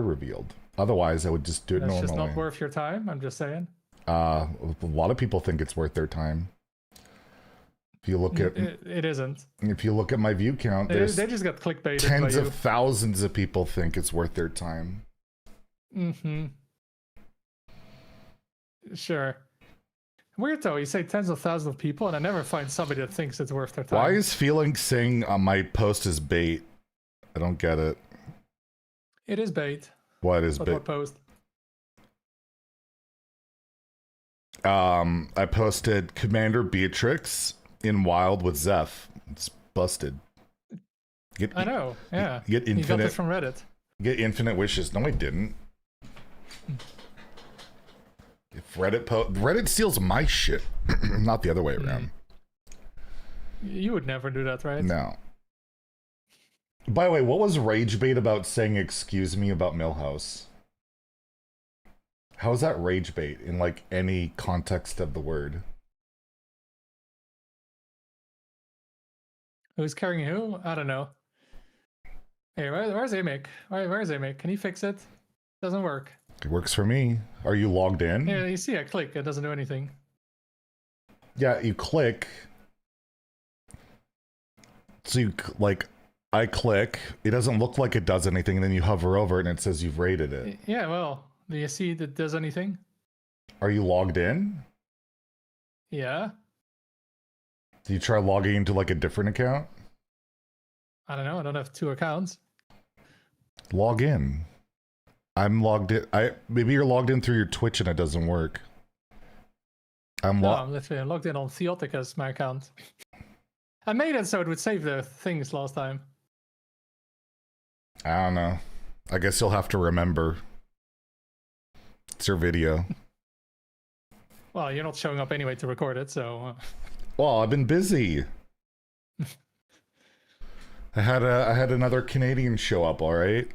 revealed. Otherwise, I would just do it normally. That's just not worth your time, I'm just saying. A lot of people think it's worth their time. If you look at... It isn't. If you look at my view count, they just got clickbaited tens by you. of thousands of people think it's worth their time. Mm-hmm. Sure. Weird though, you say tens of thousands of people, and I never find somebody that thinks it's worth their time. Why is feeling saying my post is bait? I don't get it. It is bait. What is bait? What post? I posted Commander Beatrix in Wild with Zeph. It's busted. I know, yeah. Get infinite. You got this from Reddit. Get infinite wishes. No, I didn't. If Reddit steals my shit, not the other way around. You would never do that, right? No. By the way, what was rage bait about saying excuse me about Millhouse? How is that rage bait in like any context of the word? Who's carrying who? I don't know. Hey, where's Amic? Where's Amic? Can you fix it? Doesn't work. It works for me. Are you logged in? Yeah, you see I click, it doesn't do anything. Yeah, you click. So you, like, I click, it doesn't look like it does anything, and then you hover over it and it says you've rated it. Yeah, well, do you see that it does anything? Are you logged in? Yeah. Do you try logging into like a different account? I don't know, I don't have 2 accounts. Log in. I'm logged in. Maybe you're logged in through your Twitch and it doesn't work. I'm literally logged in on Theotica's my account. I made it so it would save the things last time. I don't know. I guess you'll have to remember. It's your video. Well, you're not showing up anyway to record it, so... Well, I've been busy. I had another Canadian show up, all right?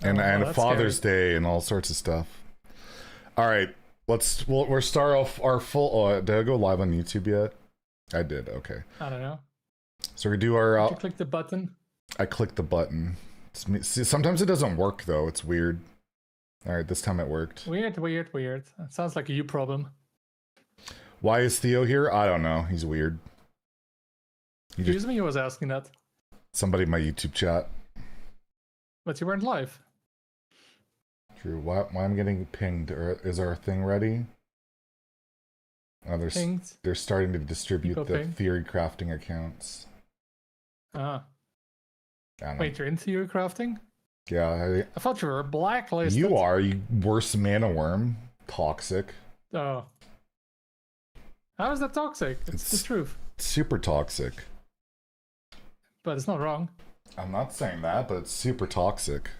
And a Father's Day and all sorts of stuff. All right, we'll start off our full... did I go live on YouTube yet? I did, okay. I don't know. So we do our... Did you click the button? I clicked the button. See, sometimes it doesn't work, though. It's weird. All right, this time it worked. Weird. It sounds like a you problem. Why is Theo here? I don't know. He's weird. Excuse me, who was asking that? Somebody in my YouTube chat. But you weren't live. True. Why I'm getting pinged? Is our thing ready? Oh, they're starting to distribute the theory crafting accounts. Ah. Wait, you're in theory crafting? Yeah. I thought you were blacklisted. You are, you worse mana worm. Toxic. Oh. How is that toxic? It's the truth. Super toxic. But it's not wrong. I'm not saying that, but it's super toxic.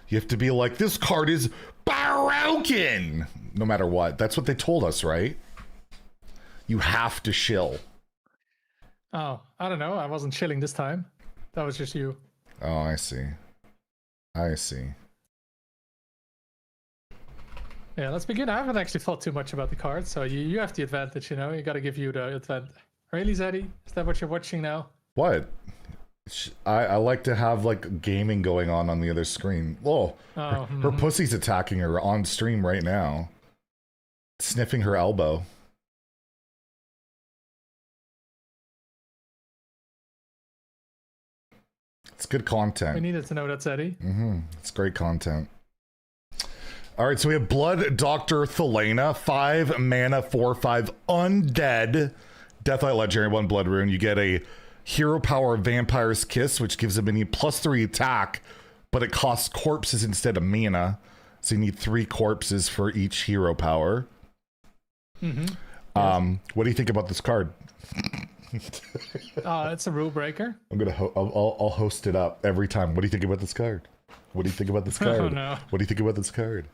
You have to be like, this card is broken! No matter what. That's what they told us, right? You have to shill. Oh, I don't know. I wasn't chilling this time. That was just you. Oh, I see. I see. Yeah, let's begin. I haven't actually thought too much about the cards, so you have the advantage, you know? You gotta give you the advantage. Really, Zeddy? Is that what you're watching now? What? I like to have, like, gaming going on the other screen. Whoa. Her pussy's attacking her on stream right now. Sniffing her elbow. It's good content. We needed to know that, Zeddy. It's great content. All right, so we have Blood Doctor Thelena, 5 mana, 4/5 undead, Deathlight Legendary, 1 blood rune. You get a Hero Power Vampire's Kiss, which gives a minion +3 attack, but it costs corpses instead of mana. So you need 3 corpses for each hero power. What do you think about this card? It's a rule breaker. I'm gonna I'll host it up every time. What do you think about this card? What do you think about this card? Oh no. What do you think about this card?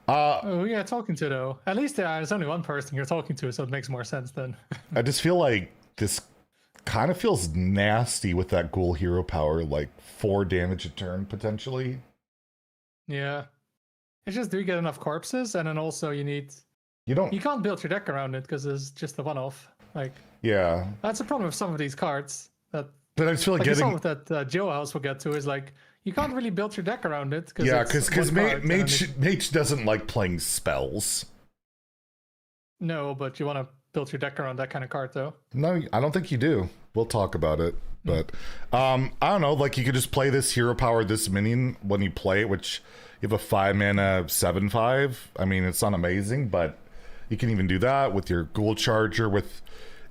Who you're talking to though? At least there's only one person you're talking to, so it makes more sense then. I just feel like this kind of feels nasty with that ghoul hero power, like 4 damage a turn potentially. Yeah. It's just, do you get enough corpses? And then also you can't build your deck around it because it's just a one-off. Like, yeah, that's a problem with some of these cards. But I just feel like some of that Joe House will get to is like, you can't really build your deck around it. Yeah, because Mage doesn't like playing spells. No, but you want to build your deck around that kind of card, though. No, I don't think you do. We'll talk about it. But I don't know, like you could just play this hero power, this minion when you play it, which you have a 5-mana 7/5. I mean, it's not amazing, but you can even do that with your Ghoul Charger, with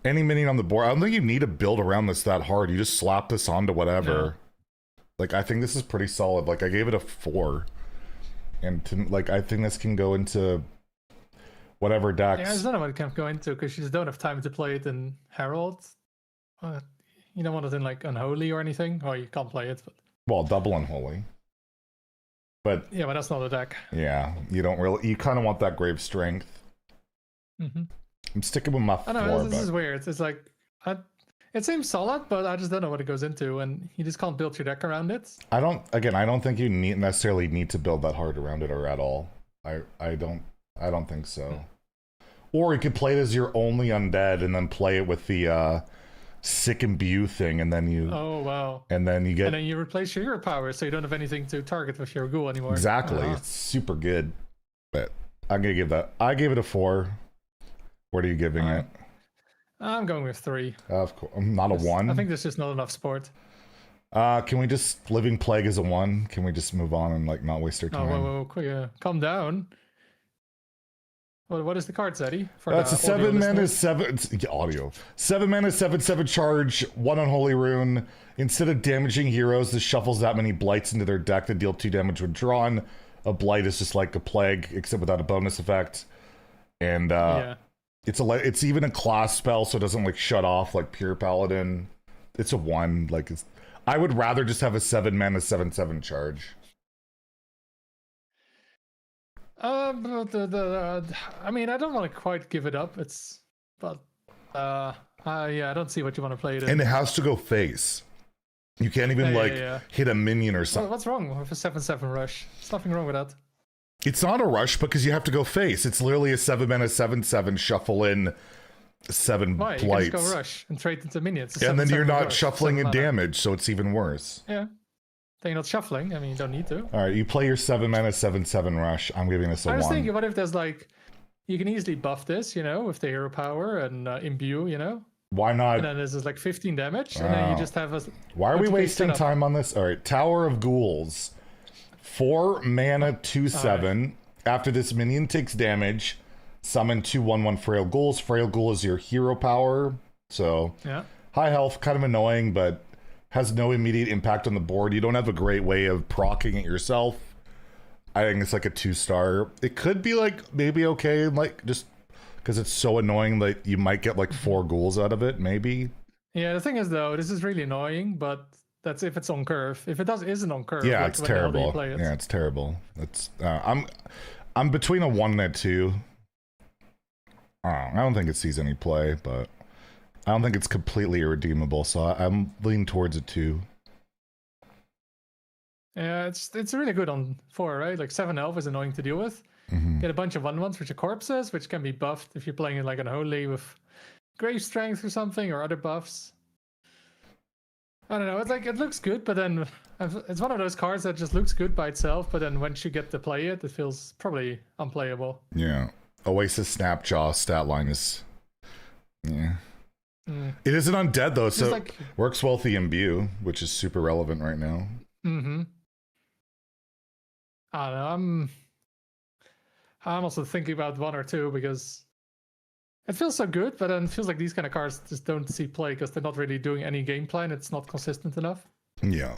any minion on the board. I don't think you need to build around this that hard. You just slap this onto whatever. Yeah. Like, I think this is pretty solid. Like, I gave it a 4. And I think this can go into whatever decks. Yeah, I don't know what it can go into, because you just don't have time to play it in Herald. You don't want it in like Unholy or anything. Or you can't play it. But... Well, double Unholy. But yeah, but that's not a deck. Yeah, you don't really. You kind of want that Grave Strength. I'm sticking with my 4. I know, this is weird. It's like it seems solid, but I just don't know what it goes into, and you just can't build your deck around it. I don't think you necessarily need to build that hard around it or at all. I don't think so. Or you could play it as your only undead and then play it with the sick imbue thing, and then you and then you replace your hero power, so you don't have anything to target with your ghoul anymore. Exactly. It's super good. But I gave it a 4. What are you giving it? I'm going with 3. Of course. Not a 1. I think there's just not enough support. Can we just Living Plague as a 1? Can we just move on and like not waste our time? Oh, whoa, calm down. What is the card, Zeddy? That's a 7 mana 7 audio. 7 mana 7/7 charge, 1 Unholy Rune. Instead of damaging heroes, this shuffles that many blights into their deck that deal 2 damage when drawn. A blight is just like a plague, except without a bonus effect. And it's even a class spell, so it doesn't like shut off like Pure Paladin. It's a 1. I would rather just have a 7 mana 7/7 charge. I mean, I don't want to quite give it up. I don't see what you want to play it in. And it has to go face. You can't even hit a minion or something. What's wrong with a 7/7 rush? There's nothing wrong with that. It's not a rush because you have to go face. It's literally a 7 mana 7/7 shuffle in 7 blights. You can just go rush and trade into minions. And then you're not shuffling in damage, so it's even worse. Yeah. Then you're not shuffling. I mean, you don't need to. All right, you play your 7 mana 7/7 rush. I'm giving this a 1. I was thinking, what if there's you can easily buff this, with the hero power and imbue, Why not? And then this is 15 damage, and then you just have a... Why are we wasting time on this? All right, Tower of Ghouls. 4 mana 2/7. After this minion takes damage, summon 2 1/1 Frail Ghouls. Frail Ghoul is your hero power. So, high health, kind of annoying, but has no immediate impact on the board. You don't have a great way of proccing it yourself. I think it's like a 2-star. It could be maybe okay, just because it's so annoying that you might get 4 ghouls out of it, maybe. Yeah, the thing is though, this is really annoying, but that's if it's on curve. If it isn't on curve, it's terrible. Yeah, it's terrible. It's I'm between a 1 and a 2. I don't think it sees any play, but I don't think it's completely irredeemable, so I'm leaning towards a 2. Yeah, it's really good on 4, right? 7 elf is annoying to deal with. Get a bunch of 1/1s, which are corpses, which can be buffed if you're playing it an Holy with Grave Strength or something, or other buffs. I don't know, it looks good, but then it's one of those cards that just looks good by itself, but then once you get to play it, it feels probably unplayable. Yeah. Oasis Snapjaw stat line is... Yeah. It is an undead though, so works well with the imbue, which is super relevant right now. I don't know. I'm also thinking about 1 or 2 because it feels so good, but then it feels like these kind of cards just don't see play because they're not really doing any game plan. It's not consistent enough. Yeah.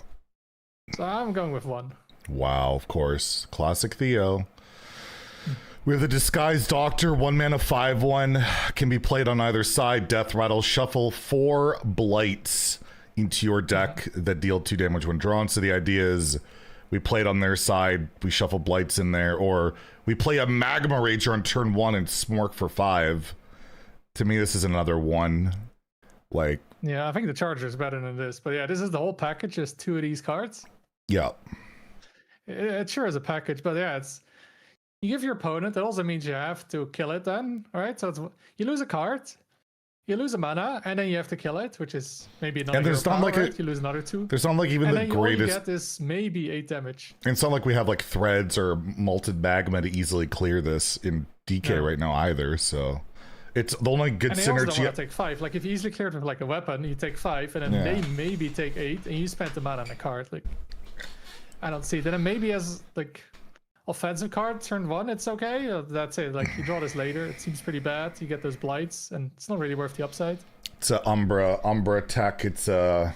So I'm going with 1. Wow, of course. Classic Theo. We have the Disguised Doctor, 1 mana 5/1, can be played on either side. Death Rattle, shuffle 4 blights into your deck that deal 2 damage when drawn. So the idea is we play it on their side, we shuffle blights in there, or we play a Magma Rager on turn 1 and smork for 5. To me, this is another 1. Yeah, I think the Charger is better than this, but yeah, this is the whole package, just 2 of these cards. Yeah. It sure is a package, but yeah, you give your opponent, that also means you have to kill it then, right? So you lose a card, You lose a mana, and then you have to kill it, which is maybe another. And there's not like right? You lose another 2. There's not like even and the then greatest. All you get is maybe 8 damage. And it's not like we have like threads or malted magma to easily clear this in DK right now either. So it's the only good and they synergy. Also don't want to take 5. Like if you easily clear it with like a weapon, you take 5, and then they maybe take 8, and you spent the mana on a card. Like I don't see. Then maybe as like offensive card turn 1, it's okay. That's it. Like you draw this later, it seems pretty bad. You get those blights, and it's not really worth the upside. It's a Umbra tech. It's a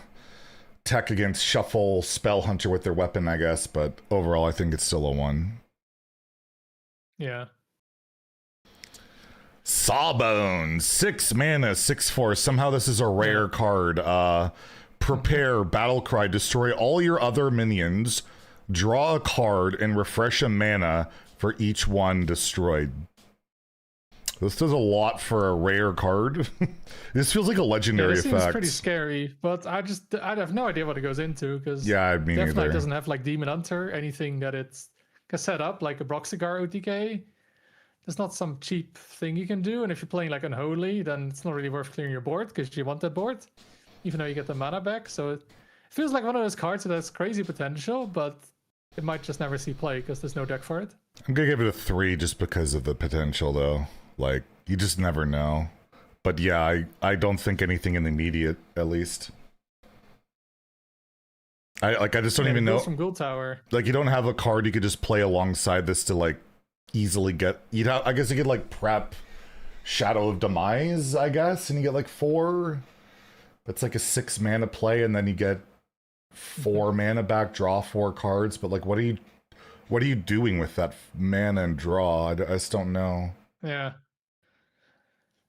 tech against Shuffle Spell Hunter with their weapon, I guess. But overall, I think it's still a 1. Yeah. Sawbones, 6 mana, 6/4. Somehow this is a rare card. Prepare, Battlecry, destroy all your other minions, draw a card, and refresh a mana for each one destroyed. This does a lot for a rare card. This feels like a legendary it effect. Seems pretty scary, but I have no idea what it goes into because me definitely neither. Doesn't have like Demon Hunter, anything that it's set up like a Broxigar OTK. There's not some cheap thing you can do, and if you're playing like Unholy, then it's not really worth clearing your board because you want that board, even though you get the mana back. So it feels like one of those cards that has crazy potential, but it might just never see play because there's no deck for it. I'm gonna give it a 3 just because of the potential, though. Like, you just never know. But yeah, I don't think anything in the immediate, at least. I just don't even know. From Ghoul Tower. Like, you don't have a card you could just play alongside this to like easily get. I guess you could like prep Shadow of Demise, I guess, and you get like 4. That's like a 6 mana play, and then you get 4 mana back, draw 4 cards. But like, what are you doing with that mana and draw? I just don't know. Yeah.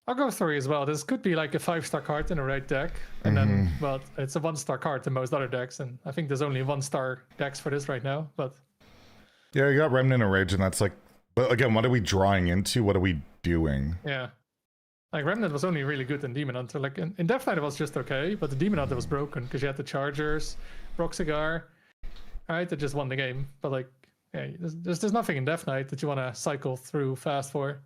I'll go 3 as well. This could be like a 5-star card in the right deck. And then, well, it's a 1-star card in most other decks. And I think there's only 1-star decks for this right now. But yeah, you got Remnant of Rage, and that's like, but again, what are we drawing into? What are we doing? Yeah. Like, Remnant was only really good in Demon Hunter. Like, in Death Knight it was just okay, but the Demon Hunter was broken because you had the Chargers, Broxigar, right, that just won the game. But, like, yeah, there's nothing in Death Knight that you want to cycle through fast for.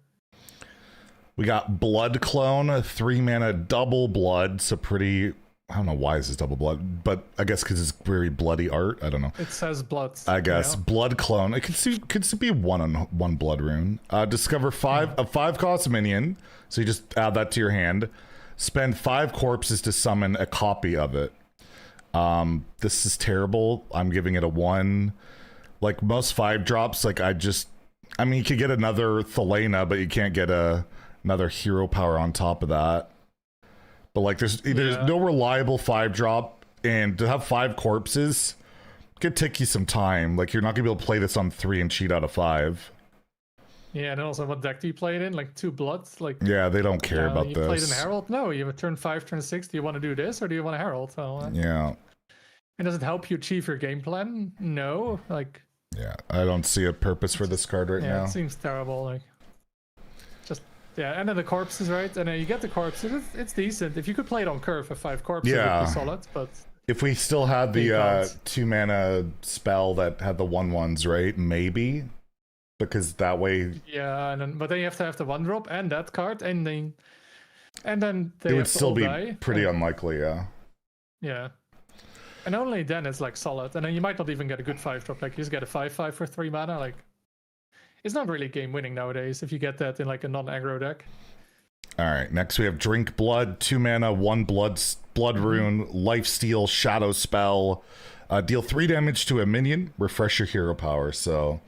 We got Blood Clone, 3 mana double blood, so pretty. I don't know why this is double blood, but I guess because it's very bloody art. I don't know. It says blood. I guess Blood Clone. It could be 1 on 1 blood rune. Discover 5 a 5 cost minion, so you just add that to your hand. Spend 5 corpses to summon a copy of it. This is terrible. I'm giving it a 1. Like most 5 drops, like I mean, you could get another Thelena, but you can't get another hero power on top of that. But like, there's no reliable 5 drop, and to have 5 corpses could take you some time. Like, you're not gonna be able to play this on 3 and cheat out of 5. Yeah, and also what deck do you play it in? Like 2 bloods? Like, yeah, they don't care about you this. You played in Herald? No, you have a turn 5, turn 6. Do you want to do this, or do you want a Herald? So, yeah. And does it help you achieve your game plan? No. Like, yeah, I don't see a purpose for this card right now. Yeah, it seems terrible. Like, just, yeah, and then the corpses, right? And then you get the corpses. It's decent. If you could play it on curve for 5 corpses, it would be solid. But if we still had the 2 mana spell that had the 1/1s, right? Maybe, because that way. Yeah, but then you have to have the 1-drop and that card, and then they it would still be die. pretty unlikely. Yeah. Yeah. And only then it's like solid. And then you might not even get a good 5-drop. Like, you just get a 5/5 for 3 mana. Like, it's not really game winning nowadays if you get that in like a non-aggro deck. All right, next we have Drink Blood, 2 mana, 1 blood rune, Lifesteal, Shadow Spell. Deal 3 damage to a minion, refresh your hero power. So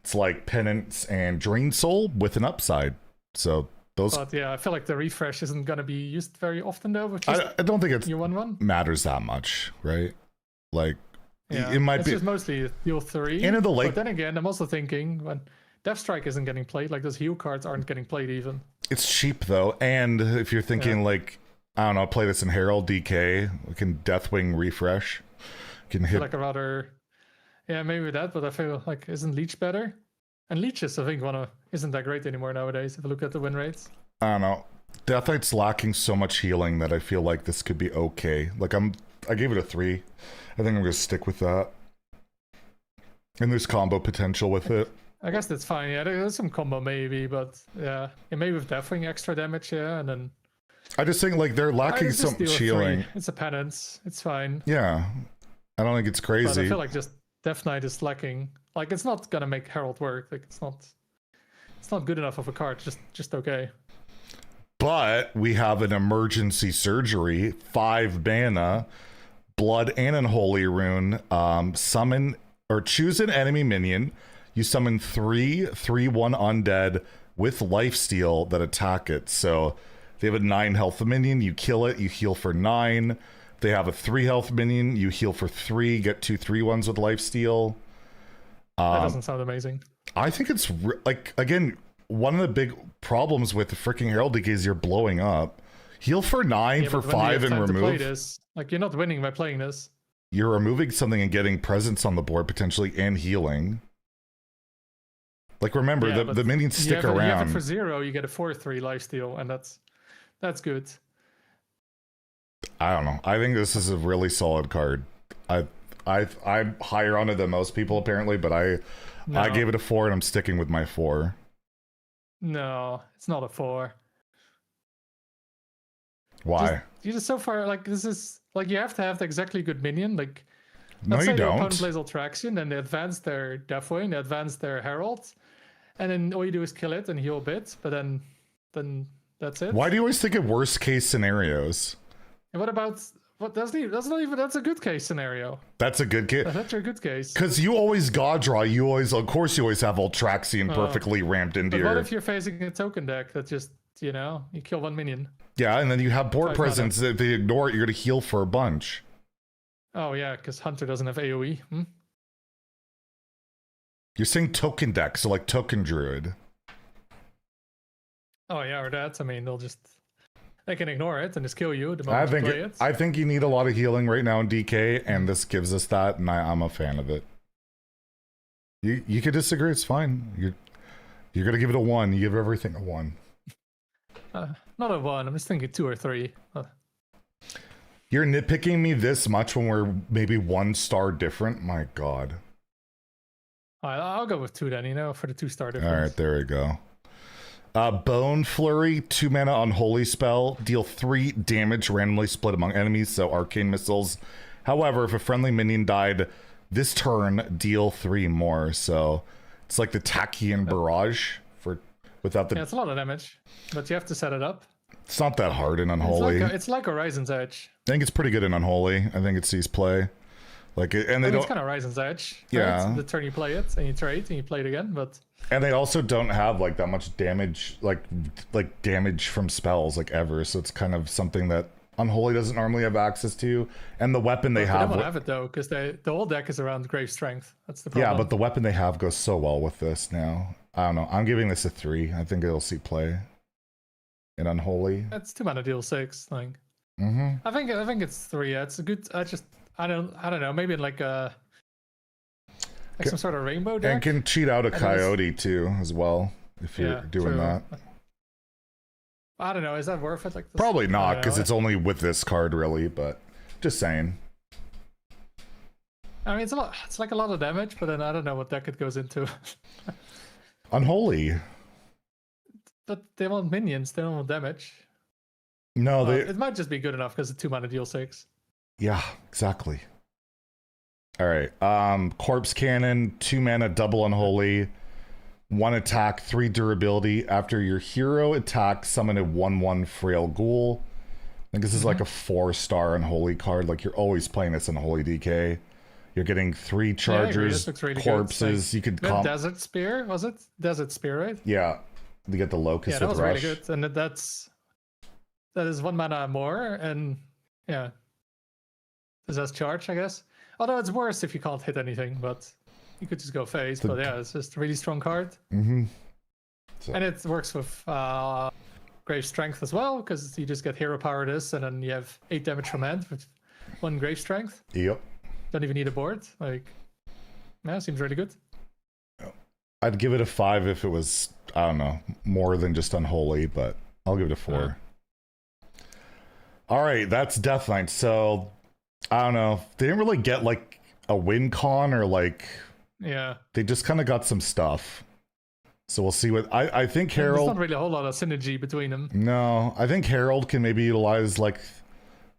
it's like Penance and Drain Soul with an upside. So those. But yeah, I feel like the refresh isn't going to be used very often though. I don't think it 1/1 matters that much, right? Like, yeah, it might be. It's just mostly deal 3. And in the late. But then again, I'm also thinking when Death Strike isn't getting played, like those heal cards aren't getting played even. It's cheap though, and if you're thinking like, I don't know, play this in Herald DK, we can Deathwing refresh. Can hit like a rather, yeah, maybe that. But I feel like isn't Leech better? And Leeches, I think, isn't that great anymore nowadays. If I look at the win rates, I don't know. Death Knight's lacking so much healing that I feel like this could be okay. Like I gave it a 3. I think I'm gonna stick with that. And there's combo potential with it. I guess that's fine. Yeah, there's some combo maybe, but yeah, maybe with Deathwing extra damage, yeah, and then I just think like they're lacking just some deal with healing. 3. It's a penance. It's fine. Yeah, I don't think it's But crazy. I feel like just Death Knight is lacking. Like it's not gonna make Herald work. Like it's not good enough of a card. Just okay. But we have an emergency surgery, 5 mana, blood and unholy rune. Summon or choose an enemy minion. You summon 3/3/1 undead with lifesteal that attack it. So they have a 9 health minion. You kill it. You heal for 9. They have a 3 health minion. You heal for 3. Get 2 3/1s with lifesteal. That doesn't sound amazing. I think it's like again. One of the big problems with the freaking Heraldic is you're blowing up. Heal for 9 for 5 and remove. This, like you're not winning by playing this. You're removing something and getting presence on the board potentially and healing. Like remember the minions stick around. You have it for 0, you get a 4/3 lifesteal, and that's good. I don't know. I think this is a really solid card. I'm higher on it than most people apparently, but I gave it a 4 and I'm sticking with my 4. No, it's not a 4. Why? You just so far like this is like you have to have the exactly good minion. Like no, let's you say your don't. opponent plays Ultraction and they advance their Deathwing, they advance their Herald, and then all you do is kill it and heal a bit, but then that's it. Why do you always think of worst case scenarios? And what about that's a good case scenario. That's a good case. That's a good case. Because you always god draw. You always have Ultraxian perfectly ramped into your. What if you're facing a token deck that just you kill 1 minion? Yeah, and then you have board presence. If they ignore it, you're gonna heal for a bunch. Oh yeah, because Hunter doesn't have AoE. You're saying token deck, so like token druid. Oh yeah, or that. I mean, they can ignore it and just kill you the moment you play it. I think you need a lot of healing right now in DK, and this gives us that, and I'm a fan of it. You could disagree, it's fine. You're gonna give it a 1. You give everything a 1. Not a 1. I'm just thinking 2 or 3. You're nitpicking me this much when we're maybe 1 star different. My God. I'll go with 2 then. For the 2-star difference. All right, there we go. Bone Flurry, 2 mana unholy spell, deal 3 damage randomly split among enemies, so arcane missiles. However, if a friendly minion died this turn, deal 3 more. So it's like the Tachyon Barrage without the. Yeah, it's a lot of damage, but you have to set it up. It's not that hard in unholy. It's like Horizon's Edge. I think it's pretty good in unholy. I think it sees play. It's kind of Horizon's Edge. Right? Yeah. The turn you play it and you trade and you play it again, but. And they also don't have like that much damage, like damage from spells like ever. So it's kind of something that Unholy doesn't normally have access to. And the weapon they have. They don't have it though, because the whole deck is around Grave Strength. That's the problem. Yeah, but the weapon they have goes so well with this now. I don't know. I'm giving this a 3. I think it'll see play in Unholy. That's 2 mana deal 6. Like. Mm-hmm. I think it's 3. Yeah, it's a good. I don't know. Maybe in like some sort of rainbow deck. And can cheat out a Coyote too, as well, if you're doing true. that. I don't know. Is that worth it? Like this? Probably not, because it's only with this card, really. But just saying. I mean, it's a lot. It's like a lot of damage, but then I don't know what deck it goes into. Unholy. But they want minions. They don't want damage. No, it might just be good enough because it's 2 mana deal 6. Yeah, exactly. All right. Corpse Cannon, 2 mana, double unholy, 1 attack, 3 durability. After your hero attack, summon a 1/1 frail ghoul. I think this is like a 4-star unholy card. Like you're always playing this unholy DK. You're getting 3 chargers, really corpses. Like, you could Desert Spear, was it? Desert Spear, right? Yeah. You get the Locust. Yeah, that was Rush. really good. And that is 1 mana more, and yeah. This has charge, I guess. Although it's worse if you can't hit anything, but you could just go phase. But yeah, it's just a really strong card. Mm-hmm. And it works with Grave Strength as well, because you just get hero power this, and then you have 8 damage from hand with 1 Grave Strength. Yep. Don't even need a board. Like, yeah, seems really good. I'd give it a 5 if it was, I don't know, more than just unholy, but I'll give it a 4. All right, that's Death Knight. So I don't know. They didn't really get like a win con or like. Yeah. They just kind of got some stuff. So we'll see what I think There's Harold. not really a whole lot of synergy between them. No, I think Harold can maybe utilize like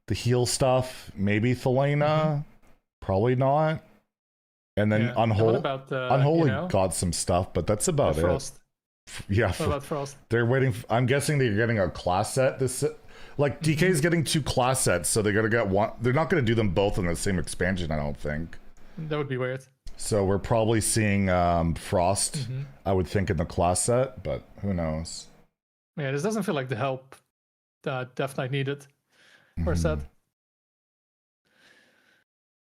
the heal stuff. Maybe Thelena, probably not. And then What about Unholy got some stuff, but that's about it. Frost. Yeah, What about Frost? they're waiting. I'm guessing they're getting a class set. Like DK is getting 2 class sets, so they're gonna get one. They're not gonna do them both in the same expansion, I don't think. That would be weird. So we're probably seeing Frost, I would think, in the class set, but who knows? Yeah, this doesn't feel like the help that Death Knight needed for a set.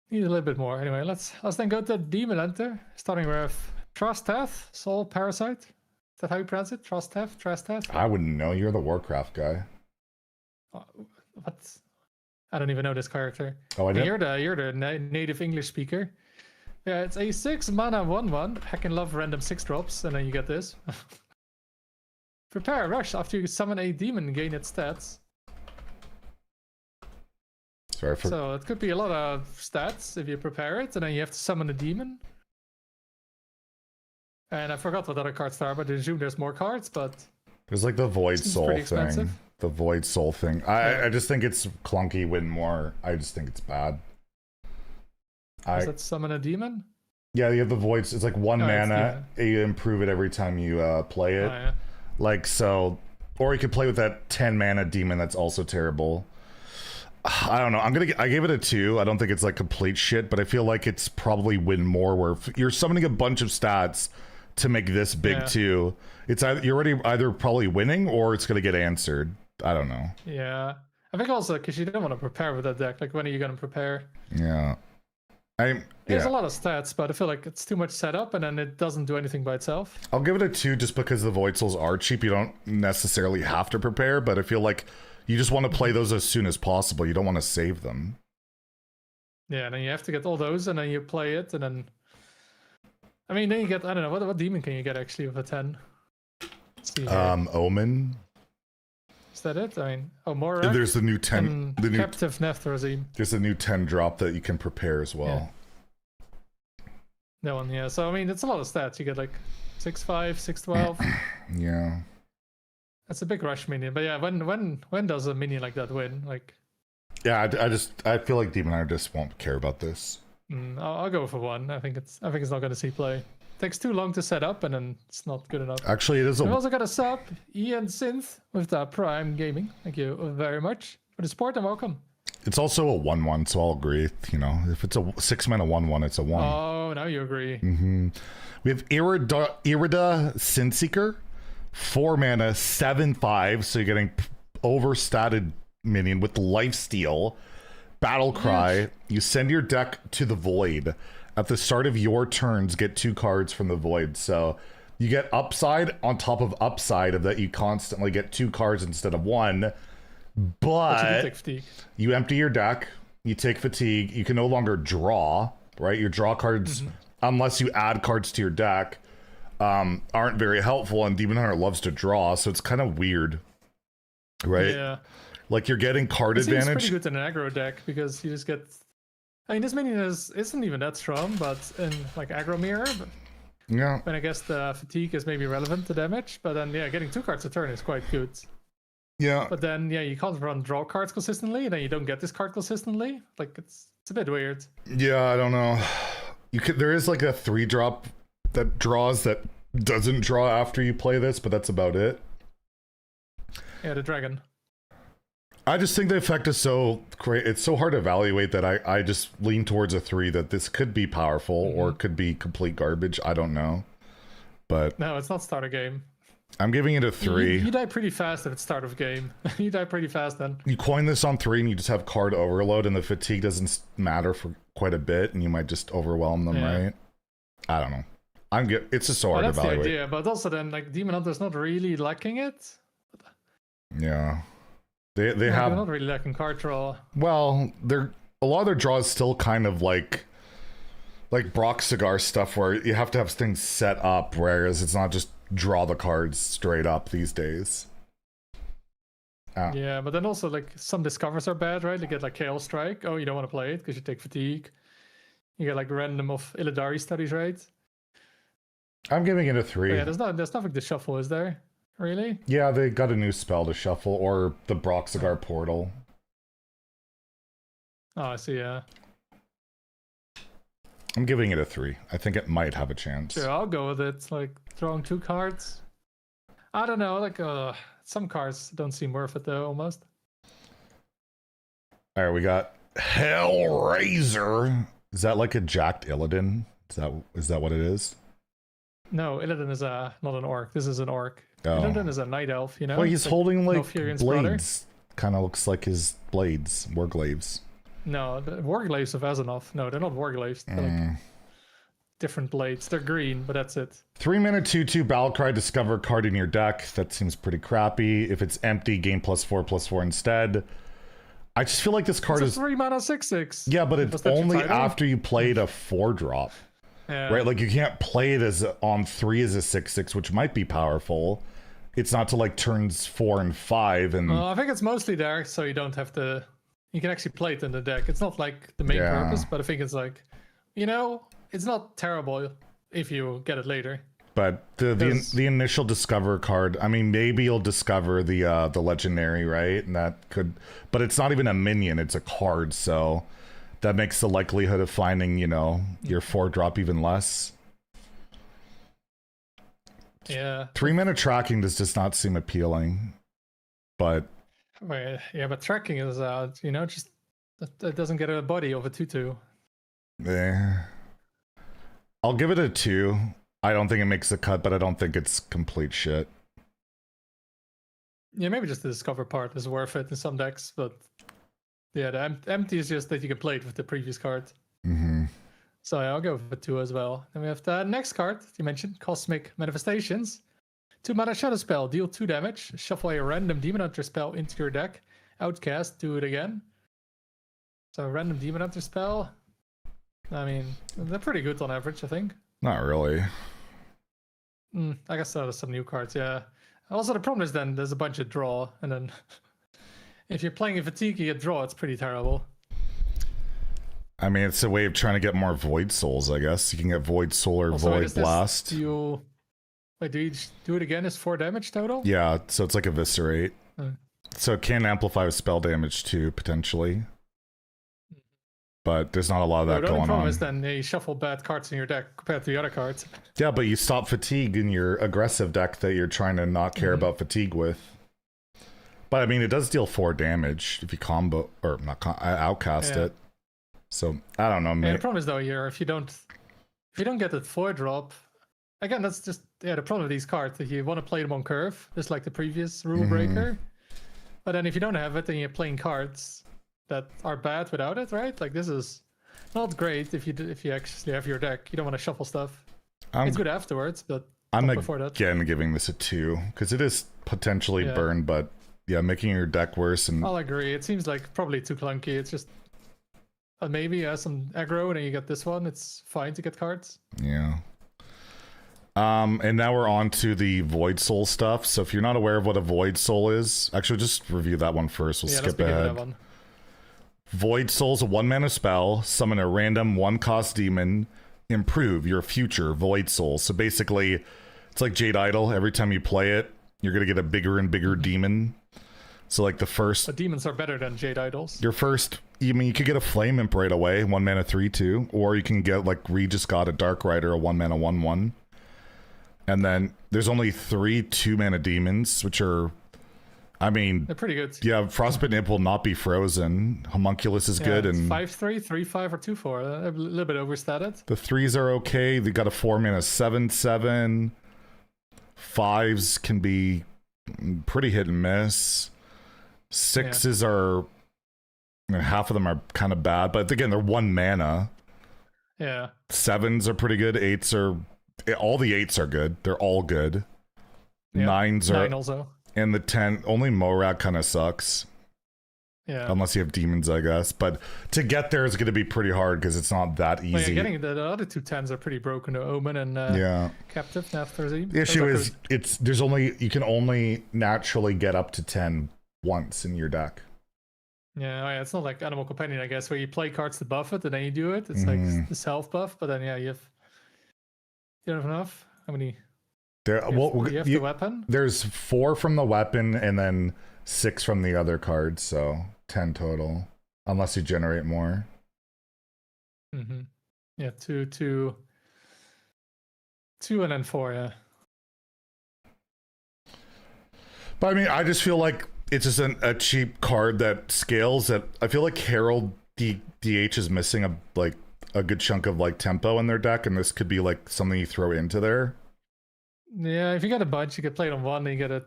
Need a little bit more. Anyway, let's then go to Demon Hunter, starting with Trasteth, Soul Parasite. Is that how you pronounce it? Trasteth? I wouldn't know. You're the Warcraft guy. What? I don't even know this character. Oh, I did. You're the native English speaker. Yeah, it's a 6 mana 1/1. Hack and Love random 6 drops, and then you get this. Prepare a rush after you summon a demon and gain its stats. Sorry for. So it could be a lot of stats if you prepare it, and then you have to summon a demon. And I forgot what other cards there are, but I assume there's more cards, but... There's like the Void Soul thing. Expensive. The Void Soul thing. I just think it's clunky, win more. I just think it's bad. Does that summon a demon? Yeah, you have the Void. It's like 1 mana. You improve it every time you play it. Oh, yeah. Like, so... Or you could play with that 10 mana demon that's also terrible. I don't know. I gave it a 2. I don't think it's like complete shit, but I feel like it's probably win more where you're summoning a bunch of stats to make this big too. It's either you're already either probably winning or it's gonna get answered. I don't know. Yeah, I think also because you don't want to prepare with that deck. Like, when are you gonna prepare? Yeah, There's a lot of stats, but I feel like it's too much setup, and then it doesn't do anything by itself. I'll give it a 2 just because the Void Souls are cheap. You don't necessarily have to prepare, but I feel like you just want to play those as soon as possible. You don't want to save them. Yeah, and then you have to get all those, and then you play it, and then... I mean, then you get... I don't know, what demon can you get, actually, with a 10? Let's see here. Omen. Is that it? I mean... Oh, Morak. There's the new 10... The new Captive Nephthrazine. There's a new 10 drop that you can prepare as well. Yeah. That one, yeah. So, I mean, it's a lot of stats. You get, like, 6/5, 6/12. Yeah. That's a big rush minion, but yeah, when does a minion like that win? Like, yeah, I feel like Demon Hunter just won't care about this. I'll go for 1. I think it's not going to see play. Takes too long to set up, and then it's not good enough. Actually, it is. We've also got a sub, Ian Synth with the Prime Gaming. Thank you very much for the support and welcome. It's also a 1/1, so I'll agree. You know, if it's a 6 mana 1/1, it's a 1. Oh, now you agree. We have Irida Sinseeker. 4 mana, 7/5, so you're getting overstated minion with Lifesteal. Battle Cry. You send your deck to the Void. At the start of your turns, get 2 cards from the Void. So you get upside on top of upside of that. You constantly get 2 cards instead of 1. But you empty your deck. You take Fatigue. You can no longer draw, right? Your draw cards, unless you add cards to your deck, aren't very helpful, and Demon Hunter loves to draw, so it's kind of weird, right? Yeah, like you're getting card advantage. It's pretty good in an aggro deck because you just get. I mean, this minion isn't even that strong, but in like aggro mirror. Yeah. And I guess the fatigue is maybe relevant to damage, but then getting 2 cards a turn is quite good. Yeah. But then you can't run draw cards consistently, and then you don't get this card consistently. Like it's a bit weird. Yeah, I don't know. There is like a 3-drop that draws that doesn't draw after you play this, but that's about it. Yeah, the dragon. I just think the effect is so great. It's so hard to evaluate that I just lean towards a 3 that this could be powerful or it could be complete garbage. I don't know. But no, it's not start a game. I'm giving it a 3. You die pretty fast if it's start of game. You die pretty fast then. You coin this on 3 and you just have card overload and the fatigue doesn't matter for quite a bit and you might just overwhelm them, right? I don't know. It's just so hard to evaluate. That's the idea, but also then like Demon Hunter's not really lacking it. Yeah. They have. They're not really lacking card draw. Well, a lot of their draws still kind of like Brock Cigar stuff where you have to have things set up, whereas it's not just draw the cards straight up these days. Yeah, but then also like some discovers are bad, right? You get like Chaos Strike. Oh, you don't want to play it because you take fatigue. You get like random of Illidari studies, right? I'm giving it a But 3. yeah, there's nothing to shuffle, is there? Really? Yeah, they got a new spell to shuffle, or the Broxigar portal. Oh, I see. Yeah. I'm giving it a 3. I think it might have a chance. Sure, I'll go with it. Like drawing 2 cards. I don't know. Like some cards don't seem worth it though. Almost. All right, we got Hellraiser. Is that like a jacked Illidan? Is that what it is? No, Illidan is not an orc. This is an orc. Oh. Illidan is a night elf. You know. Well, he's holding like Nilfgaard's blades. Kind of looks like his blades, warglaives. No, the warglaives of Azenov. No, they're not warglaives. They're like different blades. They're green, but that's it. 3 mana 2/2 Battlecry. Discover a card in your deck. That seems pretty crappy. If it's empty, gain +4/+4 instead. I just feel like this card is 3 mana 6/6. Yeah, but it's only after you played a 4-drop. Yeah. Right? Like you can't play it as on 3 as a 6/6, which might be powerful. It's not to like turns 4 and 5 and I think it's mostly there so you don't have to. You can actually play it in the deck. It's not like the main purpose, but I think it's like, it's not terrible if you get it later. But the initial discover card, I mean, maybe you'll discover the legendary, right? And that could, but it's not even a minion; it's a card, so that makes the likelihood of finding, your 4-drop even less. Yeah. 3 mana tracking does just not seem appealing, but but tracking is just it doesn't get a body of a 2/2. I'll give it a 2. I don't think it makes the cut, but I don't think it's complete shit. Yeah, maybe just the discover part is worth it in some decks, but yeah, the empty is just that you can play it with the previous card. Mm-hmm. So yeah, I'll go for 2 as well. Then we have the next card you mentioned, Cosmic Manifestations. 2 mana shadow spell, deal 2 damage. Shuffle a random Demon Hunter spell into your deck. Outcast, do it again. So random Demon Hunter spell. I mean, they're pretty good on average, I think. Not really. I guess there's some new cards, yeah. Also, the problem is then there's a bunch of draw, and then if you're playing a fatigue, you get draw. It's pretty terrible. I mean, it's a way of trying to get more Void Souls, I guess. You can get Void Soul or Also, Void Blast. Do you do it again? Is 4 damage total? Yeah, so it's like Eviscerate. So it can amplify with spell damage too, potentially. But there's not a lot of that going on. The problem is then you shuffle bad cards in your deck compared to the other cards. Yeah, but you stop fatigue in your aggressive deck that you're trying to not care about fatigue with. But I mean, it does deal 4 damage if you combo or not outcast it. So I don't know. Yeah, the problem is though, if you don't get that 4-drop, again, that's just the problem with these cards that you want to play them on curve, just like the previous rule breaker. But then if you don't have it, then you're playing cards that are bad without it, right? Like this is not great if you actually have your deck. You don't want to shuffle stuff. It's good afterwards, but I'm not before that. Again giving this a 2 because it is potentially burned, but yeah, making your deck worse. And I'll agree. It seems like probably too clunky. It's just maybe some aggro, and then you get this one. It's fine to get cards. Yeah. And now we're on to the Void Soul stuff. So if you're not aware of what a Void Soul is, actually just review that one first. We'll skip ahead. That one. Void Soul's a 1-mana spell. Summon a random 1-cost demon. Improve your future Void Soul. So basically, it's like Jade Idol. Every time you play it, you're going to get a bigger and bigger demon. So like the first... But demons are better than Jade Idols. Your first... I mean, you could get a Flame Imp right away. 1 mana 3/2. Or you can get, like Regis got a Dark Rider, a 1 mana 1/1. And then there's only 3 2-mana demons, which are... I mean, they're pretty good. Yeah, Frostbite Imp will not be frozen. Homunculus is good, and 5/3, 3/5, or 2/4. A little bit overstated. The 3s are okay. They got a 4-mana 7/7. 5s can be pretty hit and miss. 6s are half of them are kind of bad, but again, they're 1 mana. Yeah. 7s are pretty good. 8s are all the 8s are good. They're all good. Yeah. 9s are 9 also. And the 10, only Morag kind of sucks. Yeah. Unless you have demons, I guess. But to get there is going to be pretty hard because it's not that easy. Well, yeah, getting the other 2 10s are pretty broken. Omen and Captive. The issue is you can only naturally get up to 10 once in your deck. Yeah, it's not like Animal Companion, I guess, where you play cards to buff it and then you do it. It's like the self buff, but then you don't have enough. How many? There, You have the weapon? There's 4 from the weapon and then 6 from the other cards, so 10 total. Unless you generate more. Mm-hmm. Yeah, two, and then 4, yeah. But I mean, I just feel like it's just a cheap card that scales. That I feel like Herald DH is missing a good chunk of like tempo in their deck, and this could be like something you throw into there. Yeah, if you get a bunch, you could play it on 1, and you get a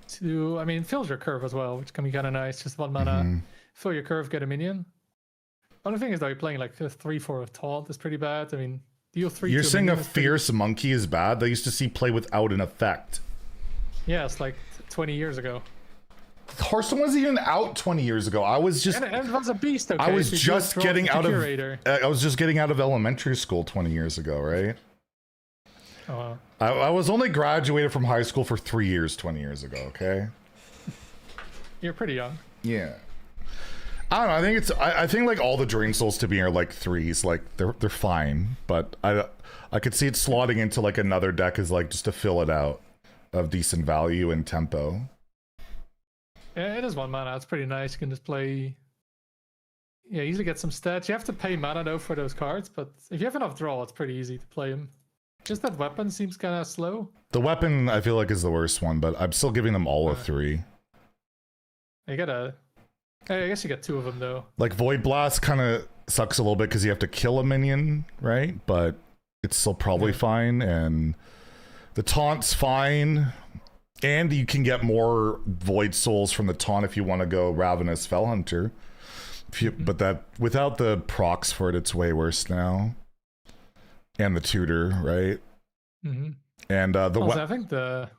2. I mean, it fills your curve as well, which can be kind of nice. Just 1 mana, fill your curve, get a minion. Only thing is, though, you're playing like a 3/4 of taunt is pretty bad. I mean, deal 3. You're saying a fierce monkey is bad? They used to see play without an effect. Yeah, it's like 20 years ago. Hearthstone wasn't even out 20 years ago. I was just. And it was a beast. Okay, I was just getting out of. I was just getting out of elementary school 20 years ago, right? Oh. Wow. I was only graduated from high school for 3 years 20 years ago. Okay. You're pretty young. Yeah. I don't know. I think it's. I think like all the Drain Souls to me are like 3s. Like they're fine, but I could see it slotting into like another deck as like just to fill it out of decent value and tempo. Yeah, it is 1 mana. It's pretty nice. You can just play. Yeah, easily get some stats. You have to pay mana though for those cards, but if you have enough draw, it's pretty easy to play them. Just that weapon seems kind of slow. The weapon I feel like is the worst one, but I'm still giving them all a 3. You gotta. I guess you get 2 of them though. Like Void Blast kind of sucks a little bit because you have to kill a minion, right? But it's still probably fine, and the taunt's fine, and you can get more Void Souls from the taunt if you want to go Ravenous Fellhunter. But that without the procs for it, it's way worse now. And the tutor, right? Mm-hmm. And I think the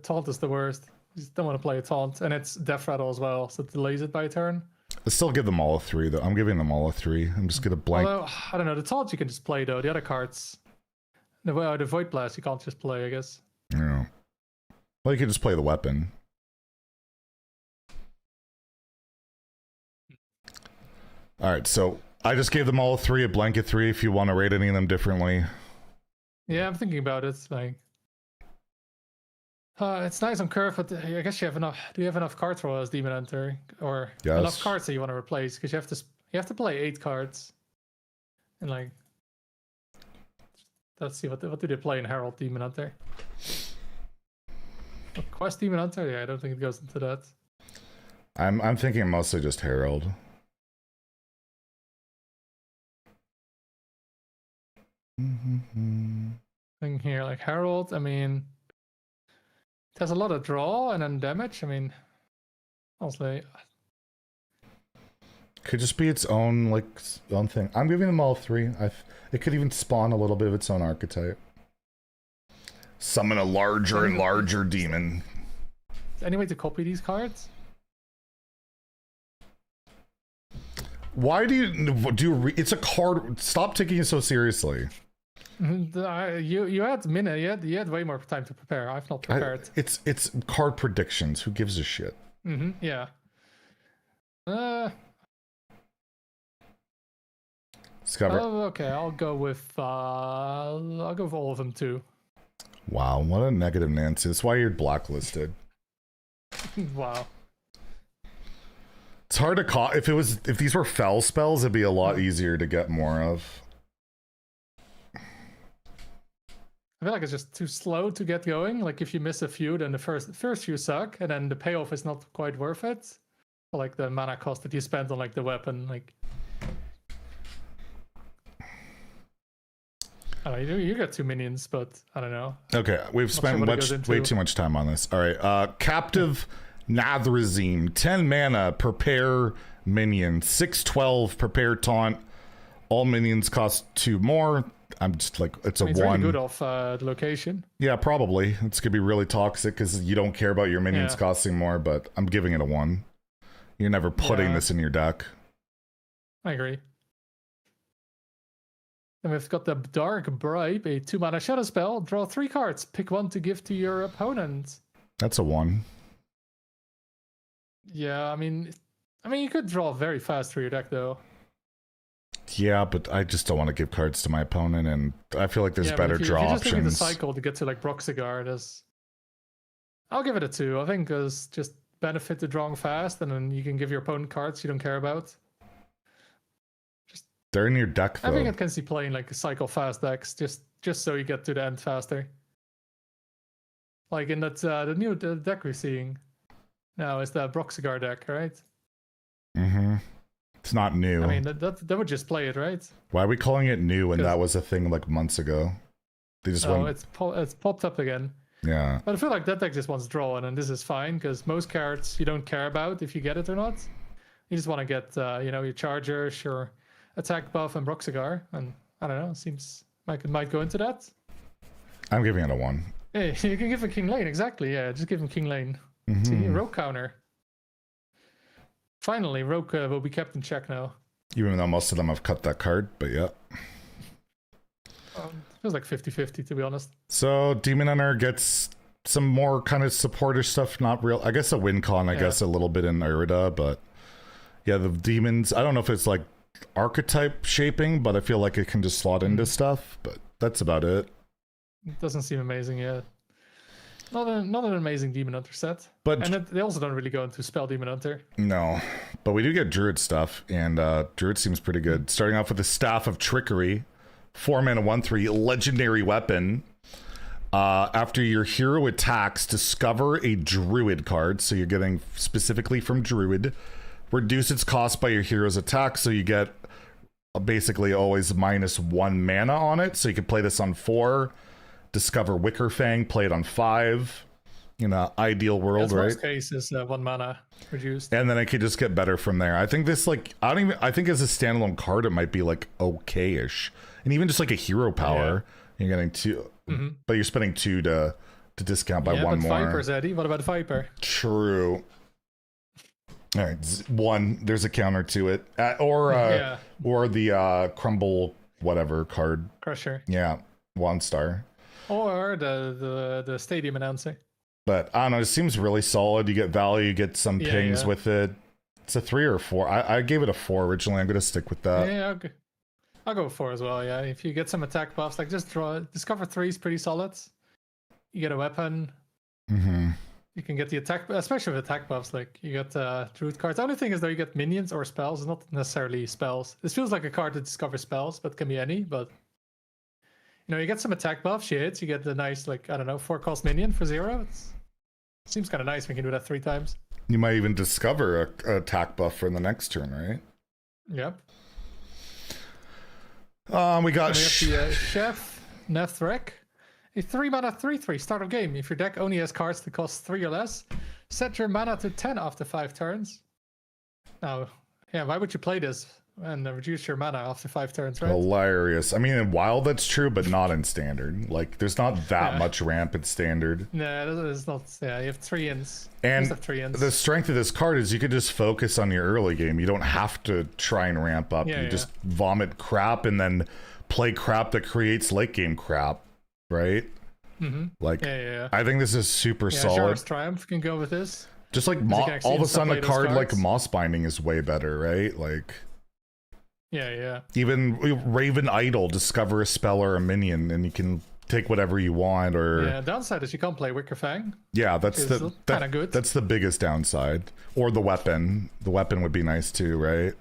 taunt is the worst. You just don't want to play a taunt, and it's Death Rattle as well, so it delays it by a turn. I still give them all a 3, though. I'm giving them all a 3. I'm just gonna blank. Although, I don't know, the taunt you can just play though. The other cards, the Void Blast you can't just play, I guess. Yeah. Well, you can just play the weapon. All right, so I just gave them all a 3, a blanket 3. If you want to rate any of them differently. Yeah, I'm thinking about it. Like, it's nice on curve, but I guess you have enough. Do you have enough cards for as Demon Hunter, or enough cards that you want to replace? Because you have to play 8 cards, and like, let's see what do they play in Herald Demon Hunter? Quest Demon Hunter? Yeah, I don't think it goes into that. I'm thinking mostly just Herald. Thing here, like Herald, I mean, it has a lot of draw and then damage. I mean, honestly, could just be its own own thing. I'm giving them all 3. It could even spawn a little bit of its own archetype. Summon a larger and larger demon. Any way to copy these cards? Why do you it's a card? Stop taking it so seriously. You had minute. You had way more time to prepare. I've not prepared. It's card predictions. Who gives a shit? Yeah. Okay. I'll go with all of them too. Wow, what a negative Nancy. That's why you're blacklisted. Wow. It's hard to call. If these were fell spells, it'd be a lot easier to get more of. I feel like it's just too slow to get going. Like if you miss a few, then the first few suck, and then the payoff is not quite worth it. Or like the mana cost that you spent on like the weapon, like. I don't know, you got 2 minions, but I don't know. Okay, we've spent way too much time on this. All right, Captive Nathrazim, 10 mana, prepare minion, 6/12, prepare taunt. All minions cost 2 more. I'm just like, it's a 1. Really good off the location. Yeah, probably. It's gonna be really toxic because you don't care about your minions costing more, but I'm giving it a 1. You're never putting this in your deck. I agree. And we've got the Dark Bribe, a 2 mana shadow spell. Draw 3 cards. Pick 1 to give to your opponent. That's a 1. Yeah, I mean, you could draw very fast through your deck though. Yeah, but I just don't want to give cards to my opponent, and I feel like there's better draw if you just look at the options. cycle to get to like Broxigar, I'll give it a 2. I think there's just benefit to drawing fast, and then you can give your opponent cards you don't care about. They're in your deck, though. I think I can see playing like cycle fast decks just so you get to the end faster. Like in that the new deck we're seeing now is the Broxigar deck, right? Mm-hmm. It's not new. I mean, that would just play it, right? Why are we calling it new when that was a thing like months ago? They just went... it's popped up again. Yeah. But I feel like that deck just wants drawn, and this is fine because most cards you don't care about if you get it or not. You just want to get your Chargers, your attack buff, and Broxigar, and I don't know. Seems like it might go into that. I'm giving it a 1. Yeah, you can give it King Lane, exactly. Yeah, just give him King Lane. Mm-hmm. See, Rogue counter. Finally, Rogue will be kept in check now. Even though most of them have cut that card, but yeah. Feels like 50-50, to be honest. So, Demon Hunter gets some more kind of supporter stuff, not real. I guess a win con, I guess a little bit in Irida, but yeah, the demons, I don't know if it's like archetype shaping, but I feel like it can just slot into stuff, but that's about it. It doesn't seem amazing yet. Not an amazing Demon Hunter set. But they also don't really go into Spell Demon Hunter. No, but we do get Druid stuff, and Druid seems pretty good. Starting off with the Staff of Trickery, 4 mana 1/3 legendary weapon. After your hero attacks, discover a Druid card. So you're getting specifically from Druid. Reduce its cost by your hero's attack, so you get basically always -1 mana on it. So you can play this on 4. Discover Wicker Fang, play it on 5. In an ideal world, right? Worst case is 1 mana reduced. And then it could just get better from there. I think this, like, I think as a standalone card, it might be like okay-ish. And even just like a hero power, you're getting 2, but you're spending 2 to discount by 1 more. Viper, Zeddy. What about Viper? True. All right, 1. There's a counter to it, or the Crumble whatever card. Crusher. Yeah, 1 star. Or the stadium announcer. But I don't know, it seems really solid. You get value, you get some pings with it. It's a 3 or 4. I gave it a 4 originally. I'm gonna stick with that. Yeah, I'll go 4 as well. Yeah, if you get some attack buffs, like just discover 3 is pretty solid. You get a weapon. You can get the attack, especially with attack buffs. Like you get Druid cards. The only thing is though, you get minions or spells, not necessarily spells. This feels like a card that discovers spells, but can be any. But you get some attack buffs. She hits. You get the nice, like, I don't know, 4-cost minion for 0. It seems kind of nice. We can do that 3 times. You might even discover a attack buff for the next turn, right? Yep. We got the Chef Nethrek. A 3 mana 3/3 start of game. If your deck only has cards that cost 3 or less, set your mana to 10 after 5 turns. Now, why would you play this and reduce your mana after 5 turns, right? Hilarious. I mean, in Wild that's true, but not in Standard. Like, there's not that much ramp in Standard. No, it's not. Yeah, you have 3 ins. And have 3 ins. The strength of this card is you could just focus on your early game. You don't have to try and ramp up. You just vomit crap and then play crap that creates late game crap, right? Like, I think this is super solid. Jar's Triumph can go with this. Just like all of a sudden a card like Moss Binding is way better, right? Like, even Raven Idol, discover a spell or a minion, and you can take whatever you want. Or downside is you can't play Wicker Fang. Yeah, that's kind of good. That's the biggest downside. Or the weapon. The weapon would be nice too, right?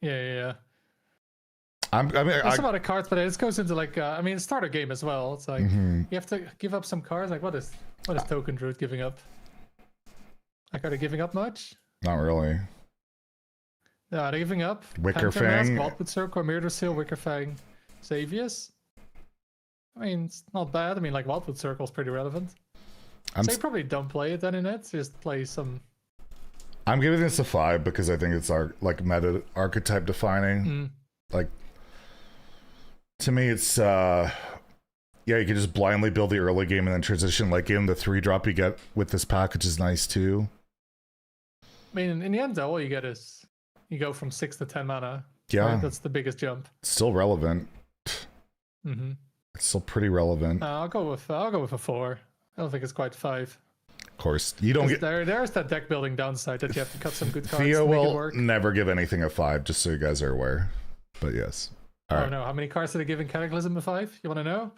Yeah. I mean, there's a lot of cards, but it goes into like starter game as well. It's like you have to give up some cards. Like what is Token Druid giving up? Like, are they giving up much? Not really. No, are they giving up? Wicker Fang, Wildwood Circle, Murder Seal, Wicker Fang, Xavius. I mean, it's not bad. I mean, like Wildwood Circle is pretty relevant. So you probably don't play it then in it. Just play some. I'm giving this a 5 because I think it's meta archetype defining. Like, to me, it's you can just blindly build the early game and then transition late game. The 3-drop you get with this package is nice too. I mean, in the end though, all you get is you go from 6 to 10 mana. Yeah, right? That's the biggest jump. It's still relevant. It's still pretty relevant. I'll go with a 4. I don't think it's quite 5. Of course, you don't get. There's that deck building downside that you have to cut some good cards Theo to make it will work. never give anything a 5, just so you guys are aware. But yes. All right. No, how many cards did they give in Cataclysm a 5? You want to know?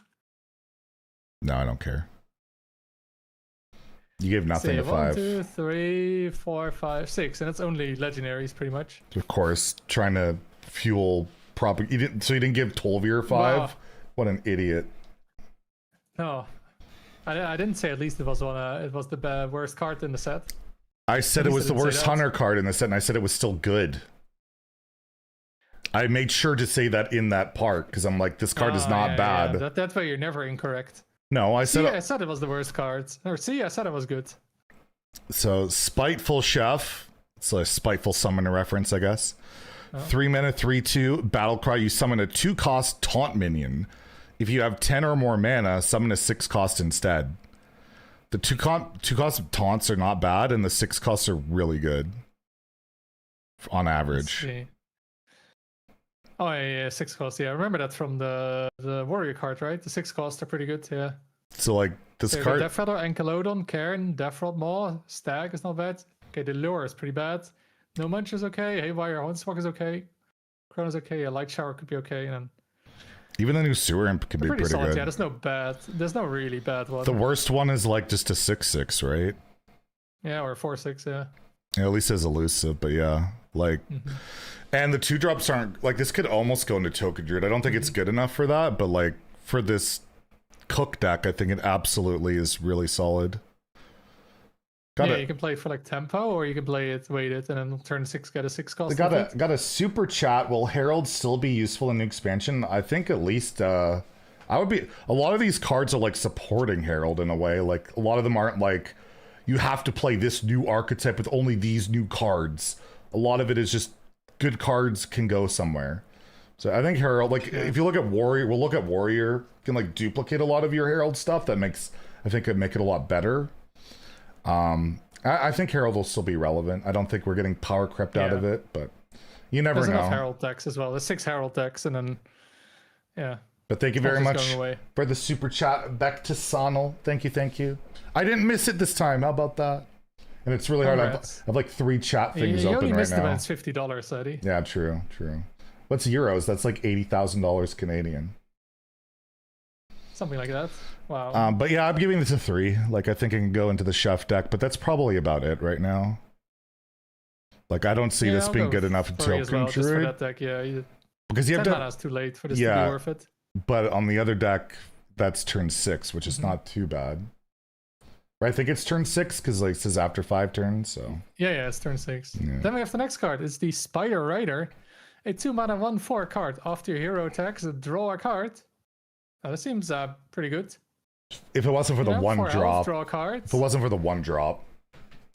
No, I don't care. You give nothing to 5. 1, 2, 3, 4, 5, 6, and it's only legendaries pretty much. Of course, trying to fuel so you didn't give Tolvir 5? Wow. What an idiot. No. I didn't say at least it was the worst card in the set. I said it was the worst Hunter card in the set, and I said it was still good. I made sure to say that in that part, because I'm like, this card is not bad. Yeah. That's why you're never incorrect. No, I said it was the worst card. Or I said it was good. So, Spiteful Chef. It's a Spiteful Summoner reference, I guess. 3 mana, 3/2, Battlecry. You summon a 2-cost taunt minion. If you have 10 or more mana, summon a 6-cost instead. The 2-cost taunts are not bad, and the 6 costs are really good. On average. Oh yeah, 6 costs. Yeah, I remember that from the warrior card, right? The 6 costs are pretty good. Yeah. So like this card. Death Rattle, Ankylodon, Cairn, Deathrod Maw, Stag is not bad. Okay, the Lure is pretty bad. No Munch is okay. Haywire, Hornswalk is okay. Crown is okay. Yeah, Light Shower could be okay. And then even the new Sewer Imp could be pretty solid. good. Yeah, there's no really bad one. The worst one is like just a 6/6, right? Yeah, or a 4/6. Yeah. At least as elusive, but yeah, like. And the 2-drops aren't like this. Could almost go into Token Druid. I don't think it's good enough for that, but like for this Cook deck, I think it absolutely is really solid. You can play for like tempo, or you can play it weighted, and then turn 6 get a 6 cost. Got a super chat. Will Herald still be useful in the expansion? I think at least I would be. A lot of these cards are like supporting Herald in a way. Like a lot of them aren't like you have to play this new archetype with only these new cards. A lot of it is just good cards can go somewhere. So I think Herald, like if you look at Warrior, Warrior can like duplicate a lot of your Herald stuff. That makes, I think, could make it a lot better. I think Herald will still be relevant. I don't think we're getting power crept out of it, but you never know. There's enough Herald decks as well. There's 6 Herald decks, and then But thank you very much for the super chat. Back to Sonal. Thank you. I didn't miss it this time. How about that? And it's really hard. I have like 3 chat things open right now. You only missed it when it's $50, Zeddy. Yeah, true. What's euros? That's like $80,000 Canadian. Something like that. Wow. But yeah, I'm giving this a 3. Like, I think I can go into the chef deck, but that's probably about it right now. Like, I don't see this being good enough until Token Druid. That deck, because you have to. That's too late for this to be worth it. But on the other deck, that's turn 6, which is not too bad. Right, I think it's turn 6 because like it says after 5 turns. So yeah, it's turn 6. Yeah. Then we have the next card. It's the Spider Rider, a 2-mana 1/4 card. After your hero attacks, draw a card. That seems pretty good. If it wasn't for the 1 drop, draw cards. If it wasn't for the 1 drop,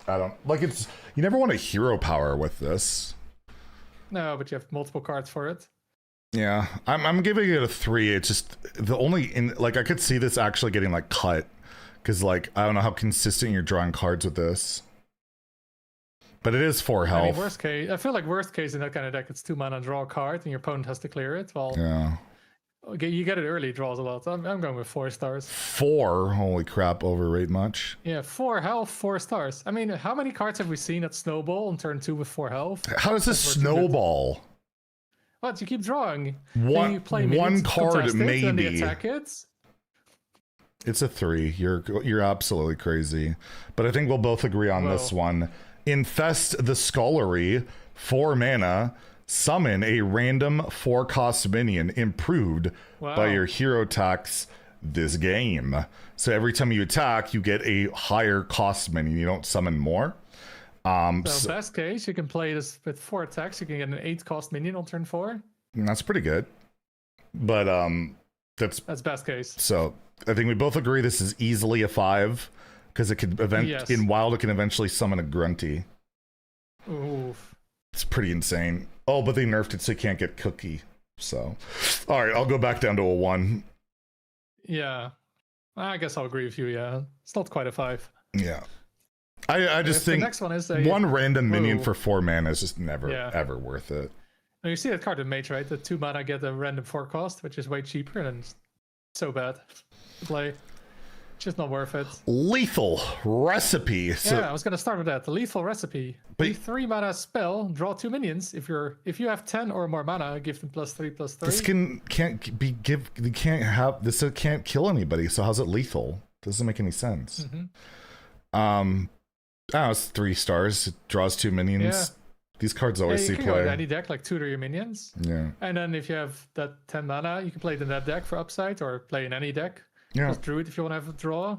I don't like it's. You never want a hero power with this. No, but you have multiple cards for it. Yeah, I'm giving it a 3. It's just the only like I could see this actually getting like cut. Because, like, I don't know how consistent you're drawing cards with this. But it is 4 health. I mean, worst case, I feel like worst case in that kind of deck, it's 2 mana, draw a card, and your opponent has to clear it. Well, you get it early, draws a lot. I'm going with 4 stars. 4? Holy crap, overrate much? Yeah, 4 health, 4 stars. I mean, how many cards have we seen that snowball on turn 2 with 4 health? How does this snowball? What, you keep drawing. One card, maybe. And they attack it. It's a 3. You're absolutely crazy. But I think we'll both agree on this one. Infest the Scullery, 4 mana. Summon a random 4-cost minion improved by your hero attacks this game. So every time you attack, you get a higher cost minion. You don't summon more. So best case, you can play this with 4 attacks. You can get an 8-cost minion on turn 4. That's pretty good. But that's best case. So I think we both agree this is easily a 5 because it could in Wild it can eventually summon a Grunty. Oof. It's pretty insane. Oh, but they nerfed it so you can't get Cookie. So, all right, I'll go back down to a 1. Yeah, I guess I'll agree with you. Yeah, it's not quite a 5. Yeah, I just think the next one is one random minion for 4 mana is just never ever worth it. Now you see that card in Mage, right? The 2 mana get a random 4 cost, which is way cheaper and it's so bad to play. Just not worth it. Lethal Recipe. So, Yeah, I was gonna start with that. The Lethal Recipe. But- The 3 mana spell, draw 2 minions. If you have 10 or more mana, give them +3/+3. this can't kill anybody. So how's it lethal? Doesn't make any sense. Oh, it's 3 stars. It draws 2 minions. Yeah. These cards always you see can go with play. any deck, like tutor your minions. Yeah. And then if you have that 10 mana, you can play it in that deck for upside, or play in any deck. Yeah. Just Druid if you want to have a draw.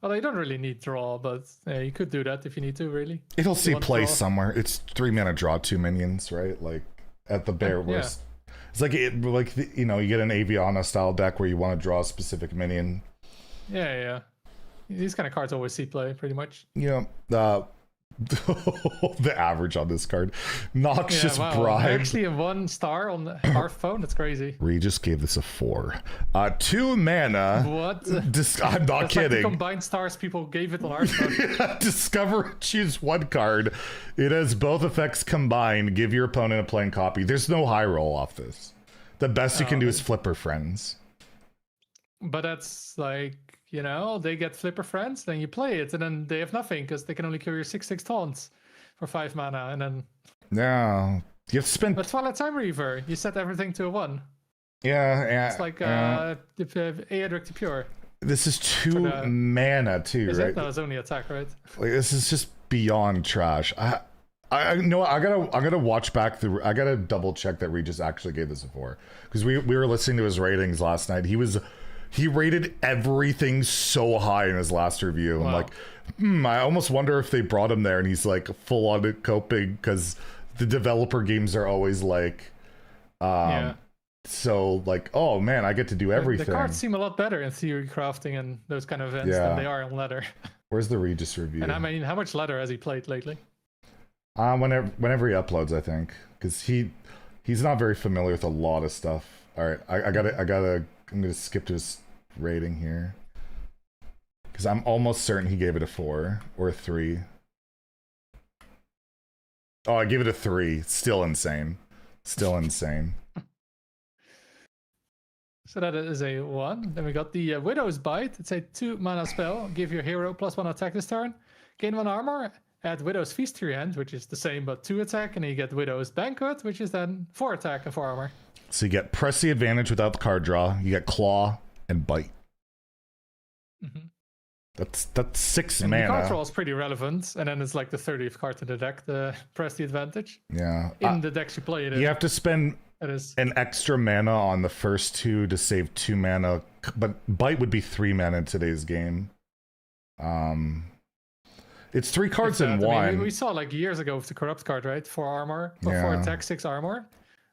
Although you don't really need draw, but you could do that if you need to, really. It'll If you see want play draw. somewhere. It's 3 mana, draw 2 minions, right? Like at the bare worst. It's like you get an Aviana style deck where you want to draw a specific minion. Yeah. These kind of cards always see play, pretty much. Yeah. The average on this card. Noxious Wow. Bribe. Actually, a 1 star on Hearthstone. That's crazy. Regis gave this a 4. 2 mana. What? I'm not That's like the kidding. combined stars people gave it on Hearthstone. Discover, choose 1 card. It has both effects combined. Give your opponent a plain copy. There's no high roll off this. The best you can do is Flipper Friends. But that's like, they get Flipper Friends, then you play it, and then they have nothing because they can only kill your 6/6 taunts for 5 mana, and then. No, you have to spend. But Twilight Time Reaver, you set everything to a 1. Yeah. It's like Aedric to Pure. This is 2 mana too, Is right? it? No, it's only attack, right? Like, this is just beyond trash. I know. I gotta watch back the. I gotta double check that Regis actually gave this a 4, because we were listening to his ratings last night. He rated everything so high in his last review. Wow. I'm like, I almost wonder if they brought him there and he's like full on coping, because the developer games are always like, so like, oh man, I get to do everything. The cards seem a lot better in theory crafting and those kind of events than they are on ladder. Where's the Regis review? And I mean, how much ladder has he played lately? Whenever he uploads, I think, because he's not very familiar with a lot of stuff. All right, I'm gonna skip to his rating here, because I'm almost certain he gave it a 4 or a 3. Oh, I gave it a 3. Still insane. So that is a 1. Then we got the Widow's Bite. It's a 2 mana spell. Give your hero +1 attack this turn. Gain 1 armor. Add Widow's Feast to your hand, which is the same but 2 attack. And then you get Widow's Banquet, which is then 4 attack and 4 armor. So you get press the advantage without the card draw. You get claw and bite. That's 6 and mana. The card draw is pretty relevant, and then it's like the 30th card in the deck, the press the advantage. Yeah. In the decks you play it in. You have to spend It is. an extra mana on the first 2 to save 2 mana, but bite would be 3 mana in today's game. It's 3 cards in 1. I mean, we saw like years ago with the corrupt card, right? 4 armor, or 4 attack, 6 armor.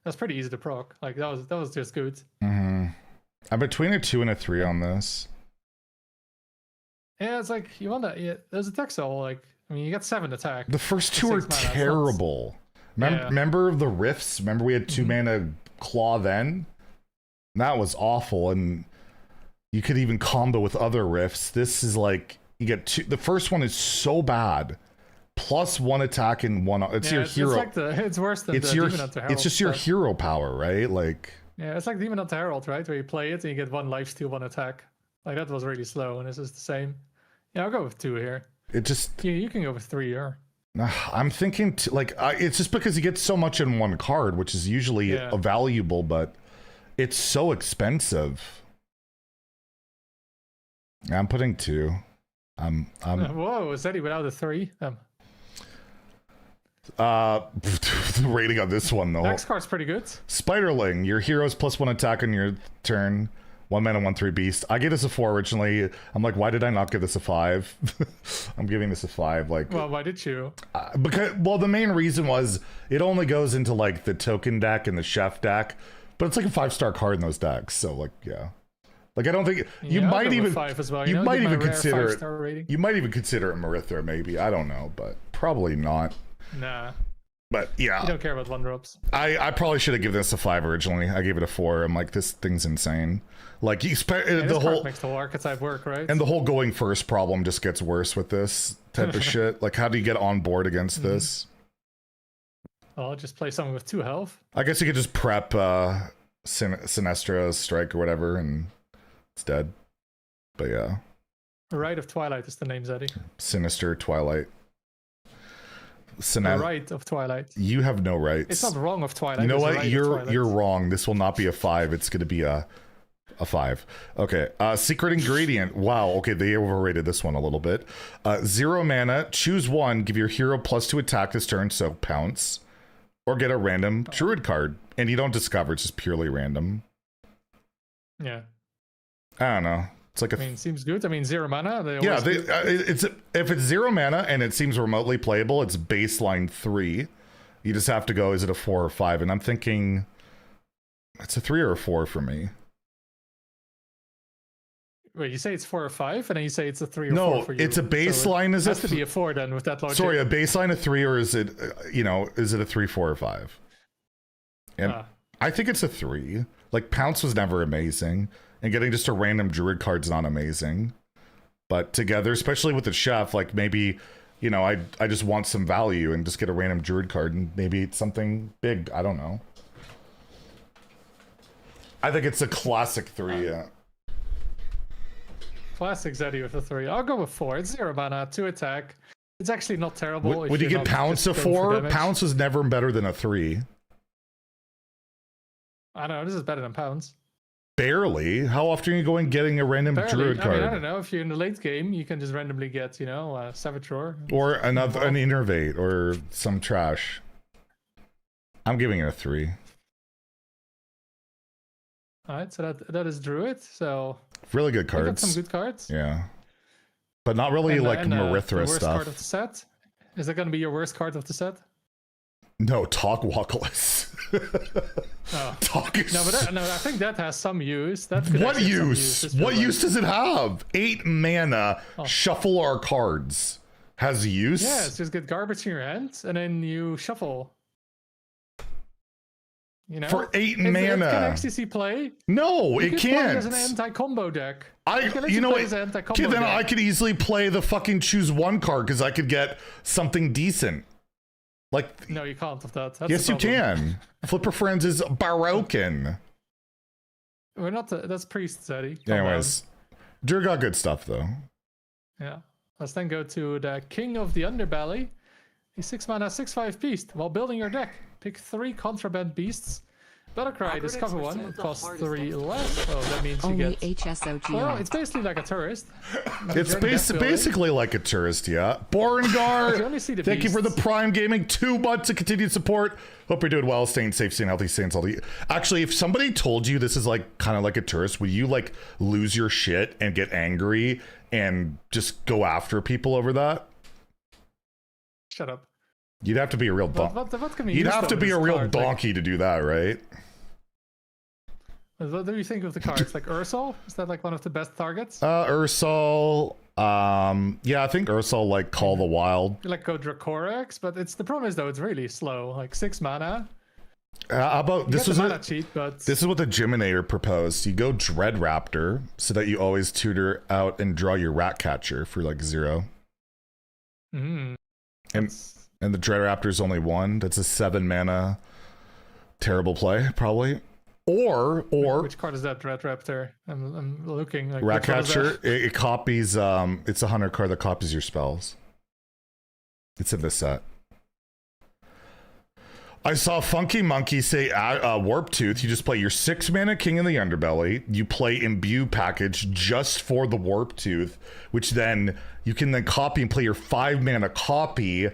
That's pretty easy to proc. Like that was just good. I'm between a 2 and a 3 on this. Yeah, it's like you want to. Yeah, those attacks are all like. I mean, you get 7 attack. The first 2 are 6 mana, it's not- terrible. Remember the rifts? Remember we had 2 mana claw then? That was awful, and you could even combo with other rifts. This is like you get 2. The first one is so bad. +1 attack and 1. It's your hero. It's worse than It's the your. Demon Hunter Herald It's just your stuff. hero power, right? Like. Yeah, it's like Demon Hunter Herald, right? Where you play it and you get 1 lifesteal, 1 attack. Like that was really slow, and this is the same. Yeah, I'll go with 2 here. It just. You can go with 3 here. I'm thinking it's just because you get so much in 1 card, which is usually valuable, but it's so expensive. I'm putting 2. Whoa, Zeddy without a 3. The rating on this one though. Next card's pretty good. Spiderling, your hero's +1 attack on your turn. 1 mana, 1/3 beast. I gave this a 4 originally. I'm like, why did I not give this a 5? I'm giving this a 5. Like, Well, why did you? because the main reason was it only goes into like the token deck and the chef deck, but it's like a 5-star card in those decks. So like, yeah, like I don't think you I'll might go with even 5 as well. you might give my even rare consider it. 5-star rating. You might even consider it Marithra, maybe. I don't know, but probably not. Nah, But yeah, you don't care about 1-drops. I probably should have given this a 5 originally. I gave it a 4. I'm like, this thing's insane. Like This the whole card makes the whole archetype work, right? and the whole going first problem just gets worse with this type of shit. Like, how do you get on board against this? I'll just play someone with 2 health. I guess you could just prep Sinestra strike or whatever, and it's dead. But yeah. Rite of Twilight is the name, Zeddy. Sinister Twilight. The Rite of Twilight. You have no rights. It's not wrong of Twilight. You know what? You're wrong. This will not be a 5. It's going to be a 5. Okay. Secret ingredient. Wow. Okay, they overrated this one a little bit. 0 mana. Choose one. Give your hero +2 attack this turn, so pounce. Or get a random druid card. And you don't discover. It's just purely random. Yeah. I don't know. It's like I mean, seems good. I mean, 0 mana. If it's 0 mana and it seems remotely playable, it's baseline 3. You just have to go, is it a 4 or 5? And I'm thinking it's a 3 or a 4 for me. Wait, you say it's 4 or 5, and then you say it's a 3 or 4 for you. No, it's a baseline. So it has to be a 4 then with that logic. Sorry, a baseline of 3, or is it, is it a 3, 4, or 5? And I think it's a 3. Like, Pounce was never amazing, and getting just a random druid card's not amazing. But together, especially with the chef, like maybe, I just want some value and just get a random druid card, and maybe it's something big. I don't know. I think it's a classic 3, yeah. Classic Zeddy with a 3. I'll go with 4. It's 0 mana, 2 attack. It's actually not terrible. Would you get Pounce a 4? Pounce was never better than a 3. I don't know. This is better than Pounce. Barely. How often are you going getting a random druid card? I don't know. If you're in the late game, you can just randomly get, Savage Roar. Or an Innervate or some trash. I'm giving it a 3. Alright, so that is Druid. So really good cards. Got some good cards. Yeah. But not really Marithra the worst stuff. Card of the set. Is that going to be your worst card of the set? No, Talk Walkless. Talk is... No, but I think that has some use. What use? What use does it have? 8 mana, shuffle our cards. Has use? Yeah, it's just get garbage in your hand, and then you shuffle. For 8 mana. It can actually see play. No, it can't. Play as an anti-combo deck. You know what? Then I could easily play the fucking choose one card because I could get something decent. Like, no, you can't with that. Yes, you can. Flipper Friends is Baroken. We're not. That's Priest, Zeddy. Anyways, Drew got good stuff though. Yeah. Let's then go to the King of the Underbelly. A 6 mana 6/5 beast. While building your deck, pick 3 contraband beasts. Battlecry, discover one. It costs 3 less. Oh, that means you get HSOG. Well, it's basically like a tourist. It's basically like a tourist, yeah. Borengar, thank you for the Prime Gaming 2 months of continued support. Hope you're doing well, staying safe, staying healthy, staying healthy. Actually, if somebody told you this is like kind of like a tourist, would you like lose your shit and get angry and just go after people over that? Shut up. You'd have to be a real donkey. You'd have to be a real donkey to do that, right? What do you think of the cards? Like Ursol? Is that like one of the best targets? Ursol. Yeah, I think Ursol like Call the Wild. You like go Dracorax, but the problem is though it's really slow. Like 6 mana. How about this is cheat, but this is what the Geminator proposed. You go Dread Raptor so that you always tutor out and draw your Ratcatcher for like 0. And the Dread Raptor is only 1. That's a 7 mana terrible play, probably. Or which card is that Dread Raptor? I'm looking. Like, Ratcatcher. It copies. It's a hunter card that copies your spells. It's in this set. I saw Funky Monkey say Warp Tooth. You just play your 6 mana King in the Underbelly. You play Imbue package just for the Warp Tooth, which then you can then copy and play your 5 mana copy.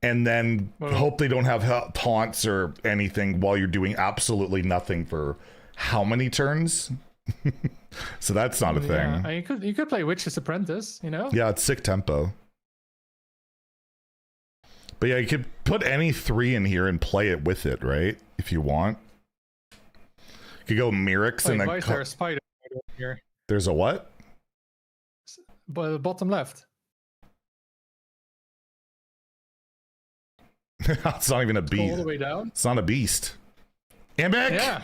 And then hope they don't have taunts or anything while you're doing absolutely nothing for how many turns? So that's not a thing. You could play Witch's Apprentice, Yeah, it's sick tempo. But yeah, you could put any 3 in here and play it with it, right? If you want. You could go Mirrex and then... Why is there a spider here? There's a what? Bottom left. It's not even a beast. All the way down. It's not a beast. Emic! Yeah.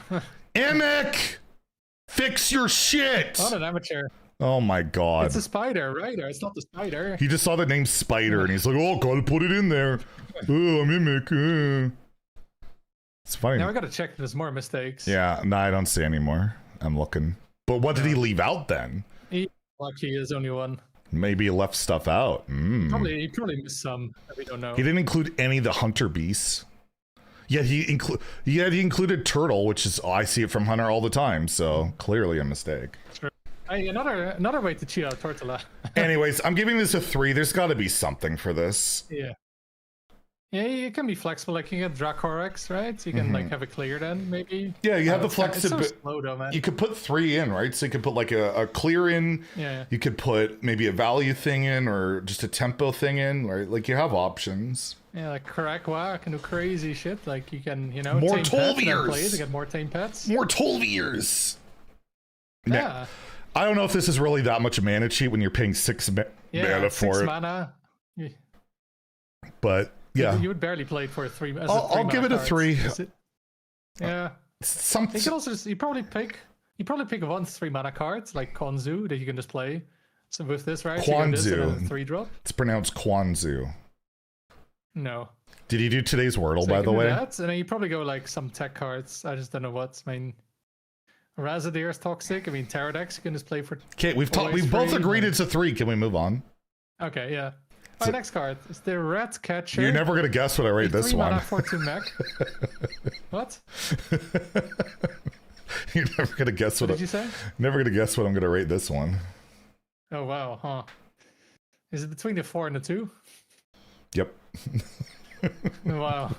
Emic! Fix your shit! Not an amateur. Oh my god. It's a spider, right? Or it's not the spider. He just saw the name Spider and he's like, oh, gotta put it in there. Oh, I'm Emic. It's funny. Now I gotta check if there's more mistakes. Yeah, no, I don't see any more. I'm looking. But what did he leave out then? Lucky, there's only 1. Maybe he left stuff out. He probably missed some that we don't know. He didn't include any of the hunter beasts. Yet he included turtle, which is I see it from Hunter all the time. So clearly a mistake. Sure. Another way to cheat out Tortola. Anyways, I'm giving this a 3. There's got to be something for this. Yeah. Yeah, you can be flexible. Like you get Dracorex, right? So you can like have it clear then, maybe. Yeah, you have the flexibility. It's so slow though, man. You could put 3 in, right? So you could put like a clear in. Yeah. You could put maybe a value thing in, or just a tempo thing in, right? Like you have options. Yeah, like Karakwa can do crazy shit. Like you can, more tame Tolviers. pets to get more tame pets. More Tolviers. Yeah. I don't know if this is really that much a mana cheat when you're paying 6 mana for 6 it. mana. But yeah, you would barely play it for a 3. I'll give it a 3. Yeah. Something. You could also you probably pick 1 3-mana card like Konzu that you can just play. So with this, right? Kwanzu. 3-drop. It's pronounced Kwanzu. No. Did you do today's Wordle, by the way? That, and then you probably go like some tech cards. I just don't know what. I mean, Razadir is toxic. I mean, Pterodex you can just play for. Okay, we've both agreed it's a 3. Can we move on? Okay, yeah. My next card is the Rat Catcher. You're never gonna guess what I rate this one. 4/2 mech. What? You're never gonna guess what. Did you say? Never gonna guess what I'm gonna rate this one. Oh wow, huh? Is it between the 4 and the 2? Yep. Wow.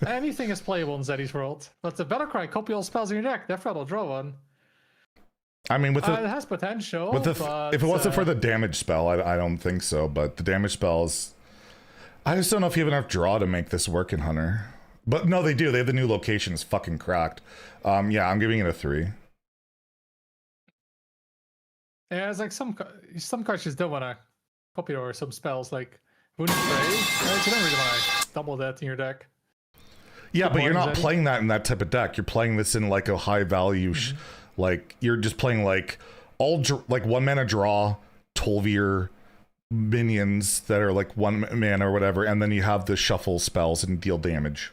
Anything is playable in Zeddy's world, but the Battlecry copy all spells in your deck. That will draw one. I mean, it has potential. But if it wasn't for the damage spell, I don't think so. But the damage spells, I just don't know if you have enough draw to make this work in Hunter. But no, they do. They have the new location. It's fucking cracked. Yeah, I'm giving it a 3. Yeah, it's like some cards just don't want to copy or some spells like Wound Spray. Right? You don't really want to double that in your deck. Yeah, but you're not playing that in that type of deck. You're playing this in like a high value. Like you're just playing like like 1 mana draw, Tolvier minions that are like 1 mana or whatever, and then you have the shuffle spells and deal damage.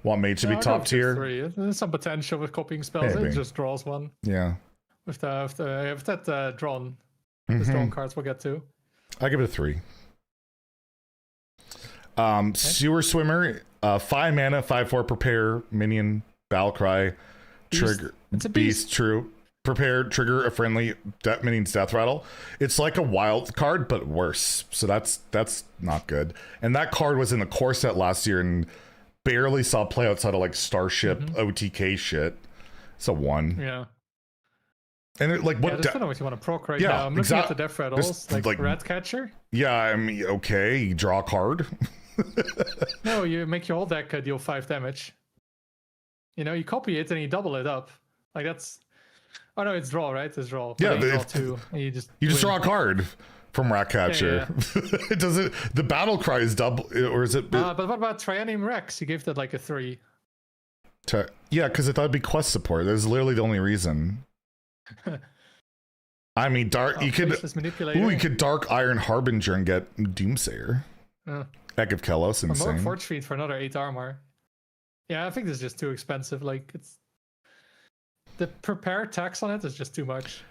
Want mage to be top tier? 3. There's some potential with copying spells. Maybe. It just draws one. Yeah. With that drawn, the drawn cards we'll get to. I give it a 3. Sewer Swimmer, 5 mana, 5/4 prepare minion, battle cry. Trigger. It's a beast. True. Prepare, trigger a friendly minion's death rattle. It's like a wild card, but worse. So that's not good. And that card was in the core set last year and barely saw play outside of like Starship OTK shit. It's a 1. Yeah. And it, like what? I just don't know what you want to proc right now. I'm looking at the death rattles, like Rat Catcher. Yeah, I mean, okay, you draw a card. No, you make your whole deck deal 5 damage. You copy it and you double it up. Like that's. Oh no, it's draw, right? It's draw. Yeah, draw 2. And you just draw a card from Ratcatcher. Yeah. It doesn't. The battle cry is double, or is it? But what about Trianium Rex? You gave that like a 3. Yeah, because I thought it'd be quest support. That's literally the only reason. I mean, you could Dark Iron Harbinger and get Doomsayer. Egg of Kelos, insane. Forge Feed for another 8 armor. Yeah, I think this is just too expensive. Like it's the prepare tax on it is just too much.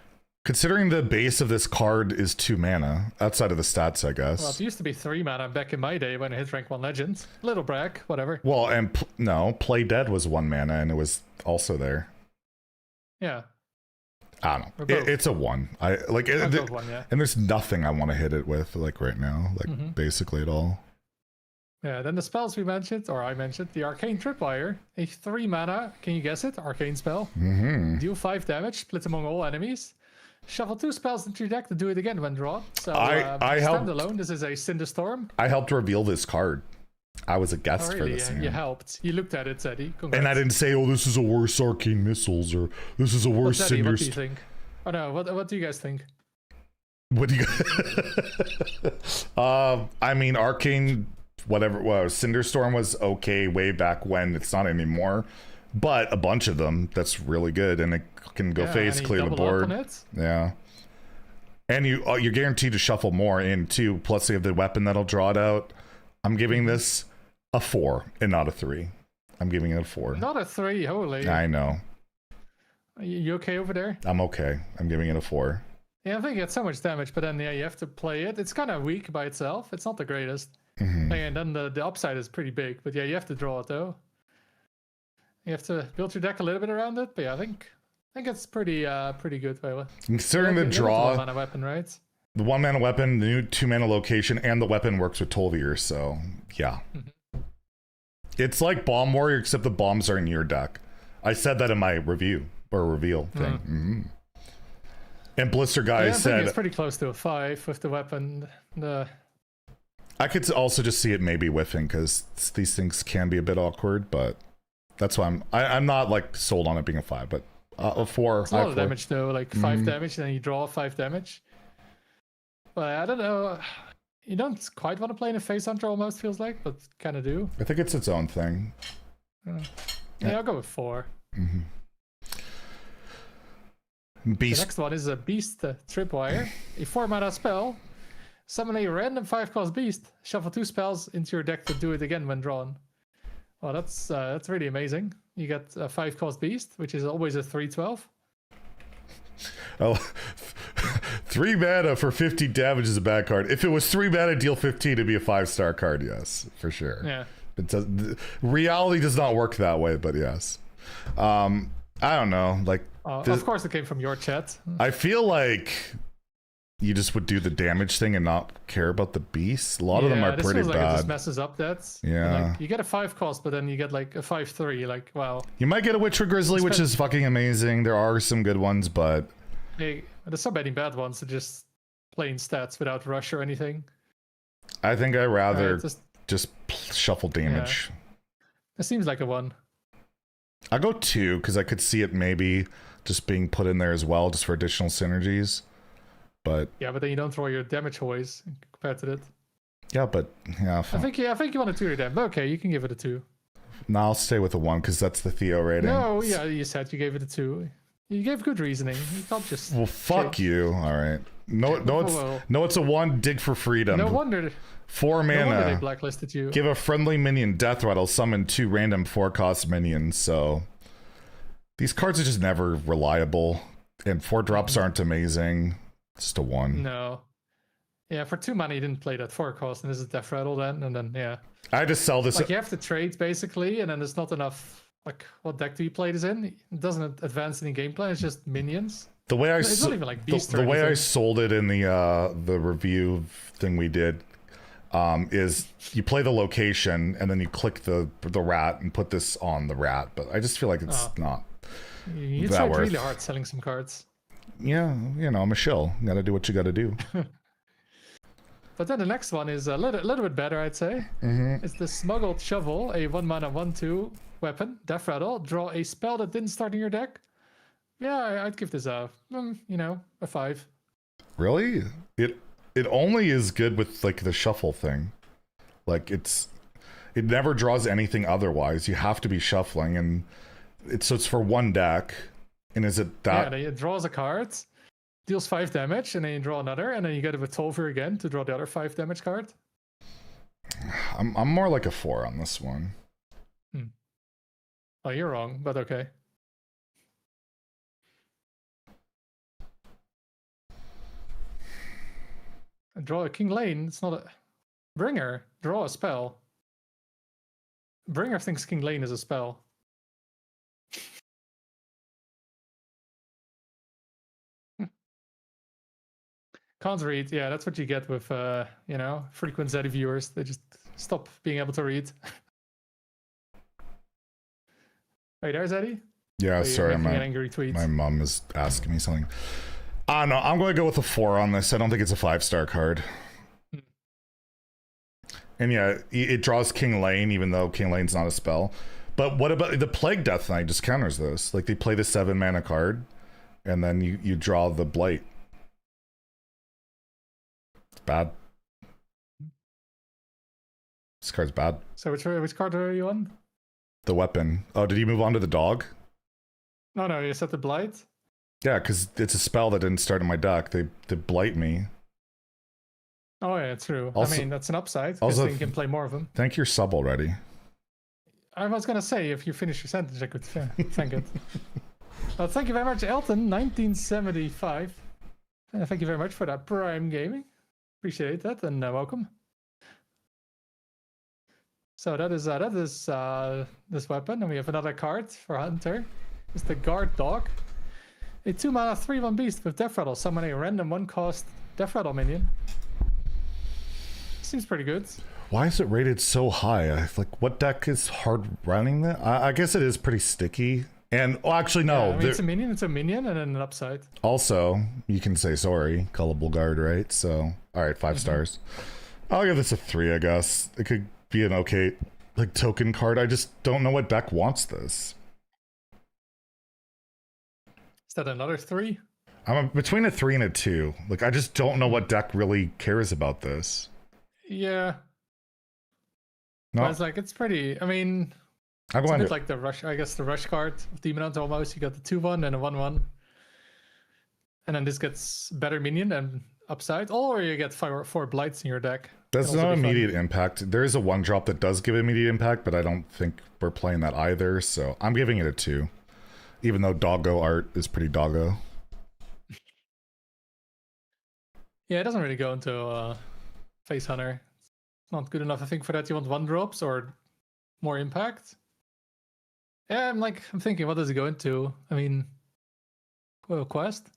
Considering the base of this card is 2 mana, outside of the stats, I guess. Well, it used to be 3 mana back in my day when I hit rank 1 legend. Little brag, whatever. Well, and no, Play Dead was 1 mana and it was also there. Yeah. I don't know. It's a 1. I like it, 1, yeah. And there's nothing I want to hit it with like right now, like basically at all. Yeah, then the spells we mentioned, or I mentioned, the Arcane Tripwire, a 3 mana, can you guess it? Arcane spell. Deal 5 damage, split among all enemies. Shuffle 2 spells into your deck to do it again when drawn. So I helped. Standalone, this is a Cinder Storm. I helped reveal this card. I was a guest for this. You helped. You looked at it, Zeddy. Congrats. And I didn't say, "Oh, this is a worse Arcane Missiles," or "This is a worse Cinder." What do you think? Oh no, what do you guys think? What do you? I mean, Arcane, whatever. Well, Cinderstorm was okay way back when. It's not anymore. But a bunch of them, that's really good, and it can go face clear the board. Yeah, and you're guaranteed to shuffle more in too. Plus, they have the weapon that'll draw it out. I'm giving this a 4 and not a 3. I'm giving it a 4. Not a 3, holy. I know. Are you okay over there? I'm okay. I'm giving it a 4. Yeah, I think it's so much damage, but then yeah, you have to play it. It's kind of weak by itself. It's not the greatest. And then the upside is pretty big, but yeah, you have to draw it though. You have to build your deck a little bit around it, but yeah, I think it's pretty good. Considering the draw, one mana weapon, right? the 1 mana weapon, the new 2 mana location, and the weapon works with Tolvir, so yeah. It's like Bomb Warrior, except the bombs are in your deck. I said that in my review or reveal thing. And Blister Guy said it's pretty close to a 5 with the weapon. I could also just see it maybe whiffing because these things can be a bit awkward, but that's why I'm not like sold on it being a 5, but a 4. It's a lot of damage though, like 5 damage, and then you draw 5 damage. But I don't know. You don't quite want to play in a Face Hunter, almost feels like, but kind of do. I think it's its own thing. Yeah, I'll go with 4. Beast. The next one is a Beast Tripwire. A 4 mana spell. Summon a random 5-cost beast. Shuffle 2 spells into your deck to do it again when drawn. Well, that's really amazing. You get a 5-cost beast, which is always a 3/12. Oh, 3 mana for 50 damage is a bad card. If it was 3 mana, deal 15, it'd be a 5-star card, yes, for sure. Yeah. It does, reality does not work that way, but yes. I don't know, like... of course it came from your chat. I feel like you just would do the damage thing and not care about the beasts. A lot of them are pretty feels like bad. It just messes up that. Yeah. Like, you get a 5-cost, but then you get like a 5/3. Like, wow. You might get a Witcher Grizzly, which is fucking amazing. There are some good ones, but... Hey, there's so many bad ones that just plain stats without rush or anything. I think I'd rather just shuffle damage. Yeah. It seems like a 1. I'll go 2, because I could see it maybe just being put in there as well, just for additional synergies. But yeah, but then you don't throw your damage always compared to that. Yeah, but yeah. I think you want a 2 your damage. Okay, you can give it a 2. No, I'll stay with a 1 because that's the Theo rating. No, yeah, you said you gave it a 2. You gave good reasoning. You can't just. Well, fuck you. All right. No, it's a 1. Dig for freedom. No wonder. 4 mana. No wonder they blacklisted you. Give a friendly minion death rattle. Summon 2 random 4-cost minions. So these cards are just never reliable, and 4 drops aren't amazing. Just a 1. No. Yeah, for 2 mana you didn't play that 4-cost, and this is death rattle then, and then yeah. I just sell this. Like you have to trade basically, and then there's not enough. Like, what deck do you play this in? It doesn't advance any gameplay. It's just minions. The way it's not even like Beast. The way I sold it in the review thing we did is you play the location and then you click the rat and put this on the rat. But I just feel like it's not. You tried really hard selling some cards. Yeah, you know, I'm a shill. You gotta do what you gotta do. But then the next one is a little bit better, I'd say. It's the Smuggled Shovel, a 1 mana 1/2 weapon, death rattle. Draw a spell that didn't start in your deck. Yeah, I'd give this a 5. Really? It only is good with like the shuffle thing. Like it never draws anything otherwise. You have to be shuffling, and it's for 1 deck. And is it that? Yeah, then it draws a card, deals 5 damage, and then you draw another, and then you get it with Tolvir again to draw the other 5 damage card. I'm more like a 4 on this one. Oh, you're wrong, but okay. Draw a King Lane. It's not a Bringer. Draw a spell. Bringer thinks King Lane is a spell. Can't read. Yeah, that's what you get with frequent Zeddy viewers. They just stop being able to read. Are you there, Zeddy? Yeah, sorry, my angry tweets. My mom is asking me something. I don't know. I'm going to go with a 4 on this. I don't think it's a 5-star card. And yeah, it draws King Lane, even though King Lane's not a spell. But what about the Plague Death Knight? Just counters this. Like they play the 7 mana card, and then you draw the Blight. It's bad. This card's bad. So which card are you on? The weapon. Oh, did you move on to the dog? No, you said the Blight? Yeah, because it's a spell that didn't start in my deck. They blight me. Oh yeah, true. Also, I mean, that's an upside. Also, you can play more of them. Thank your sub already. I was gonna say, if you finish your sentence, I could thank it. Well, thank you very much, Elton, 1975. Thank you very much for that, Prime Gaming. Appreciate that, and welcome. So that is this weapon, and we have another card for Hunter. It's the Guard Dog. A 2-mana 3/1 beast with Death Rattle. Summon a random 1-cost Death Rattle minion. Seems pretty good. Why is it rated so high? Like, what deck is hard running that? I guess it is pretty sticky. And, oh, actually, no. Yeah, I mean, it's a minion, and then an upside. Also, you can say sorry. Gullible Guard, right? So, all right, 5 stars. I'll give this a 3, I guess. It could be an okay, like, token card. I just don't know what deck wants this. Is that another 3? I'm between a 3 and a 2. Like, I just don't know what deck really cares about this. Yeah. No, But it's like, it's pretty, I mean, I'm it's a going bit to. like the rush, I guess the rush card of Demon Hunter almost. You got the 2/1 and a 1/1. And then this gets better minion and upside. Or you get 4 blights in your deck. That's Can also not be fun. immediate impact. There is a 1-drop that does give immediate impact, but I don't think we're playing that either. So I'm giving it a 2. Even though doggo art is pretty doggo. Yeah, it doesn't really go into Face Hunter. It's not good enough, I think, for that. You want 1-drops or more impact. Yeah, I'm thinking, what does it go into? I mean, quest?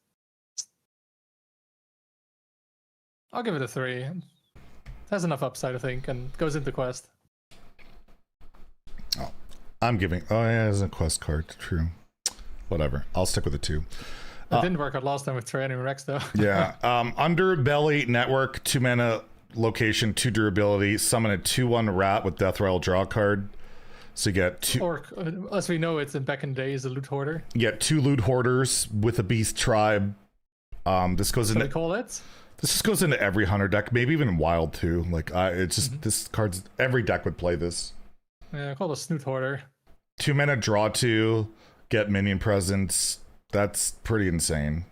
I'll give it a 3. It has enough upside, I think, and goes into quest. Oh, I'm giving. Oh yeah, it's a quest card. True. Whatever. I'll stick with a 2. It didn't work out last time with Tyranny Rex, though. Yeah. Underbelly Network, 2 mana, location, 2 durability. Summon a 2/1 rat with Death Rattle, draw a card. So you get 2. Or, as we know, it's in back in the day, is a loot hoarder. You get 2 loot hoarders with a beast tribe. This goes What into. they call it? This just goes into every hunter deck, maybe even wild too. Like, it's just this card's every deck would play this. Yeah, called a snoot hoarder. 2 mana, draw 2, get minion presence. That's pretty insane.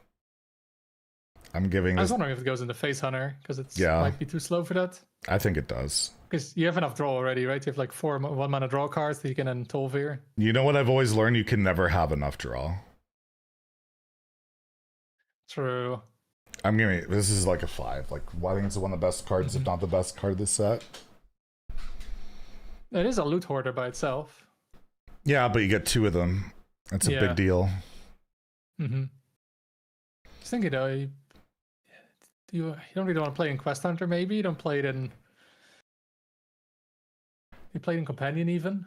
I'm giving I was this. wondering if it goes into Face Hunter, because it Yeah. might be too slow for that. I think it does. Because you have enough draw already, right? You have like 4 1-mana draw cards that you can then Tolveer. You know what I've always learned? You can never have enough draw. True. I'm giving this is like a 5. Like, I think it's one of the best cards, if not the best card of this set. It is a loot hoarder by itself. Yeah, but you get 2 of them. That's a Yeah. big deal. Mm-hmm. Just thinking though, you don't really want to play in Quest Hunter, maybe? You don't play it in... You played in Companion even?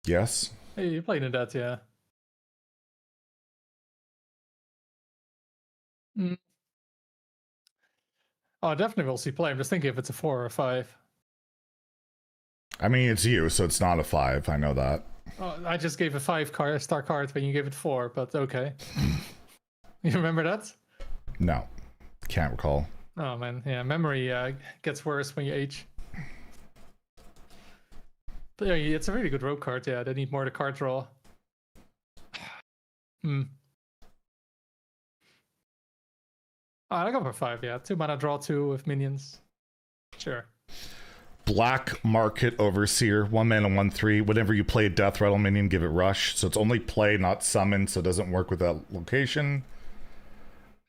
Yes. Hey, you played in that, yeah. Mm. Oh, I definitely will see play. I'm just thinking if it's a 4 or a 5. I mean, it's you, so it's not a 5. I know that. Oh, I just gave a 5-star card when you gave it 4, but okay. You remember that? No. Can't recall. Oh man, yeah, memory gets worse when you age. But yeah, it's a really good rogue card, yeah. They need more to card draw. Hmm. Oh, I go for 5, yeah. 2 mana draw 2 with minions. Sure. Black Market Overseer, 1 mana, 1/3. Whenever you play a Death Rattle minion, give it rush. So it's only play, not summon, so it doesn't work with that location.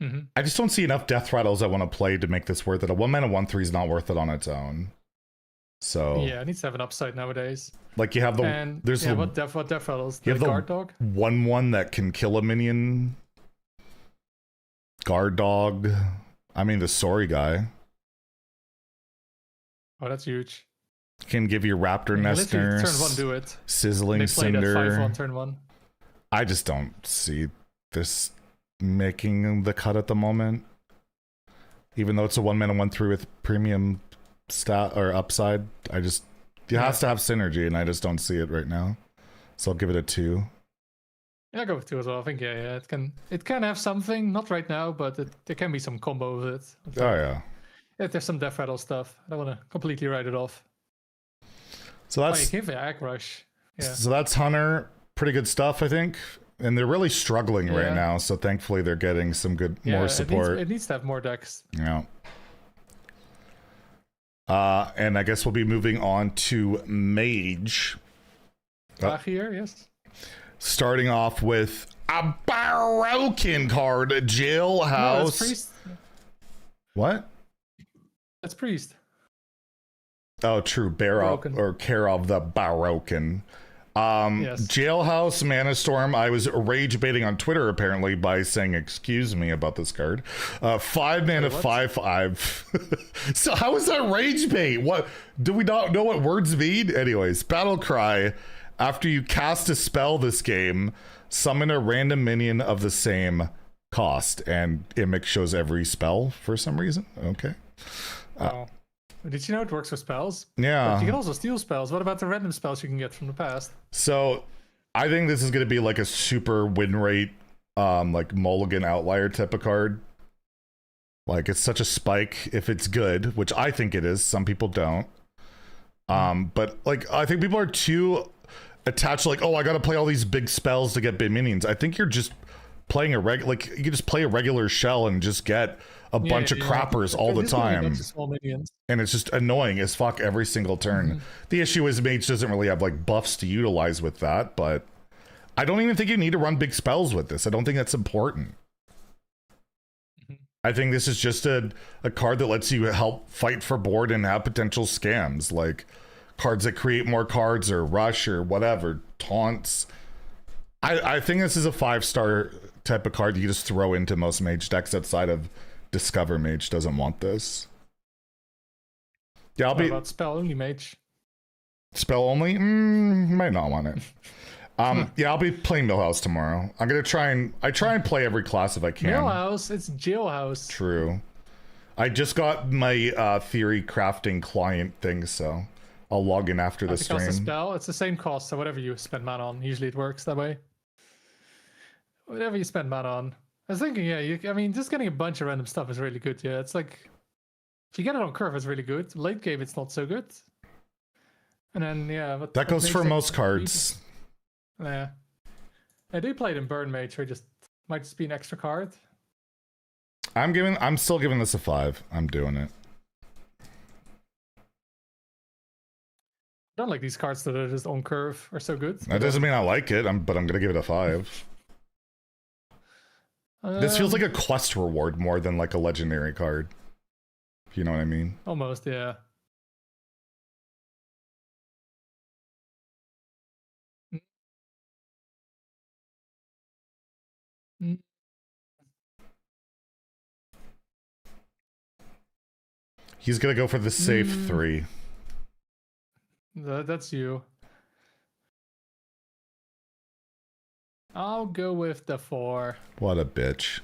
Mm-hmm. I just don't see enough Death Rattles I want to play to make this worth it. A 1 mana, 1/3 is not worth it on its own. So Yeah, it needs to have an upside nowadays. like you have the And there's yeah, the what def rattles? you The have the guard dog? 1/1 that can kill a minion. Guard dog. I mean the sorry guy. Oh, that's huge. Can give you Raptor Yeah, Nest literally Nurse, turn 1 do it. Sizzling They played at 5-1 Cinder. turn 1. I just don't see this making the cut at the moment. Even though it's a 1 mana, 1/3 with premium stat or upside, it has to have synergy, and I just don't see it right now. So I'll give it a 2. Yeah, I'll go with 2 as well. I think yeah, it can have something, not right now, but there can be some combo with it. Oh yeah. If there's some Death Rattle stuff, I don't want to completely write it off. So Oh, you that's give it Ag Rush. Yeah. so that's Hunter. Pretty good stuff, I think. And they're really struggling right Yeah. now, so thankfully they're getting some good Yeah, more support. It needs to have more decks. Yeah. And I guess we'll be moving on to Mage. Back here, yes. Starting off with a broken card, No, Jailhouse. that's Priest. What? That's priest. Oh, true. Broken. Or Karov the Baroken. Yes. Jailhouse Mana Storm. I was rage baiting on Twitter apparently by saying excuse me about this card. 5 mana, 5/5. So how is that rage bait? What do we not know what words mean? Anyways, Battle Cry. After you cast a spell this game, summon a random minion of the same cost, and Immic shows every spell for some reason. Okay. Oh. Did you know it works with spells? Yeah. But you can also steal spells. What about the random spells you can get from the past? So I think this is going to be like a super win rate, like mulligan outlier type of card. Like it's such a spike if it's good, which I think it is. Some people don't. But like I think people are too attached to like, oh, I got to play all these big spells to get big minions. I think you're just playing like you can just play a regular shell and just get a bunch of crappers all the time. And it's just annoying as fuck every single turn. The issue is Mage doesn't really have like buffs to utilize with that, but I don't even think you need to run big spells with this. I don't think that's important. I think this is just a card that lets you help fight for board and have potential scams, like cards that create more cards or rush or whatever, taunts. I think this is a 5-star type of card you just throw into most Mage decks outside of Discover Mage doesn't want this. Yeah, I'll be about spell only Mage. Spell only? Might not want it. Yeah, I'll be playing Millhouse tomorrow. I'm gonna try and play every class if I can. Millhouse, it's Jailhouse. True. I just got my theory crafting client thing, so I'll log in after the stream. Because the spell, it's the same cost, so whatever you spend mana on, usually it works that way. Whatever you spend mana on. I was thinking, yeah, I mean, just getting a bunch of random stuff is really good. Yeah, it's like if you get it on curve, it's really good. Late game, it's not so good. And then yeah, that goes for most cards. Yeah, I do play it in Burn Mage, or just might just be an extra card. I'm still giving this a 5. I'm doing it. I don't like these cards that are just on curve are so good. That doesn't mean I like it. But I'm gonna give it a 5. This feels like a quest reward more than like a legendary card. If you know what I mean. Almost, yeah. He's gonna go for the safe 3. That's you. I'll go with the 4. What a bitch.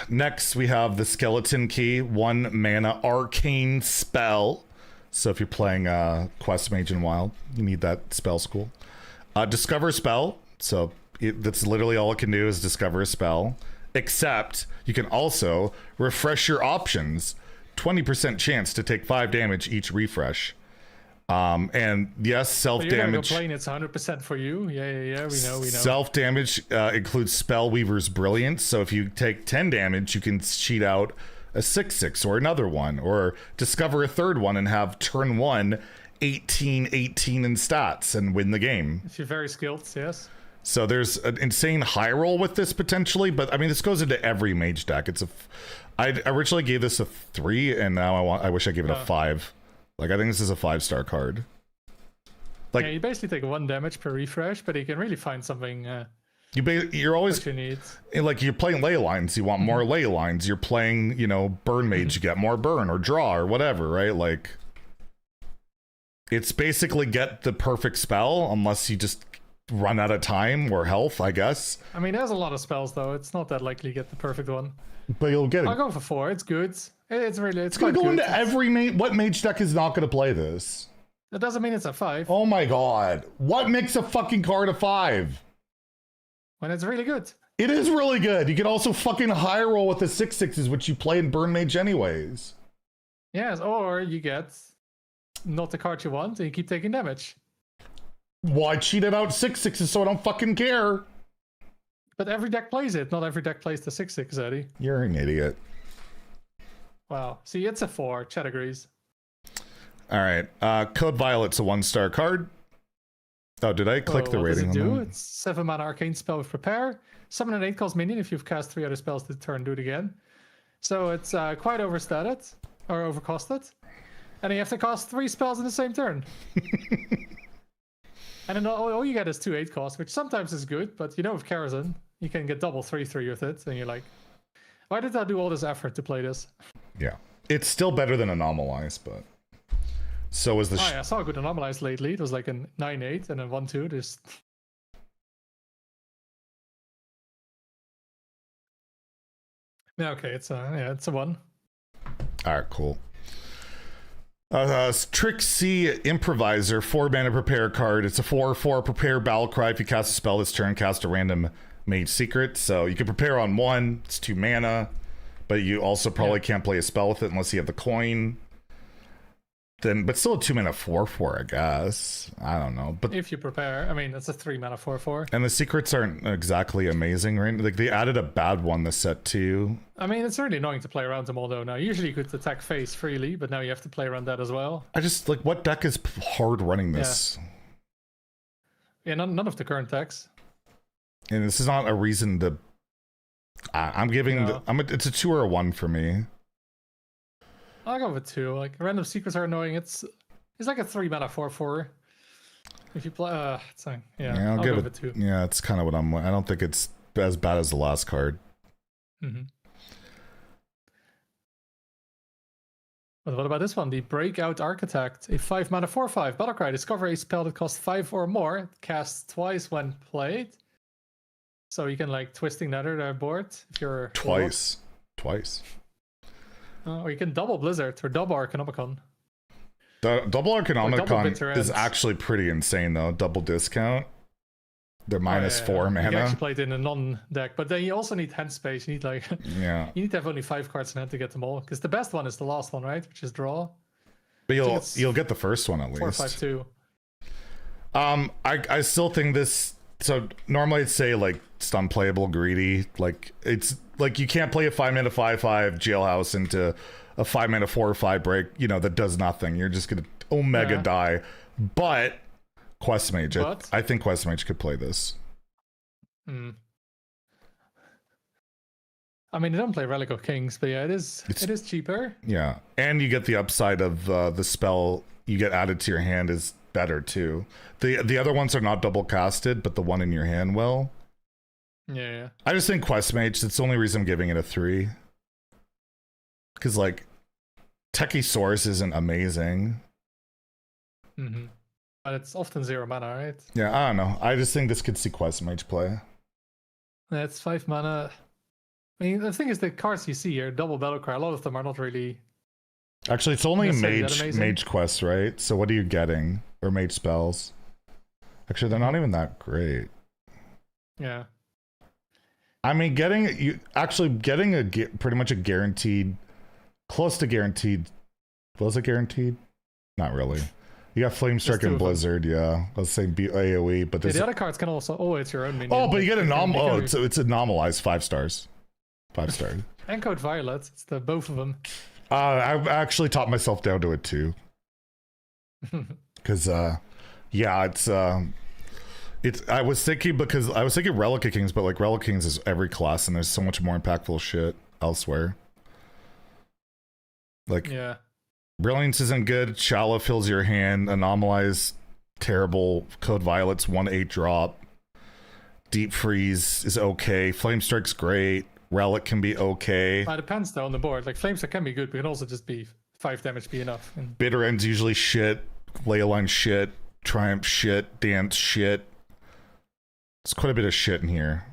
Next we have the Skeleton Key, 1 mana arcane spell. So if you're playing Quest Mage and Wild, you need that spell school. Discover spell. So that's literally all it can do is discover a spell. Except you can also refresh your options. 20% chance to take 5 damage each refresh. And yes, self-damage. Go playing, it's 100% for you. Yeah. We know. Self-damage includes Spellweaver's Brilliance. So if you take 10 damage, you can cheat out a 6/6 or another one, or discover a third one and have turn 1 18 in stats and win the game. If you're very skilled, yes. So there's an insane high roll with this potentially, but I mean this goes into every Mage deck. I originally gave this a 3, and now I wish I gave it a 5. Like I think this is a 5-star card. Like yeah, you basically take 1 damage per refresh, but you can really find something. You're always you need. Like you're playing ley lines, you want more ley lines. You're playing, burn mage, you get more burn or draw or whatever, right? Like it's basically get the perfect spell unless you just run out of time or health, I guess. I mean, there's a lot of spells though. It's not that likely to get the perfect one. But you'll get it. I'll go for 4. It's good. It's gonna go into every what mage deck is not gonna play this? That doesn't mean it's a 5. Oh my god. What makes a fucking card a 5? When it's really good. It is really good. You can also fucking high roll with the 6/6s, which you play in Burn Mage anyways. Yes, or you get not the card you want and you keep taking damage. Well, I cheated out 6/6s, so I don't fucking care. But every deck plays it. Not every deck plays the 6/6, Zeddy. You're an idiot. Wow. See, it's a 4. Chat agrees. All right. Code Violet's a 1-star card. Oh, did I click the what rating does it on do? that? It's 7 mana arcane spell with prepare. Summon an 8 cost minion. If you've cast 3 other spells this turn, do it again. So it's quite overstated or overcosted. And you have to cast 3 spells in the same turn. And then all you get is 2 8 costs, which sometimes is good, but you know with Karazhan, you can get double 3/3 with it, and you're like, why did I do all this effort to play this? Yeah. It's still better than Anomalize, but so is the I saw a good Anomalize lately. It was like a 9/8 and a 1/2. There's yeah, okay, it's a 1. Alright, cool. Trixie Improviser, 4 mana prepare card. It's a 4/4 prepare battle cry. If you cast a spell this turn, cast a random mage secret. So you can prepare on 1, it's 2 mana, but you also probably can't play a spell with it unless you have the coin. But still a 2 mana 4/4, I guess. I don't know. But if you prepare, I mean, it's a 3 mana 4/4. And the secrets aren't exactly amazing, right? Like they added a bad one this set too. I mean, it's really annoying to play around them all though. Now, usually you could attack face freely, but now you have to play around that as well. I just like, what deck is hard running this? Yeah, none of the current decks. And this is not a reason to. I'm giving. No. It's a 2 or a 1 for me. I'll go with 2. Like random secrets are annoying. It's like a 3 mana 4/4. If you play, it's like, I'll give give it 2. Yeah, it's kind of what I'm. I don't think it's as bad as the last card. Mm-hmm. But what about this one? The Breakout Architect, a 5 mana 4/5 battlecry. Discover a spell that costs 5 or more. Cast twice when played. So you can like Twisting Nether board if you're Twice. Or you can double Blizzard or double Arcanomicon. The double Arcanomicon is Ends. actually pretty insane though. Double discount. They're minus 4 mana. You can actually play it in a non-deck, but then you also need hand space. You need like you need to have only 5 cards in hand to get them all. Because the best one is the last one, right? Which is draw. But you'll get the first one at least. 4/5/2. I still think this. So normally I'd say like it's unplayable, greedy. Like it's like you can't play a 5 mana 5/5 jailhouse into a 5 mana 4/5 break. You know that does nothing. You're just gonna omega die. But Quest Mage, I think Quest Mage could play this. I mean, they don't play Relic of Kings, but yeah, it is cheaper. Yeah, and you get the upside of the spell you get added to your hand is better too. The other ones are not double casted, but the one in your hand will. Yeah. I just think Quest Mage, that's the only reason I'm giving it a 3. Because like Techie Source isn't amazing. Mm-hmm. But it's often 0 mana, right? Yeah, I don't know. I just think this could see Quest Mage play. That's 5 mana. I mean, the thing is, the cards you see here, double Battlecry, a lot of them are not really. Actually, it's only Mage Mage Quest, right? So what are you getting? Or Mage spells? Actually, they're not even that great. Yeah. I mean, getting pretty much a guaranteed, close to guaranteed. Was it guaranteed? Not really. You got Flamestrike and Blizzard, yeah. Let's say AoE, but the other cards can also. Oh, it's your own minion. Oh, but you get it's anomalized 5 stars. 5 stars. Encode Violet. It's the both of them. I actually taught myself down to it too. Because I was thinking Relic of Kings, but like Relic of Kings is every class and there's so much more impactful shit elsewhere. Like Brilliance isn't good, Shallow fills your hand, Anomalize terrible, Code Violet's 1/8 drop, Deep Freeze is okay, Flame Strike's great, Relic can be okay. It depends though on the board. Like Flamestrike can be good, but it can also just be 5 damage be enough. Bitter End's usually shit, Leyline shit, Triumph shit, Dance shit. There's quite a bit of shit in here.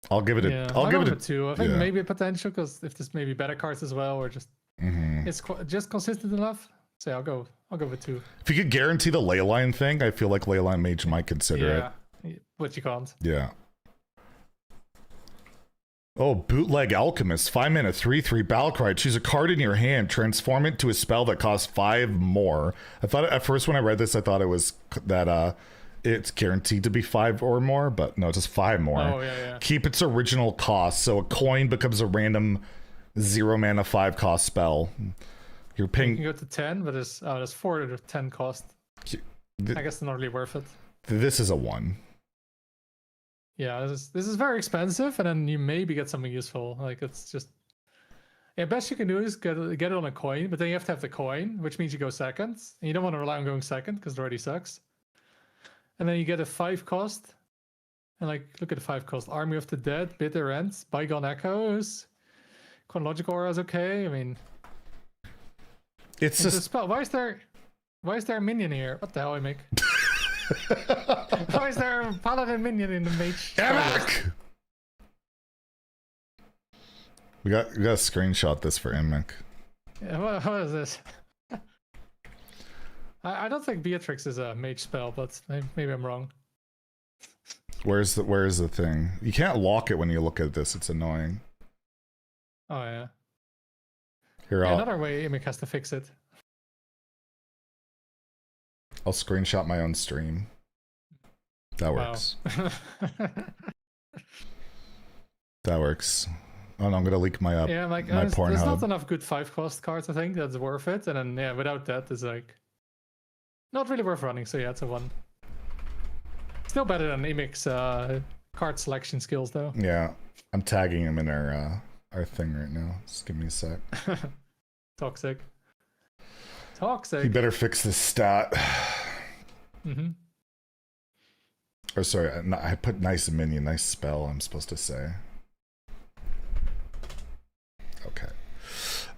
I'll give it a. I'll give it a 2. I think maybe a potential because if there's maybe better cards as well, or just it's just consistent enough. So I'll go with 2. If you could guarantee the Leyline thing, I feel like Leyline Mage might consider it. But you can't. Yeah. Oh, Bootleg Alchemist, 5 mana 3/3 Battlecry. Choose a card in your hand, transform it to a spell that costs 5 more. I thought at first when I read this, I thought it was that it's guaranteed to be 5 or more, but no, it's just 5 more. Oh yeah. Keep its original cost, so a coin becomes a random 0 mana 5 cost spell. You're paying. You can go to 10, but there's 4 to 10 cost. I guess it's not really worth it. This is a 1. Yeah, this is very expensive, and then you maybe get something useful. Like it's just, yeah, best you can do is get it on a coin, but then you have to have the coin, which means you go second. And you don't want to rely on going second because it already sucks. And then you get a 5 cost, and like look at the 5 cost: Army of the Dead, Bitter End, Bygone Echoes, Chronological Aura is okay. I mean, it's just a spell. Why is there a minion here? What the hell, I make? Why is there a paladin minion in the mage? We got to screenshot this for Emic. Yeah, what is this? I don't think Beatrix is a mage spell, but maybe I'm wrong. Where's the thing? You can't lock it when you look at this. It's annoying. Oh yeah. Here, another way Emic has to fix it. I'll screenshot my own stream. That works. Wow. That works. Oh no, I'm gonna leak my yeah, like my there's Pornhub. not enough good 5 cost cards. I think that's worth it, and then yeah, without that, it's like not really worth running. So yeah, it's a 1. Still better than Emic's card selection skills, though. Yeah, I'm tagging him in our thing right now. Just give me a sec. Toxic. You better fix this stat. Mm-hmm. Or sorry, I put nice minion, nice spell. I'm supposed to say. Okay.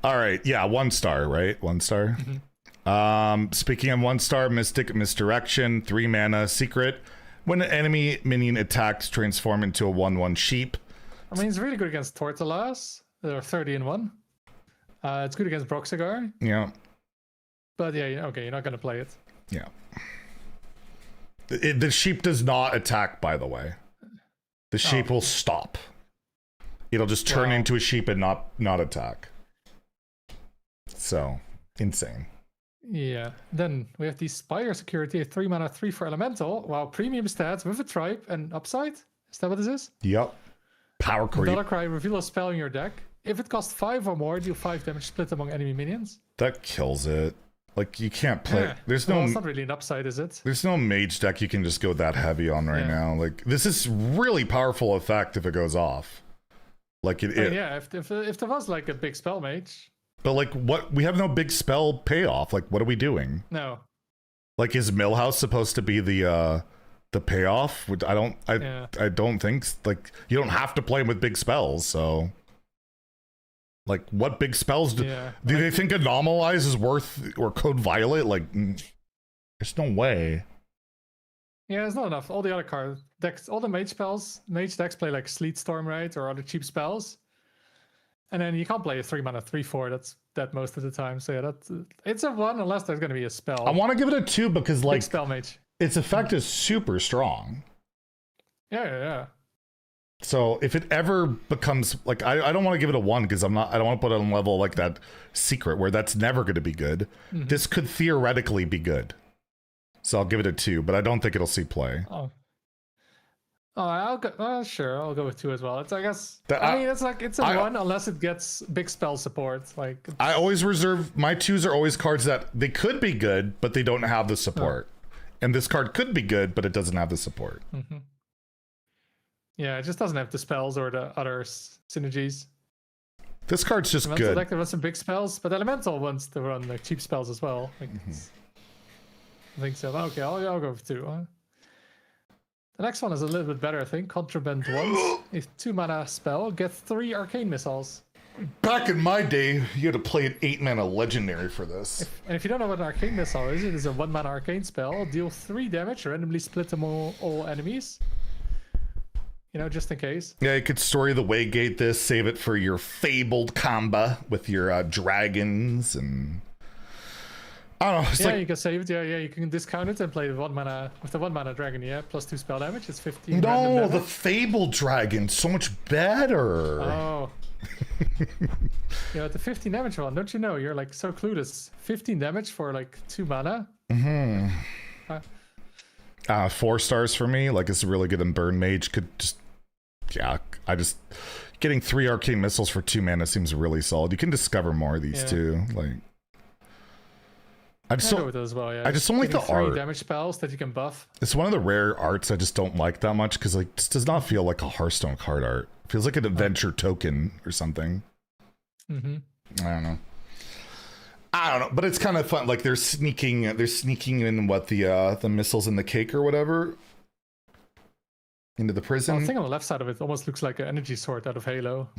All right. Yeah, 1 star, right? 1 star. Mm-hmm. Speaking of 1 star, Mystic Misdirection, 3 mana, secret. When an enemy minion attacks, transform into a 1/1 sheep. I mean, it's really good against Tortolas. They're 30-1. It's good against Broxigar. Yeah. But yeah, okay, you're not gonna play it. Yeah. The sheep does not attack, by the way. The sheep will stop. It'll just turn into a sheep and not attack. So, insane. Yeah. Then we have the Spire Security, a 3 mana 3 for Elemental. Wow, premium stats with a tribe and upside. Is that what this is? Yep. Power creep. Dollar Cry, reveal a spell in your deck. If it costs 5 or more, deal 5 damage split among enemy minions. That kills it. Like, you can't play. Yeah. There's Well, no. it's not really an upside, is it? There's no mage deck you can just go that heavy on right now. Like, this is really powerful effect if it goes off. Like it. I mean, yeah, if there was like a big spell mage. But like, what? We have no big spell payoff. Like, what are we doing? No. Like, is Millhouse supposed to be the payoff? I don't think. Like, you don't have to play with big spells. So, like, what big spells do they think Anomalize is worth, or Code Violet? Like, there's no way. Yeah, there's not enough. All the other card decks, all the mage decks play like Sleet Storm, right, or other cheap spells. And then you can't play a 3 mana 3/4. That's that most of the time. So yeah, it's a 1 unless there's going to be a spell. I want to give it a 2 because like big spell mage. Its effect is super strong. Yeah. So if it ever becomes like, I don't want to give it a 1 because I don't want to put it on level like that secret where that's never going to be good. Mm-hmm. This could theoretically be good. So I'll give it a 2, but I don't think it'll see play. Oh, I'll go. Sure, I'll go with 2 as well. It's, I guess. I mean, it's a 1 unless it gets big spell support. Like, I always reserve my 2s are always cards that they could be good, but they don't have the support. And this card could be good, but it doesn't have the support. Mm-hmm. Yeah, it just doesn't have the spells or the other synergies. This card's just Elemental good. Deck, there was some big spells, but Elemental wants to run like cheap spells as well. Like, I think so. Okay, I'll go with 2. The next one is a little bit better, I think. Contraband once. A 2 mana spell. Get 3 arcane missiles. Back in my day, you had to play an 8 mana legendary for this. And if you don't know what an arcane missile is, it is a 1 mana arcane spell. Deal 3 damage, randomly split among all enemies. You know, just in case. Yeah, you could story the Waygate this, save it for your fabled combo with your dragons and... I don't know. It's you can save it. Yeah, you can discount it and play the 1 mana with the 1 mana dragon. Yeah, plus 2 spell damage. It's 15. No, the fabled dragon, so much better. Oh. Yeah, the 15 damage one. Don't you know? You're like so clueless. 15 damage for like 2 mana. 4 stars for me. Like, it's really good. And Burn Mage could just, getting 3 arcane missiles for 2 mana seems really solid. You can discover more of these too. Like. I just I go don't. with it as well. Yeah. I just don't like the Getting 3 art. damage spells that you can buff. It's one of the rare arts I just don't like that much because like this does not feel like a Hearthstone card art. It feels like an adventure token or something. Mm-hmm. I don't know, but it's kind of fun. Like they're sneaking in what the missiles in the cake or whatever into the prison. Well, the thing on the left side of it almost looks like an energy sword out of Halo.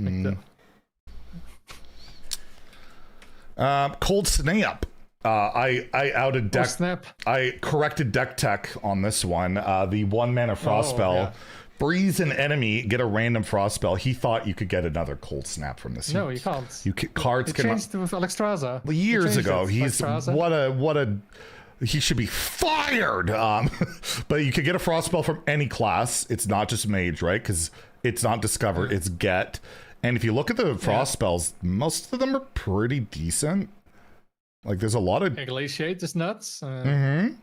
Like Cold Snap. I outed deck. Snap. I corrected deck tech on this one. The 1 mana frost spell. Yeah. Breeze an enemy, get a random frost spell. He thought you could get another Cold Snap from this. No, you can't. Cards It can changed with Alexstrasza. years ago. He's Alexstrasza. what a he should be fired. But you could get a frost spell from any class. It's not just mage, right? Because it's not discover, it's get. And if you look at the frost spells, most of them are pretty decent. Like there's a lot of Glaciate is nuts. But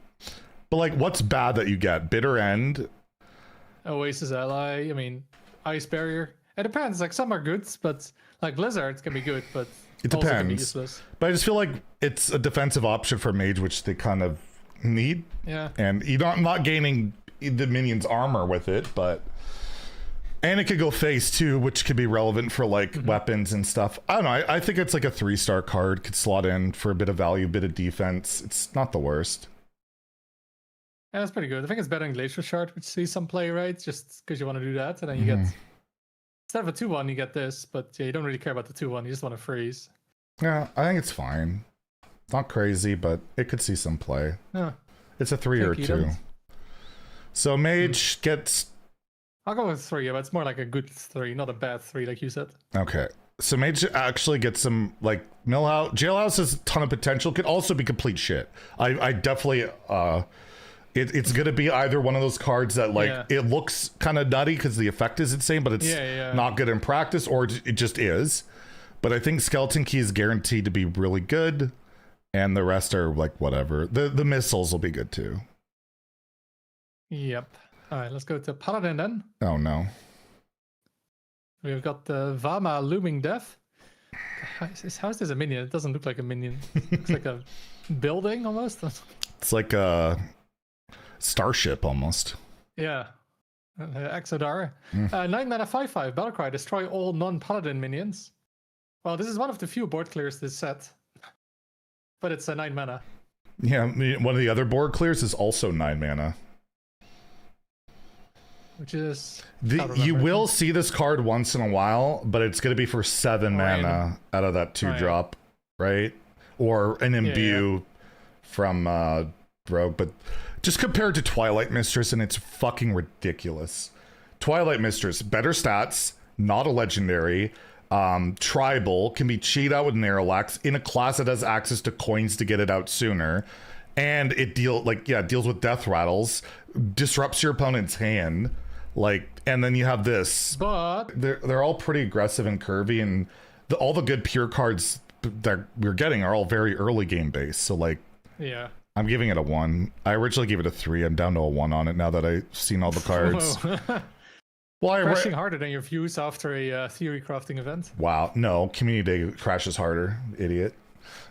like, what's bad that you get? Bitter End. Oasis Ally. I mean, Ice Barrier. It depends. Like some are good, but like Blizzard can be good, but It also can be depends. useless. But I just feel like it's a defensive option for mage, which they kind of need. Yeah. And you're not gaining the minion's armor with it, but and it could go face too, which could be relevant for like weapons and stuff. I don't know. I think it's like a 3-star card, could slot in for a bit of value, a bit of defense. It's not the worst. Yeah, that's pretty good. I think it's better than Glacial Shard, which sees some play, right? Just because you want to do that, and then you get instead of a 2-1, you get this, but yeah, you don't really care about the 2-1. You just want to freeze. Yeah, I think it's fine. Not crazy, but it could see some play. Yeah. It's a 3 or 2. So mage gets. I'll go with 3, but it's more like a good 3, not a bad 3, like you said. Okay. So mage actually gets some like Millhouse. Jailhouse has a ton of potential. Could also be complete shit. I definitely it's gonna be either one of those cards that like it looks kind of nutty because the effect is insane, but it's not good in practice, or it just is. But I think Skeleton Key is guaranteed to be really good, and the rest are like whatever. The missiles will be good too. Yep. All right, let's go to Paladin then. Oh no. We've got the Vama Looming Death. How is this a minion? It doesn't look like a minion. It looks like a building almost. It's like a starship almost. Yeah. Exodar. 9 mana 5/5 Battlecry. Destroy all non-paladin minions. Well, this is one of the few board clears this set. But it's a 9 mana. Yeah, one of the other board clears is also 9 mana. Which is... You will see this card once in a while, but it's going to be for 7 mana out of that 2-drop, right? Or an imbue from Rogue. But just compared to Twilight Mistress, and it's fucking ridiculous. Twilight Mistress, better stats, not a legendary, tribal, can be cheat out with Narrowlax in a class that has access to coins to get it out sooner. And it deals with death rattles, disrupts your opponent's hand. Like, and then you have this, but they're all pretty aggressive and curvy, and all the good pure cards that we're getting are all very early game based. So like, yeah, I'm giving it a 1. I originally gave it a 3. I'm down to a 1 on it now that I've seen all the cards. Well, crashing harder than your views after a theory crafting event. Wow, no, Community Day crashes harder, idiot.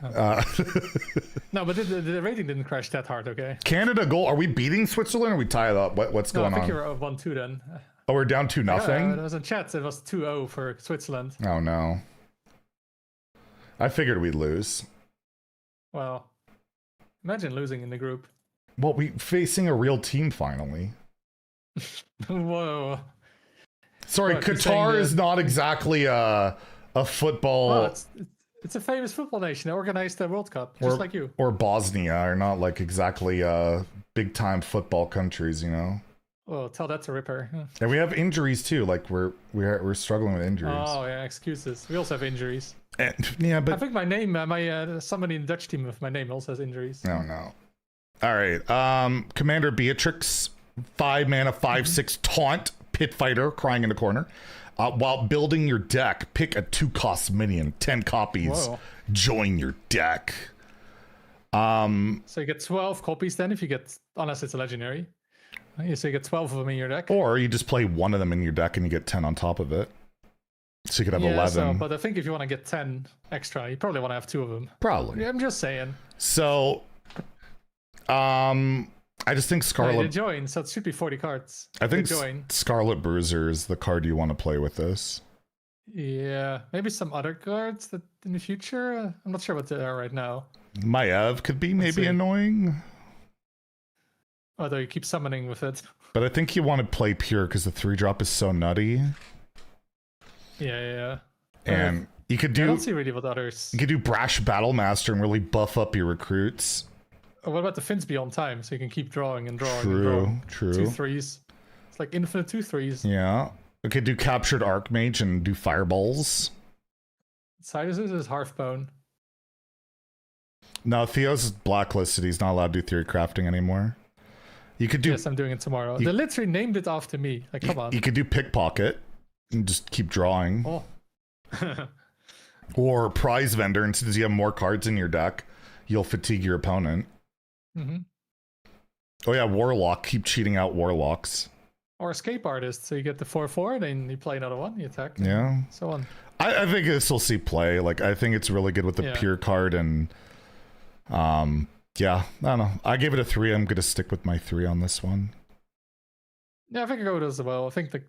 No, but the rating didn't crash that hard, okay? Canada goal. Are we beating Switzerland or are we tied up? What's going on? I think you're 1-2 then. Oh, we're down 2-0? Yeah, it was in chat. It was 2-0 for Switzerland. Oh, no. I figured we'd lose. Well, imagine losing in the group. Well, we facing a real team finally. Whoa. Sorry, Qatar is not exactly a football... Oh, it's a famous football nation. They organized the World Cup, just like you. Or Bosnia are not like exactly big time football countries, you know. Well, tell that to Ripper. Yeah. And we have injuries too. Like we're struggling with injuries. Oh yeah, excuses. We also have injuries. And, yeah, but I think my name, somebody in the Dutch team with my name also has injuries. No. All right. Commander Beatrix, 5 mana, 5/6 taunt pit fighter crying in the corner. While building your deck, pick a 2-cost minion, 10 copies. Whoa. Join your deck. So you get 12 copies then if you get, unless it's a legendary. So you get 12 of them in your deck. Or you just play one of them in your deck and you get 10 on top of it. So you could have 11. But I think if you want to get 10 extra, you probably want to have 2 of them. Probably. Yeah, I'm just saying. So I just think Oh, Scarlet. they join, so it should be 40 cards. I think They join. Scarlet Bruiser is the card you want to play with this. Yeah, maybe some other cards that in the future. I'm not sure what they are right now. Maiev could be maybe see. annoying, Although you keep summoning with it. but I think you want to play pure because the 3-drop is so nutty. Yeah. And you could I do don't see really what others. you could do Brash Battlemaster and really buff up your recruits. Oh, what about the Fins Beyond Time? So you can keep drawing and drawing and True, drawing. true. 2/3s. It's like infinite 2/3s. Yeah. We could do Captured Archmage and do Fireballs. Sinuses is Hearthstone. No, Theo's blacklisted. He's not allowed to do theory crafting anymore. You could do Yes, I'm doing it tomorrow. They literally named it after me. Like, come on. you could do Pickpocket and just keep drawing. Oh. Or Prize Vendor, and since you have more cards in your deck, you'll fatigue your opponent. Mm-hmm. Oh yeah, Warlock. Keep cheating out Warlocks. Or Escape Artist. So you get the 4/4, then you play another one, you attack. Yeah. So on. I think this will see play. Like, I think it's really good with the pure card, and yeah, I don't know. I gave it a 3. I'm gonna stick with my 3 on this one. Yeah, I think I go with it as well. I think there's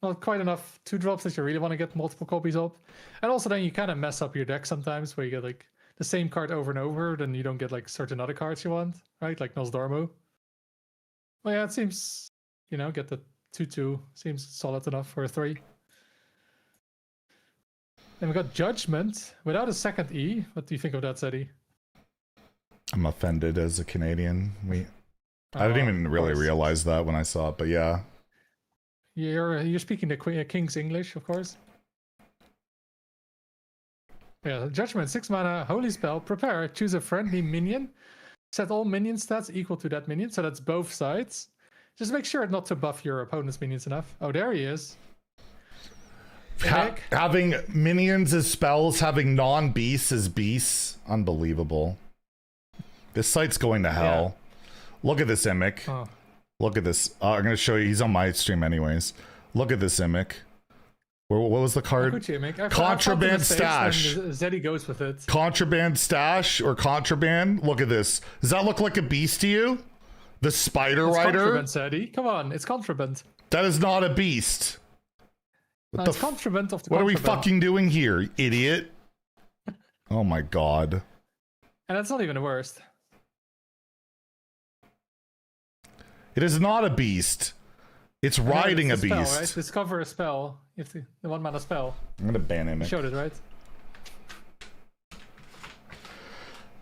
not quite enough 2-drops that you really want to get multiple copies of. And also then you kind of mess up your deck sometimes where you get like the same card over and over, then you don't get like certain other cards you want, right? Like Nosdormu. Well, yeah, it seems, get the 2/2. Seems solid enough for a 3. Then we got Judgment without a second E. What do you think of that, Zeddy? I'm offended as a Canadian. I didn't even really realize that when I saw it, but yeah. You're speaking the King's English, of course. Yeah, Judgment, 6 mana, Holy Spell, prepare, choose a friendly minion, set all minion stats equal to that minion, so that's both sides. Just make sure not to buff your opponent's minions enough. Oh, there he is. Having minions as spells, having non-beasts as beasts, unbelievable. This site's going to hell. Yeah. Look at this Immic. Oh. Look at this. I'm going to show you. He's on my stream anyways. Look at this Immic. What was the card? Contraband Stash. Zeddy goes with it. Contraband Stash or Contraband. Look at this. Does that look like a beast to you? The Spider Rider? Contraband, Zeddy. Come on, it's contraband. That is not a beast. It's contraband of the What are we fucking doing here, idiot? Oh my god. And that's not even the worst. It is not a beast. It's riding a beast. Spell, right? Discover a spell. You have the 1 mana spell. I'm gonna ban him. You showed it, right?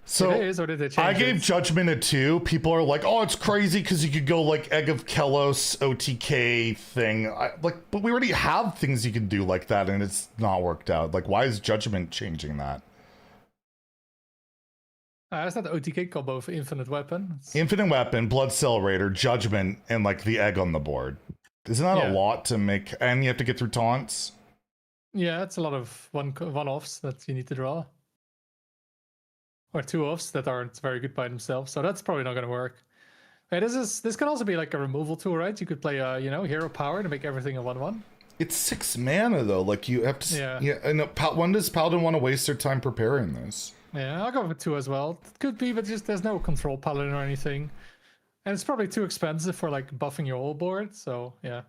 So it is, or did they change I gave Judgment a 2. People are like, "Oh, it's crazy because you could go like Egg of Kelos OTK thing." But we already have things you can do like that, and it's not worked out. Like, why is Judgment changing that? It's not the OTK combo for Infinite Weapon. Infinite Weapon, Blood Accelerator, Judgment, and like the egg on the board. Isn't that a lot to make? And you have to get through taunts. Yeah, it's a lot of one-offs that you need to draw. Or 2-offs that aren't very good by themselves. So that's probably not going to work. Hey, this can also be like a removal tool, right? You could play Hero Power to make everything a 1/1. It's 6 mana though. Like you have to. Yeah. And when does Paladin want to waste their time preparing this? Yeah, I'll go with 2 as well. It could be, but just there's no control paladin or anything. And it's probably too expensive for like buffing your whole board, so yeah.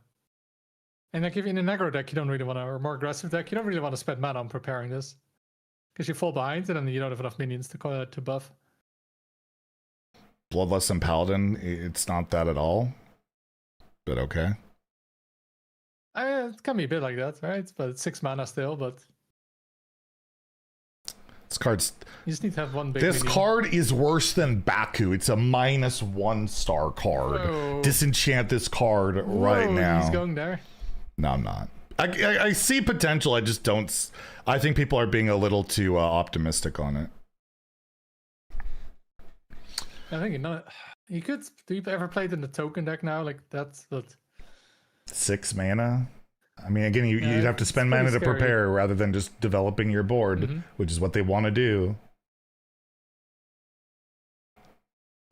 And like if in an aggro deck you don't really want to, or more aggressive deck, you don't really want to spend mana on preparing this. Because you fall behind and then you don't have enough minions to buff. Bloodlust and Paladin, it's not that at all. But okay. It can be a bit like that, right? But it's 6 mana still, but this card's... You just need to have one big This minion. card is worse than Baku. It's a -1 card. Whoa. Disenchant this card right now. He's going there. No, I'm not. I see potential. I just don't... I think people are being a little too optimistic on it. I think you could... Do you ever play it in the token deck now? Like that's... 6 mana? I mean, again, you'd have to spend mana to prepare rather than just developing your board, which is what they want to do.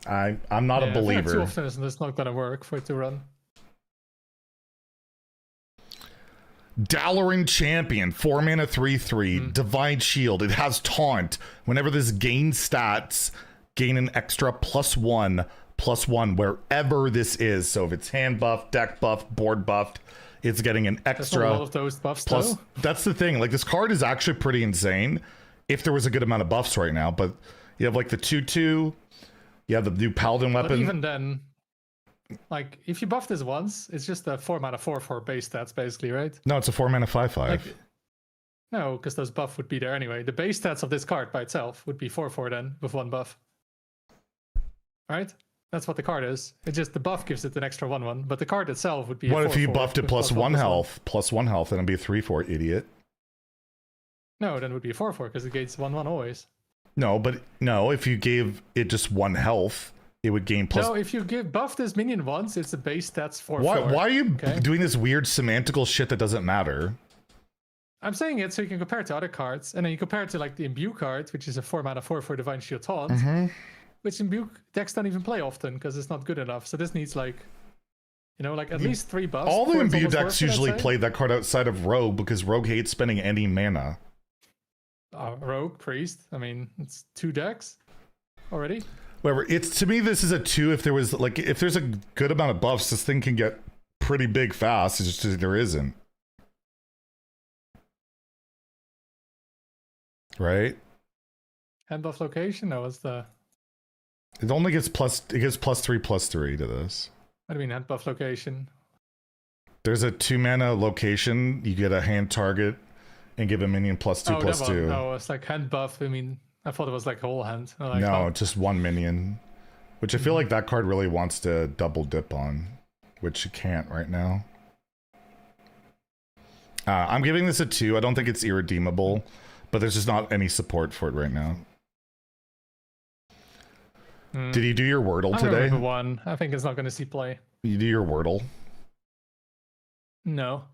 I'm not a believer. Too often it's not going to work for it to run. Dalaran Champion, 4 mana 3/3, Divine Shield. It has Taunt. Whenever this gains stats, gain an extra +1/+1 wherever this is. So if it's hand buff, deck buff, board buffed, it's getting an extra. That's not a lot of those buffs, plus. though. That's the thing. Like, this card is actually pretty insane if there was a good amount of buffs right now. But you have like the 2/2. You have the new paladin weapon. But even then, like, if you buff this once, it's just a 4 mana 4/4 base stats, basically, right? No, it's a 4 mana 5/5. Like, no, because those buff would be there anyway. The base stats of this card by itself would be 4/4 then, with 1 buff. Right? That's what the card is. It's just the buff gives it an extra 1/1, but the card itself would be. What a if you 4/4 buffed it with +1 health, +1 health, and it'd be a 3/4, idiot? No, then it would be a 4/4 because it gains 1/1 always. No, but no, if you gave it just 1 health, it would gain plus. No, if you buff this minion once, it's a base stats 4/4. Why are you okay? doing this weird semantical shit that doesn't matter? I'm saying it so you can compare it to other cards, and then you compare it to like the Imbue card, which is a 4 mana 4/4 Divine Shield Taunt, which Imbue decks don't even play often because it's not good enough. So this needs like, like at least 3 buffs. All the before it's Imbue almost decks worth it, usually I'd say. play that card outside of Rogue because Rogue hates spending any mana. Rogue, Priest. I mean, it's 2 decks already. Whatever. To me, this is a 2. If there's a good amount of buffs, this thing can get pretty big fast. It's just that there isn't. Right? Hand buff location? No, what's the... It only gets +3/+3 to this. What do you mean hand buff location? There's a 2 mana location. You get a hand target and give a minion +2/+2. No, it's like hand buff. I mean, I thought it was like whole hand. Like, No, just 1 minion. Which I feel like that card really wants to double dip on, which you can't right now. I'm giving this a 2. I don't think it's irredeemable, but there's just not any support for it right now. Did you do your Wordle I'm today? going with 1. I think it's not going to see play. You do your Wordle? No.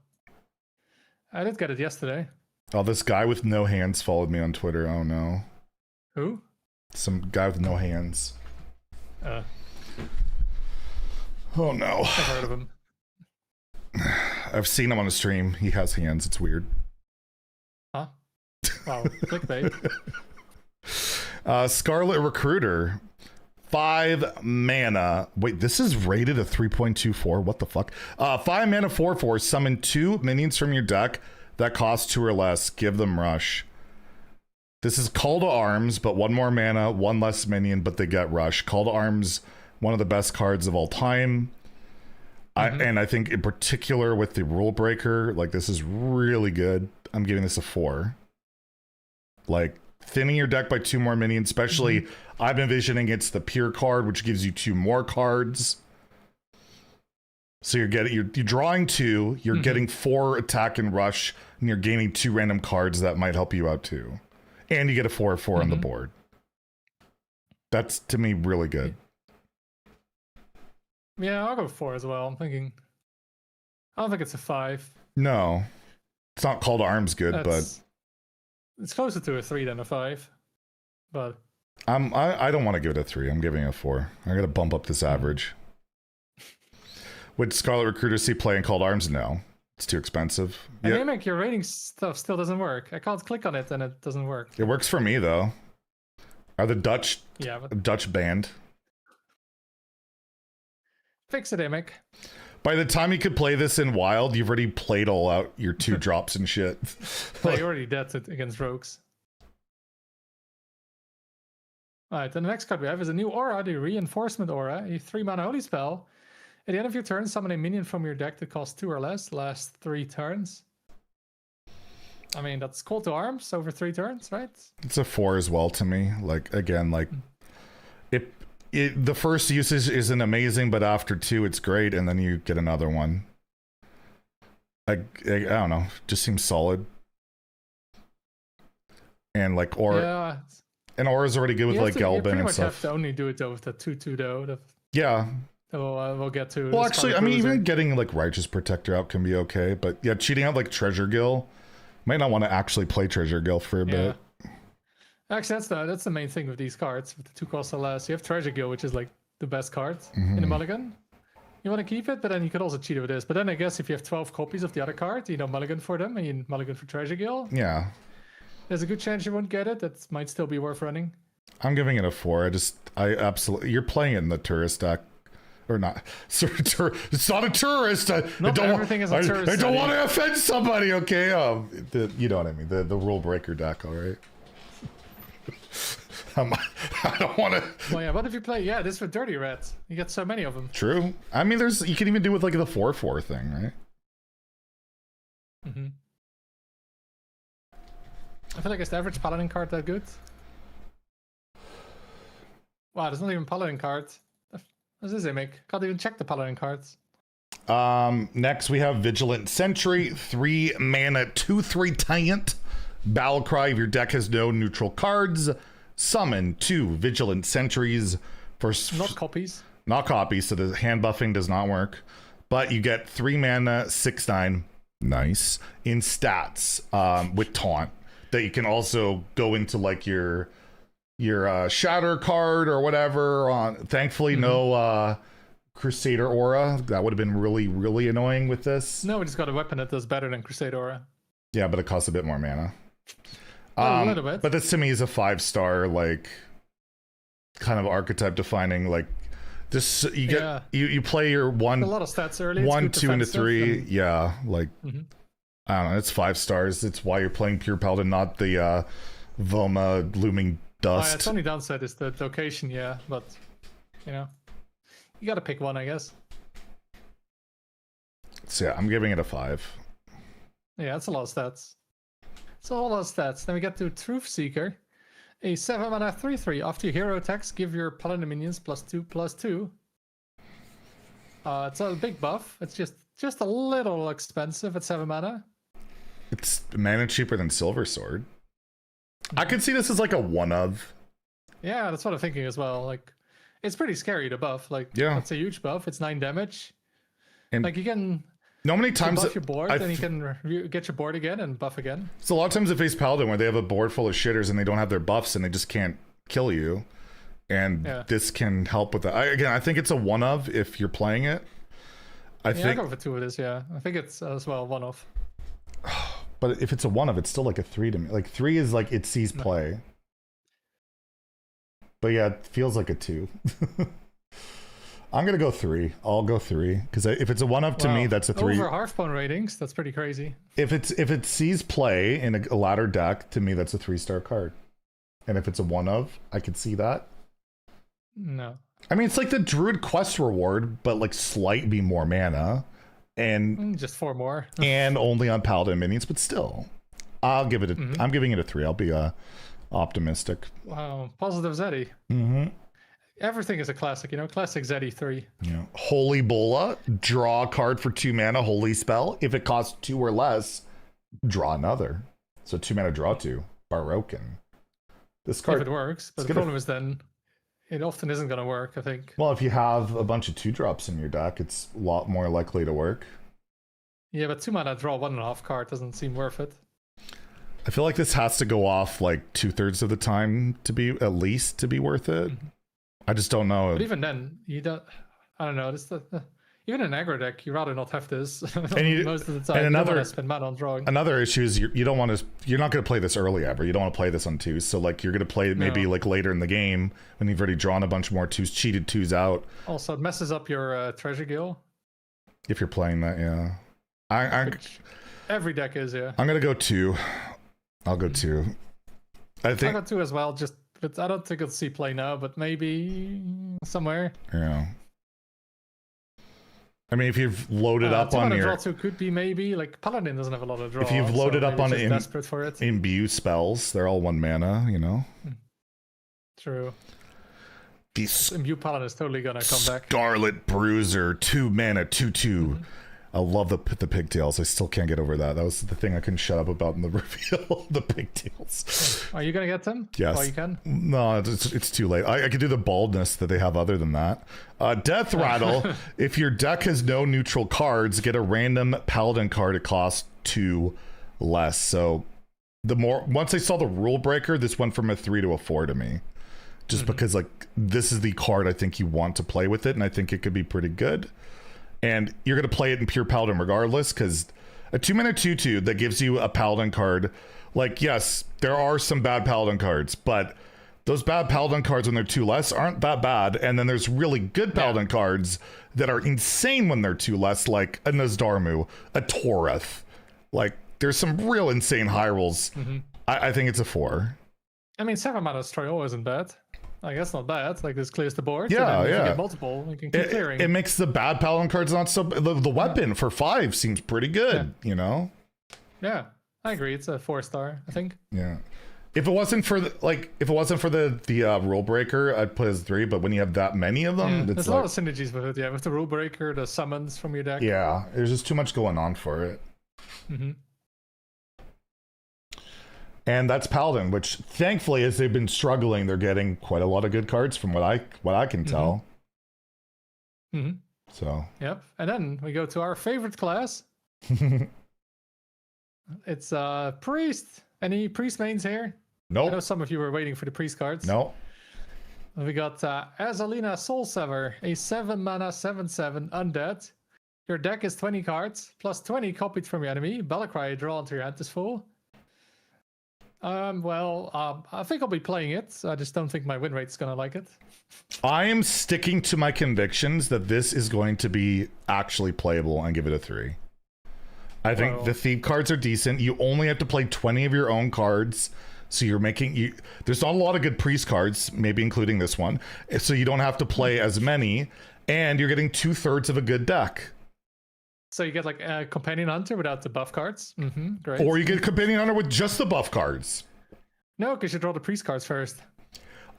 I did get it yesterday. Oh, this guy with no hands followed me on Twitter. Oh no. Who? Some guy with no hands. Uh, Oh no. I've heard of him. I've seen him on a stream. He has hands. It's weird. Huh? Wow, clickbait. Scarlet Recruiter. 5 mana. Wait, this is rated a 3.24. What the fuck? 5 mana 4/4. Summon 2 minions from your deck that cost 2 or less. Give them rush. This is Call to Arms, but 1 more mana, 1 less minion, but they get rush. Call to Arms, one of the best cards of all time. And I think in particular with the Rule Breaker, like, this is really good. I'm giving this a 4. Like, thinning your deck by 2 more minions, especially I'm envisioning it's the Peer card, which gives you 2 more cards. So you're drawing 2, you're getting 4 attack and rush, and you're gaining 2 random cards that might help you out too. And you get a 4/4 on the board. That's, to me, really good. Yeah, I'll go 4 as well. I'm thinking... I don't think it's a 5. No. It's not Call to Arms good, but... It's closer to a 3 than a 5. But... I don't want to give it a 3. I'm giving it a 4. I gotta bump up this average. Would Scarlet Recruiter see play in Call to Arms? No. It's too expensive. And Mimic, your rating stuff still doesn't work. I can't click on it and it doesn't work. It works for me, though. Are the Dutch banned? Fix it, Mimic. By the time you could play this in Wild, you've already played all out your 2 drops and shit. You're already dead against rogues. Alright, then the next card we have is a new aura, the Reinforcement Aura, a 3 mana holy spell. At the end of your turn, summon a minion from your deck that costs 2 or less, last 3 turns. I mean, that's Call to Arms over 3 turns, right? It's a 4 as well to me. Like, again, like, the first usage isn't amazing, but after 2, it's great, and then you get another one. I don't know, just seems solid. And like, Yeah. And Aura's already good with like Gelbin and stuff. You pretty much have to only do it though with the 2/2 though. Yeah. We'll get to. Well, actually, I mean, even getting like Righteous Protector out can be okay, but yeah, cheating out like Treasure Gill, might not want to actually play Treasure Gill for a bit. Actually, that's the main thing with these cards. With the 2 costs or less, you have Treasure Gill, which is like the best card in the mulligan. You want to keep it, but then you could also cheat with this. But then I guess if you have 12 copies of the other card, you mulligan for them, and you mulligan for Treasure Gill. Yeah. There's a good chance you won't get it. That might still be worth running. I'm giving it a 4. I absolutely. You're playing it in the tourist deck. Or not. It's not a tourist. Not everything is a tourist. I don't want to offend somebody, okay? You know what I mean. The rule breaker deck, all right? I don't want to. Well, yeah, what if you play? Yeah, this with Dirty Rats. You get so many of them. True. I mean, you can even do with like the 4/4 thing, right? Mm-hmm. I feel like is the average Paladin card that good? Wow, there's not even Paladin cards. What does it make? Can't even check the Paladin cards. Next we have Vigilant Sentry, 3 mana, 2/3 Tyrant. Battle Cry. If your deck has no neutral cards, summon 2 Vigilant Sentries for not copies. Not copies, so the hand buffing does not work. But you get 3 mana, 6/9. Nice. In stats, with Taunt. That you can also go into like your Shatter card or whatever. Thankfully, no Crusader Aura. That would have been really, really annoying with this. No, we just got a weapon that does better than Crusader Aura. Yeah, but it costs a bit more mana. A little bit. But this to me is a 5-star, like, kind of archetype defining, like, this, you get, you play your a lot of stats early. 1, 2, and 3. Yeah, like, I don't know, it's 5 stars. It's why you're playing Pure Paladin, not the Voma Looming Dust. Yeah, its only downside is the location, but, you know, you gotta pick one, I guess. So yeah, I'm giving it a 5. Yeah, that's a lot of stats. It's a lot of stats. Then we get to Truth Seeker. A 7 mana 3/3. After your hero attacks, give your Paladin minions +2/+2. It's a big buff. It's just a little expensive at 7 mana. It's mana cheaper than Silver Sword. I could see this as like a 1 of. Yeah, that's what I'm thinking as well. Like, it's pretty scary to buff. Like, yeah, it's a huge buff. It's 9 damage. And like, you can. No many times buff your board, then you can get your board again and buff again. It's a lot of times they face Paladin where they have a board full of shitters and they don't have their buffs and they just can't kill you. And this can help with that. I think it's a 1 of if you're playing it. I think I go for 2 of this. Yeah, I think it's as well 1 of. But if it's a 1 of, it's still like a 3 to me. Like 3 is like it sees play. But yeah, it feels like a 2. I'm gonna go 3. I'll go 3 because if it's a 1 of to me, that's a 3. Over Hearthstone ratings, that's pretty crazy. If it sees play in a ladder deck, to me that's a 3-star card. And if it's a 1 of, I could see that. No. I mean, it's like the Druid Quest reward, but like slightly more mana, and just 4 more, and only on Paladin minions. But still, I'll give it a. I'm giving it a 3. I'll be optimistic. Wow, positive Zeddy. Everything is a classic, you know. Classic Zeddy 3. Yeah. Holy Bola, draw a card for 2 mana. Holy Spell. If it costs 2 or less, draw another. So 2 mana, draw 2. Barokin. This card. If it works, but the problem is then it often isn't going to work, I think. Well, if you have a bunch of 2-drops in your deck, it's a lot more likely to work. Yeah, but 2 mana draw 1.5 card doesn't seem worth it. I feel like this has to go off like 2/3 of the time to be at least to be worth it. I just don't know. But even then, you don't. I don't know. This even in aggro deck, you rather not have this and most of the time. And you don't want to spend mana on drawing. Another issue is you don't want to. You're not going to play this early ever. You don't want to play this on 2. So like you're going to play it maybe like later in the game when you've already drawn a bunch more 2s, cheated 2s out. Also, it messes up your treasure gill. If you're playing that, yeah. Every deck is, yeah. I'm going to go 2. I'll go 2. I think I got 2 as well. But I don't think it'll see play now, but maybe somewhere. Yeah. I mean, if you've loaded up on your draw 2 could be maybe like Paladin doesn't have a lot of draw. If you've loaded up on desperate for it. Imbue spells, they're all 1 mana, you know. True. These Imbue Paladin is totally gonna come back. Scarlet Bruiser, 2 mana, 2/2. I love the pigtails. I still can't get over that. That was the thing I couldn't shut up about in the reveal. The pigtails. Are you gonna get them? Yes. Oh, you can? No, it's too late. I could do the baldness that they have other than that. Death Rattle. If your deck has no neutral cards, get a random Paladin card. It costs 2 less. So once I saw the rule breaker, this went from a 3 to a 4 to me. Just because like this is the card I think you want to play with it, and I think it could be pretty good. And you're going to play it in Pure Paladin regardless, because a 2 mana 2/2 that gives you a Paladin card. Like, yes, there are some bad Paladin cards, but Those bad Paladin cards when they're 2 less aren't that bad, and then there's really good Paladin cards that are insane when they're 2 less, like a Nazdarmu, a Toreth. Like, there's some real insane high rolls. I think it's a 4. I mean, 7 mana Stroll isn't bad. Like, that's not bad. Like, this clears the board. Yeah, and then yeah. If you get multiple, you can keep clearing. It makes the bad Paladin cards not so... The weapon for 5 seems pretty good, you know? Yeah, I agree. It's a 4-star, I think. Yeah. If it wasn't for the rule breaker, I'd put it as 3. But when you have that many of them, there's a lot of synergies with it. Yeah, with the rule breaker, the summons from your deck. Yeah, there's just too much going on for it. And that's Paladin, which thankfully, as they've been struggling, they're getting quite a lot of good cards from what I can tell. So. Yep. And then we go to our favorite class. It's priest. Any priest mains here? Nope. I know some of you were waiting for the priest cards. Nope. We got Azalina Soul Sever, a 7 mana 7/7 undead. Your deck is 20 cards plus 20 copied from your enemy. Battlecry draw until your hand is full. I think I'll be playing it. I just don't think my win rate's gonna like it. I am sticking to my convictions that this is going to be actually playable and give it a 3. I think the Thief cards are decent. You only have to play 20 of your own cards. So you're making... There's not a lot of good priest cards, maybe including this one. So you don't have to play as many. And you're getting 2/3 of a good deck. So you get like a Companion Hunter without the buff cards. Great. Or you get Companion Hunter with just the buff cards. No, because you draw the priest cards first.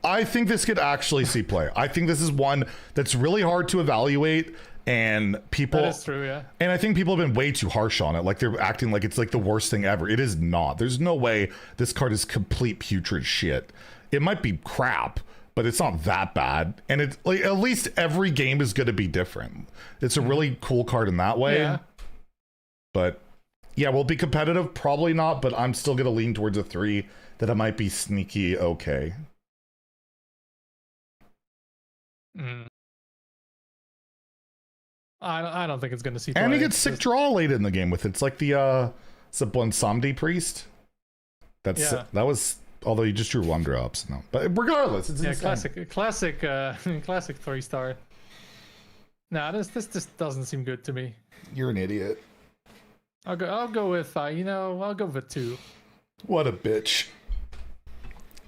I think this could actually see play. I think this is one that's really hard to evaluate. And people... That is true, yeah. And I think people have been way too harsh on it. Like, they're acting like it's like the worst thing ever. It is not. There's no way this card is complete putrid shit. It might be crap, but it's not that bad. And it's like, at least every game is going to be different. It's a really cool card in that way. Yeah. But yeah, will it be competitive? Probably not, but I'm still going to lean towards a 3 that it might be sneaky okay. I don't think it's going to see And play. you get sick draw late in the game with it. It's like the Samdi Priest. That was... Although you just drew 1 drops. No. But regardless, it's insane. classic 3-star. Nah, this just doesn't seem good to me. You're an idiot. I'll go with I'll go with 2. What a bitch.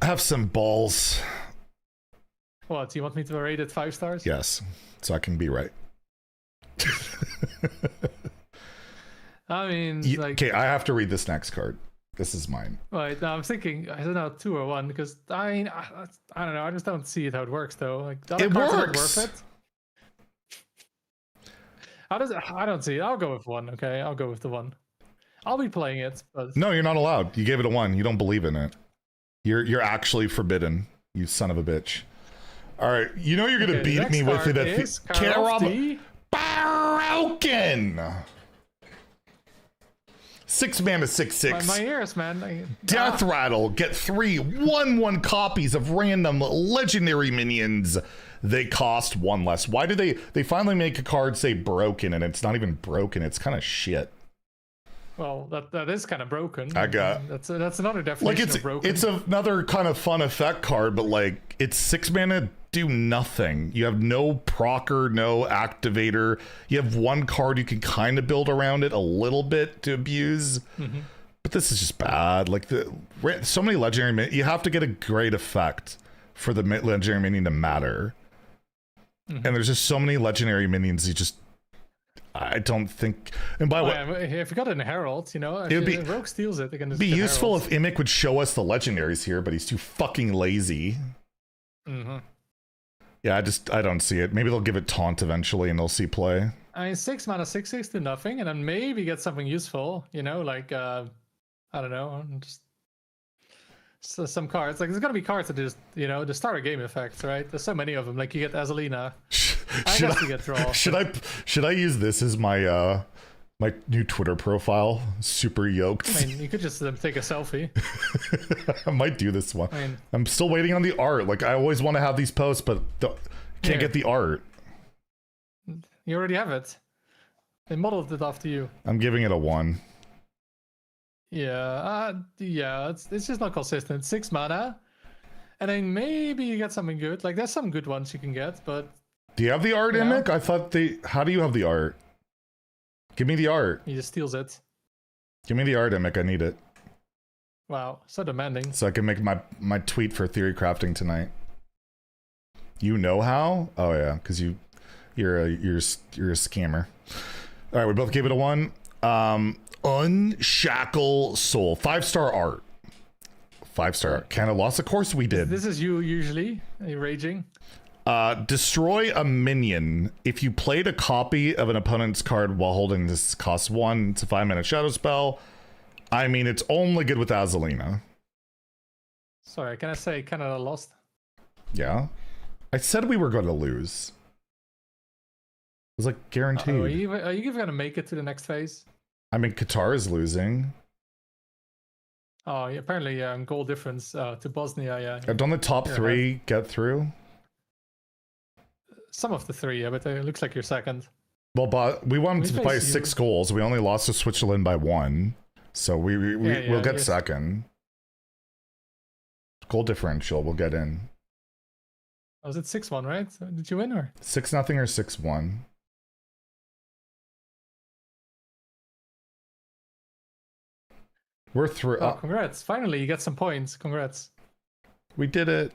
Have some balls. What, do you want me to rate it 5 stars? Yes, so I can be right. I mean, okay, I have to read this next card. This is mine. Right, now I'm thinking, I don't know, 2 or 1, because I mean, I don't know, I just don't see it how it works though. Like, the other it cards works. Aren't worth it. I don't see it. I'll go with 1. Okay, I'll go with the 1. I'll be playing it, but no, you're not allowed. You gave it a 1. You don't believe in it. You're actually forbidden. You son of a bitch. All right, you know you're gonna beat me with it at Broken. 6 mana 6/6. My ears, man. Death Rattle. Get 3 1/1 copies of random legendary minions. They cost 1 less. Why do they finally make a card say broken and it's not even broken? It's kind of shit. Well, that is kind of broken. That's another definition of broken. It's another kind of fun effect card, but like it's 6 mana, do nothing. You have no procer, no activator. You have 1 card you can kind of build around it a little bit to abuse. But this is just bad. Like so many legendary you have to get a great effect for the legendary minion to matter. And there's just so many legendary minions I don't think. And by the way, if you got an Herald, if it would be Rogue steals it, they can just be useful Heralds. if Imic would show us the legendaries here, but he's too fucking lazy. Yeah, I don't see it. Maybe they'll give it Taunt eventually, and they'll see play. I mean, 6 mana 6/6 to nothing, and then maybe get something useful. Like I don't know, just some cards. Like there's gonna be cards that just the start of game effects, right? There's so many of them. Like you get Azalina. I guess you get draw. Should I use this as my my new Twitter profile? Super yoked. I mean, you could just take a selfie. I might do this one. I mean, I'm still waiting on the art. Like I always want to have these posts, but can't get the art. You already have it. They modeled it after you. I'm giving it a 1. Yeah, it's just not consistent. 6 mana. And then maybe you get something good. Like there's some good ones you can get, but Do you have the art, Yeah. Immick? I thought how do you have the art? Give me the art. he just steals it. Give me the art, Immick. I need it. Wow, so demanding. So I can make my tweet for theory crafting tonight. You know how? Oh yeah, because you're a scammer. All right, we both gave it a 1. Unshackle Soul, 5-star art. 5-star art. Kind of lost. Of course we did. This is you usually. Are you raging? Destroy a minion. If you played a copy of an opponent's card while holding this, costs 1. It's a 5-mana shadow spell. I mean, it's only good with Azalina. Sorry, can I say Canada lost? Yeah. I said we were going to lose. It was like guaranteed. Are you even going to make it to the next phase? I mean, Qatar is losing. Oh, yeah, apparently goal difference to Bosnia, yeah. Don't the top 3 get through? Some of the 3, yeah, but it looks like you're second. Well, but we wanted to play 6 goals. We only lost to Switzerland by 1. So we'll get second. Goal differential, we'll get in. Was it 6-1, right? Did you win or 6-0 or 6-1? We're through. Oh, congrats. Finally, you get some points. Congrats. We did it.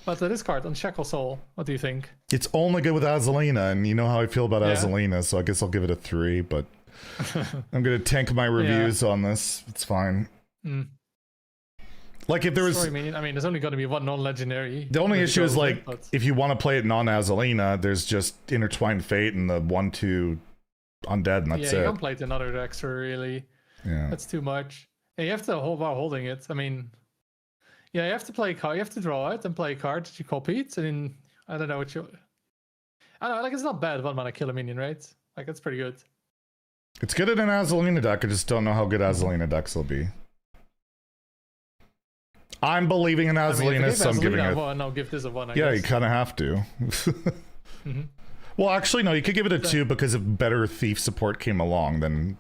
But this card, Unshackle Soul, what do you think? It's only good with Azalina, and you know how I feel about Azalina, so I guess I'll give it a 3, but I'm going to tank my reviews on this. It's fine. Like, if there was... I mean, there's only going to be one non-legendary. The only issue is, like, if you want to play it non-Azalina, there's just Intertwined Fate and the 1/2 Undead, and that's it. Yeah, you don't play it in other decks, really. Yeah. That's too much. And you have to hold while holding it. I mean... Yeah, you have to play a card. You have to draw it and play a card that you copied. And then, I don't know what you... I don't know, like, it's not bad 1 mana kill a minion, right? Like, that's pretty good. It's good in an Azalina deck. I just don't know how good Azalina decks will be. I'm believing in Azalina, so I'm giving it... I'll give this a 1, I yeah, guess. you kind of have to. Well, actually, no, you could give it a 2 because if better thief support came along, then...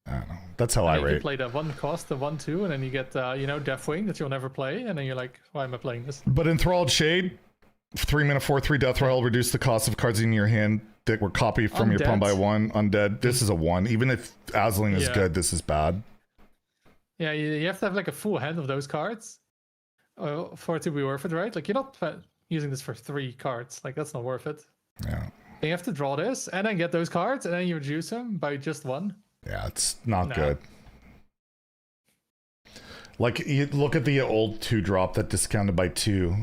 I don't know. That's how I rate. You play the 1 cost, the 1/2, and then you get, Deathwing that you'll never play, and then you're like, why am I playing this? But Enthralled Shade, 3 mana 4/3 Death Rattle, reduce the cost of cards in your hand that were copied from your pawn by 1. Undead. This is a 1. Even if Azalina is good, this is bad. Yeah, you have to have like a full hand of those cards for it to be worth it, right? Like, you're not using this for 3 cards. Like, that's not worth it. Yeah. And you have to draw this, and then get those cards, and then you reduce them by just 1. Yeah, it's not good. Like, you look at the old 2-drop that discounted by 2.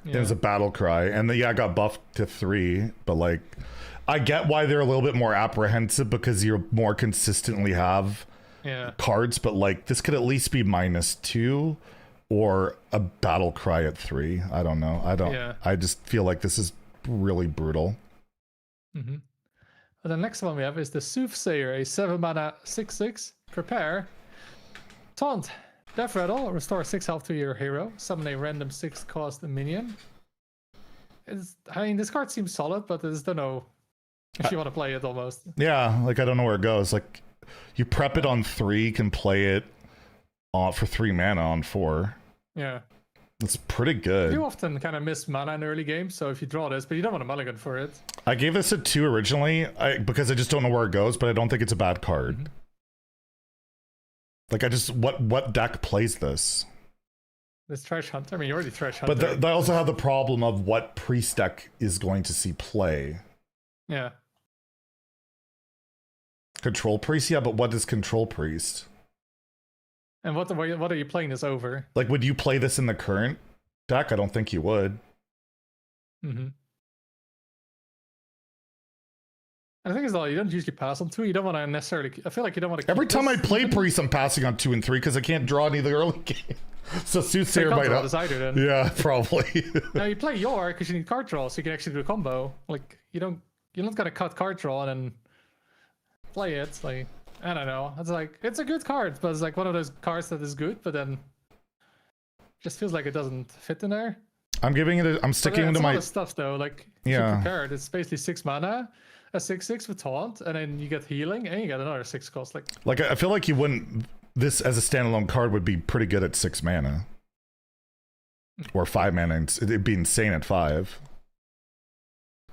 There's a battle cry, and I got buffed to 3, but like, I get why they're a little bit more apprehensive because you more consistently have cards, but like, this could at least be -2 or a battle cry at 3. I don't know. I just feel like this is really brutal. The next one we have is the Soothsayer, a 7 mana 6/6. Prepare. Taunt. Death Rattle. Restore 6 health to your hero. Summon a random 6 cost minion. This card seems solid, but I just don't know if you want to play it almost. Yeah, like, I don't know where it goes. Like, you prep it on 3, can play it for 3 mana on 4. Yeah. It's pretty good. You often kind of miss mana in early games, so if you draw this, but you don't want a mulligan for it. I gave this a 2 originally because I just don't know where it goes, but I don't think it's a bad card. Like, what deck plays this? This Trash Hunter? I mean, you already Trash Hunter. But they also have the problem of what priest deck is going to see play. Yeah. Control Priest? Yeah, but what is Control Priest? And what are you playing this over? Like, would you play this in the current deck? I don't think you would. I think it's all you don't usually pass on 2. You don't want to necessarily. I feel like you don't want to. Every time I play Priest, I'm passing on 2 and 3 because I can't draw any of the early game. So Soothsayer might not either then. Yeah, probably. Now you play Yor because you need card draw, so you can actually do a combo. Like, you're not gonna cut card draw and then play it. Like, I don't know. It's like, it's a good card, but it's like one of those cards that is good, but then just feels like it doesn't fit in there. I'm giving it. I'm sticking to my a lot of stuff though. Like, prepared. It's basically 6 mana, a 6/6 with taunt, and then you get healing, and you get another 6 cost. Like, I feel like you wouldn't this as a standalone card would be pretty good at 6 mana. Or 5 mana. It'd be insane at 5.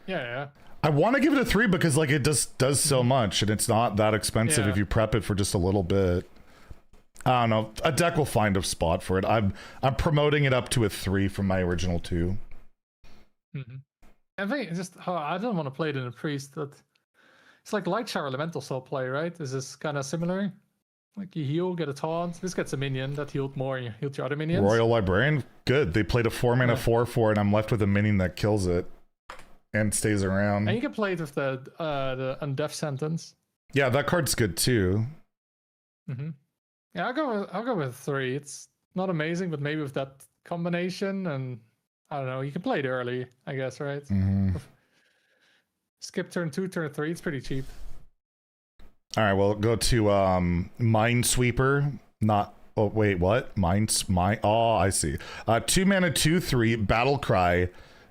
Yeah. I want to give it a 3 because like it does so much and it's not that expensive if you prep it for just a little bit. I don't know. A deck will find a spot for it. I'm promoting it up to a 3 from my original 2. I think it's just I don't want to play it in a priest. That it's like Light Shower Elemental Soul play, right? Is this kind of similar? Like you heal, get a taunt. This gets a minion that healed more, and you healed your other minions. Royal Librarian, good. They played a 4 mana 4/4, and I'm left with a minion that kills it and stays around. And you can play it with the Undeath Sentence. Yeah, that card's good too. Yeah, I'll go with 3. It's not amazing, but maybe with that combination, and I don't know, you can play it early, I guess, right? Skip turn 2, turn 3. It's pretty cheap. All right, we'll go to Minesweeper. Not. Oh wait, what? Oh, I see. 2 mana 2/3 Battle Cry.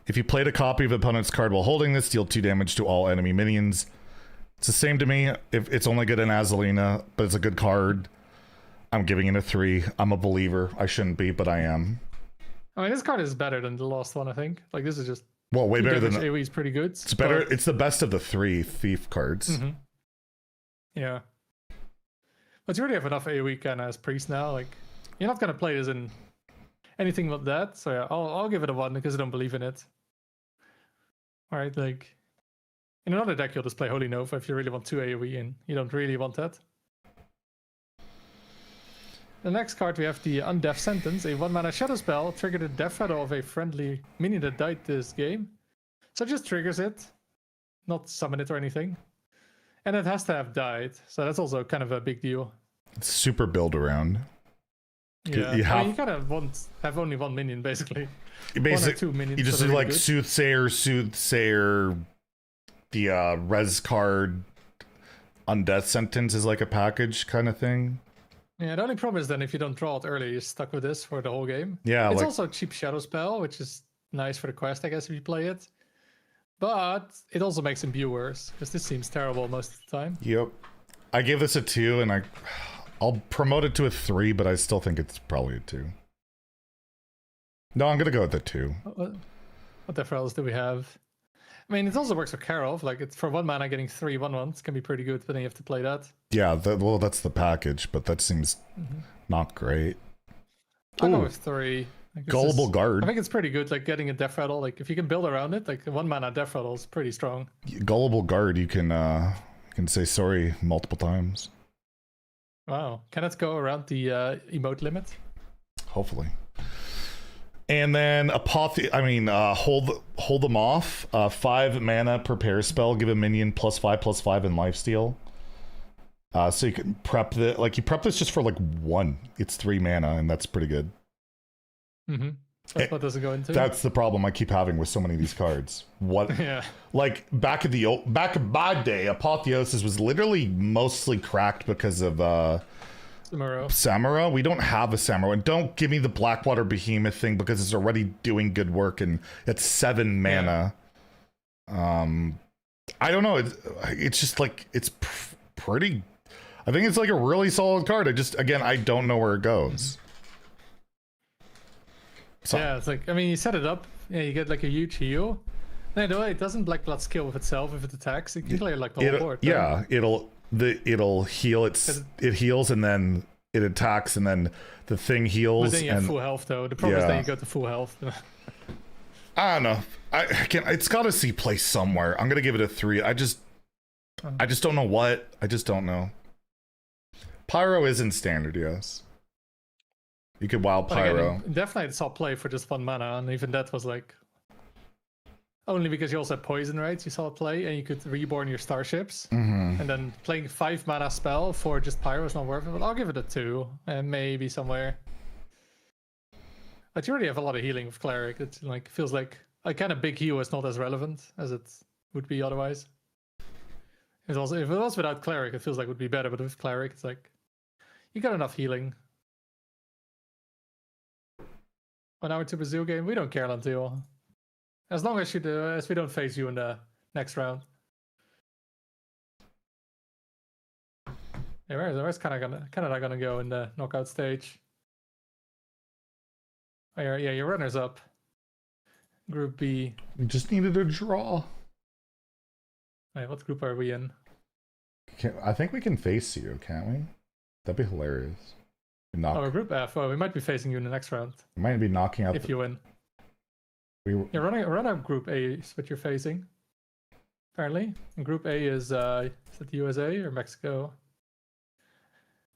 If you played a copy of opponent's card while holding this, deal 2 damage to all enemy minions. It's the same to me. If it's only good in Azalina, but it's a good card. I'm giving it a 3. I'm a believer. I shouldn't be, but I am. I mean, this card is better than the last one, I think. Like this is just way better than AoE is pretty good. It's better. It's the best of the 3 thief cards. Yeah, but you already have enough AoE kind of as priest now. Like you're not gonna play this in anything but that. So yeah, I'll give it a 1 because I don't believe in it. All right, like in another deck you'll just play Holy Nova if you really want 2 AoE and you don't really want that. The next card we have the Undeath Sentence, a 1 mana shadow spell, trigger the death rattle of a friendly minion that died this game. So it just triggers it, not summon it or anything. And it has to have died, so that's also kind of a big deal. It's super build around. Yeah, you kind of have only 1 minion basically. 1 or 2 minions. You just do like Soothsayer, the res card, Undeath Sentence is like a package kind of thing. Yeah, the only problem is then if you don't draw it early, you're stuck with this for the whole game. Yeah, it's also a cheap shadow spell, which is nice for the quest, I guess, if you play it. But it also makes him worse, because this seems terrible most of the time. Yep. I gave this a 2, and I'll promote it to a 3, but I still think it's probably a 2. No, I'm gonna go with the 2. What else do we have? I mean, it also works for Karov. Like, it's for 1 mana, getting 3 1/1s can be pretty good, but then you have to play that. Yeah, well, that's the package, but that seems not great. I'll go with 3. Gullible Guard. I think it's pretty good, like getting a Death Rattle. Like, if you can build around it, like 1 mana Death Rattle is pretty strong. Gullible Guard, you can say sorry multiple times. Wow. Can it go around the emote limit? Hopefully. And then hold them off. 5 mana prepare spell, give a minion +5/+5 in lifesteal. So you can prep you prep this just for like 1. It's 3 mana, and that's pretty good. What does it go into? That's the problem I keep having with so many of these cards. What? Yeah. Like back in my day, Apotheosis was literally mostly cracked because of Samara. We don't have a Samara, and don't give me the Blackwater Behemoth thing because it's already doing good work and it's 7 mana. I don't know. It's just like it's pretty. I think it's like a really solid card. I don't know where it goes. So, yeah, it's like, I mean, you set it up, you get like a huge heal. No, it doesn't Black Blood skill with itself if it attacks. It can clear like the whole board. Yeah, it'll heal. It heals and then it attacks and then the thing heals. But then you have full health though. The problem is that you go to full health. I don't know. It's got to see play somewhere. I'm gonna give it a 3. I just don't know what. I just don't know. Pyro is in standard, yes. You could wild Pyro. Again, definitely saw play for just 1 mana, and even that was like only because you also had poison, right? You saw it play, and you could reborn your starships, and then playing 5 mana spell for just Pyro is not worth it. But I'll give it a 2, and maybe somewhere. But you already have a lot of healing with Cleric. It like feels like a kind of big heal is not as relevant as it would be otherwise. It's also, if it was without Cleric, it feels like it would be better. But with Cleric, it's like you got enough healing. 1 hour to Brazil game, we don't care until as long as we don't face you in the next round. Hey, where's Canada gonna go in the knockout stage? Oh, yeah, your runners up. Group B. We just needed a draw. Wait, what group are we in? I think we can face you, can't we? That'd be hilarious. Oh, Group F. Oh, we might be facing you in the next round. We might be knocking out if you win. Yeah, run out Group A is what you're facing. Apparently, and Group A is it the USA or Mexico?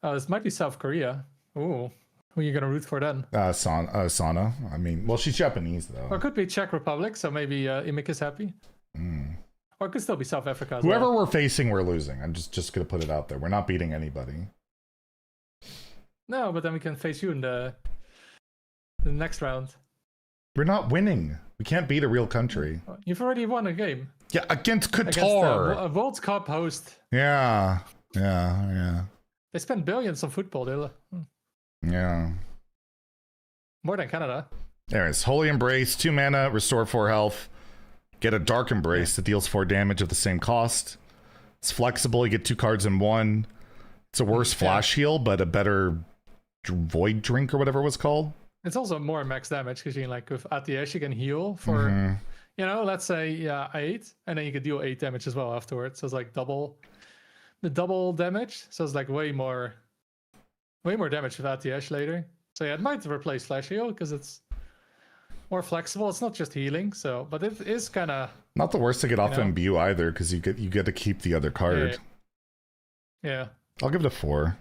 Oh, this might be South Korea. Ooh, who are you gonna root for then? Sana. I mean, well, she's Japanese though. Or it could be Czech Republic, so maybe Imik is happy. Or it could still be South Africa. Whoever we're facing, we're losing. I'm just gonna put it out there. We're not beating anybody. No, but then we can face you in the next round. We're not winning. We can't beat a real country. You've already won a game. Yeah, against Qatar. Against a World Cup host. Yeah. They spend billions on football. Yeah. More than Canada. Anyways, Holy Embrace, 2 mana, restore 4 health. Get a Dark Embrace that deals 4 damage of the same cost. It's flexible. You get 2 cards in 1. It's a worse flash heal, but a better Void Drink or whatever it was called. It's also more max damage because you can, like, with ATS you can heal for, let's say 8, and then you can deal 8 damage as well afterwards. So it's like double damage. So it's like way more damage with ATS later. So yeah, it might replace flash heal because it's more flexible. It's not just healing. So, but it is kind of not the worst to get off imbue either because you get to keep the other card. Yeah. I'll give it a 4.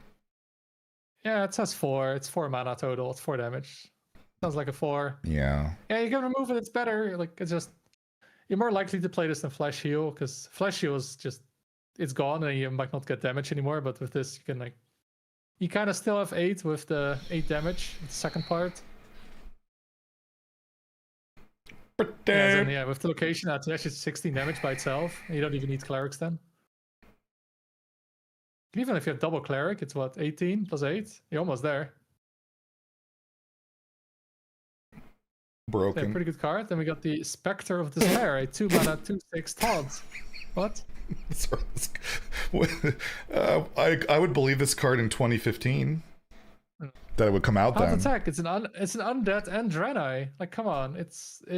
Yeah, it says 4. It's 4 mana total. It's 4 damage. Sounds like a 4. Yeah. Yeah, you can remove it. It's better. Like, it's just you're more likely to play this than flash heal because flash heal is just it's gone and you might not get damage anymore. But with this, you can you kind of still have 8 with the 8 damage. The second part. Yeah, with the location, that's actually 16 damage by itself. You don't even need clerics then. Even if you have double cleric, it's what, 18 plus 8? You're almost there. Broken. Yeah, pretty good card. Then we got the Spectre of Despair, a 2 mana 2/6 taunt. What? I would believe this card in 2015 that it would come out then. Attack. It's an undead and Draenei. Like, come on, it's a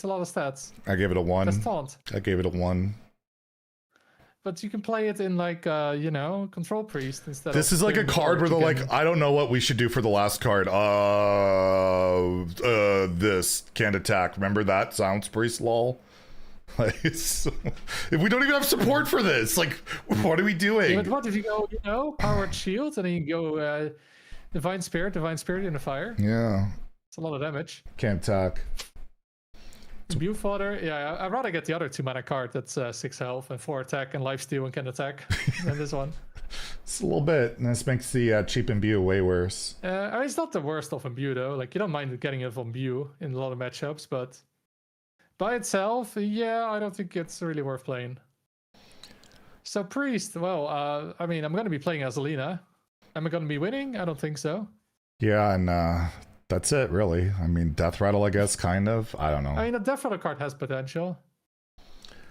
lot of stats. I gave it a 1. That's taunt. I gave it a 1. But you can play it in like Control Priest instead. This is like a card where they're like, I don't know what we should do for the last card. This can't attack. Remember that Silence Priest lol? Like, if we don't even have support for this, like, what are we doing? Yeah, but what if you go, Powered Shield, and then you go Divine Spirit in the fire? Yeah. It's a lot of damage. Can't attack. Imbue Fodder, yeah, I'd rather get the other 2 mana card that's 6 health and 4 attack and lifesteal and can attack than this one. It's a little bit, and this makes the cheap Imbue way worse. I mean, it's not the worst of Imbue though. Like, you don't mind getting it from Imbue in a lot of matchups, but by itself, yeah, I don't think it's really worth playing. So Priest, well, I mean, I'm going to be playing as Alina. Am I going to be winning? I don't think so. Yeah, and that's it, really. I mean, Death Rattle, I guess, kind of. I don't know. I mean, the Death Rattle card has potential.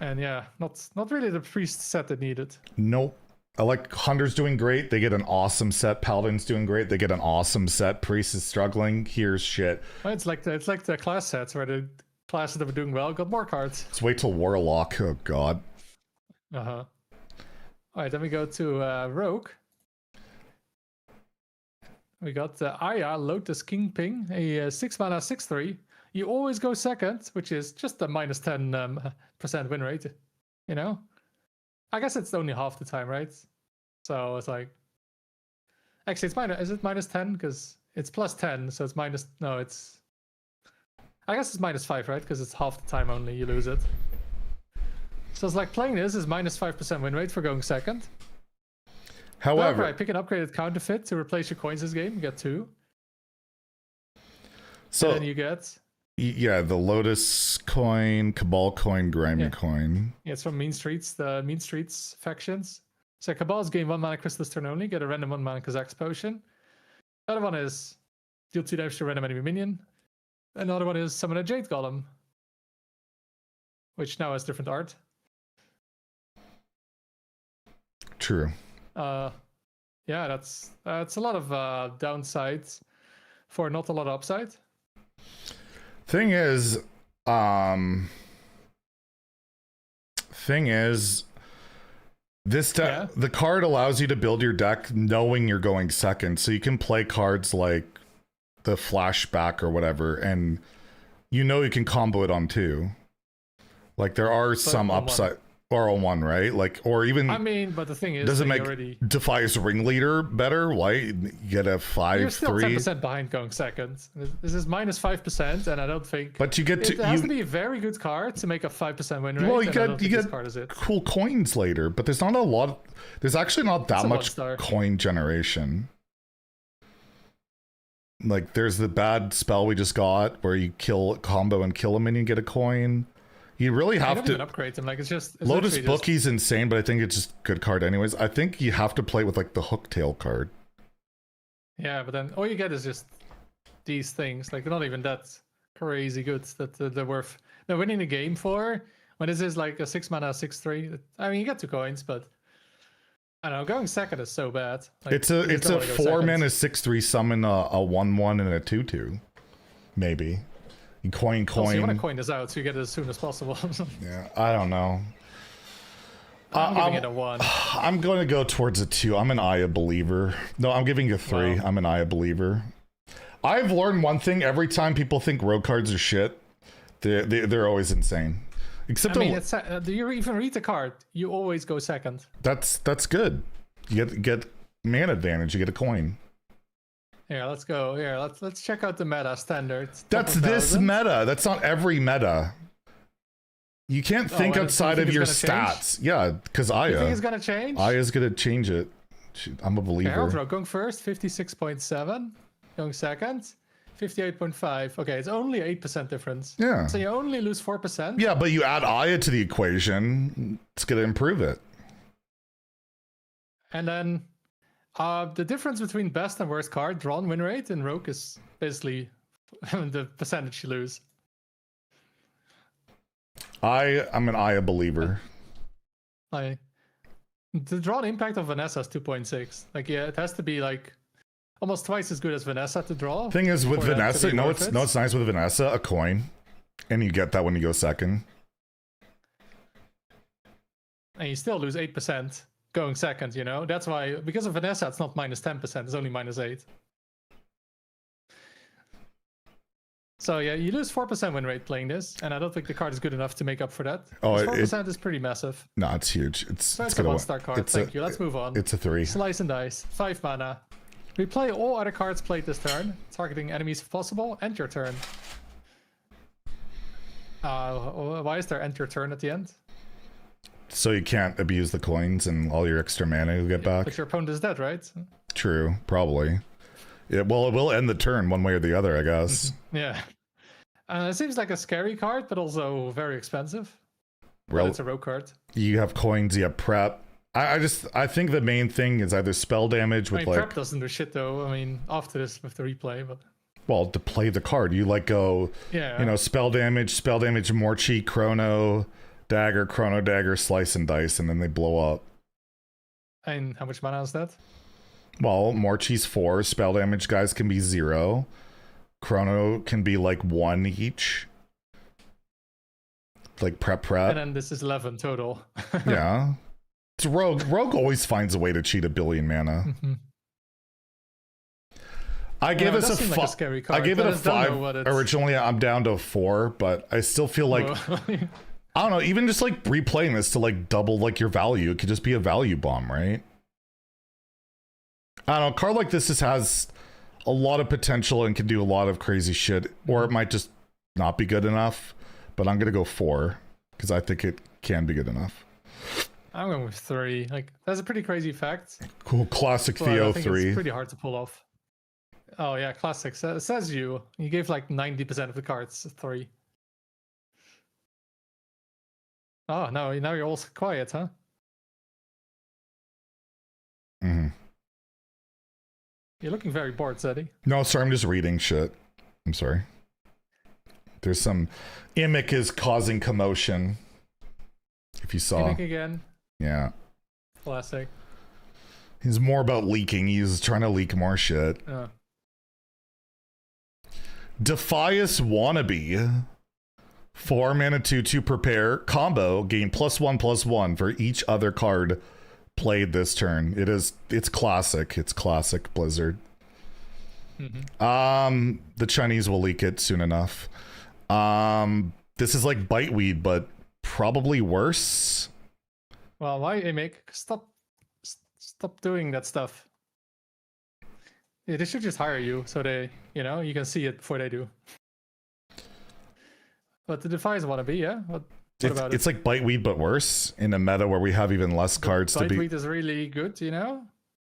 And yeah, not really the Priest set that needed. Nope. I like Hunter's doing great. They get an awesome set. Paladin's doing great. They get an awesome set. Priest is struggling. Here's shit. Well, it's like the class sets where the classes that were doing well got more cards. Let's wait till Warlock. Oh, God. Uh-huh. All right, then we go to Rogue. We got Aya, Lotus Kingpin, a 6 mana 6/3. You always go second, which is just a minus 10% win rate. You know? I guess it's only half the time, right? So it's like... Actually, it's minus... Is it minus 10? Because it's plus 10, so it's minus... No, it's... I guess it's minus 5, right? Because it's half the time only, you lose it. So it's like playing this is minus 5% win rate for going second. However, right, pick an upgraded counterfeit to replace your coins this game. You get 2. So and then you get... Yeah, the Lotus coin, Cabal coin, Grimy coin. Yeah, it's from Mean Streets, the Mean Streets factions. So Cabal's gain 1 mana crystal this turn only, get a random 1 mana Kazak's potion. The other one is deal 2 damage to a random enemy minion. Another one is summon a Jade Golem, which now has different art. True. yeah, that's a lot of downsides for not a lot of upside. Thing is, the card allows you to build your deck knowing you're going second, so you can play cards like the flashback or whatever, and you know you can combo it on 2. Like there are some upside. Or on 1, right? Like, or even. I mean, but the thing is, does it make Defias Ringleader better? Why you get a 5-3? You're still 10% behind going second. This is minus 5%, and I don't think. But you get to. It has to be a very good card to make a 5% win rate. Well, you get cool coins later, but there's not a lot. There's actually not that much coin generation. Like, there's the bad spell we just got where you combo and kill a minion, get a coin. You really have to upgrade them. Like, it's Lotus Bookie's insane, but I think it's just a good card anyways. I think you have to play with like the Hooktail card. Yeah, but then all you get is just these things. Like, they're not even that crazy good that they're worth winning the game for. When this is like a 6 mana 6/3. I mean, you get 2 coins, but I don't know. Going second is so bad. Like, it's a 4 mana 6/3 summon a 1/1 and a 2/2, maybe. Coin. Also, you want to coin this out so you get it as soon as possible. Yeah, I don't know. I'm giving it a 1. I'm going to go towards a 2. I'm an Aya believer. No, I'm giving it a 3. Wow. I'm an Aya believer. I've learned one thing. Every time people think rogue cards are shit, they're always insane. Except I mean, do you even read the card? You always go second. That's good. You get mana advantage. You get a coin. Here, let's go. Here, let's check out the meta standard. That's this meta. That's not every meta. You can't think outside of your stats. Change? Yeah, because Aya. You think it's gonna change? Aya's gonna change it. I'm a believer. Okay, going first, 56.7. Going second, 58.5. Okay, it's only 8% difference. Yeah. So you only lose 4%. Yeah, but you add Aya to the equation, it's gonna improve it. And then the difference between best and worst card drawn win rate in Rogue is basically the percentage you lose. I'm an Aya believer. The drawn impact of Vanessa is 2.6. Like, yeah, it has to be like almost twice as good as Vanessa to draw. Thing is with Vanessa, it's nice with Vanessa, a coin, and you get that when you go second. And you still lose 8%. Going second, you know, that's why, because of Vanessa, it's not minus 10%, it's only minus 8. So yeah, you lose 4% win rate playing this, and I don't think the card is good enough to make up for that. 4% is pretty massive. No, it's huge. It's a 1-star card. Thank you. Let's move on. It's a 3. Slice and dice. 5 mana. Replay all other cards played this turn, targeting enemies if possible. End your turn. Why is there end your turn at the end? So you can't abuse the coins and all your extra mana you get back. But your opponent is dead, right? True, probably. Yeah, well, it will end the turn one way or the other, I guess. Yeah. It seems like a scary card, but also very expensive. Well, it's a rogue card. You have coins, you have prep. I think the main thing is either spell damage with prep doesn't do shit though. I mean, after this with the replay, but. Well, to play the card, you go, spell damage, Morchi, Chrono Dagger, Slice and Dice, and then they blow up. And how much mana is that? Well, Morchi's 4, spell damage guys can be 0. Chrono can be like 1 each. Like prep. And then this is 11 total. Yeah. It's Rogue. Rogue always finds a way to cheat 1 billion mana. Mm-hmm. I gave us a 5. I gave it a 5 originally. I'm down to 4, but I still feel like I don't know, even just like replaying this to like double like your value, it could just be a value bomb, right? I don't know, a card like this just has a lot of potential and can do a lot of crazy shit, or it might just not be good enough, but I'm gonna go 4 because I think it can be good enough. I'm going with 3. Like, that's a pretty crazy fact. Cool, classic Theo 3. It's pretty hard to pull off. Oh yeah, classic. It says you gave like 90% of the cards 3. Oh, no, now you're all quiet, huh? Mm-hmm. You're looking very bored, Zeddy. No, sorry, I'm just reading shit. I'm sorry. There's some... Imic is causing commotion. If you saw. Imic again. Yeah. Classic. He's more about leaking. He's trying to leak more shit. Defias Wannabe. 4 mana 2/2 prepare combo. Gain +1/+1 for each other card played this turn. It's classic. It's classic Blizzard. The Chinese will leak it soon enough. This is like Biteweed, but probably worse. Well, why make stop doing that stuff? Yeah, they should just hire you so they, you can see it before they do. But the Defias Wannabe, yeah. What about it? It's like Biteweed, but worse in a meta where we have even less cards to be. Biteweed is really good,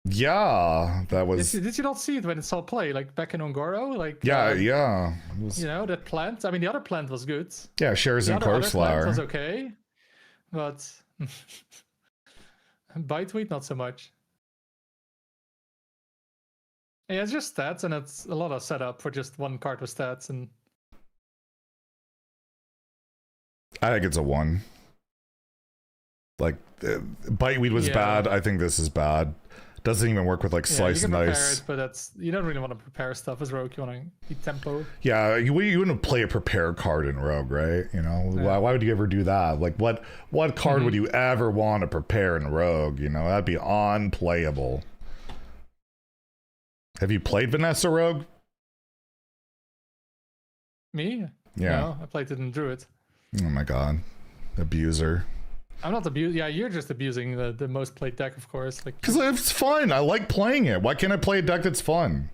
Yeah, that was. Did you not see it when it saw play, like back in Ongoro? Like yeah. It was... that plant. I mean, the other plant was good. Yeah, shares and corpse flower was okay, but Biteweed not so much. Yeah, it's just stats, and it's a lot of setup for just one card with stats. And I think it's a 1. Like Biteweed was bad. I think this is bad. Doesn't even work with like slice and dice. It, but you don't really want to prepare stuff as rogue. You want to keep tempo. Yeah, you wouldn't play a prepare card in rogue, right? Why would you ever do that? Like what card would you ever want to prepare in rogue? That'd be unplayable. Have you played Vanessa Rogue? Me? Yeah. No, I played it in Druid. Oh my god, abuser. I'm not abusing. Yeah, you're just abusing the most played deck, of course. Because it's fun. I like playing it. Why can't I play a deck that's fun?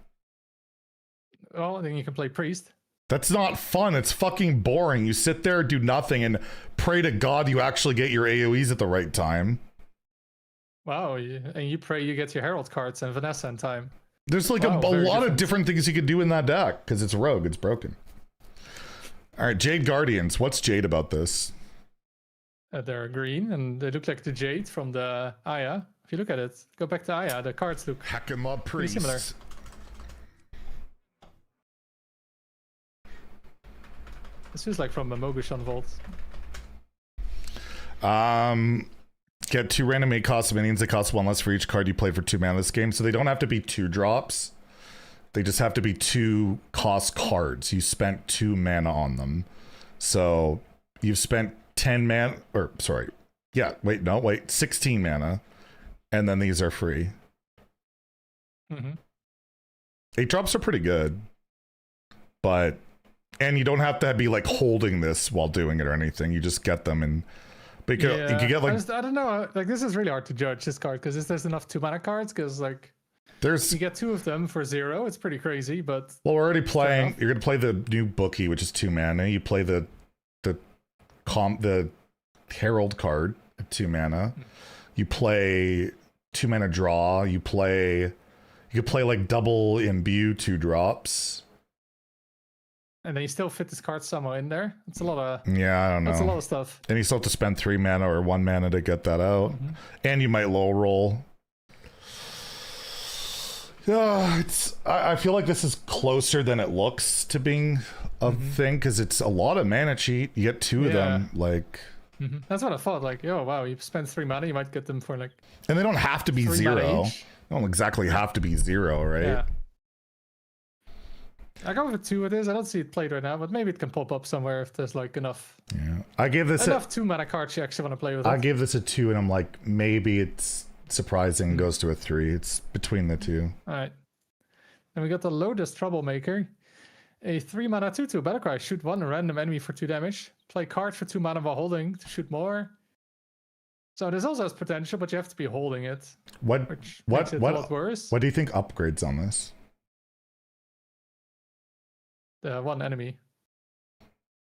Well, then you can play Priest. That's not fun. It's fucking boring. You sit there, do nothing, and pray to God you actually get your AoEs at the right time. Wow, and you pray you get your Herald cards and Vanessa in time. There's like a lot of different things you could do in that deck, because it's rogue. It's broken. All right, Jade Guardians. What's Jade about this? They're green, and they look like the Jade from the Aya. If you look at it, go back to Aya, the cards look pretty similar. This feels like from a Mogushan Vault. Get 2 random 8 cost minions that cost 1 less for each card you play for 2 mana this game. So they don't have to be 2 drops. They just have to be 2 cost cards. You spent 2 mana on them. So you've spent 10 mana, or sorry. Yeah, wait, 16 mana. And then these are free. 8 drops are pretty good. And you don't have to be like holding this while doing it or anything. You just get them and you can get like I don't know. Like this is really hard to judge this card because there's enough 2 mana cards. Because like you get 2 of them for 0. It's pretty crazy. But well, we're already playing. You're gonna play the new Bookie, which is 2 mana. You play the Herald card at 2 mana. You play 2 mana draw. You could play like double imbue 2 drops. And then you still fit this card somewhere in there. It's a lot of... Yeah, I don't know. That's a lot of stuff. And you still have to spend 3 mana or 1 mana to get that out. And you might low roll. Yeah, I feel like this is closer than it looks to being a thing, because it's a lot of mana cheat. You get 2 of them, like... That's what I thought. Like, oh, wow, you spend 3 mana, you might get them for like... And they don't have to be 0. They don't exactly have to be 0, right? Yeah. I go with 2 it is. I don't see it played right now, but maybe it can pop up somewhere if there's like enough. Yeah, I gave this enough 2 mana cards you actually want to play with. I gave this a 2, and I'm like, maybe it's surprising. Goes to a 3. It's between the 2. All right. Then we got the Lotus Troublemaker, a 3 mana 2/2 battlecry. Shoot 1 random enemy for 2 damage. Play card for 2 mana while holding to shoot more. So this also has potential, but you have to be holding it. What makes it a lot worse. What do you think upgrades on this? The 1 enemy.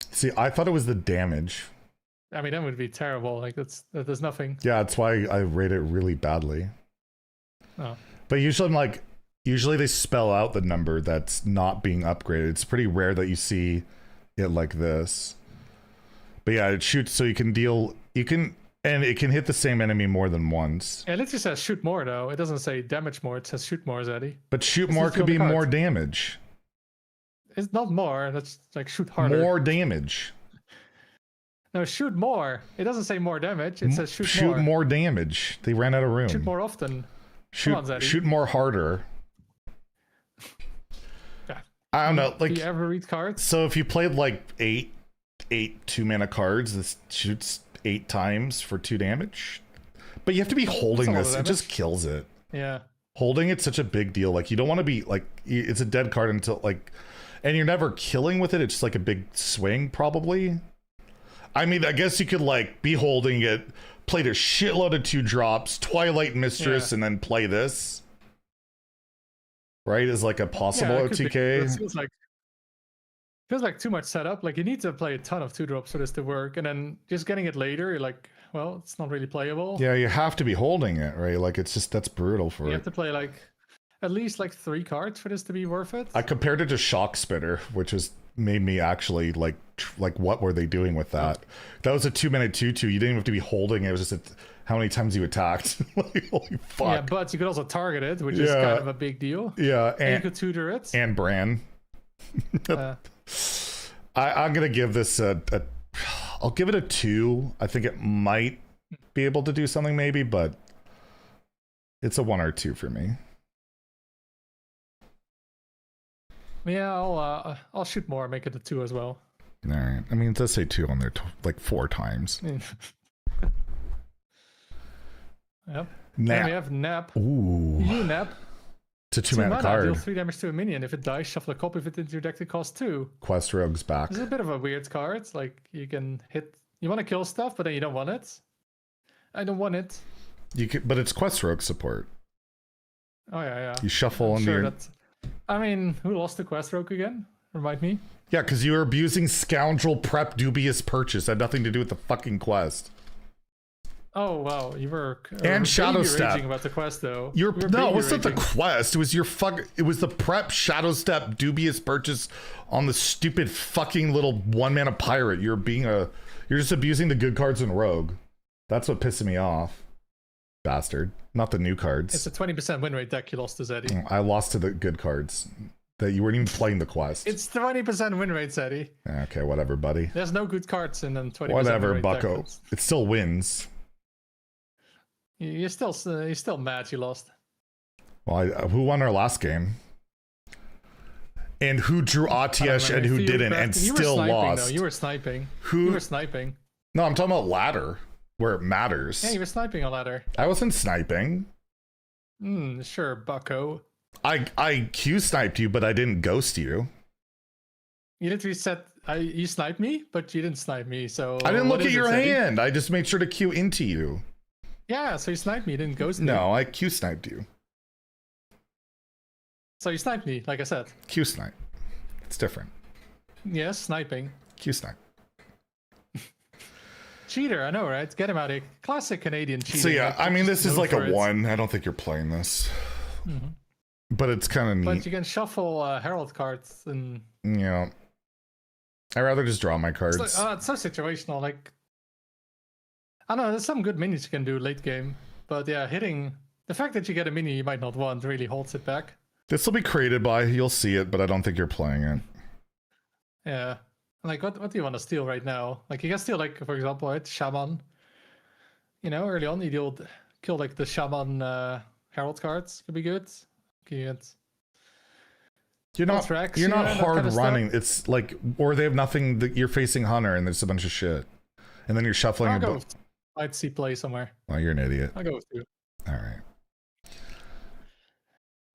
See, I thought it was the damage. I mean, that would be terrible. Like there's nothing. Yeah, that's why I rate it really badly. Oh. But usually they spell out the number that's not being upgraded. It's pretty rare that you see it like this. But yeah, it shoots so you can and it can hit the same enemy more than once. And it just says shoot more though. It doesn't say damage more. It says shoot more, Zeddy. But shoot more could be more damage. It's not more. That's like shoot harder. More damage. No, shoot more. It doesn't say more damage. It says shoot more. Shoot more damage. They ran out of room. Shoot more often. Shoot more harder. Yeah. I don't know. Like, do you ever read cards? So if you played like eight 2-mana cards, this shoots 8 times for 2 damage. But you have to be holding this. It just kills it. Yeah. Holding it's such a big deal. Like, you don't want to be like, it's a dead card until like, and you're never killing with it. It's just like a big swing, probably. I mean, I guess you could like be holding it, played a shitload of 2 drops, Twilight Mistress, and then play this. Right? Is like a possible OTK. It feels like too much setup. Like, you need to play a ton of 2 drops for this to work, and then just getting it later, you're like, well, it's not really playable. Yeah, you have to be holding it, right? Like, it's just, that's brutal for it. You have to play like at least like 3 cards for this to be worth it. I compared it to Shock Spitter, which has made me actually like what were they doing with that? That was a 2-minute 2/2. You didn't even have to be holding it. It was just how many times you attacked. Like, holy fuck. Yeah, but you could also target it, which is kind of a big deal. Yeah, and you could tutor it. And Bran. I'm gonna give this I'll give it a 2. I think it might be able to do something maybe, but it's a 1 or 2 for me. Yeah, I'll shoot more, make it a 2 as well. All right. I mean, it does say 2 on there like 4 times. Yep. Nap. Then we have Nap. Ooh. You Nap. It's a 2-mana card. Deal 3 damage to a minion. If it dies, shuffle a copy of it into your deck to cost 2. Quest Rogue's back. This is a bit of a weird card. Like, you can hit... You want to kill stuff, but then you don't want it. I don't want it. You could, but it's Quest Rogue support. Oh, yeah. You shuffle into your... I mean, who lost to Quest Rogue again? Remind me. Yeah, because you were abusing Scoundrel Prep Dubious Purchase. It had nothing to do with the fucking quest. Oh wow, you were and Shadow Step raging about the quest though. No, it wasn't the quest. It was your It was the Prep Shadow Step Dubious Purchase on the stupid fucking little 1-mana pirate. You're just abusing the good cards in Rogue. That's what pissed me off, bastard. Not the new cards. It's a 20% win rate deck you lost to Zeddy. I lost to the good cards. That you weren't even playing the quest. It's 20% win rate, Zeddy. Okay, whatever, buddy. There's no good cards in them. 20%. Whatever, Bucko. It still wins. You're still mad you lost. Well, who won our last game? And who drew Atiyesh and who didn't and still lost? Though. You were sniping. You were sniping. No, I'm talking about ladder, where it matters. Yeah, you were sniping on ladder. I wasn't sniping. Sure, Bucko. I Q sniped you, but I didn't ghost you. You literally said you sniped me, but you didn't snipe me. So I didn't look at your hand. I just made sure to Q into you. Yeah, so you sniped me, you didn't ghost me. No, I Q sniped you. So you sniped me, like I said. Q snipe. It's different. Yes, sniping. Q snipe. Cheater, I know, right? Get him out of here. Classic Canadian cheater. So yeah, I mean, this is like a 1. I don't think you're playing this. But it's kind of neat. But you can shuffle Herald cards and... Yeah. I'd rather just draw my cards. It's so situational. Like, I don't know, there's some good minis you can do late game. But yeah, hitting... The fact that you get a mini you might not want really holds it back. This will be created by... You'll see it, but I don't think you're playing it. Yeah. Like, what do you want to steal right now? Like, you can steal, like, for example, right? Shaman. You know, early on, you kill, like, the Shaman Herald cards. Could be good. You're not hard running. It's like, or they have nothing that you're facing Hunter and there's a bunch of shit. And then you're shuffling I'll go I'd see play somewhere. Well, you're an idiot. I'll go with you. All right.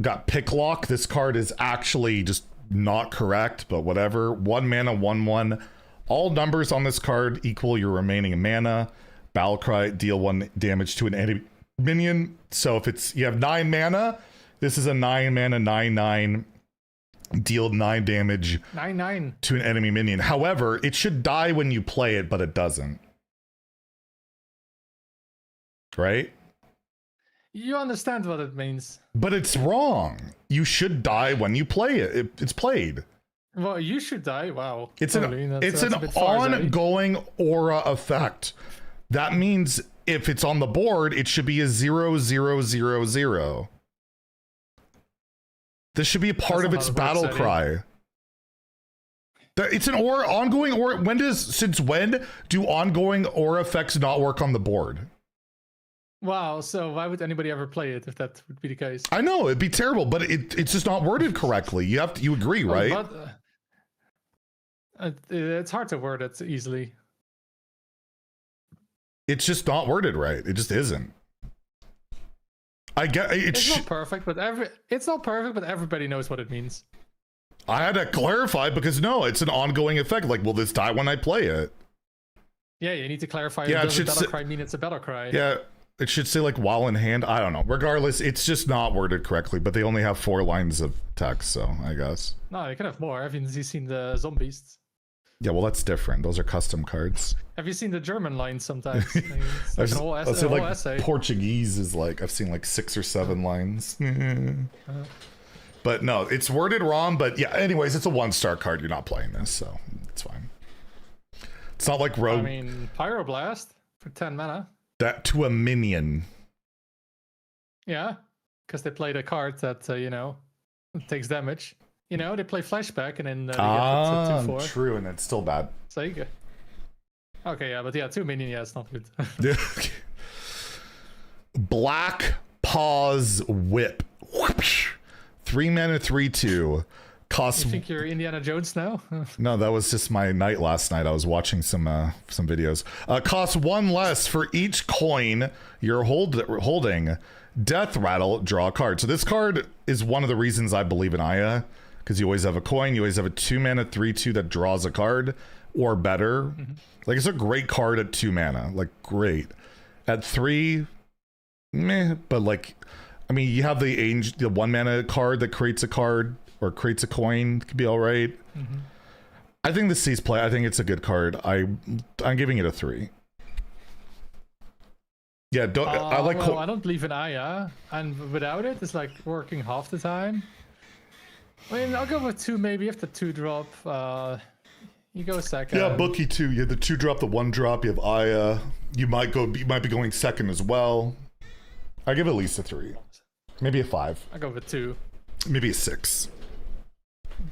Got Picklock. This card is actually just not correct, but whatever. 1 mana, 1/1. All numbers on this card equal your remaining mana. Battlecry, deal 1 damage to an enemy minion. So if you have 9 mana, this is a 9 mana, 9/9. Deal 9 damage 9/9 to an enemy minion. However, it should die when you play it, but it doesn't. Right? You understand what it means. But it's wrong. You should die when you play it. It's played. Well, you should die. Wow. It's an ongoing aura effect. That means if it's on the board, it should be a 0/0/0/0. This should be a part of its battle cry. It's an aura, ongoing aura. Since when do ongoing aura effects not work on the board? Wow, so why would anybody ever play it if that would be the case? I know it'd be terrible, but it's just not worded correctly. You agree, right? It's hard to word it easily. It's just not worded right. It just isn't. I get it's not perfect, but everybody knows what it means. I had to clarify because no, it's an ongoing effect. Like, will this die when I play it? Yeah, you need to clarify. Yeah, does a battle cry mean it's a battle cry? Yeah, it should say like while in hand. I don't know. Regardless, it's just not worded correctly. But they only have 4 lines of text, so I guess. No, you can have more. Have you seen the zombies? Yeah, well, that's different. Those are custom cards. Have you seen the German lines sometimes? I mean, it's like a whole essay. Portuguese is like, I've seen like 6 or 7 lines. But no, it's worded wrong. But yeah, anyways, it's a 1-star card. You're not playing this, so it's fine. It's not like Rogue. I mean, Pyroblast for 10 mana. That to a minion. Yeah, because they played a card that, takes damage. They play Flashback and then they get it 2/4. True, and it's still bad. So you go. Okay, yeah, but yeah, 2 minion, yeah, it's not good. Black Paws Whip. 3 mana, 3/2. Costs. You think you're Indiana Jones now? No, that was just my night last night. I was watching some videos. Costs 1 less for each coin you're holding. Death Rattle, draw a card. So this card is one of the reasons I believe in Aya. Because you always have a coin, you always have a 2 mana 3/2 that draws a card, or better. Mm-hmm. Like, it's a great card at 2 mana, like great. At 3, meh. But like, I mean, you have the 1 mana card that creates a card or creates a coin, could be all right. Mm-hmm. I think this sees play. I think it's a good card. I'm giving it a 3. Yeah, I don't believe in Aya, and without it, it's like working half the time. I mean, I'll go with 2 maybe if the 2-drop. You go second. Yeah, Bookie 2. You have the 2-drop, the 1-drop. You have Aya. You might be going second as well. I give at least a 3, maybe a 5. I go with 2. Maybe a 6.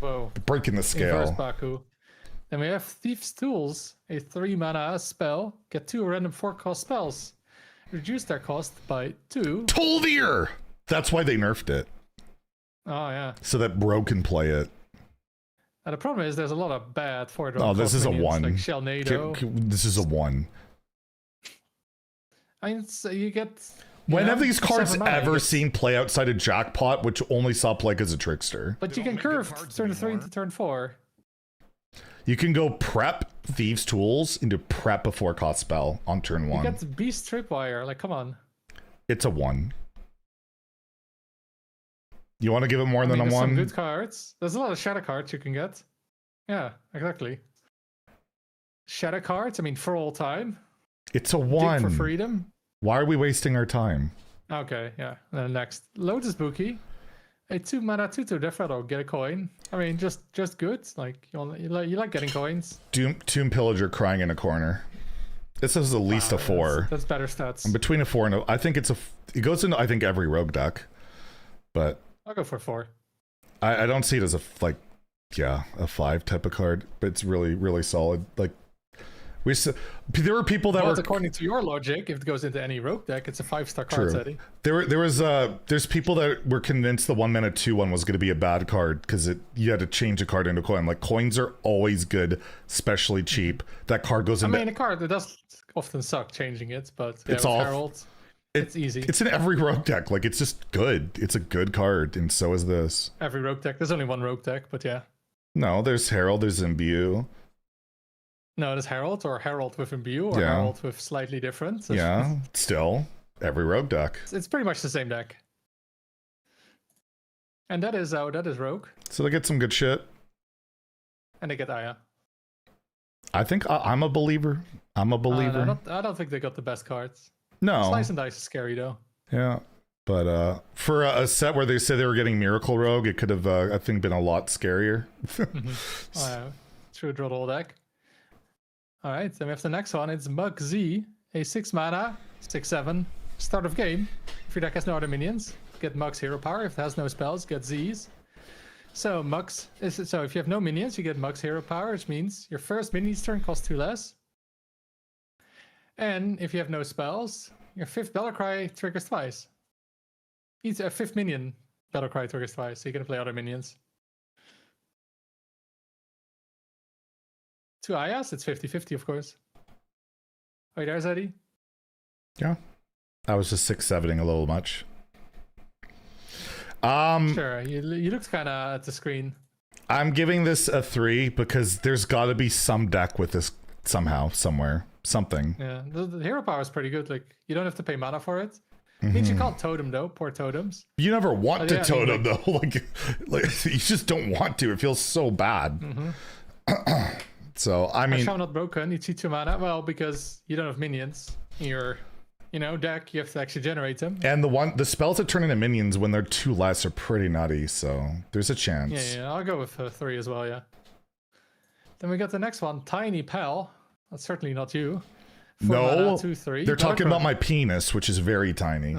Whoa! Breaking the scale. Inverse Baku. Then we have Thief's Tools, a 3 mana spell. Get 2 random 4-cost spells. Reduce their cost by 2. Toldir! That's why they nerfed it. Oh, yeah. So that Rogue can play it. And the problem is there's a lot of bad 4-drop. Oh, this is a 1. Like Shellnado. This is a 1. I mean, so you get... When have these cards ever seen play outside of Jackpot, which only saw play as a trickster? But you can curve turn 3 into turn 4. You can go prep Thieves' Tools into prep a 4-cost spell on turn 1. You got Beast Tripwire. Like, come on. It's a 1. You want to give it more than a 1? Some good cards. There's a lot of shadow cards you can get. Yeah, exactly. Shadow cards, I mean, for all time. It's a 1. Dig for freedom. Why are we wasting our time? Okay, yeah. Then next, Lotus Bookie. A 2 mana 2/2 Death Rattle. Get a coin. I mean, just good. Like, you like getting coins. Tomb Pillager crying in a corner. This is at least a 4. That's better stats. I'm between a 4 and a... I think it goes into, I think, every Rogue deck. But... I'll go for 4. I don't see it as a 5 type of card, but it's really, really solid. Like, there were people that were... according to your logic, if it goes into any Rogue deck, it's a 5-star card, Zeddy. There's people that were convinced the 1 mana 2/1 was going to be a bad card because you had to change a card into a coin. Like, coins are always good, especially cheap. That card goes into... I mean, a card that does often suck changing it, but it's all... Herald, it's easy. It's in every Rogue deck. Like, it's just good. It's a good card, and so is this. Every Rogue deck. There's only 1 Rogue deck, but yeah. No, there's Herald, there's Imbue. No, there's Herald, or Herald with Imbue, or Herald with slightly different. Yeah, still, every Rogue deck. It's pretty much the same deck. And that is Rogue. So they get some good shit. And they get Aya. I think I'm a believer. I'm a believer. I don't think they got the best cards. No. Slice and Dice is scary, though. Yeah. But for a set where they said they were getting Miracle Rogue, it could have, I think, been a lot scarier. True draw the whole deck. Alright, then we have the next one. It's Mug Z, a 6 mana, 6/7, start of game. If your deck has no other minions, get Mug's Hero Power. If it has no spells, get Z's. So if you have no minions, you get Mug's Hero Power, which means your first minion's turn costs 2 less. And if you have no spells, your 5th Battlecry triggers twice. Each 5th minion Battlecry triggers twice, so you can play other minions. 2 Ayas, it's 50-50, of course. Are you there, Zeddy? Yeah. I was just 6-7ing a little much. Sure, you looked kind of at the screen. I'm giving this a 3 because there's got to be some deck with this somehow, somewhere, something. Yeah, the hero power is pretty good. Like, you don't have to pay mana for it. Means you can't totem though. Poor totems. You never want to totem though. like you just don't want to. It feels so bad. So I mean, Shaman Not Broken. You cheat 2 mana. Well, because you don't have minions in your, deck. You have to actually generate them. And the spells that turn into minions when they're 2 less are pretty nutty. So there's a chance. Yeah. I'll go with 3 as well. Yeah. Then we got the next one, Tiny Pal. That's certainly not you. 4 No, mana, 2/3. they're talking about my penis, which is very tiny.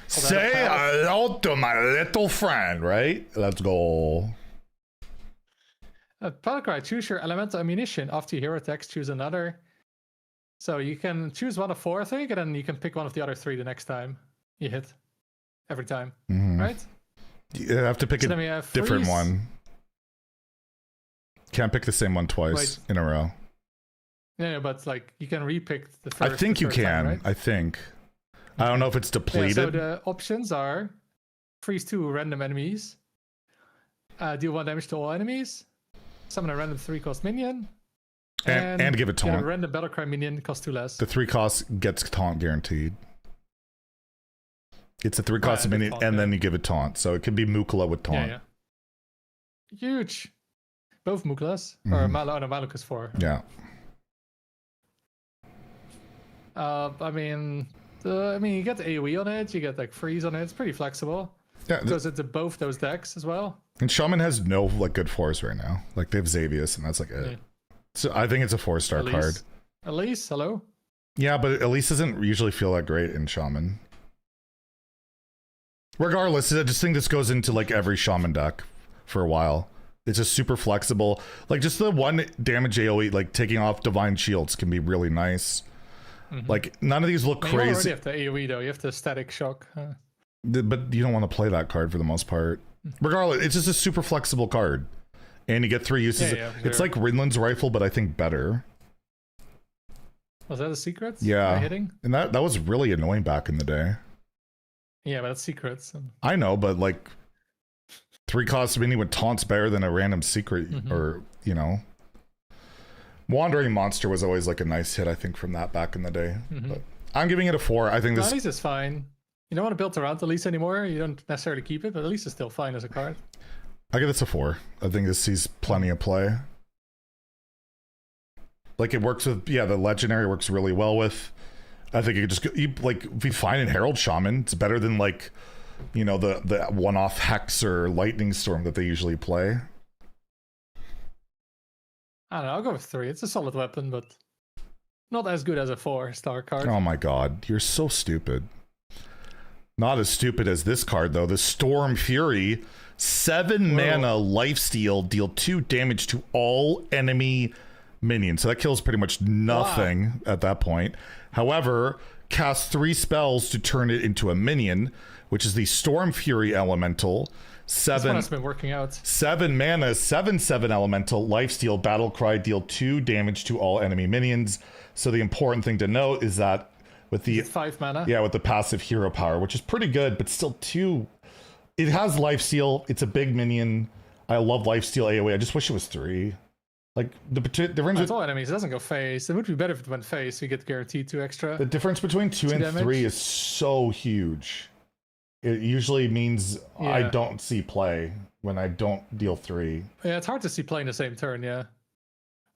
Say hello to my little friend, right? Let's go. Battlecry, choose your elemental ammunition. After your hero attacks, choose another. So you can choose one of 4, I think, and then you can pick one of the other 3 the next time you hit. Every time, right? You have to pick a different one. Can't pick the same one twice in a row. Yeah, but like you can repick the first. I think you can. Time, right? I think. I don't know if it's depleted. Yeah, so the options are freeze 2 random enemies, deal 1 damage to all enemies, summon a random 3-cost minion, and give it taunt. Get a random Battlecry minion, costs 2 less. The 3 cost gets taunt guaranteed. It's a 3 cost minion, and then you give it taunt. So it could be Mukula with taunt. Yeah. Huge. Both Mukulas or Maluk is 4. Yeah. I mean, you get the AoE on it, you get like freeze on it. It's pretty flexible. Yeah, goes into both those decks as well. And Shaman has no like good 4s right now. Like they have Xavius, and that's like it. Yeah. So I think it's a 4-star card. Elise, hello. Yeah, but Elise doesn't usually feel that great in Shaman. Regardless, I just think this goes into like every Shaman deck for a while. It's just super flexible. Like just the 1 damage AoE, like taking off Divine Shields can be really nice. Like none of these look crazy. You don't already have the AoE though. You have the Static Shock. But you don't want to play that card for the most part. Regardless, it's just a super flexible card, and you get 3 uses. Yeah, it's like Rinland's Rifle, but I think better. Was that a secret? Yeah, hitting? And that was really annoying back in the day. Yeah, but that's secrets. I know, but like 3 cost mini with taunts better than a random secret, or Wandering Monster was always like a nice hit, I think, from that back in the day. But I'm giving it a 4. I think this. Elise is fine. You don't want to build around Elise anymore. You don't necessarily keep it, but Elise is still fine as a card. I give this a 4. I think this sees plenty of play. Like it works with the legendary works really well with. I think it could just be fine in Herald Shaman. It's better than like, the one-off Hex or Lightning Storm that they usually play. I don't know, I'll go with 3. It's a solid weapon, but not as good as a 4-star card. Oh my god, you're so stupid. Not as stupid as this card, though. The Storm Fury, 7 mana lifesteal, deal 2 damage to all enemy minions. So that kills pretty much nothing at that point. However, cast 3 spells to turn it into a minion, which is the Storm Fury Elemental. 7. This one has been working out. 7 mana, 7/7 elemental, lifesteal, battle cry, deal 2 damage to all enemy minions. So the important thing to note is that with the 5 mana. Yeah, with the passive hero power, which is pretty good, but still 2. It has lifesteal. It's a big minion. I love lifesteal AoE. I just wish it was 3. Like the difference with all enemies, it doesn't go face. It would be better if it went face. You get guaranteed 2 extra. The difference between 2 and damage. 3 is so huge. It usually means I don't see play when I don't deal 3. Yeah, it's hard to see play in the same turn, yeah.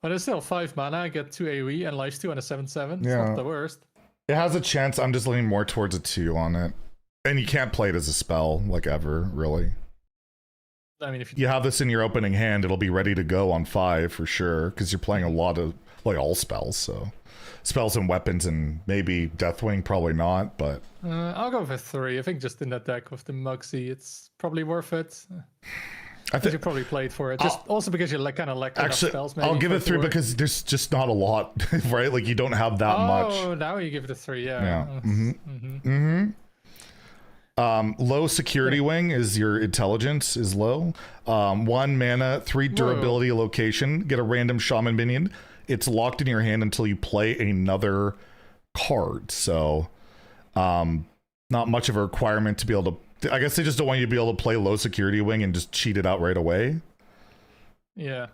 But it's still 5 mana, I get 2 AoE and lifesteal and a 7/7. It's not the worst. It has a chance. I'm just leaning more towards a 2 on it. And you can't play it as a spell, like ever, really. I mean, if you have this in your opening hand, it'll be ready to go on 5 for sure, because you're playing a lot of, like, all spells, so. Spells and weapons and maybe Deathwing, probably not, but... I'll go for 3. I think just in that deck with the Mugsy, it's probably worth it. I think you probably played for it. Just also because you like kind of lack enough spells. Maybe I'll give it 3 work. because there's just not a lot, right? Like you don't have that much. Oh, now you give it a 3. Yeah. Low security wing is your intelligence is low. 1 mana, 3 durability location. Get a random shaman minion. It's locked in your hand until you play another card. So, not much of a requirement to be able to. I guess they just don't want you to be able to play low security wing and just cheat it out right away. Yeah.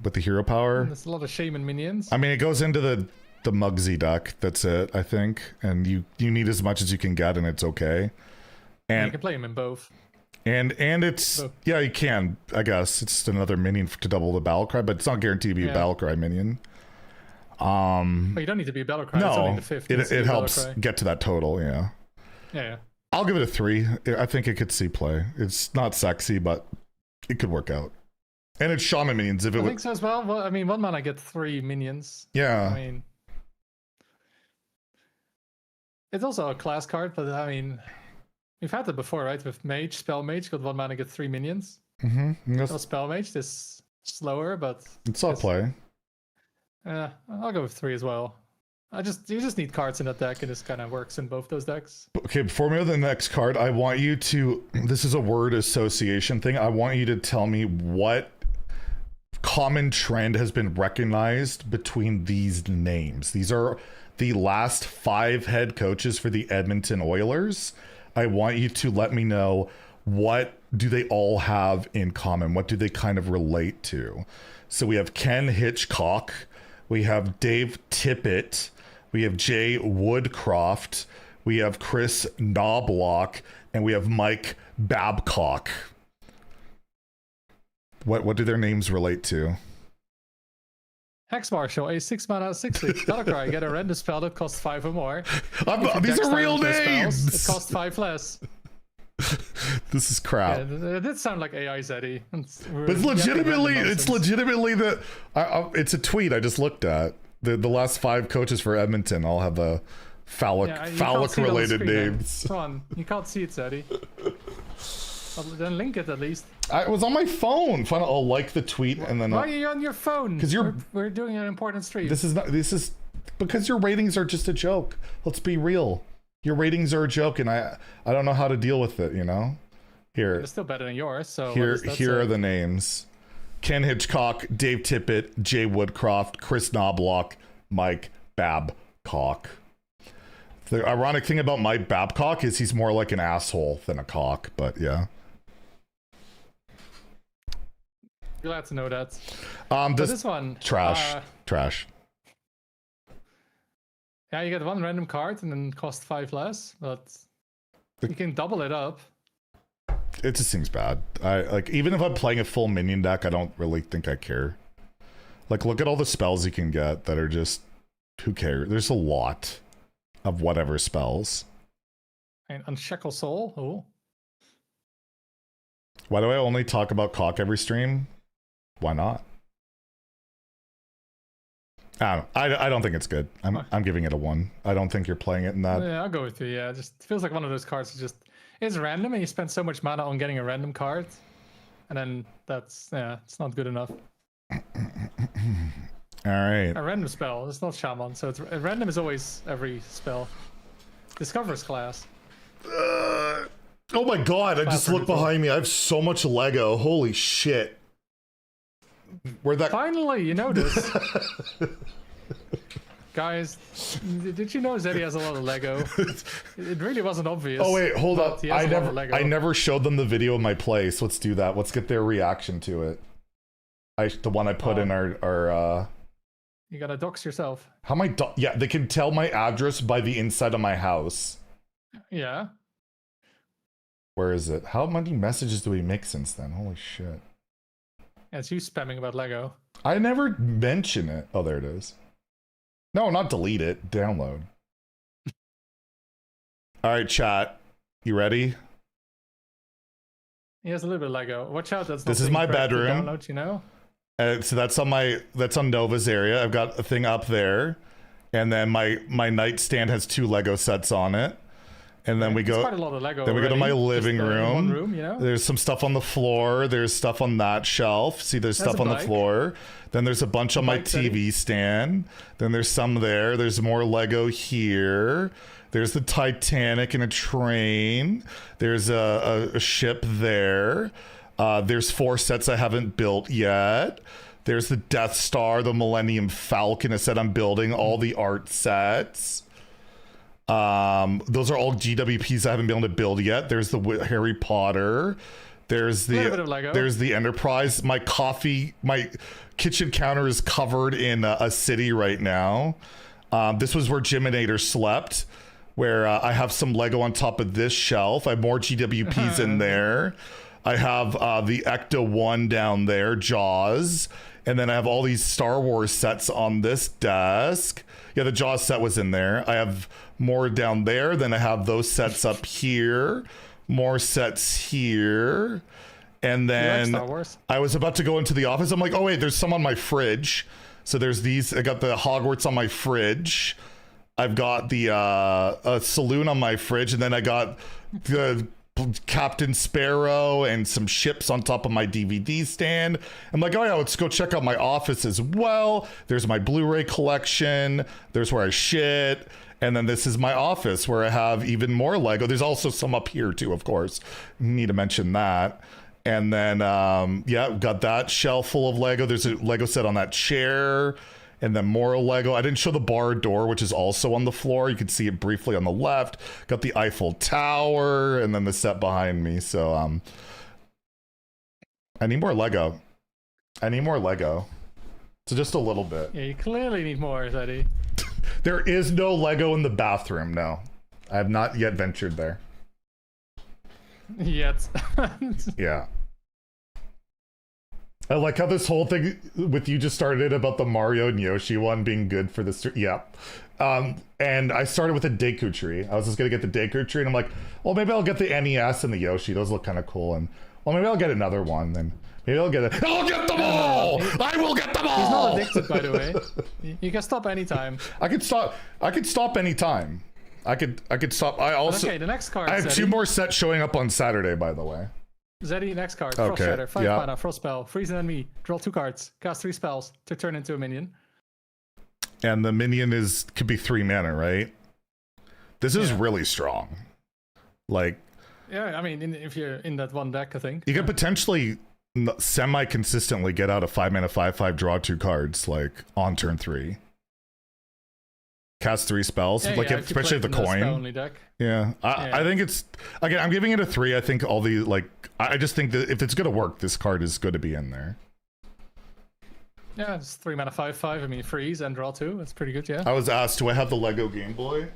With the hero power. There's a lot of shaman minions. I mean, it goes into the Mugsy deck. That's it, I think. And you need as much as you can get, and it's okay. And you can play them in both. And it's yeah, you can. I guess it's just another minion to double the battle cry, but it's not guaranteed to be a battle cry minion. But you don't need to be a battle cry. No, it's only the 5th. it helps get to that total. Yeah. Yeah. I'll give it a 3. I think it could see play. It's not sexy, but it could work out. And it's shaman minions. If it I think so as well. Well, I mean, 1 mana get 3 minions. Yeah. I mean, it's also a class card, but I mean, we've had it before, right? With mage, spell mage, got 1 mana get 3 minions. So spell mage is slower, but it's all play. I'll go with 3 as well. You just need cards in that deck, and this kind of works in both those decks. Okay, before we go to the next card, I want you to. This is a word association thing. I want you to tell me what common trend has been recognized between these names. These are the last 5 head coaches for the Edmonton Oilers. I want you to let me know, what do they all have in common? What do they kind of relate to? So we have Ken Hitchcock, we have Dave Tippett, we have Jay Woodcroft, we have Chris Knobloch, and we have Mike Babcock. What do their names relate to? Hex Marshal, a 6 mana 6/6 battle cry. Get a random spell that costs 5 or more. These are real names. It costs 5 less. This is crap. Yeah, it did sound like AI Zeddy. But it's legitimately that. It's a tweet I just looked at. The last 5 coaches for Edmonton all have a phallic related names. Come on, you can't see it, Zeddy. Then link it at least. It was on my phone. Fine, I'll like the tweet and then. Why are you on your phone? Because we're doing an important stream. This is because your ratings are just a joke. Let's be real. Your ratings are a joke, and I don't know how to deal with it. You know. Here. It's still better than yours. So here are the names: Ken Hitchcock, Dave Tippett, Jay Woodcroft, Chris Knobloch, Mike Babcock. The ironic thing about Mike Babcock is he's more like an asshole than a cock, but yeah. You're glad to know that. This one trash. Yeah, you get 1 random card and then cost 5 less, but you can double it up. It just seems bad. Even if I'm playing a full minion deck, I don't really think I care. Like, look at all the spells you can get that are just, who cares? There's a lot of whatever spells. And Unshackle Soul. Oh. Why do I only talk about cock every stream? Why not? I don't think it's good. I'm giving it a 1. I don't think you're playing it in that. Yeah, I'll go with you. Yeah, it just feels like one of those cards is random, and you spend so much mana on getting a random card, and then it's not good enough. All right. A random spell. It's not shaman, so random is always every spell. Discovers class. Oh my god! I just looked behind me. I have so much Lego. Holy shit! Finally, you noticed. Guys, did you know Zeddy has a lot of Lego? It really wasn't obvious. Oh wait, hold up. I never showed them the video of my place. Let's do that. Let's get their reaction to it. The one I put in our You gotta dox yourself. How am I yeah, they can tell my address by the inside of my house. Yeah. Where is it? How many messages do we make since then? Holy shit. Yeah, it's you spamming about Lego. I never mention it. Oh, there it is. No, not delete it. Download. All right, chat. You ready? He has a little bit of Lego. Watch out, this is my bedroom. Download, you know? So that's on Nova's area. I've got a thing up there, and then my nightstand has 2 Lego sets on it, And then we It's go. quite a lot of Lego. Then we go to my already, living just, room. one room, you know? There's some stuff on the floor. There's stuff on that shelf. See, there's That's stuff a on the bike. floor. Then there's a bunch on my bike, TV stand. Then there's some there. There's more Lego here. There's the Titanic and a train. There's a ship there. There's 4 sets I haven't built yet. There's the Death Star, the Millennium Falcon, a set I'm building, all the art sets. Those are all GWPs I haven't been able to build yet. There's the Harry Potter. There's A little bit of Lego. there's the Enterprise. My kitchen counter is covered in a city right now. This was where Jiminator slept, where I have some Lego on top of this shelf. I have more GWPs in there. I have the Ecto 1 down there, Jaws. And then I have all these Star Wars sets on this desk. Yeah, the Jaws set was in there. I have more down there. Then I have those sets up here. More sets here. And then Star Wars? I was about to go into the office. I'm like, oh, wait, there's some on my fridge. So there's these. I got the Hogwarts on my fridge. I've got the a saloon on my fridge. And then I got the Captain Sparrow and some ships on top of my DVD stand. I'm like, oh yeah, let's go check out my office as well. There's my Blu-ray collection. There's where I shit. And then this is my office where I have even more Lego. There's also some up here too, of course. Need to mention that. And then, yeah, got that shelf full of Lego. There's a Lego set on that chair. And then more Lego. I didn't show the bar door, which is also on the floor. You can see it briefly on the left. Got the Eiffel Tower, and then the set behind me. So, I need more Lego. I need more Lego. So just a little bit. Yeah, you clearly need more, Zeddy. There is no Lego in the bathroom, no. I have not yet ventured there. Yet. Yeah. I like how this whole thing with you just started about the Mario and Yoshi one being good for this. Yeah. And I started with a Deku tree. I was just going to get the Deku tree, and I'm like, well, maybe I'll get the NES and the Yoshi. Those look kind of cool. And, well, maybe I'll get another one. Then maybe I'll get it. I'll get them all! I will get them all! He's not addicted, by the way. You can stop anytime. I could stop anytime. I could stop. I also. Okay, the next card. I have Zeddy. 2 more sets showing up on Saturday, by the way. Zeddy, next card. Okay, Frost Shatter, 5 yeah. mana, Frost Spell, freeze an enemy, draw 2 cards, cast 3 spells to turn into a minion. And the minion could be 3 mana, right? This is really strong. Like, Yeah, I mean, if you're in that one deck, I think. you could potentially semi-consistently get out a 5 mana 5/5, draw 2 cards, like on turn 3. Cast 3 spells, Yeah, like yeah, if you especially play the it in a coin. spell-only deck. Yeah. Yeah. I think it's, again, I'm giving it a 3. I think all the, like, I just think that if it's gonna work, this card is good to be in there. Yeah, it's 3 mana 5/5. I mean, freeze and draw 2. That's pretty good, yeah. I was asked, do I have the Lego Game Boy?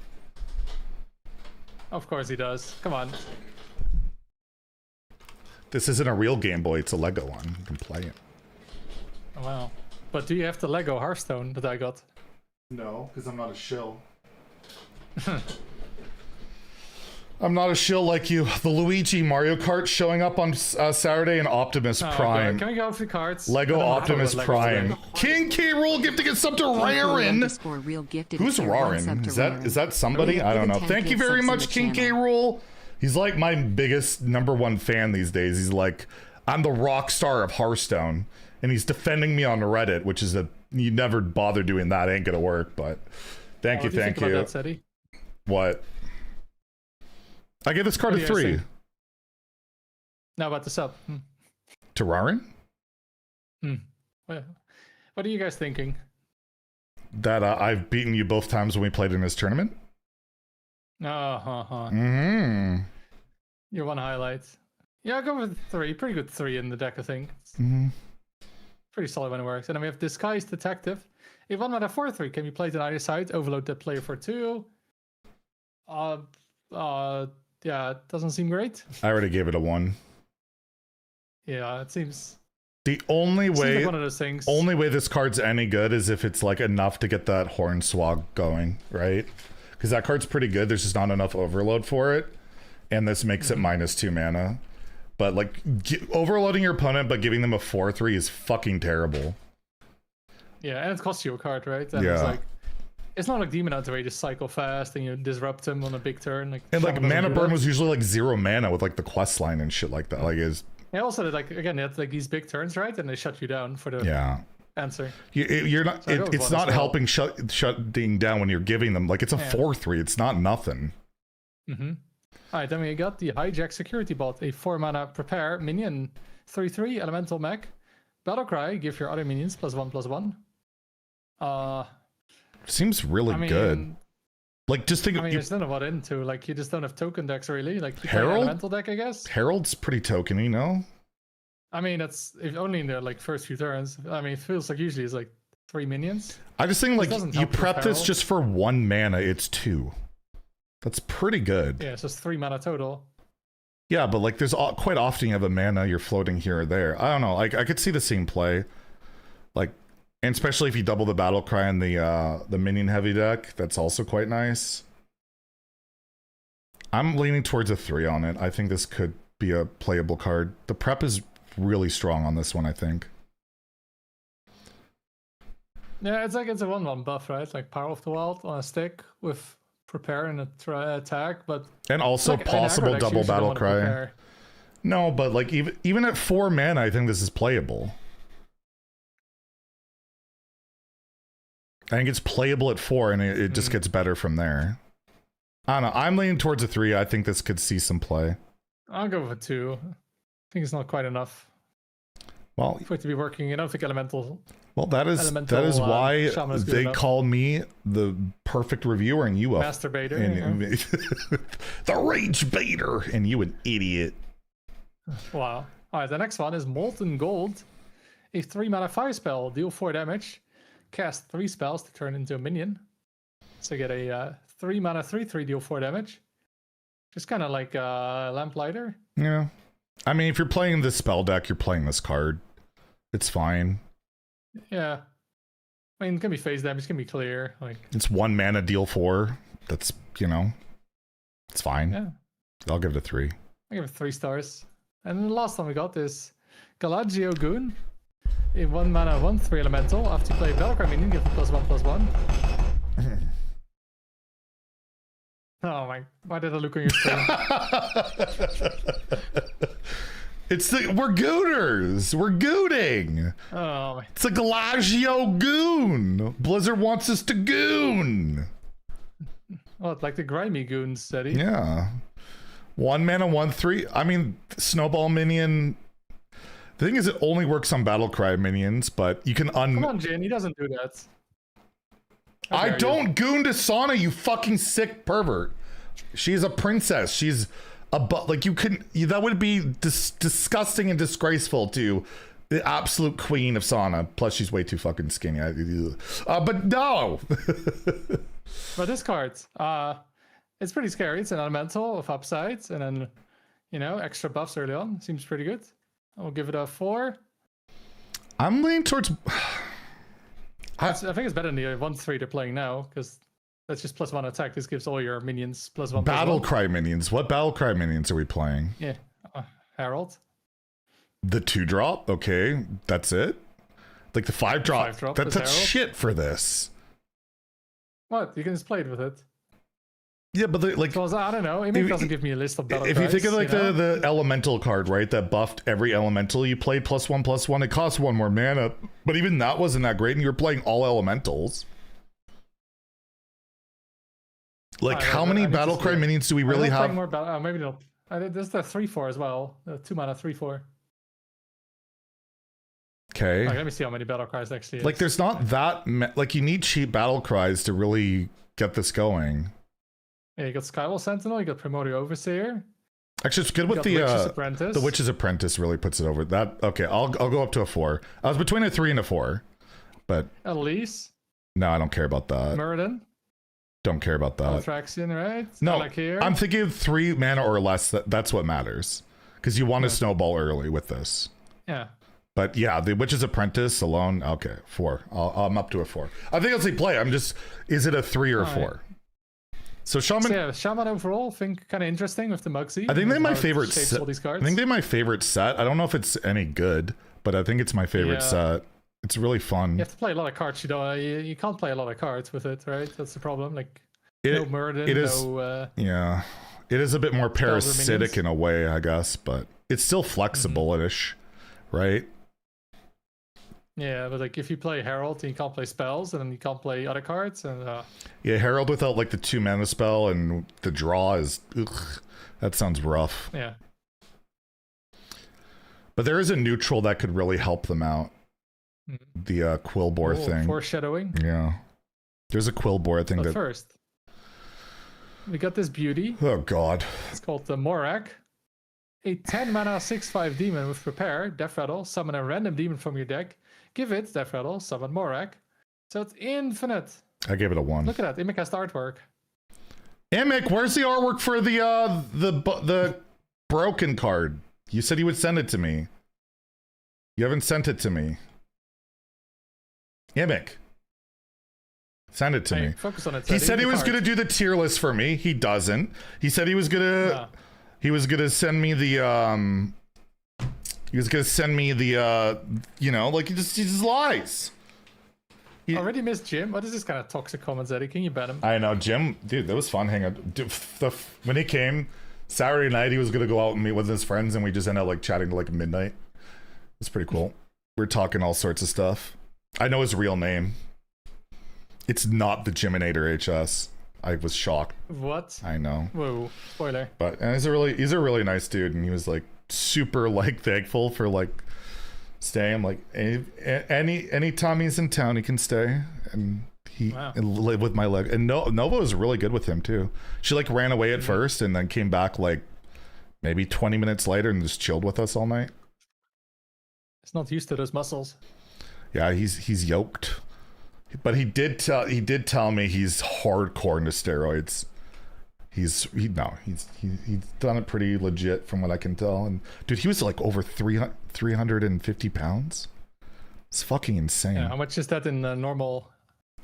Of course he does. Come on. This isn't a real Game Boy, it's a Lego one. You can play it. Oh, wow. But do you have the Lego Hearthstone that I got? No, because I'm not a shill. I'm not a shill like you. The Luigi Mario Kart showing up on Saturday and Optimus Oh, Prime. God. Can we go through the cards? Lego I don't know Optimus what Legos Prime. are. King K. Rool gifting a sub to Rarin. Who's Rarin? Is that somebody? I don't know. Thank you very much, King K. Rool. He's like my biggest #1 fan these days. He's like, I'm the rock star of Hearthstone. And he's defending me on Reddit, which is you never bother doing that. Ain't gonna work, but thank you, What do thank think you. about that, Zeddy? What? I gave this card What a do you guys 3. think? Now about the sub. To Rarin? What are you guys thinking? That I've beaten you both times when we played in this tournament? Mm-hmm. Your one highlight. Yeah, I'll go with 3. Pretty good 3 in the deck, I think. Mm-hmm. Pretty solid when it works. And then we have Disguised Detective. If 1 mana 4/3 can be played on either side, overload the player for 2. Yeah, it doesn't seem great. I already gave it a 1. Yeah, it seems The only way like one of those things. only way this card's any good is if it's like enough to get that Hornswoggle going, right? Because that card's pretty good. There's just not enough overload for it. And this makes it -2 mana. But like overloading your opponent but giving them a 4/3 is fucking terrible. Yeah, and it costs you a card, right? And Yeah. it's like It's not like Demon Hunter where you just cycle fast and you disrupt him on a big turn. Like, And like Shaman doesn't mana do burn that. was usually like 0 mana with like the quest line and shit like that. Like is Yeah, also like again, they had like these big turns, right? And they shut you down for the yeah. answer. You're not. So I go with It's one not as well. helping shutting down when you're giving them. Like it's a 4/3. It's not nothing. Mm-hmm. All right, then we got the Hijack Security Bot, a 4-mana prepare minion, 3/3 elemental mech, Battlecry. Give your other minions +1/+1. Seems really I mean, good. Like just think. I mean, You, there's none of what into. Like, you just don't have token decks really. Like, you play an Herald? elemental deck, I guess. Herald's pretty tokeny, no? I mean, that's if only in the like first few turns. I mean, it feels like usually it's like 3 minions. I just think like doesn't you help with prep this Herald. just for 1 mana. It's 2. That's pretty good. Yeah, it's just 3 mana total. Yeah, but like there's quite often you have a mana you're floating here or there. I don't know. Like I could see the same play. Like, and especially if you double the battle cry in the minion heavy deck, that's also quite nice. I'm leaning towards a 3 on it. I think this could be a playable card. The prep is really strong on this one, I think. Yeah, it's like it's a 1/1 buff, right? Like Power of the Wild on a stick with prepare and attack, but And also like, in possible aggro decks, you double usually don't battle wanna cry. prepare. No, but like even at 4 mana, I think this is playable. I think it's playable at 4, and it just gets better from there. I don't know. I'm leaning towards a 3. I think this could see some play. I'll go with a 2. I think it's not quite enough Well, for it to be working. I don't think elemental. that is Elemental, why Shaman is good they enough. call me the perfect reviewer, and you a Masturbator. and, the rage baiter, and you an idiot. Wow. All right, the next one is Molten Gold, a 3-mana fire spell. Deal 4 damage. Cast 3 spells to turn into a minion. So you get a 3-mana 3/3 deal 4 damage. Just kind of like Lamplighter. Yeah, I mean, if you're playing this spell deck, you're playing this card. It's fine. Yeah. I mean, it can be phase damage, it can be clear. Like, It's 1 mana deal 4. That's, it's fine. yeah. I'll give it a 3. I give it 3 stars. And then the last one we got is Galagio Goon. A 1-mana 1/3 elemental. After you play Battlecry minion, give it +1/+1. Oh my, why did I look on your screen? We're gooners. We're gooning. Oh my. It's a Galagio goon. Blizzard wants us to goon. What, like the grimy goons, Zeddy? Yeah. 1 mana 1/3. I mean, Snowball minion. The thing is, it only works on Battlecry minions, but you can Come on, Jin, he doesn't do that. How I dare you. don't goon to Sana, you fucking sick pervert. She's a princess. She's like you couldn't. That would be disgusting and disgraceful to the absolute queen of Sana. Plus, she's way too fucking skinny. But no. But this card, it's pretty scary. It's an elemental with upsides, and then, extra buffs early on. Seems pretty good. I'll give it a 4. I'm leaning towards. I think it's better than the 1/3 they're playing now, because that's just +1 attack. This gives all your minions +1/+1. Battlecry minions. What Battlecry minions are we playing? Yeah, Herald. The 2-drop. Okay, that's it. Like the 5-drop. 5-drop That's is Herald. shit for this. What? You can just play it with it. Yeah, but like. So I don't know. Maybe it doesn't give me a list of battle If you think of cries, like the elemental card, right, that buffed every elemental you played +1/+1, it costs 1 more mana, but even that wasn't that great, and you were playing all elementals. Like, I how know, many I need to see Battlecry it. minions do we really I'm have? playing more maybe not. There's the 3/4 as well. The 2-mana 3/4. Okay. Let me see how many battle cries actually. Like, there's not that like you need cheap battle cries to really get this going. Yeah, you got Skywall Sentinel. You got Primordial Overseer. Actually, it's good You with got Witch's Apprentice. the Witch's Apprentice really puts it over that. Okay, I'll go up to a 4. I was between a 3 and a 4, but Elise. no, I don't care about that. Murden. Don't care about that. Altraxian, right? No, Like here. I'm thinking of 3 mana or less. That's what matters, because you want to snowball early with this. Yeah. But yeah, the Witch's Apprentice alone. Okay, 4. I'm up to a 4. I think I'll say play. Is it a 3 or a 4? So Shaman. So yeah, Shaman overall, think kind of interesting with the Mugsy. I think they're my How it favorite shapes set. all these cards. I think they're my favorite set. I don't know if it's any good, but I think it's my favorite Yeah. set. It's really fun. You have to play a lot of cards. You can't play a lot of cards with it, right? That's the problem. Like no Murden, no. Yeah, it is a bit more parasitic minions. in a way, I guess, but it's still flexible-ish, right? Yeah, but like if you play Herald, and you can't play spells, and then you can't play other cards, and yeah, Herald without like the 2 mana spell and the draw is that sounds rough. Yeah. But there is a neutral that could really help them out. The Quillbore thing. Foreshadowing. Yeah. There's a Quillbore thing But first, we got this beauty. Oh god. It's called the Morak. A 10 mana 6/5 demon with prepare, Death Rattle, summon a random demon from your deck. Give it Death Rattle, summon Morak. So it's infinite. I gave it a 1. Look at that. Imik has the artwork. Imik, where's the artwork for the broken card? You said you would send it to me. You haven't sent it to me. Imik. Send it to me. Focus on it. He said he was going to do the tier list for me. He doesn't. He said he was going to he was going to send me the he was going to send me the you know, like he just lies. Already missed Jim. What is this kind of toxic comment, Zeddy? Can you ban him? I know, Jim. Dude, that was fun hanging out. Dude, when he came Saturday night, he was going to go out and meet with his friends, and we just ended up like chatting to like midnight. It was pretty cool. We were talking all sorts of stuff. I know his real name. It's not the Jiminator HS. I was shocked. What? I know. Whoa, spoiler. But and he's a really nice dude, and he was like super like thankful for like staying. Like any time he's in town, he can stay, and he and live with my leg. And Nova was really good with him too. She like ran away at first, and then came back like maybe 20 minutes later, and just chilled with us all night. It's not used to those muscles. Yeah, he's yoked. But he did tell me he's hardcore into steroids. He's done it pretty legit from what I can tell. And dude, he was like over 350 pounds. It's fucking insane. Yeah, how much is that in normal?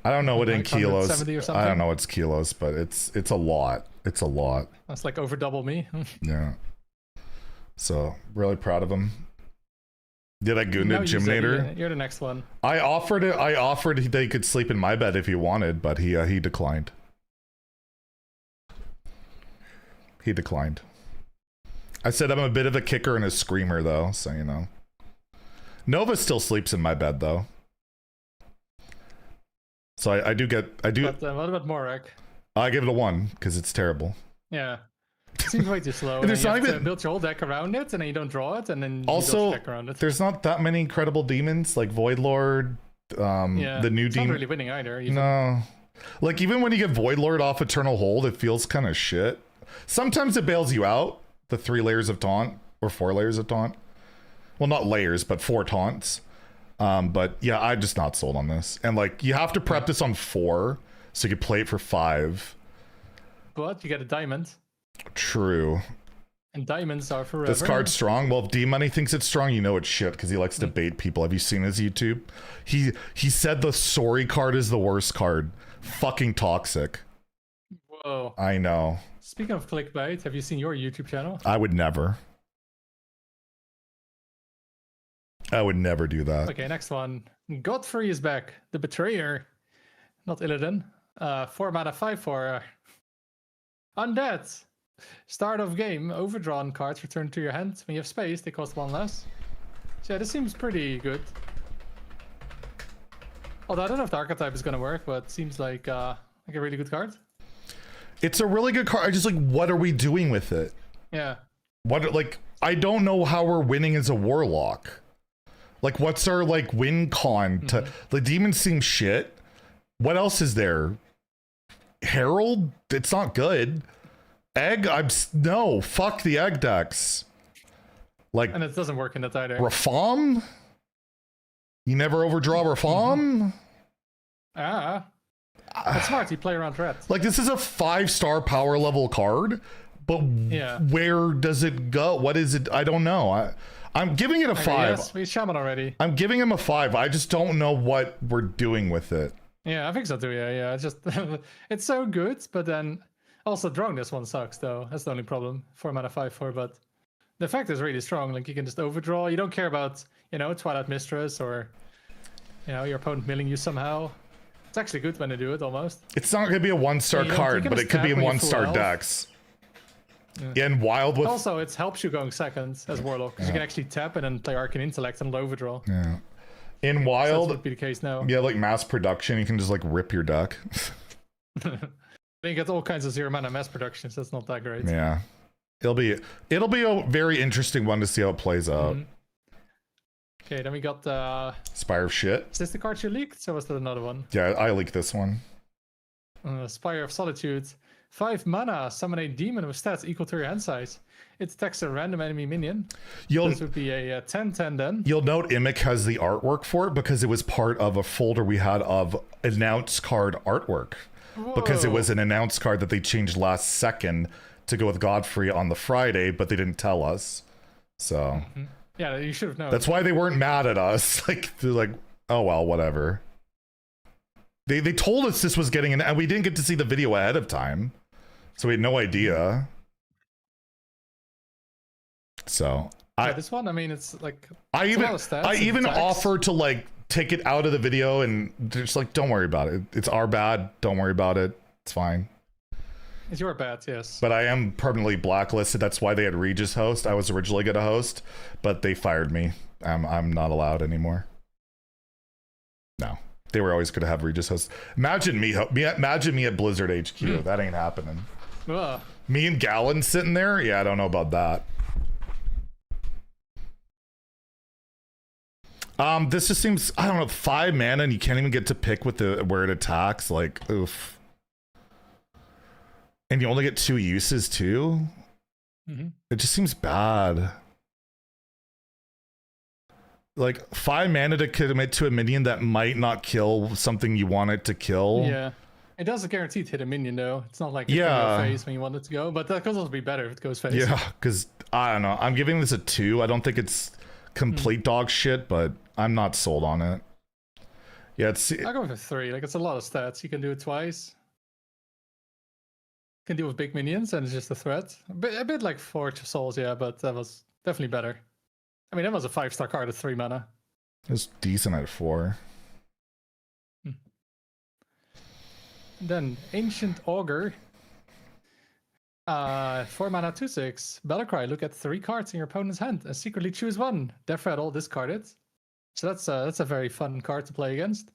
I don't know what in kilos. 70 or something? I don't know what's kilos, but it's a lot. It's a lot. That's like over double me. Yeah. So really proud of him. Did I goon it, Jiminator? You're the next one. I offered that he could sleep in my bed if he wanted, but he declined. He declined. I said I'm a bit of a kicker and a screamer, though, so you know. Nova still sleeps in my bed, though. So I do. But what about Morak? I give it a 1 because it's terrible. Yeah. It seems way too slow. There's not even build your whole deck around it, and then you don't draw it, and then also you build your deck around it. There's not that many incredible demons like Voidlord. The new it's demon. not really winning either. Even. No, like even when you get Voidlord off Eternal Hold, it feels kind of shit. Sometimes it bails you out. The 3 layers of taunt or 4 layers of taunt. Well, not layers, but 4 taunts. But yeah, I'm just not sold on this. And like you have to prep this on 4, so you can play it for 5. But you get a diamond. True. And diamonds are forever. This card's strong. Well, if D-Money thinks it's strong, you know it's shit because he likes to bait people. Have you seen his YouTube? He said the sorry card is the worst card. Fucking toxic. Whoa. I know. Speaking of clickbait, have you seen your YouTube channel? I would never. I would never do that. Okay, next one. Godfrey is back. The Betrayer. Not Illidan. 4 mana 5/4. Undead. Start of game. Overdrawn cards return to your hand. When you have space, they cost 1 less. So yeah, this seems pretty good. Although I don't know if the archetype is going to work, but it seems like a really good card. It's a really good card. I just like, what are we doing with it? Yeah. What, like, I don't know how we're winning as a warlock. Like, what's our, like, win con to... The demons seem shit. What else is there? Herald? It's not good. Egg? No, fuck the egg decks. Like... And it doesn't work in that either. Rafam? You never overdraw Rafam? That's smart. You play around red. Like, this is a 5-star power level card, but yeah. Where does it go? What is it? I don't know. I'm giving it a 5. Yes, we shaman already. I'm giving him a 5. I just don't know what we're doing with it. Yeah, I think so too. Yeah. It's just it's so good, but then also drawing this one sucks though. That's the only problem. 4 mana 5/4, but the effect is really strong. Like you can just overdraw. You don't care about Twilight Mistress or You know, your opponent milling you somehow. It's actually good when they do it, almost. It's not going to be a 1-star card, but it could be in 1-star decks. Yeah, and wild with... Also, it helps you going second as Warlock, because you can actually tap and then play Arcane Intellect and overdraw. Yeah. In wild... So that would be the case now. Yeah, like mass production, you can just like rip your deck. You get all kinds of 0 mana mass productions, that's not that great. Yeah. It'll be a very interesting one to see how it plays out. Okay, then we got Spire of Shit. Is this the card you leaked? So was that another one? Yeah, I leaked this one. Spire of Solitude. 5 mana, summon a demon with stats equal to your hand size. It attacks a random enemy minion. This would be a 10/10 then. You'll note Immic has the artwork for it because it was part of a folder we had of announced card artwork. Whoa. Because it was an announced card that they changed last second to go with Godfrey on the Friday, but they didn't tell us. So... Yeah, you should have known. That's why they weren't mad at us. Like, they're like, oh well, whatever. They told us this was getting in, and we didn't get to see the video ahead of time, so we had no idea. So this one, I mean, it's like I even offered to like take it out of the video and just like, don't worry about it. It's our bad. Don't worry about it. It's fine. It's your bad, yes. But I am permanently blacklisted. That's why they had Regis host. I was originally going to host, but they fired me. I'm not allowed anymore. No, they were always going to have Regis host. Imagine me at Blizzard HQ. That ain't happening. Me and Gallon sitting there. Yeah, I don't know about that. This just seems, I don't know, 5 mana and you can't even get to pick with where it attacks. Like, oof. And you only get 2 uses too? It just seems bad. Like 5 mana to commit to a minion that might not kill something you want it to kill. Yeah. It does guarantee to hit a minion though. It's not like it can go phase when you want it to go, but that could also be better if it goes phase. Yeah, because I don't know. I'm giving this a 2. I don't think it's complete dog shit, but I'm not sold on it. Yeah, I'll go with a 3. Like, it's a lot of stats. You can do it twice. Can deal with big minions, and it's just a threat. A bit like Forge of Souls, yeah, but that was definitely better. I mean, that was a 5-star card at 3 mana. It's decent at 4. Then Ancient Augur. 4 mana, 2/6. Battlecry. Look at 3 cards in your opponent's hand and secretly choose one. Death Rattle, discard it. So that's a very fun card to play against.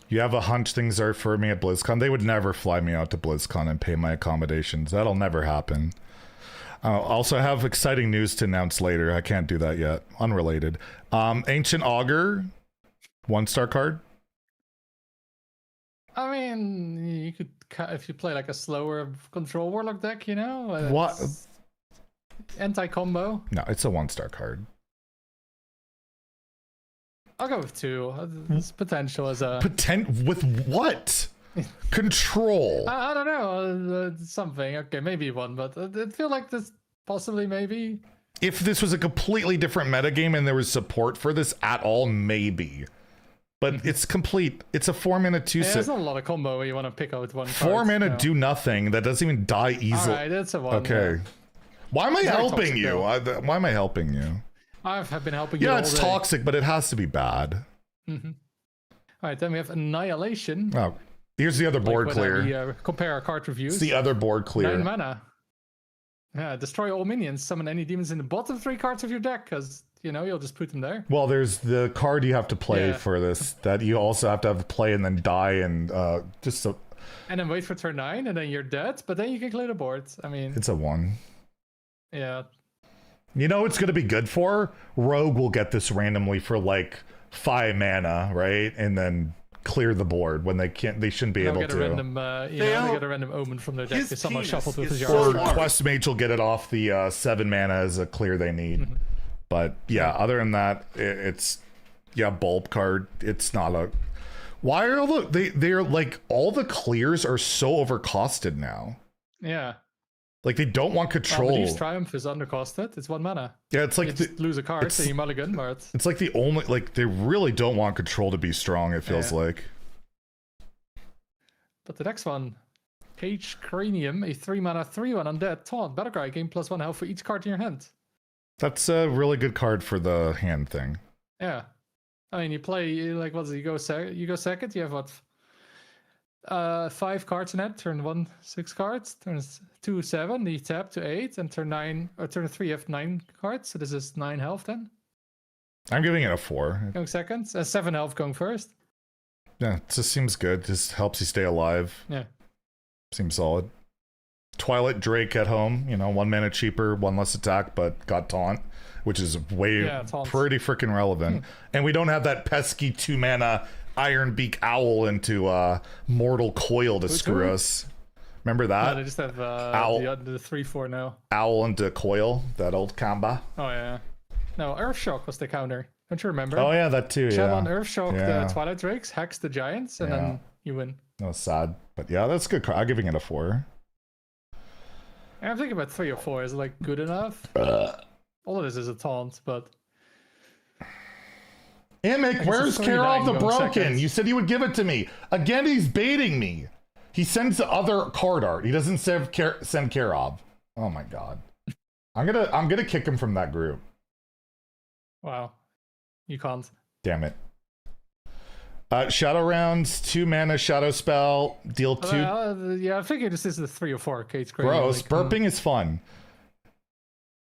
You have a hunch things are for me at BlizzCon. They would never fly me out to BlizzCon and pay my accommodations. That'll never happen. Also have exciting news to announce later. I can't do that yet. Unrelated. Ancient Augur, 1-star card. I mean, you could, if you play like a slower control Warlock deck, you know? What? Anti-combo. No, it's a 1-star card. I'll go with 2. There's potential as a... With what? Control. I don't know. Something. Okay, maybe 1, but I feel like this possibly maybe... If this was a completely different metagame and there was support for this at all, maybe. But it's complete. It's a 4 mana 2/6. Yeah, there's not a lot of combo where you want to pick out 1 4 card. 4 mana do nothing. That doesn't even die easily. Alright, that's a 1. Okay. Yeah. Why am I helping you? Why am I helping you? I've been helping you. Yeah, all it's day. toxic, but it has to be bad. Alright, then we have Annihilation. Oh, here's the other board clear. We compare our card reviews. It's the other board clear. 9 mana. Yeah, destroy all minions. Summon any demons in the bottom 3 cards of your deck, because, you know, you'll just put them there. Well, there's the card you have to play for this that you also have to play and then die and just so. And then wait for turn 9, and then you're dead. But then you can clear the board. I mean, it's a 1. Yeah. You know what's going to be good for? Rogue will get this randomly for like 5 mana, right? And then clear the board when they can't. They shouldn't be able get to. A random, they get a random omen from their deck. If someone shuffled with his Or yard. Quest Mage will get it off the 7 mana as a clear they need. But yeah, other than that, it's bulb card. It's not a. Why are they're like all the clears are so overcosted now? Yeah. Like they don't want control. Leaf's Triumph is undercosted. It's 1 mana. Yeah, it's like you just lose a card, so you mulligan, but it's like the only they really don't want control to be strong. It feels like. But the next one, Cage Cranium, a 3 mana 3/1 undead taunt battlecry. Gain +1 health for each card in your hand. That's a really good card for the hand thing. Yeah. I mean, you play like what's it? You go second. You have what? 5 cards in it. Turn 1, 6 cards. Turn 2, 7. You tap to 8, and turn 9 or turn 3. You have 9 cards. So this is 9 health then. I'm giving it a 4. Going second. 7 health going first. Yeah, it just seems good. Just helps you stay alive. Yeah. Seems solid. Twilight Drake at home. 1 mana cheaper, 1 less attack, but got taunt, which is pretty freaking relevant. And we don't have that pesky 2 mana Ironbeak Owl into Mortal Coil to screw us. Remember that? No, they just have the 3/4 now. Owl into Coil, that old combo. Oh yeah. No, Earthshock was the counter. Don't you remember? Oh yeah, that too. Shell yeah. on Earthshock the Twilight Drakes, hex the Giants, and then you win. That was sad, but yeah, that's good. I'm giving it a 4. And I'm thinking about 3 or 4. Is it like good enough? All of this is a taunt, but. Immick, where's Karov the Broken? Seconds. You said you would give it to me. Again, he's baiting me. He sends the other card art. He doesn't send Karov. Oh my god. I'm gonna kick him from that group. Wow. You can't. Damn it. Shadow rounds, 2 mana shadow spell, deal 2. Yeah, I figure this is the 3 or 4. Okay, it's great. Gross. Burping is fun.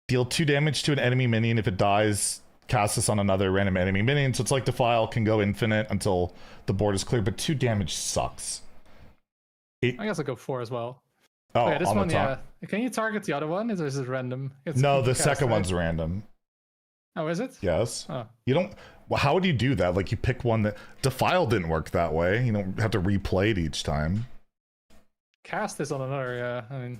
Deal 2 damage to an enemy minion. If it dies, cast this on another random enemy minion. So it's like Defile can go infinite until the board is clear, but 2 damage sucks. I guess I'll go 4 as well. Oh, yeah, this on one, the top. yeah. Can you target the other one? Or is it random? No, the second one's random. Oh, is it? Yes. Oh. You don't. Well, how would you do that? Like you pick one that Defile didn't work that way. You don't have to replay it each time. Cast this on another. Yeah, I mean,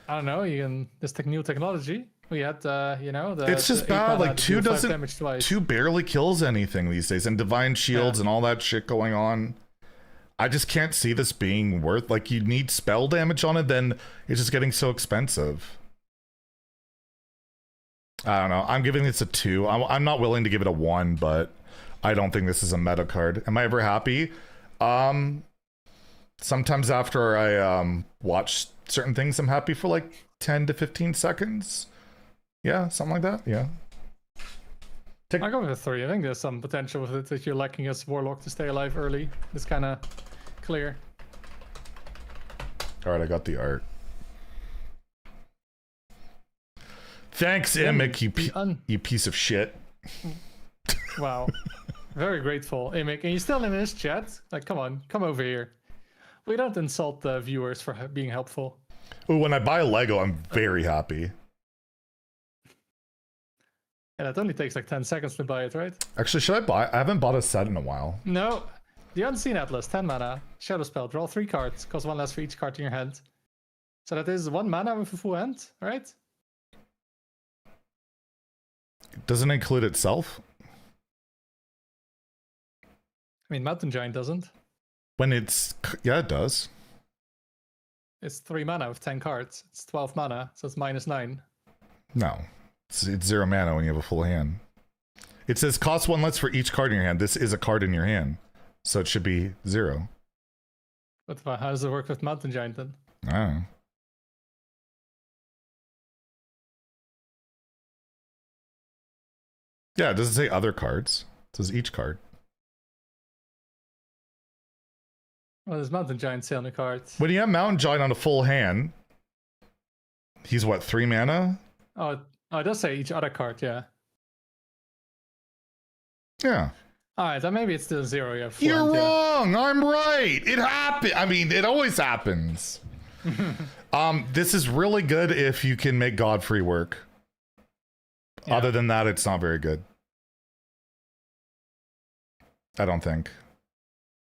I don't know. You can this new technology. We had, It's just bad. Like 2 doesn't. 2 barely kills anything these days, and Divine Shields and all that shit going on. I just can't see this being worth. Like you need spell damage on it, then it's just getting so expensive. I don't know. I'm giving this a 2. I'm not willing to give it a 1, but I don't think this is a meta card. Am I ever happy? Sometimes after I watch certain things, I'm happy for like 10 to 15 seconds. Yeah, something like that. Yeah. I go with a 3. I think there's some potential with it that you're lacking as Warlock to stay alive early. It's kind of clear. All right, I got the art. Thanks, Immick, you piece of shit. Wow. Very grateful, Immick. And you're still in this chat? Like, come on, come over here. We don't insult the viewers for being helpful. Ooh, when I buy a Lego, I'm very happy. And it only takes like 10 seconds to buy it, right? Actually, should I buy? I haven't bought a set in a while. No. The Unseen Atlas, 10 mana. Shadow Spell, draw 3 cards. Cost 1 less for each card in your hand. So that is 1 mana with a full hand, right? Doesn't it include itself? I mean, Mountain Giant doesn't. When it's... Yeah, it does. It's 3 mana with 10 cards. It's 12 mana, so it's -9. No. It's 0 mana when you have a full hand. It says cost 1 less for each card in your hand. This is a card in your hand. So it should be 0. But how does it work with Mountain Giant then? I don't know. Yeah, it doesn't say other cards. It says each card. Well, there's Mountain Giant say on the cards. When you have Mountain Giant on a full hand, he's what, 3 mana? Oh, it does say each other card, yeah. Yeah. Alright, then maybe it's still 0. You have full You're hand, wrong! I'm right! It happened! I mean, it always happens. This is really good if you can make Godfrey work. Yeah. Other than that, it's not very good. I don't think.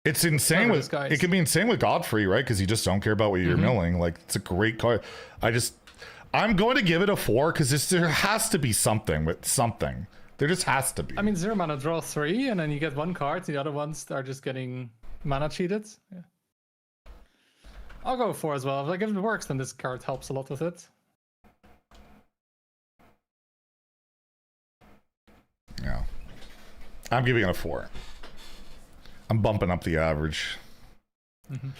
It's insane with... It can be insane with Godfrey, right? Because you just don't care about what you're milling. Like, it's a great card. I'm going to give it a 4 because there has to be something with something. There just has to be. I mean, 0 mana, draw 3, and then you get 1 card. The other ones are just getting mana cheated. Yeah. I'll go 4 as well. Like, if it works, then this card helps a lot with it. Yeah. I'm giving it a 4. I'm bumping up the average. And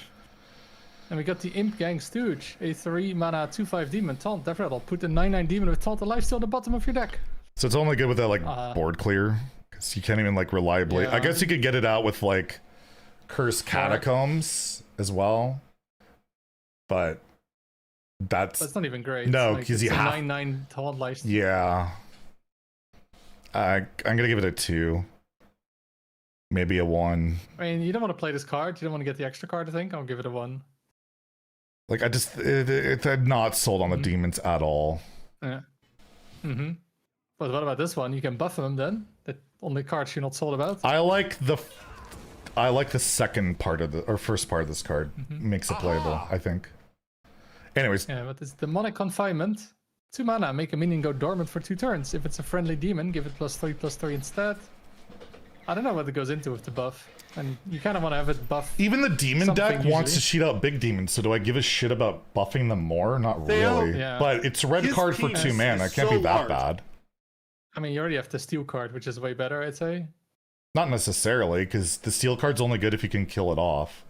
we got the Imp Gang Stooge, a 3 mana 2/5 demon taunt. Definitely, I'll put the 9/9 demon with taunt alive still at the bottom of your deck. So it's only good with that like board clear, So you can't even like reliably. Yeah. I guess you could get it out with like Cursed Catacombs as well, but that's not even great. No, like, because you have 9/9 taunt life. Yeah, I'm gonna give it a 2, maybe a 1. I mean, you don't want to play this card. You don't want to get the extra card. I think I'll give it a 1. Like I'm not sold on the demons at all. Yeah. Mm-hmm. But what about this one? You can buff them then. The only cards you're not sold about. I like the second part of first part of this card. Makes it playable, I think. Anyways. Yeah, but it's Demonic Confinement. 2 mana, make a minion go dormant for 2 turns. If it's a friendly demon, give it +3/+3 instead. I don't know what it goes into with the buff. And you kind of want to have it buff. Even the demon deck usually wants to cheat out big demons, so do I give a shit about buffing them more? Not really. Yeah. But it's red card for 2 mana. It can't be that bad. I mean, you already have the steel card, which is way better, I'd say. Not necessarily, because the steel card's only good if you can kill it off.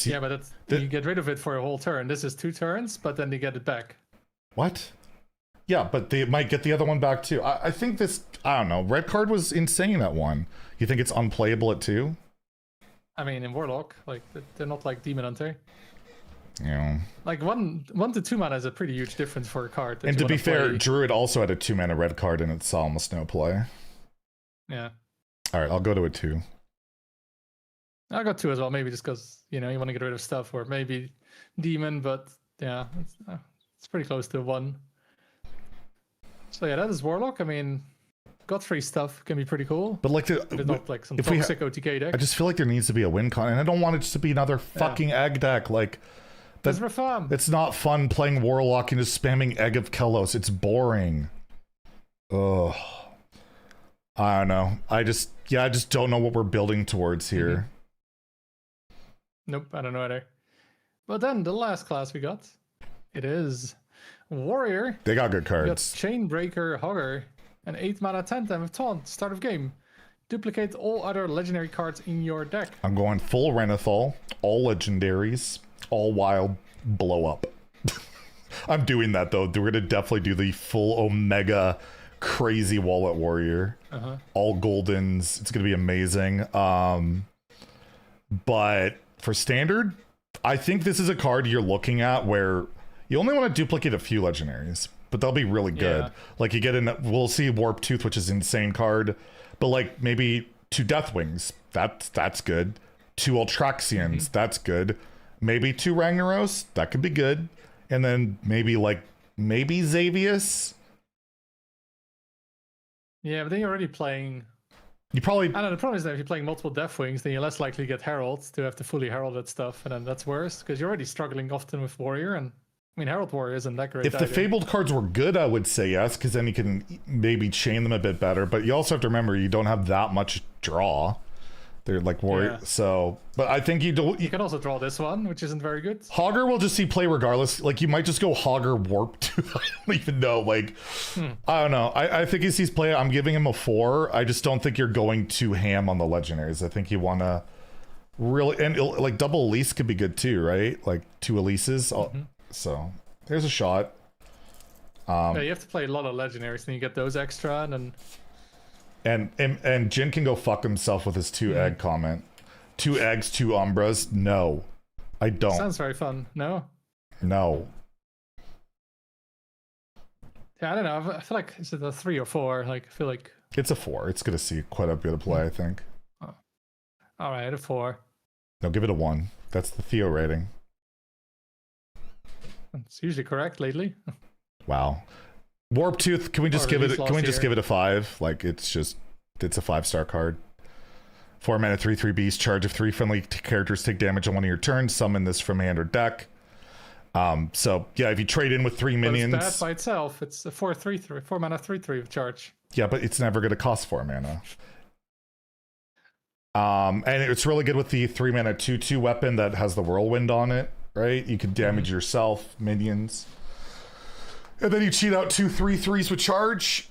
Yeah, but you get rid of it for a whole turn. This is 2 turns, but then they get it back. What? Yeah, but they might get the other one back too. I think this, I don't know, red card was insane at 1. You think it's unplayable at 2? I mean, in Warlock, like, they're not like Demon Hunter. Yeah. Like, 1 to 2 mana is a pretty huge difference for a card. And to be fair, Druid also had a 2 mana red card and it saw almost no play. Yeah. Alright, I'll go to a 2. I got 2 as well, maybe just because, you want to get rid of stuff, or maybe Demon, but yeah, it's pretty close to a 1. So yeah, that is Warlock. I mean, Godfrey stuff can be pretty cool. But like, it's not like some toxic OTK deck. I just feel like there needs to be a win con, and I don't want it just to be another fucking egg deck. Like, it's not fun playing Warlock and just spamming Egg of Kelos. It's boring. Ugh. I don't know. I just don't know what we're building towards here. Nope, I don't know either. But then the last class we got, it is Warrior. They got good cards. We got Chainbreaker Hogger, an 8 mana 10-time with Taunt, start of game. Duplicate all other legendary cards in your deck. I'm going full Renathal, all legendaries, all wild, blow up. I'm doing that though. We're gonna definitely do the full Omega crazy wallet warrior. All goldens. It's gonna be amazing. But for standard, I think this is a card you're looking at where you only want to duplicate a few legendaries, but they'll be really good. Yeah. Like you get we'll see Warp Tooth, which is an insane card, but like maybe 2 Deathwings, that's good. 2 Ultraxians, that's good. Maybe 2 Ragnaros, that could be good. And then maybe Xavius. Yeah, but then you're already playing. You probably. I don't know. The problem is that if you're playing multiple Deathwings, then you're less likely to get Heralds to have to fully heralded stuff, and then that's worse because you're already struggling often with Warrior. And I mean, Herald Warrior isn't that great. If the Fabled cards were good, I would say yes, because then you can maybe chain them a bit better. But you also have to remember you don't have that much draw. They're like Warrior, so. But I think you don't. You can also draw this one, which isn't very good. Hogger will just see play regardless. Like you might just go Hogger Warp Tooth. I don't even know. Like I don't know. I think he sees play. I'm giving him a 4. I just don't think you're going too ham on the legendaries. I think you want to really, and like double Elise could be good too, right? Like 2 Elises. So there's a shot. Yeah, you have to play a lot of legendaries, then you get those extra, and then. And Jin can go fuck himself with his 2 egg comment. 2 eggs, 2 Umbras. No, I don't. Sounds very fun. No. No. Yeah, I don't know. I feel like is it a 3 or 4? Like I feel like it's a 4. It's gonna see quite a bit of play, I think. Oh. All right, a 4. No, give it a 1. That's the Theo rating. It's usually correct lately. Wow. Warp Tooth, can we just give it? Can we just give it a 5? Like it's a 5-star card. 4 mana 3/3 beast. Charge of 3 friendly characters take damage on one of your turns. Summon this from hand or deck. So yeah, if you trade in with 3 minions, but it's bad by itself. It's a 4/3/3, 4 mana 3/3 of charge. Yeah, but it's never going to cost 4 mana. And it's really good with the 3 mana 2/2 weapon that has the whirlwind on it. Right, you can damage yourself, minions. And then you cheat out 2 3/3s with charge,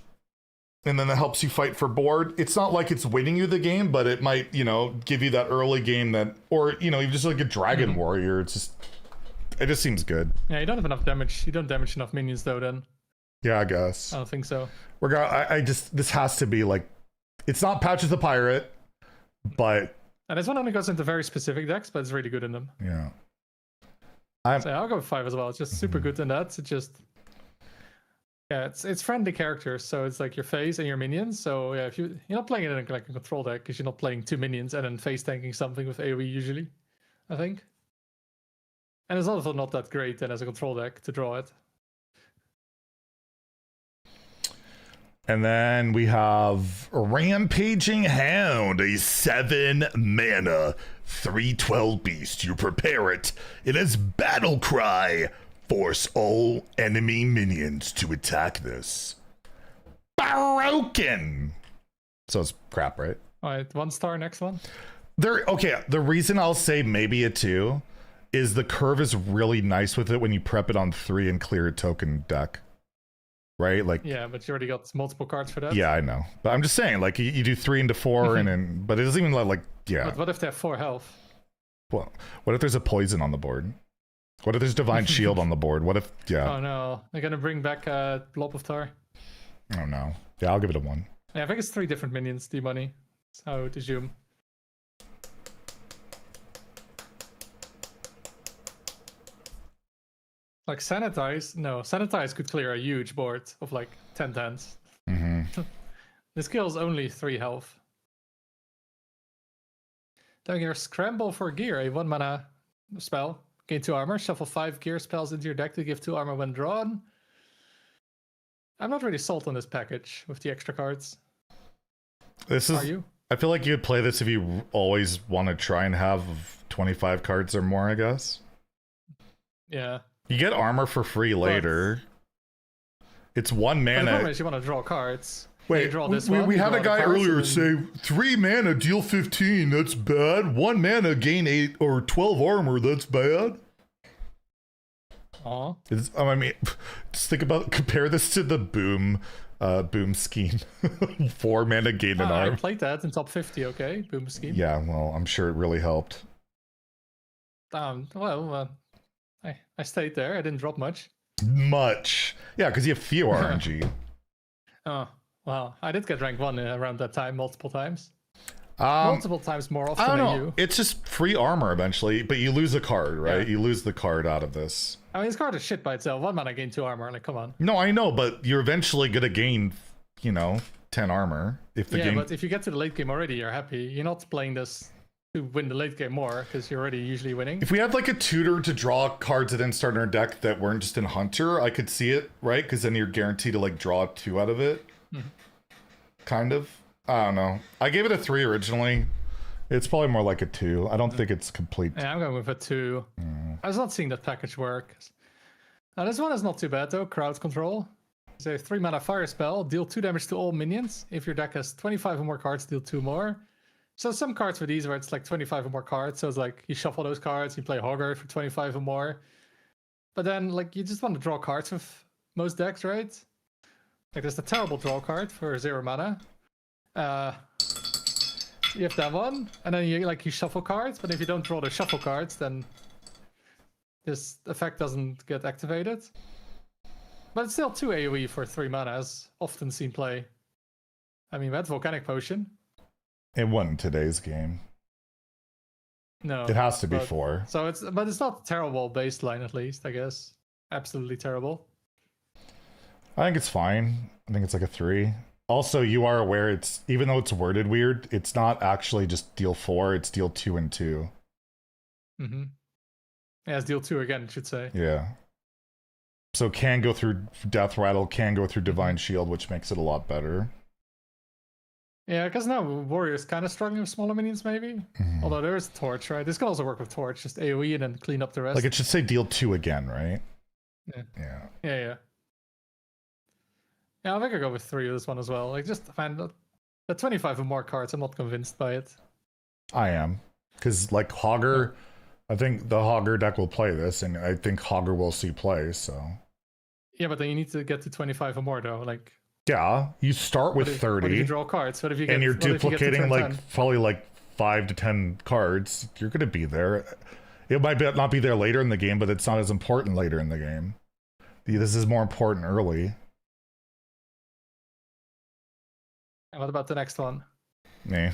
and then that helps you fight for board. It's not like it's winning you the game, but it might, give you that early game that, or you just like a Dragon Warrior. It just seems good. Yeah, you don't have enough damage. You don't damage enough minions though. Then. Yeah, I guess. I don't think so. I just, this has to be like, it's not Patches the Pirate, but. And this one only goes into very specific decks, but it's really good in them. Yeah. So I'll go with 5 as well. It's just super good in that. It just, yeah, it's friendly characters, so it's like your face and your minions. So yeah, if you're not playing it in like a control deck, because you're not playing 2 minions and then face tanking something with AoE usually, I think. And it's also not that great then as a control deck to draw it. And then we have Rampaging Hound, a 7 mana, 3/12 beast. You prepare it. It has Battle Cry. Force all enemy minions to attack this. Broken! So it's crap, right? Alright, 1 star, next one. Okay, the reason I'll say maybe a 2 is the curve is really nice with it when you prep it on 3 and clear a token deck. Right, like yeah, but you already got multiple cards for that. Yeah, I know, but I'm just saying, like you do 3 into 4, and then, but it doesn't even like yeah. But what if they have 4 health? Well, what if there's a poison on the board? What if there's Divine Shield on the board? What if Oh no, they're gonna bring back a Blob of Tar. Oh no, yeah, I'll give it a 1. Yeah, I think it's 3 different minions. D-Money. That's how I would assume. Like Sanitize? No, Sanitize could clear a huge board of like 10 10s. This kills only 3 health. Then your Scramble for Gear, a 1 mana spell. Gain 2 armor. Shuffle 5 gear spells into your deck to give 2 armor when drawn. I'm not really sold on this package with the extra cards. Are you? I feel like you'd play this if you always want to try and have 25 cards or more, I guess. Yeah. You get armor for free later. It's 1 mana. The problem is you want to draw cards. Wait, draw this we had a guy earlier say 3 mana, deal 15. That's bad. 1 mana, gain 8 or 12 armor. That's bad. Aw. I mean, just compare this to the boom scheme. 4 mana, gain an armor. I played that in top 50. Okay, boom scheme. Yeah, well, I'm sure it really helped. I stayed there. I didn't drop much. Yeah, because you have few RNG. Oh, wow. I did get rank 1 around that time multiple times. Multiple times more often I don't than know. you. It's just free armor eventually, but you lose a card, right? Yeah. You lose the card out of this. I mean, this card is shit by itself. 1 mana gain 2 armor. Like, come on. No, I know, but you're eventually going to gain, 10 armor. If the game... but if you get to the late game already, you're happy. You're not playing this to win the late game more, because you're already usually winning. If we had like a tutor to draw cards that didn't start in our deck that weren't just in Hunter, I could see it, right? Because then you're guaranteed to like draw 2 out of it. Kind of. I don't know. I gave it a 3 originally. It's probably more like a 2. I don't think it's complete. Yeah, I'm going with a 2. I was not seeing that package work. Now this one is not too bad though. Crowd Control. It's a 3 mana fire spell. Deal 2 damage to all minions. If your deck has 25 or more cards, deal 2 more. So some cards for these where it's like 25 or more cards. So it's like you shuffle those cards, you play Hogger for 25 or more. But then like you just want to draw cards with most decks, right? Like there's the terrible draw card for 0 mana. You have that one, and then you shuffle cards, but if you don't draw the shuffle cards, then this effect doesn't get activated. But it's still 2 AoE for 3 mana, as often seen play. I mean, that's Volcanic Potion. It wasn't today's game. No. It has to be 4. So but it's not terrible baseline, at least, I guess. Absolutely terrible. I think it's fine. I think it's like a 3. Also, you are aware it's, even though it's worded weird, it's not actually just deal 4, it's deal 2 and 2. Mm-hmm. Yeah, it's deal 2 again, I should say. Yeah. So can go through Death Rattle, can go through Divine Shield, which makes it a lot better. Yeah, because now Warrior's kind of struggling with smaller minions, maybe. Although there is Torch, right? This can also work with Torch, just AoE and then clean up the rest. Like it should say deal 2 again, right? Yeah. Yeah. Yeah, I think I'll go with 3 with this one as well. Like, just find the 25 or more cards, I'm not convinced by it. I am. Because, like, Hogger, I think the Hogger deck will play this, and I think Hogger will see play, so... Yeah, but then you need to get to 25 or more, though. Like... Yeah, you start with 30. What if you draw cards? What if you get, and you're duplicating, like, 10? probably, like, 5 to 10 cards. You're going to be there. It might not be there later in the game, but it's not as important later in the game. This is more important early. And what about the next one? Nah.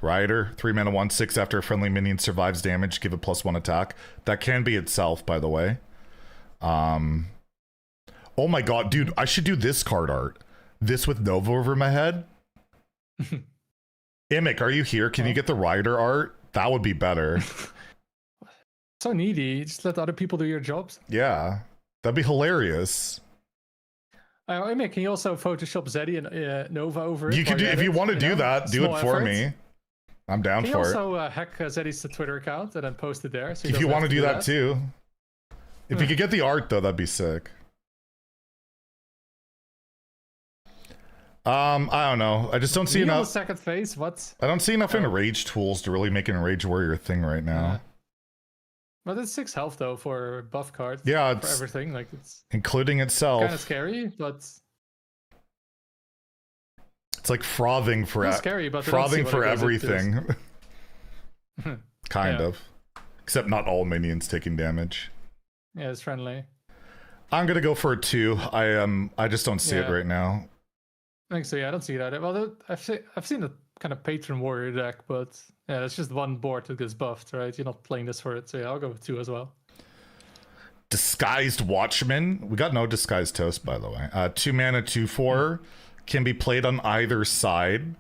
Rider, 3 mana 1/6 after a friendly minion survives damage, give it +1 attack. That can be itself, by the way. Oh my god, dude, I should do this card art. This with Nova over my head. Imic, are you here? Can you get the Rider art? That would be better. So needy. Just let other people do your jobs. Yeah, that'd be hilarious. Imic, can you also Photoshop Zeddy and Nova over it? You could do, if you want to do that, do it for me. I'm down for it. Can you also hack Zeddy's Twitter account and then post it there? So if you want to do that too. If you could get the art though, that'd be sick. I don't know. I just don't see enough. Second phase. What? I don't see enough enrage tools to really make an enrage warrior a thing right now. But it's 6 health though for buff cards. Yeah, for everything. Like it's including itself. Kind of scary, but it's like frothing for scary, but frothing for everything. Kind of, except not all minions taking damage. Yeah, it's friendly. I'm gonna go for a 2. I just don't see it right now. I think so. Yeah, I don't see that. Well, I've seen a kind of patron warrior deck, but yeah, it's just one board that gets buffed, right? You're not playing this for it, so yeah, I'll go with 2 as well. Disguised Watchman. We got no Disguised Toast, by the way. 2 mana, 2/4 can be played on either side.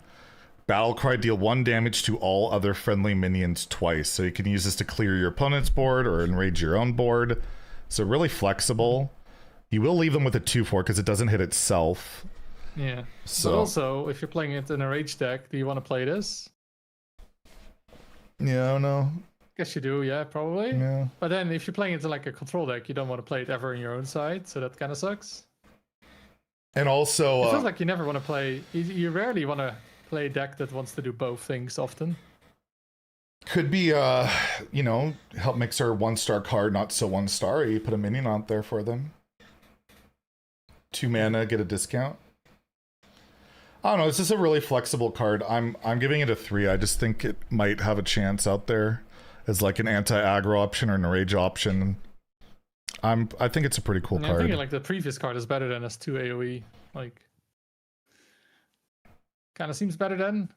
Battlecry, deal 1 damage to all other friendly minions twice. So you can use this to clear your opponent's board or enrage your own board. So really flexible. You will leave them with a 2/4 because it doesn't hit itself. Yeah. So but also, if you're playing it in a rage deck, do you want to play this? Yeah, I don't know. Guess you do, yeah, probably. Yeah. But then if you're playing it in like a control deck, you don't want to play it ever in your own side, so that kind of sucks. And also, it feels like you never want to play. You rarely want to play a deck that wants to do both things often. Could be, you know, help mix our 1-star card, not so 1-star. You put a minion out there for them. 2 mana, get a discount. I don't know. It's just a really flexible card. I'm giving it a 3. I just think it might have a chance out there as like an anti-aggro option or an enrage option. I think it's a pretty cool card. I think like the previous card is better than S2 AoE. Like, kind of seems better then.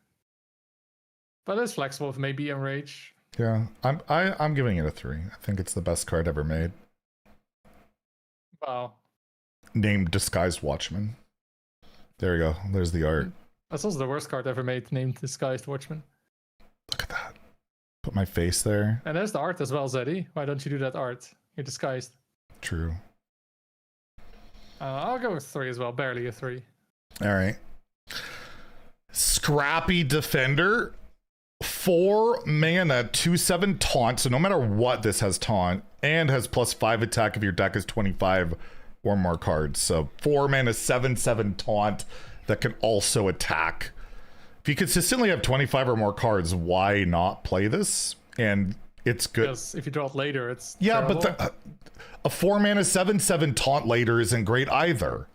But it's flexible with maybe enrage. Yeah, I'm giving it a 3. I think it's the best card ever made. Wow. Named Disguised Watchman. There we go. There's the art. That's also the worst card ever made, named Disguised Watchman. Look at that. Put my face there. And there's the art as well, Zeddy. Why don't you do that art? You're disguised. True. I'll go with 3 as well. Barely a 3. All right. Scrappy Defender. 4 mana, 2/7 taunt. So no matter what, this has taunt. And has +5 attack if your deck is 25 or more cards. So 4 mana, 7/7 taunt that can also attack. If you consistently have 25 or more cards, why not play this? And it's good. Because if you draw it later, it's terrible. But a 4 mana, 7/7 taunt later isn't great either.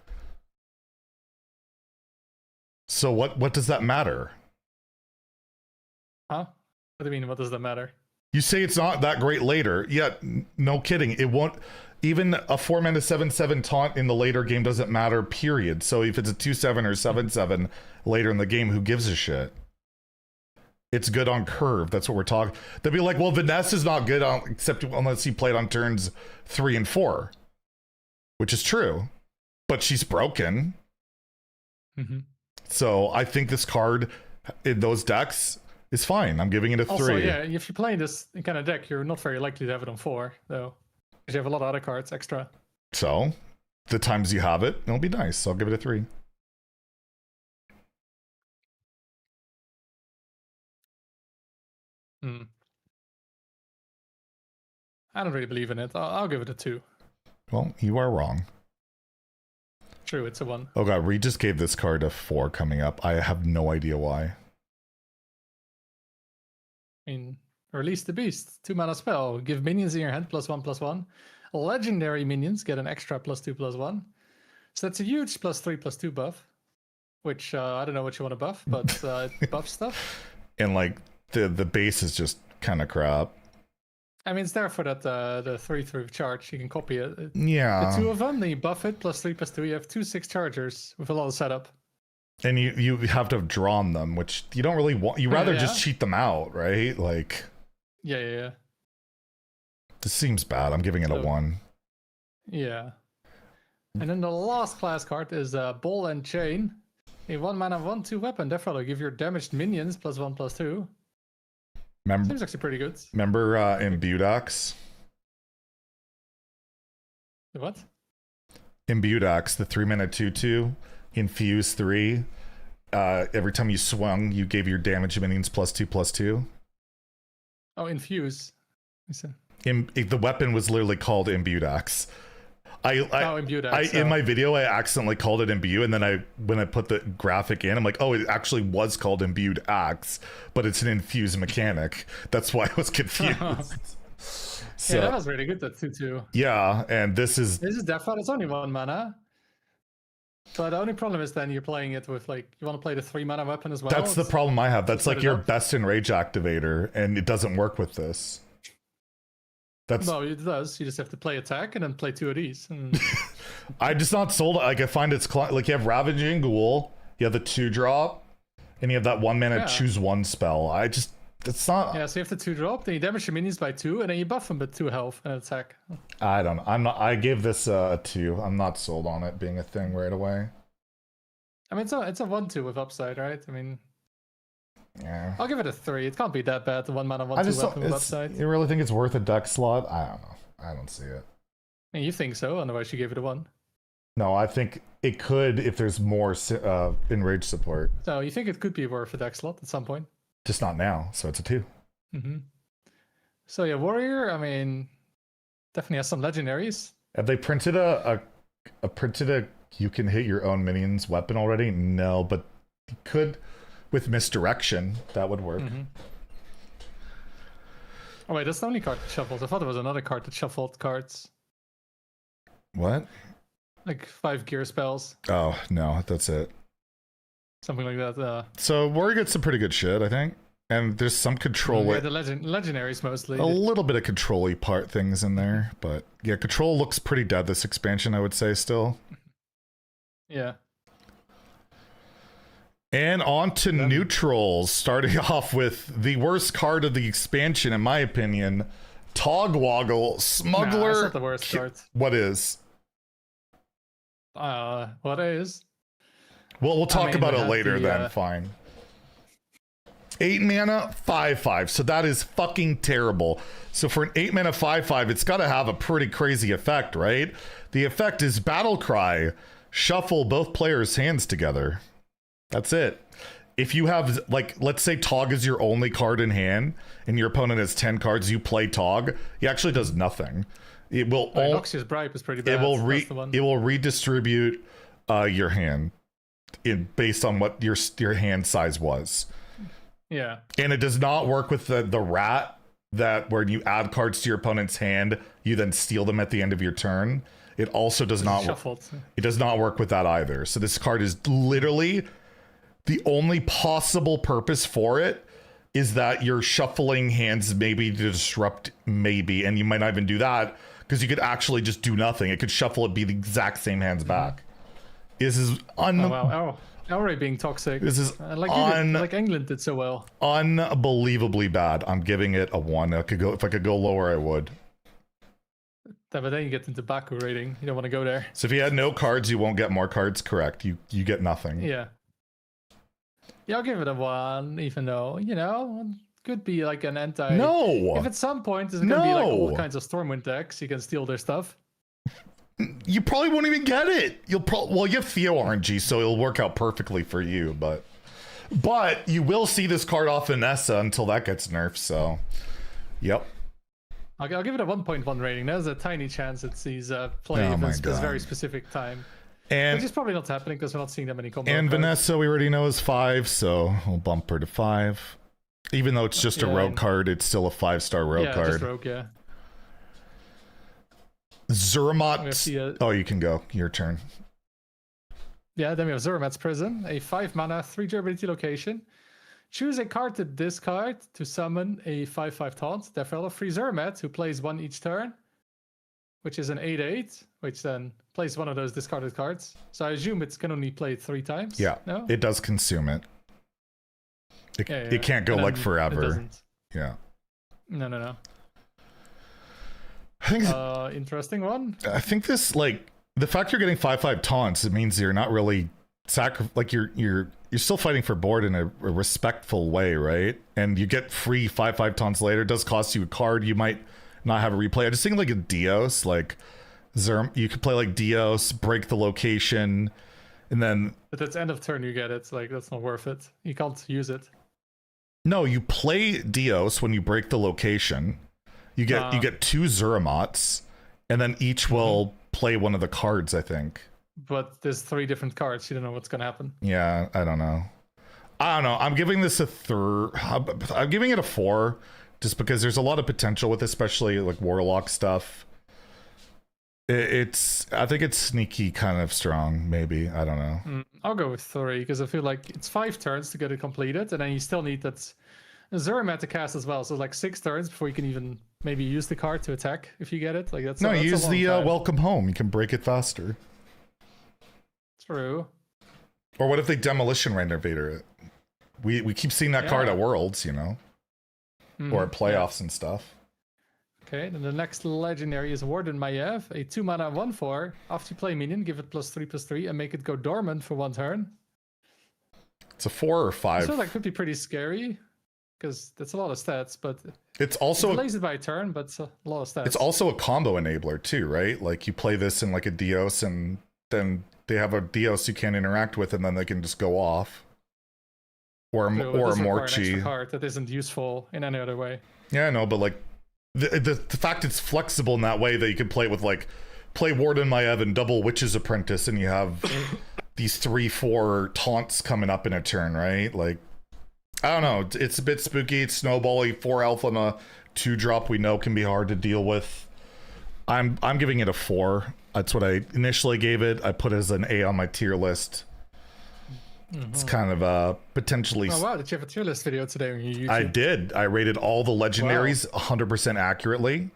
So what does that matter? Huh? What do you mean? What does that matter? You say it's not that great later. Yeah, no kidding. It won't. Even a 4 mana 7/7 taunt in the later game doesn't matter, period. So if it's a 2/7 or 7/7 later in the game, who gives a shit? It's good on curve. That's what we're talking. They'd be like, well, Vanessa's not good on, except unless you played on turns 3 and 4, which is true, but she's broken. Mm-hmm. So I think this card in those decks is fine. I'm giving it a 3. Also, yeah, if you're playing this kind of deck, you're not very likely to have it on 4, though. Because you have a lot of other cards extra. So, the times you have it, it'll be nice. So I'll give it a 3. I don't really believe in it. I'll give it a 2. Well, you are wrong. True, it's a 1. Oh god, we just gave this card a 4 coming up. I have no idea why. I mean, release the beast. 2 mana spell. Give minions in your hand +1/+1. Legendary minions get an extra +2/+1. So that's a huge +3/+2 buff. Which I don't know what you want to buff, but it buffs stuff. And like the base is just kind of crap. I mean, it's there for that the 3/3 charge. You can copy it. Yeah. The 2 of them, then you buff it +3/+2. You have 2 6 chargers with a lot of setup. And you have to have drawn them, which you don't really want. You rather just cheat them out, right? Like, yeah. This seems bad. I'm giving it a 1. Yeah. And then the last class card is Ball and Chain. A 1 mana 1/2 weapon. Therefore, give your damaged minions +1/+2. Seems actually pretty good. Remember Imbued Axe? The what? Imbued Axe, the 3 mana 2/2, infuse 3. Every time you swung, you gave your damage minions +2/+2. Oh, infuse. The weapon was literally called Imbued Axe. Imbued Axe. In my video, I accidentally called it Imbue, and then when I put the graphic in, I'm like, oh, it actually was called Imbued Axe, but it's an infused mechanic. That's why I was confused. So, yeah, that was really good, that 2/2. Yeah, and this is default. It's only 1 mana. So the only problem is then you're playing it with, like, you want to play the 3 mana weapon as well. That's the problem I have. That's like your best in rage activator, and it doesn't work with this. No, it does. You just have to play attack and then play 2 of these. And... I'm just not sold. Like, I find it's like you have Ravaging Ghoul, you have the 2-drop, and you have that 1 mana choose 1 spell. It's not. Yeah, so you have the 2-drop, then you damage your minions by 2, and then you buff them with 2 health and attack. I don't know. I gave this a 2. I'm not sold on it being a thing right away. I mean, it's a 1/2 with upside, right? I mean, yeah. I'll give it a 3. It can't be that bad. The 1 mana 1/2 weapon with upside. You really think it's worth a deck slot? I don't know. I don't see it. I mean, you think so? Otherwise, you gave it a 1. No, I think it could if there's more enrage support. So you think it could be worth a deck slot at some point? Just not now, so it's a 2. Mm-hmm. So yeah, Warrior. I mean, definitely has some legendaries. Have they printed a you can hit your own minions weapon already? No, but you could with misdirection. That would work. Mm-hmm. Oh wait, that's the only card that shuffles. I thought there was another card that shuffled cards. What? Like 5 gear spells. Oh no, that's it. Something like that. So Warrior gets some pretty good shit, I think. And there's some control. Yeah, the legendaries mostly. A little bit of control-y part things in there, but yeah, control looks pretty dead this expansion, I would say still. Yeah. And on to neutrals, starting off with the worst card of the expansion, in my opinion, Togwoggle, Smuggler. Nah, that's not the worst card. What is? What is? Well, we'll talk about it later then, fine. 8 mana, 5/5. So that is fucking terrible. So for an 8 mana 5/5, it's got to have a pretty crazy effect, right? The effect is Battle Cry. Shuffle both players' hands together. That's it. If you have, like, let's say Tog is your only card in hand, and your opponent has 10 cards, you play Tog, he actually does nothing. It will Noxious Bribe is pretty bad. It will redistribute your hand based on what your hand size was. Yeah. And it does not work with the rat that where you add cards to your opponent's hand, you then steal them at the end of your turn. It also does not it does not work with that either. So this card is literally the only possible purpose for it is that you're shuffling hands maybe to disrupt maybe, and you might not even do that because you could actually just do nothing. It could shuffle it, be the exact same hands back. This is Already being toxic. This is like England did so well. Unbelievably bad. I'm giving it a 1. If I could go lower, I would. Yeah, but then you get into Baku rating. You don't want to go there. So if you had no cards, you won't get more cards. Correct. You get nothing. Yeah. Yeah, I'll give it a 1, even though, could be like an anti. No. If at some point there's gonna be like all kinds of Stormwind decks, you can steal their stuff. You probably won't even get it. You have Theo RNG, so it'll work out perfectly for you. But you will see this card off in Nessa until that gets nerfed. So, yep. I'll give it a 1.1 rating. There's a tiny chance it sees play at this very specific time. And which is probably not happening because we're not seeing that many combo And cards. Vanessa, we already know is 5, so we'll bump her to 5. Even though it's just a rogue card, it's still a 5-star rogue card. Just rogue, yeah. Zermatt. Oh, you can go. Your turn. Yeah, then we have Zermatt's Prison, a 5 mana, 3 durability location. Choose a card to discard to summon a 5/5 taunt. Therefore, free Zermatt, who plays 1 each turn. which is an 8/8, which then plays one of those discarded cards. So I assume it can only play it 3 times. Yeah, no? it does consume it. It can't go And like then forever. It doesn't. Yeah. No. I think Interesting one. I think this, like, the fact you're getting 5/5 taunts, it means you're not really like you're still fighting for board in a respectful way, right? And you get free 5/5 taunts later. It does cost you a card. You might not have a replay. I just think like a Dios, like you could play like Dios, break the location, and then. But it's end of turn you get it. Like that's not worth it. You can't use it. No, you play Dios when you break the location. You get 2 Zuramots, and then each will play one of the cards, I think. But there's 3 different cards. You don't know what's gonna happen. Yeah, I don't know. I'm giving this a 3. I'm giving it a 4, just because there's a lot of potential with, especially like Warlock stuff. I think it's sneaky, kind of strong. Maybe, I don't know. I'll go with 3 because I feel like it's 5 turns to get it completed, and then you still need that Zuramat to cast as well. So like 6 turns before you can even maybe use the card to attack if you get it. Like that's use a the long time. welcome home. You can break it faster. True. Or what if they demolition renovator it? We keep seeing that card at Worlds, you know, or at playoffs and stuff. Okay, then the next legendary is Warden Maiev, a 2-mana 1/4. After you play minion, give it +3/+3 and make it go dormant for 1 turn. It's a 4 or 5. So that could be pretty scary because that's a lot of stats, but it's also it delays it by a turn, but it's a lot of stats. It's also a combo enabler too, right? Like you play this in like a Dios, and then they have a Dios you can't interact with, and then they can just go off. Or a Morchi. An card that isn't useful in any other way. Yeah, I know, but like the fact it's flexible in that way that you can play with, like, play Warden Maiev and double Witch's Apprentice, and you have these 3-4 taunts coming up in a turn, right? Like, I don't know. It's a bit spooky. It's snowbally. 4 alpha on a 2-drop we know can be hard to deal with. I'm giving it a 4. That's what I initially gave it. I put it as an A on my tier list. It's kind of potentially. Oh wow! Did you have a tier list video today on your YouTube? I did. I rated all the legendaries 100% accurately.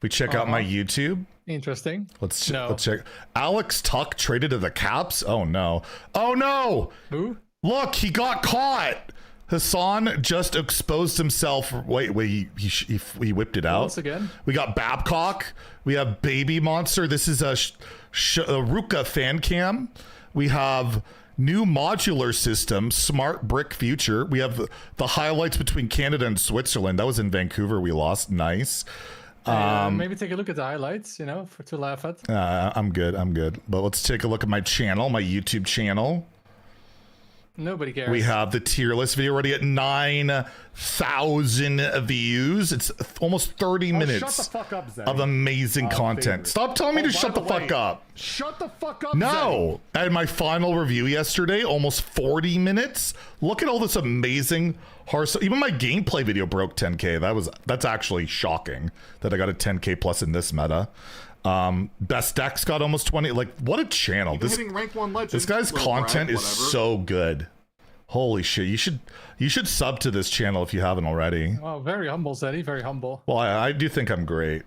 We check out my YouTube. Interesting. Let's check. Alex Tuck traded to the Caps. Oh no! Oh no! Who? Look, he got caught. Hassan just exposed himself. Wait, he whipped it out. Once again. We got Babcock. We have Baby Monster. This is a Ruka fan cam. We have new modular system, Smart Brick Future. We have the highlights between Canada and Switzerland. That was in Vancouver. We lost. Nice. Maybe take a look at the highlights, to laugh at. I'm good. But let's take a look at my channel, my YouTube channel. Nobody cares. We have the tier list video already at 9,000 views. It's almost 30 minutes shut the fuck up, Zeddy. of amazing content. Favorite. Stop telling me to shut the fuck up. Shut the fuck up, No. I had my final review yesterday, almost 40 minutes. Look at all this amazing Hearthstone. Even my gameplay video broke 10K. That's actually shocking that I got a 10K plus in this meta. Best decks got almost 20. Like, what a channel. This rank 1 legend, this guy's content is so good. Holy shit. You should sub to this channel if you haven't already. Oh, very humble, Zeddy. Very humble. Well, I do think I'm great.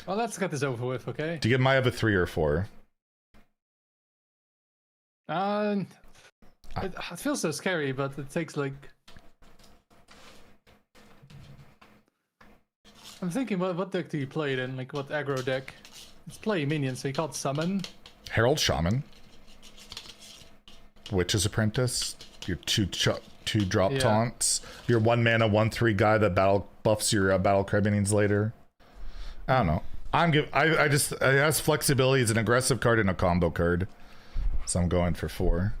Well, let's get this over with, okay? Do you give Maiev a 3 or 4? It feels so scary, but it takes like... I'm thinking, what deck do you play then? Like, what aggro deck? It's play minions, so you can't summon. Herald Shaman. Witch's Apprentice. Your 2-drop taunts. Your 1-mana 1/3 guy that buffs your battle cry minions later. I don't know. It has flexibility. It's an aggressive card and a combo card. So I'm going for 4.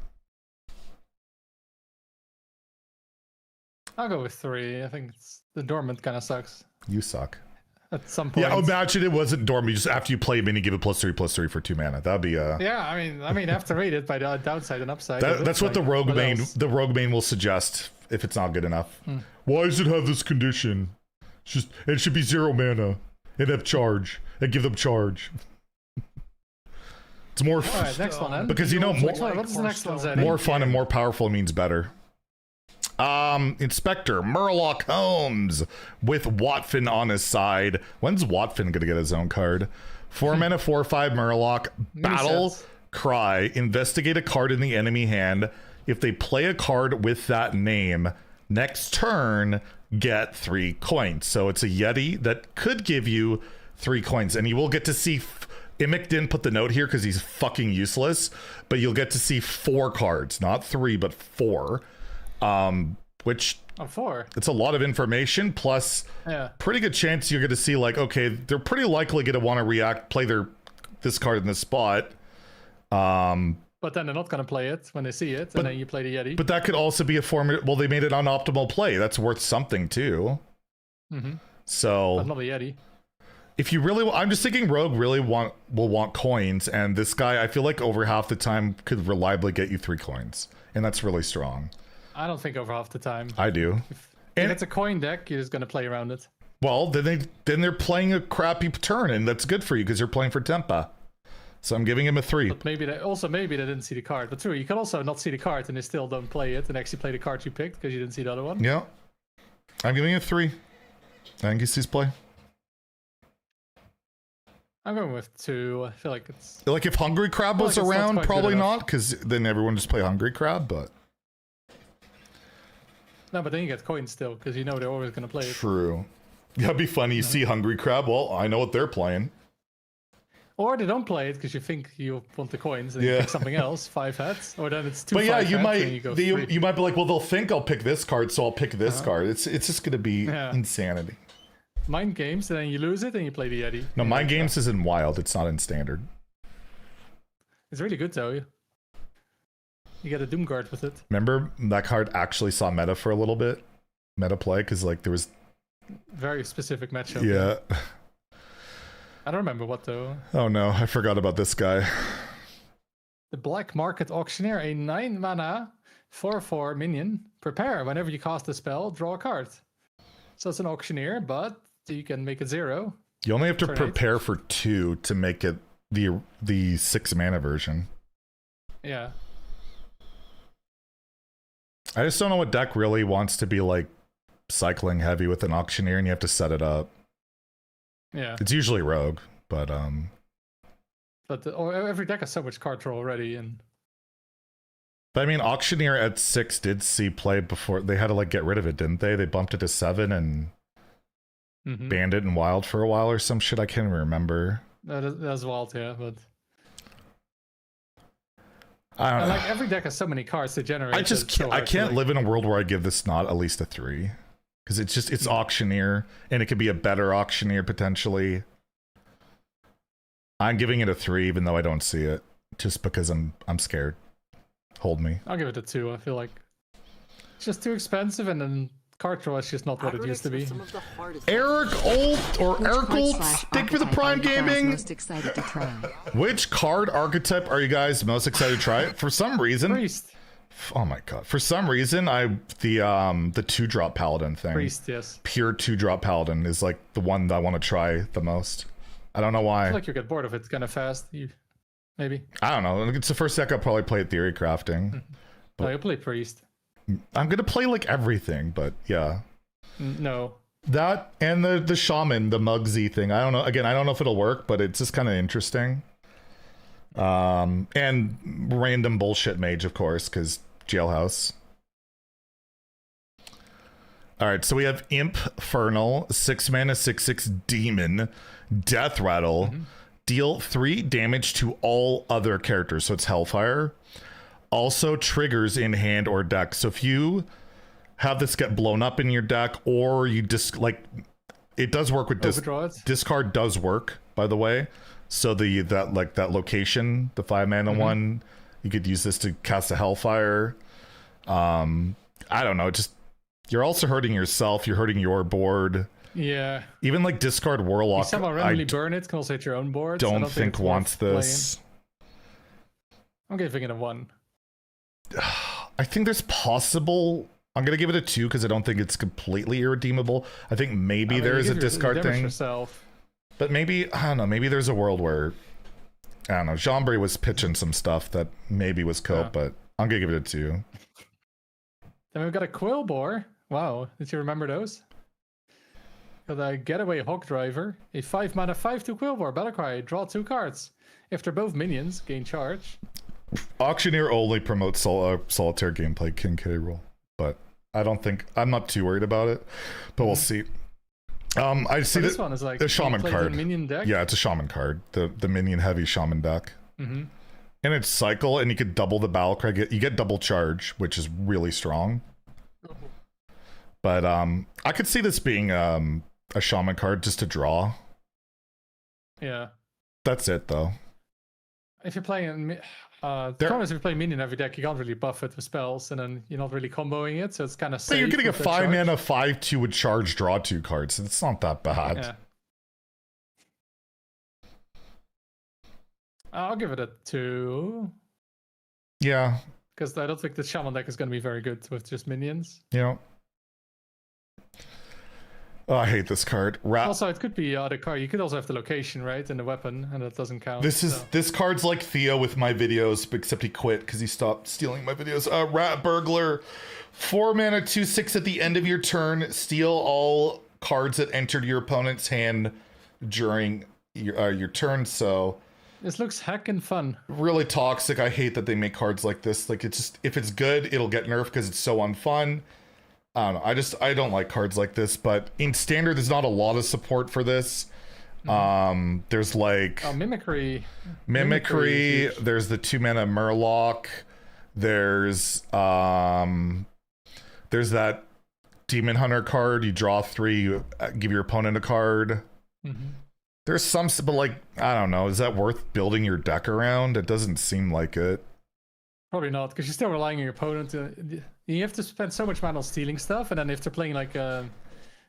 I'll go with 3. I think the dormant kind of sucks. You suck. At some point. Yeah, imagine it wasn't dormant. Just after you play a mini, give it +3/+3 for 2 mana. That'd be Yeah, I mean, I have to rate it by the downside and upside. that's what the rogue main will suggest if it's not good enough. Why does it have this condition? It should be 0 mana and have charge and give them charge. It's more. Alright, next one then. Because what is the next one, Zeddy? More fun and more powerful means better. Inspector Murloc Holmes with Watfin on his side. When's Watfin gonna get his own card? 4 mana, 4/5 Murloc. Battle Cry. Investigate a card in the enemy hand. If they play a card with that name, next turn get 3 coins. So it's a Yeti that could give you 3 coins, and you will get to see. Imic didn't put the note here because he's fucking useless, but you'll get to see 4 cards, not 3, but 4. Which 4. It's a lot of information, plus pretty good chance you're going to see like, okay, they're pretty likely going to want to play this card in this spot. But then they're not going to play it when they see it, and then you play the Yeti. But that could also be a form. Well, they made it an optimal play. That's worth something too. So but not a Yeti. If you really, I'm just thinking Rogue really will want coins, and this guy, I feel like over half the time could reliably get you 3 coins, and that's really strong. I don't think over half the time. I do. If it's a coin deck, you're just going to play around it. Well, then they're playing a crappy turn, and that's good for you because you're playing for Tempa. So I'm giving him a 3. But maybe they didn't see the card. But true, you can also not see the card and they still don't play it and actually play the card you picked because you didn't see the other one. Yeah. I'm giving it a 3. I think he sees play. I'm going with 2. I feel like it's... Like if Hungry Crab was around, probably not, because then everyone just play Hungry Crab, but... No, but then you get coins still, because you know they're always going to play it. True. Yeah, it'd be funny. You see Hungry Crab, well, I know what they're playing. Or they don't play it because you think you want the coins and you pick something else, 5 hats, or then it's 2 But yeah, you might you might be like, well, they'll think I'll pick this card, so I'll pick this card. It's just going to be insanity. Mind games, and then you lose it and you play the Yeti. No, Mind Games is in Wild. It's not in Standard. It's really good, though. You get a Doom Guard with it. Remember that card actually saw meta for a little bit? Meta play, because like there was... Very specific matchup. Yeah. I don't remember what, though. Oh no, I forgot about this guy. The Black Market Auctioneer, a 9 mana, 4/4 minion. Prepare. Whenever you cast a spell, draw a card. So it's an Auctioneer, but you can make it 0. You only have to prepare for 2 to make it the 6 mana version. Yeah. I just don't know what deck really wants to be like cycling heavy with an Auctioneer, and you have to set it up. Yeah. It's usually Rogue, but every deck has so much card draw already, and. But I mean, Auctioneer at 6 did see play before. They had to like get rid of it, didn't they? They bumped it to 7 and banned it in Wild for a while or some shit. I can't even remember. That's Wild, yeah, but. I don't know. Like every deck has so many cards to generate. I can't live in a world where I give this not at least a 3, because it's Auctioneer, and it could be a better Auctioneer potentially. I'm giving it a 3, even though I don't see it, just because I'm scared. Hold me. I'll give it a 2. I feel like it's just too expensive, and then card draw is just not what it used to be. Eric Olt thank you for the Prime Gaming. Most excited to try. Which card archetype are you guys most excited to try? For some reason, Priest. Oh my god! For some reason, the 2-drop Paladin thing. Priest, yes. Pure 2-drop Paladin is like the one that I want to try the most. I don't know why. I feel like you get bored of it kind of fast. Maybe. I don't know. It's the first deck I'll probably play at Theory Crafting. No, you'll play Priest. I'm gonna play like everything, but yeah. No. That and the Shaman, the Mugsy thing. I don't know. Again, I don't know if it'll work, but it's just kind of interesting. And random bullshit mage, of course, because Jailhouse. All right, so we have Infernal, 6 mana, 6/6 demon, Death Rattle. Deal 3 damage to all other characters, so it's Hellfire. Also triggers in hand or deck. So if you have this get blown up in your deck, or you just like, it does work with discard does work, by the way. So that location, the 5 mana one, you could use this to cast a Hellfire. I don't know, just you're also hurting yourself. You're hurting your board. Yeah. Even like discard Warlock. You somehow randomly burn it, can also hit your own board. Don't think wants this. I'm giving it a 1. I think there's possible. I'm gonna give it a 2 because I don't think it's completely irredeemable. I think maybe there is a discard thing. Yourself. But maybe, I don't know, maybe there's a world where, I don't know, Jean-Bray was pitching some stuff that maybe was cope, but I'm gonna give it a 2. Then we've got a Quillbore. Wow, did you remember those? Got a Getaway Hog Driver, a 5 mana 5/2 Quillbore, Battlecry, draw 2 cards. If they're both minions, gain charge. Auctioneer only promotes solitaire gameplay, King K rule, but I'm not too worried about it, but we'll see. I see this one is like the shaman card. Minion deck. Yeah, it's a shaman card, the minion heavy shaman deck. Mm-hmm. And it's cycle, and you could double the battle cry. You get double charge, which is really strong. But I could see this being a shaman card just to draw. Yeah. That's it though. If you're playing, the problem is if you play minion every deck, you can't really buff it with spells, and then you're not really comboing it, so it's kind of safe. But you're getting a with the 5 charge. mana 5/2 with charge, draw 2 cards. It's not that bad. Yeah. I'll give it a 2. Yeah. Because I don't think the shaman deck is going to be very good with just minions. Yeah. Oh, I hate this card. Also, it could be the card. You could also have the location, right, and the weapon, and that doesn't count. This card's like Theo with my videos, except he quit because he stopped stealing my videos. Rat Burglar, 4 mana 2/6 at the end of your turn. Steal all cards that entered your opponent's hand during your turn. So this looks heckin' fun. Really toxic. I hate that they make cards like this. Like, it's just, if it's good, it'll get nerfed because it's so unfun. I don't know. I don't like cards like this, but in standard, there's not a lot of support for this. There's like Mimicry. There's the 2 mana Murloc. There's that Demon Hunter card. You draw 3, you give your opponent a card. There's some, but like, I don't know. Is that worth building your deck around? It doesn't seem like it. Probably not, because you're still relying on your opponent. You have to spend so much mana on stealing stuff, and then if they're playing like a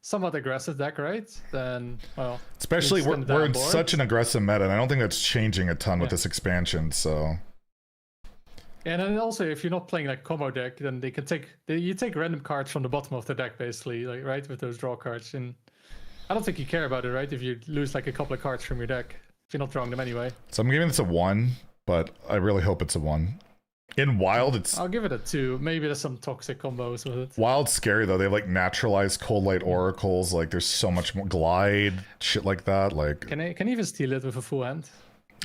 somewhat aggressive deck, right? Then, well... Especially, we're in such an aggressive meta, and I don't think that's changing a ton with this expansion, so... And then also, if you're not playing like combo deck, then they can you take random cards from the bottom of the deck, basically, like, right, with those draw cards. And I don't think you care about it, right, if you lose like a couple of cards from your deck, if you're not drawing them anyway. So I'm giving this a 1, but I really hope it's a 1. In Wild, I'll give it a 2. Maybe there's some toxic combos with it. Wild's scary though. They have like naturalized cold light oracles. Like there's so much more glide shit like that. Like can you even steal it with a full hand?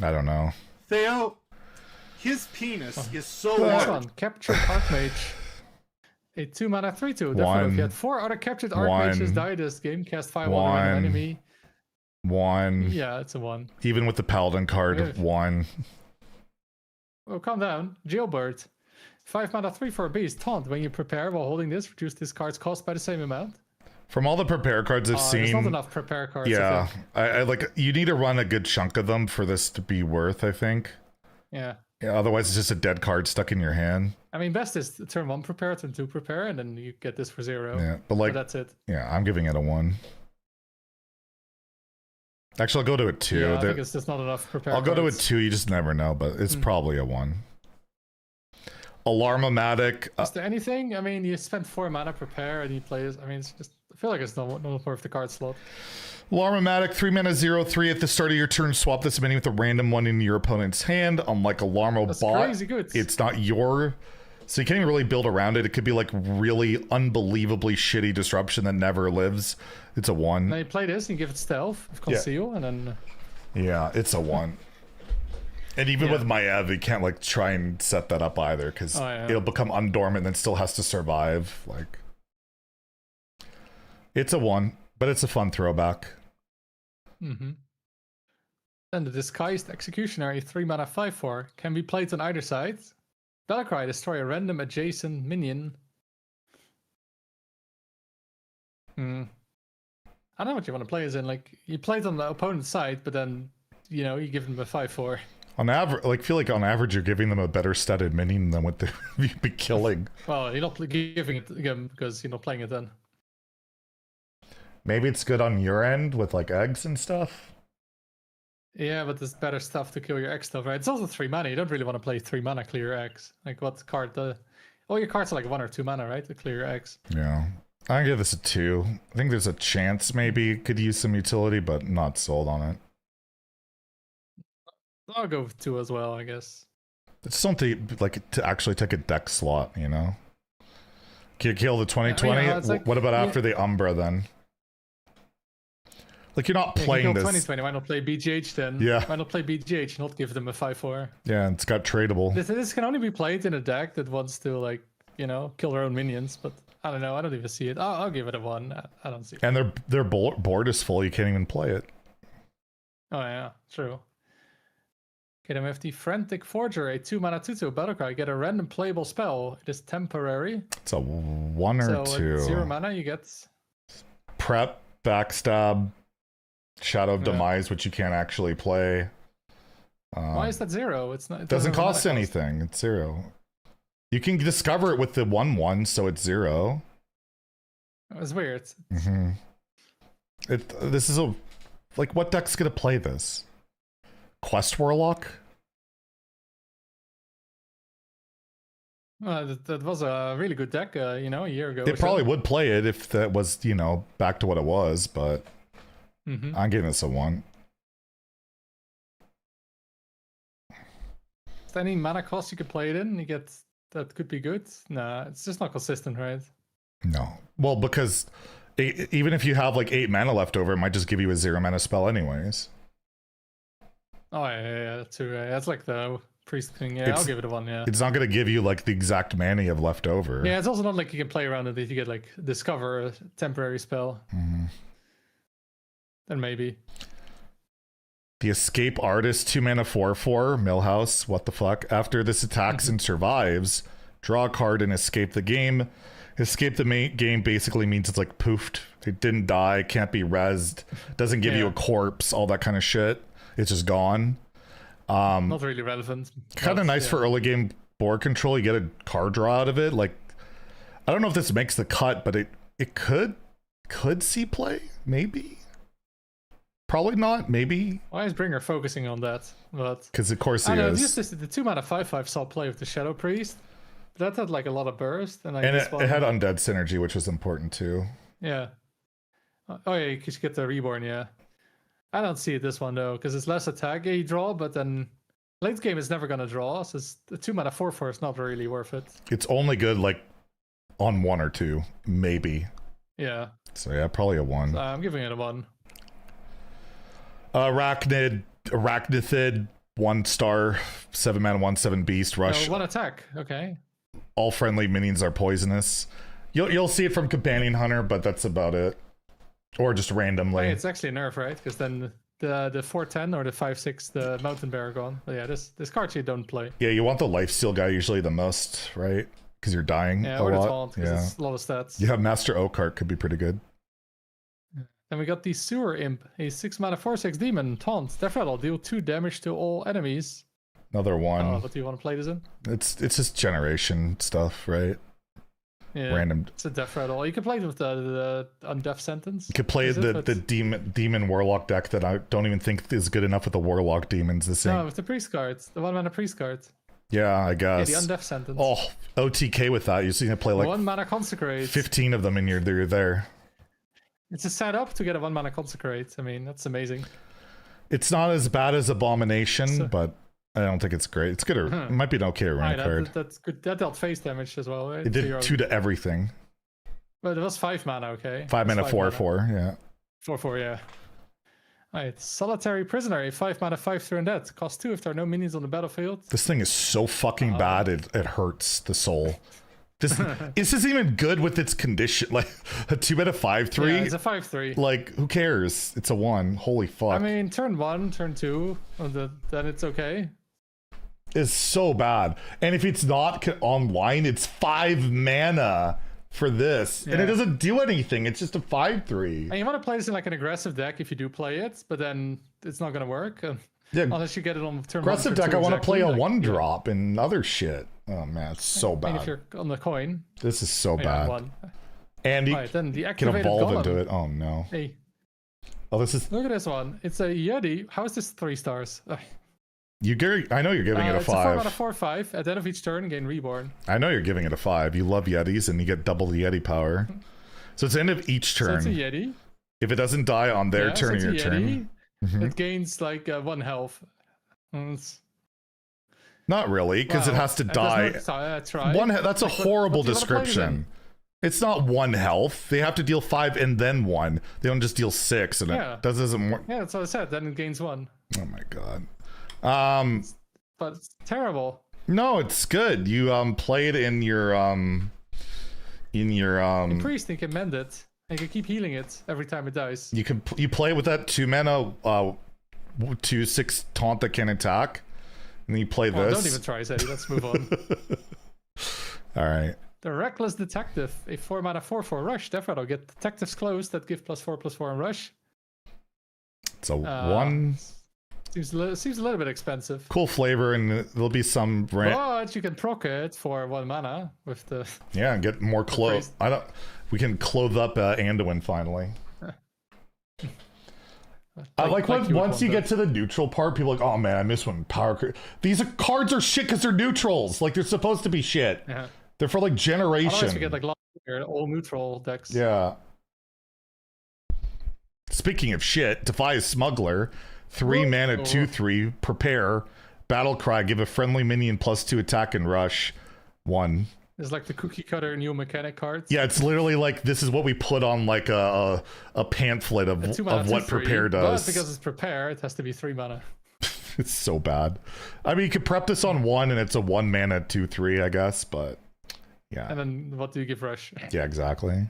I don't know. Theo, his penis is so Next hard. one, Captured Archmage. A 2 mana 3/2. Therefore, if you had 4 other Captured Archmages die this game, cast 5 on an enemy. 1. Yeah, it's a 1. Even with the Paladin card, 1. Oh, calm down. Jailbird. 5 mana 3 for a beast. Taunt. When you prepare while holding this, reduce this card's cost by the same amount. From all the prepare cards I've seen, there's not enough prepare cards. Yeah, I like. You need to run a good chunk of them for this to be worth, I think. Yeah. Otherwise, it's just a dead card stuck in your hand. I mean, best is turn 1 prepare, turn 2 prepare, and then you get this for 0. Yeah, but like that's it. Yeah, I'm giving it a 1. Actually, I'll go to a 2. Yeah, I think it's just not enough prepare I'll go to a cards. 2. You just never know, but it's probably a 1. Alarm-o-matic. Is there anything? I mean, you spend 4 mana prepare and you play this. I mean, it's just. I feel like it's not worth the card slot. Alarm-o-matic, 3 mana 0/3. At the start of your turn, swap this minion with a random one in your opponent's hand. Unlike Alarm-o-bot, That's crazy good. it's not your. So you can't even really build around it. It could be like really unbelievably shitty disruption that never lives. It's a 1. Now you play this and you give it stealth, conceal, and then. Yeah, it's a 1. And even with my Ev, you can't like try and set that up either because it'll become undormant and then still has to survive. Like, it's a 1, but it's a fun throwback. And the Disguised Executioner, 3 mana 5/4, can be played on either side. Battlecry, destroy a random adjacent minion. I don't know what you want to play as in. Like, you play it on the opponent's side, but then, you know, you give them a 5/4. On average, like, feel like on average you're giving them a better statted minion than what you'd be killing. Well, you're not giving it again because you're not playing it then. Maybe it's good on your end with like eggs and stuff. Yeah, but there's better stuff to kill your egg stuff, right? It's also 3 mana. You don't really want to play 3 mana clear eggs. Like, what card? All your cards are like 1 or 2 mana, right? To clear your eggs. Yeah. I give this a 2. I think there's a chance maybe it could use some utility, but not sold on it. I'll go with 2 as well, I guess. It's something like to actually take a deck slot, you know? Can you kill the 2020? Yeah, it's like- what about yeah. after the Umbra then? Like, you're not Yeah, playing you kill this. 2020. Why not play BGH then? Yeah. Why not play BGH and not give them a 5/4? Yeah, it's got tradable. This can only be played in a deck that wants to, like, you know, kill their own minions. But I don't know. I don't even see it. I'll give it a 1. I don't see it. And their board is full. You can't even play it. Oh, yeah. True. Okay, then we have the Frantic Forger, a 2-mana 2/2 battlecry. Get a random playable spell. It is temporary. It's a 1 or So 2. at 0 mana, you get... Prep, backstab, Shadow of Yeah. Demise, which you can't actually play. Why is that 0? It's not. It doesn't have a mana cost anything. It's 0. You can discover it with the 1/1, so it's 0. It was weird. Mm-hmm. This is a... Like, what deck's gonna play this? Quest Warlock? That was a really good deck, you know, a year ago. It probably would play it if that was, you know, back to what it was, but Mm-hmm. I'm giving this a 1. Is there any mana cost you could play it in? You get that could be good. Nah, it's just not consistent, right? No. Well, because even if you have like 8 mana left over, it might just give you a 0 mana spell anyways. Oh yeah, too. That's like the priest thing. Yeah, I'll give it a 1. Yeah. It's not going to give you like the exact mana you have left over. Yeah, it's also not like you can play around it if you get like discover a temporary spell. Mm-hmm. Then maybe. The Escape Artist, 2 mana 4/4 Millhouse. What the fuck? After this attacks and survives, draw a card and escape the game. Escape the game basically means it's like poofed. It didn't die, can't be rezzed, doesn't give you a corpse, all that kind of shit. It's just gone. Not really relevant. Kind of but, nice yeah. for early game board control. You get a card draw out of it. Like, I don't know if this makes the cut, but it could see play. Maybe. Probably not. Maybe. Why is Bringer focusing on that? But Because of course I he know is. just the 2 mana 5/5 saw play with the Shadow Priest. But that had like a lot of burst, and like And this it one, had undead synergy, which was important too. yeah. Oh yeah, you could get the reborn. Yeah, I don't see it this one though, because it's less attack. Yeah, you draw, but then late game is never gonna draw. So the 2 mana 4/4 is not really worth it. It's only good like on 1 or 2, maybe. Yeah, So yeah, probably a 1. so I'm giving it a 1. Arachnithid, 1 star, 7 mana, 1/7 beast, rush. 1 attack. Okay. All friendly minions are poisonous. You'll see it from Companion Hunter, but that's about it. Or just randomly. Hey, it's actually a nerf, right? Because then the 4/10 or the 5/6, the Mountain Bear are gone. But yeah, this card you don't play. Yeah, you want the lifesteal guy usually the most, right? Because you're dying Yeah, a or the lot. taunt, because it's a lot of stats. Yeah, Master Oakheart could be pretty good. Then we got the Sewer Imp, a 6 mana 4/6 demon. Taunt. Death Rattle. Deal 2 damage to all enemies. Another 1. What do you want to play this in? It's just generation stuff, right? Yeah, Random. It's a Death Rattle. You can play it with the Undeath Sentence. You could play Is it? the But- demon warlock deck that I don't even think is good enough with the warlock demons. The same. No, with the priest card. The 1 mana priest card. Yeah, I Yeah, guess. the Undeath Sentence. Oh, OTK with that. You see him play like 1 mana Consecrate. 15 of them and you're there. It's a setup to get a 1 mana Consecrate. I mean, that's amazing. It's not as bad as Abomination, So- but I don't think it's great. It's good. It might be an okay arena Right, card. that's good. That dealt face damage as well, right? It So did you're- 2 to everything. But it was 5 mana, okay? 5 It's mana, 5 4/4. Yeah. 4/4, yeah. Alright, Solitary Prisoner, a 5 mana 5/3 undead. Cost 2 if there are no minions on the battlefield. This thing is so fucking bad. It hurts the soul. This is even good with its condition. Like a 2 mana 5/3. Yeah, it's a 5/3. Like, who cares? It's a 1. Holy fuck. I mean, turn 1, turn 2, then it's okay. It's so bad. And if it's not online, it's 5 mana for this. And it Yeah. doesn't do anything. It's just a 5/3. And you want to play this in like an aggressive deck if you do play it, but then it's not going to work. Yeah, Unless you get it on turn 1. aggressive turn deck, 2 I want to play a exactly, like, 1-drop and other shit. Oh man, it's so I mean, if bad. you're on the coin, This is so yeah, bad. 1. And you Right, then the can activated evolve golem. into it. Oh no. Hey, Oh, this is look at this one. It's a Yeti. How is this 3 stars? you. Gary, I know you're giving it a It's a 4 mana 5. 4/5. At the end of each turn, gain reborn. I know you're giving it a 5. You love Yetis, and you get double the Yeti power. So it's the end of each So turn. it's a Yeti. If it doesn't die on their Yeah, so turn or it's a your turn, Yeti. Mhm. It gains like 1 health. It's- not really, because it wow, has to it die. does not try. That's a Like, horrible what do you wanna play this in? description. It's not 1 health. They have to deal 5 and then 1. They don't just deal 6, and Yeah. it doesn't work. Yeah, that's what I said. Then it gains 1. Oh my god. But it's terrible. No, it's good. You play it in your In priest, you can mend it. And you can keep healing it every time it dies. you play it with that 2 mana 2/6 taunt that can attack. And then you play this. Don't even try, Zeddy. Let's move on. All right. The Reckless Detective, a 4 mana 4/4 rush. Death Rattle, get detectives close that give +4/+4 in rush. It's a 1. Seems a little bit expensive. Cool flavor, and there'll be some But you can proc it for 1 mana with the. Yeah, and get more clothes. We can clothe up Anduin finally. I like when once you get to the neutral part, people are like, oh man, I miss when power. These cards are shit because they're neutrals. Like they're supposed to be shit. Yeah. They're for like generation. Otherwise, we get like all neutral decks. Yeah. Speaking of shit, Defy Smuggler, 3 mana 2/3, prepare, battle cry, give a friendly minion +2 attack and rush, 1. It's like the cookie cutter new mechanic cards. Yeah, it's literally like this is what we put on like a pamphlet of what prepare does. But because it's prepare, it has to be 3 mana. It's so bad. I mean, you could prep this on 1 and it's a 1 mana 2/3, I guess, but yeah. And then what do you give rush? Yeah, exactly.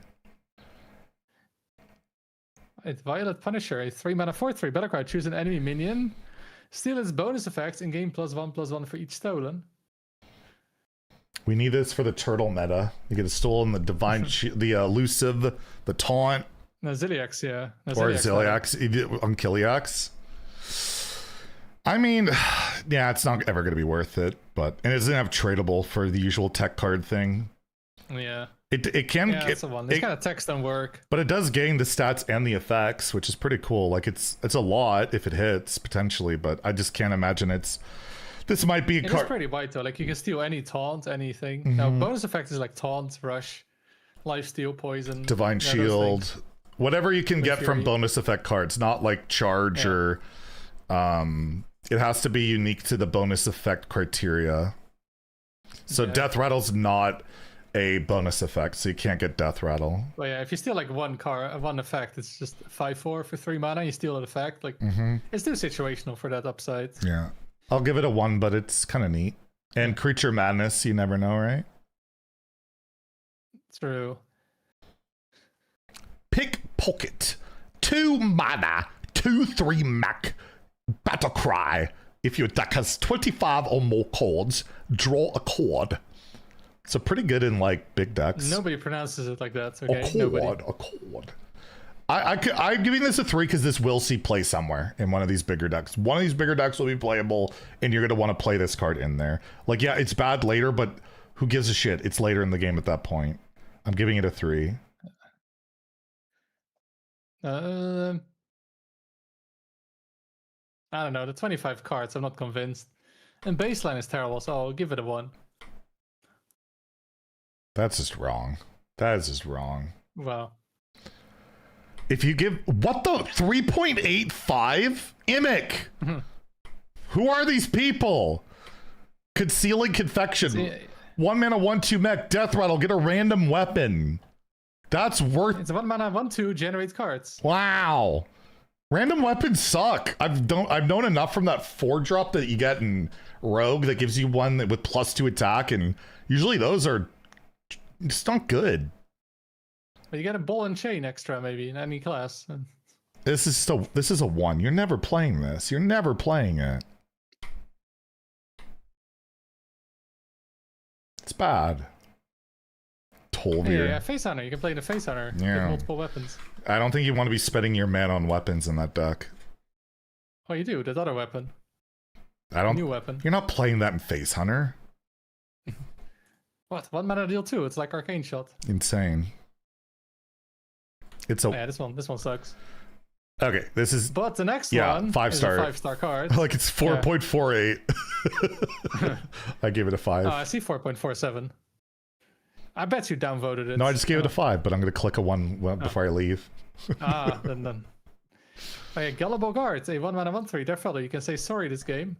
It's Violet Punisher, a 3 mana 4/3 battle cry. Choose an enemy minion, steal its bonus effects, and gain +1/+1 for each stolen. We need this for the turtle meta. You get a stolen, the divine, the elusive, the taunt, No, Ziliax, yeah. No, or Ziliax on Kiliax. I mean, yeah, it's not ever going to be worth it, but and it doesn't have tradable for the usual tech card thing. Yeah. It can. Yeah, that's the one. This kind of text don't work. But it does gain the stats and the effects, which is pretty cool. Like it's a lot if it hits potentially, but I just can't imagine it's. This might be a card. It's pretty wide though. Like you can steal any taunt, anything. Mm-hmm. Now bonus effect is like taunt, rush, lifesteal, poison, divine shield, whatever you can get from bonus effect cards. Not like charge or. It has to be unique to the bonus effect criteria. So Death Rattle's not a bonus effect, so you can't get Death Rattle. Well, yeah, if you steal like one effect, it's just 5/4 for 3 mana. You steal an effect, like it's too situational for that upside. Yeah, I'll give it a 1, but it's kind of neat. And Creature Madness, you never know, right? True. Pickpocket, 2 mana, 2/3 mech, battle cry. If your deck has 25 or more cards, draw a card. So pretty good in like big decks. Nobody pronounces it like that. Okay, a chord. I'm giving this a 3 because this will see play somewhere in one of these bigger decks. One of these bigger decks will be playable, and you're going to want to play this card in there. Like, yeah, it's bad later, but who gives a shit? It's later in the game at that point. I'm giving it a 3. I don't know. The 25 cards, I'm not convinced. And baseline is terrible, so I'll give it a 1. That's just wrong. That is just wrong. Wow. If you give what the 3.85 Imic, who are these people? Concealing Confection, 1 mana 1/2 mech, Death Rattle, get a random weapon. That's worth. It's a 1 mana 1/2 generate cards. Wow, random weapons suck. I've known enough from that 4-drop that you get in Rogue that gives you one with +2 attack, and usually those are just not good. But you get a ball and chain extra maybe in any class. This is a 1. You're never playing this. You're never playing it. It's bad. Tolvir. Yeah, Face Hunter. You can play the Face Hunter. Yeah. Get multiple weapons. I don't think you want to be spending your mana on weapons in that deck. Oh, you do. That other weapon. I don't. New weapon. You're not playing that in Face Hunter. What? 1 mana deal 2. It's like Arcane Shot. Insane. It's a. Yeah, this one sucks. Okay, this is. But the next one 5-star. is a 5-star card. Like it's 4.48. I gave it a 5. Oh, I see 4.47. I bet you downvoted it. No, I just gave it a 5, but I'm going to click a 1 before I leave. Then. Okay, Gullible Guard, a 1 mana 1/3 Death Rattle. You can say sorry this game.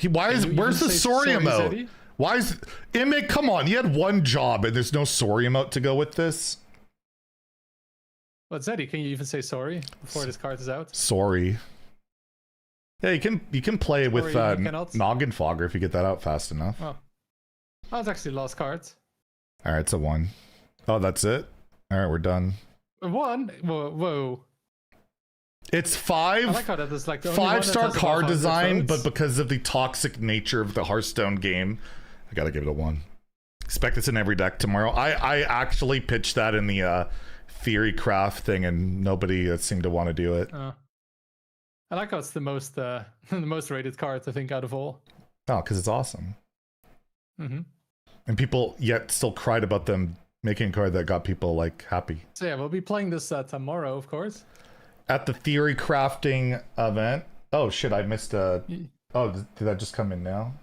Where's the sorry emote? Why is Imig? Come on, you had one job and there's no sorry emote to go with this. But Zeddy, can you even say sorry before this card is out? Sorry. Yeah, you can play Sorry, with you cannot. Noggin Fogger if you get that out fast enough. Oh, it's actually lost cards. All right, it's a 1. Oh, that's it. All right, we're done. 1? Whoa. It's 5. I like how that is like the only one that 5-star has above card 100 design, votes. but because of the toxic nature of the Hearthstone game, I gotta give it a 1. Expect this in every deck tomorrow. I actually pitched that in the theory craft thing, and nobody seemed to want to do it. I like how it's the most the most rated card, I think, out of all. Oh, because it's awesome. Mm-hmm. And people yet still cried about them making a card that got people like happy. So yeah, we'll be playing this tomorrow, of course. At the theory crafting event. Oh shit, I missed a... Oh, did that just come in now?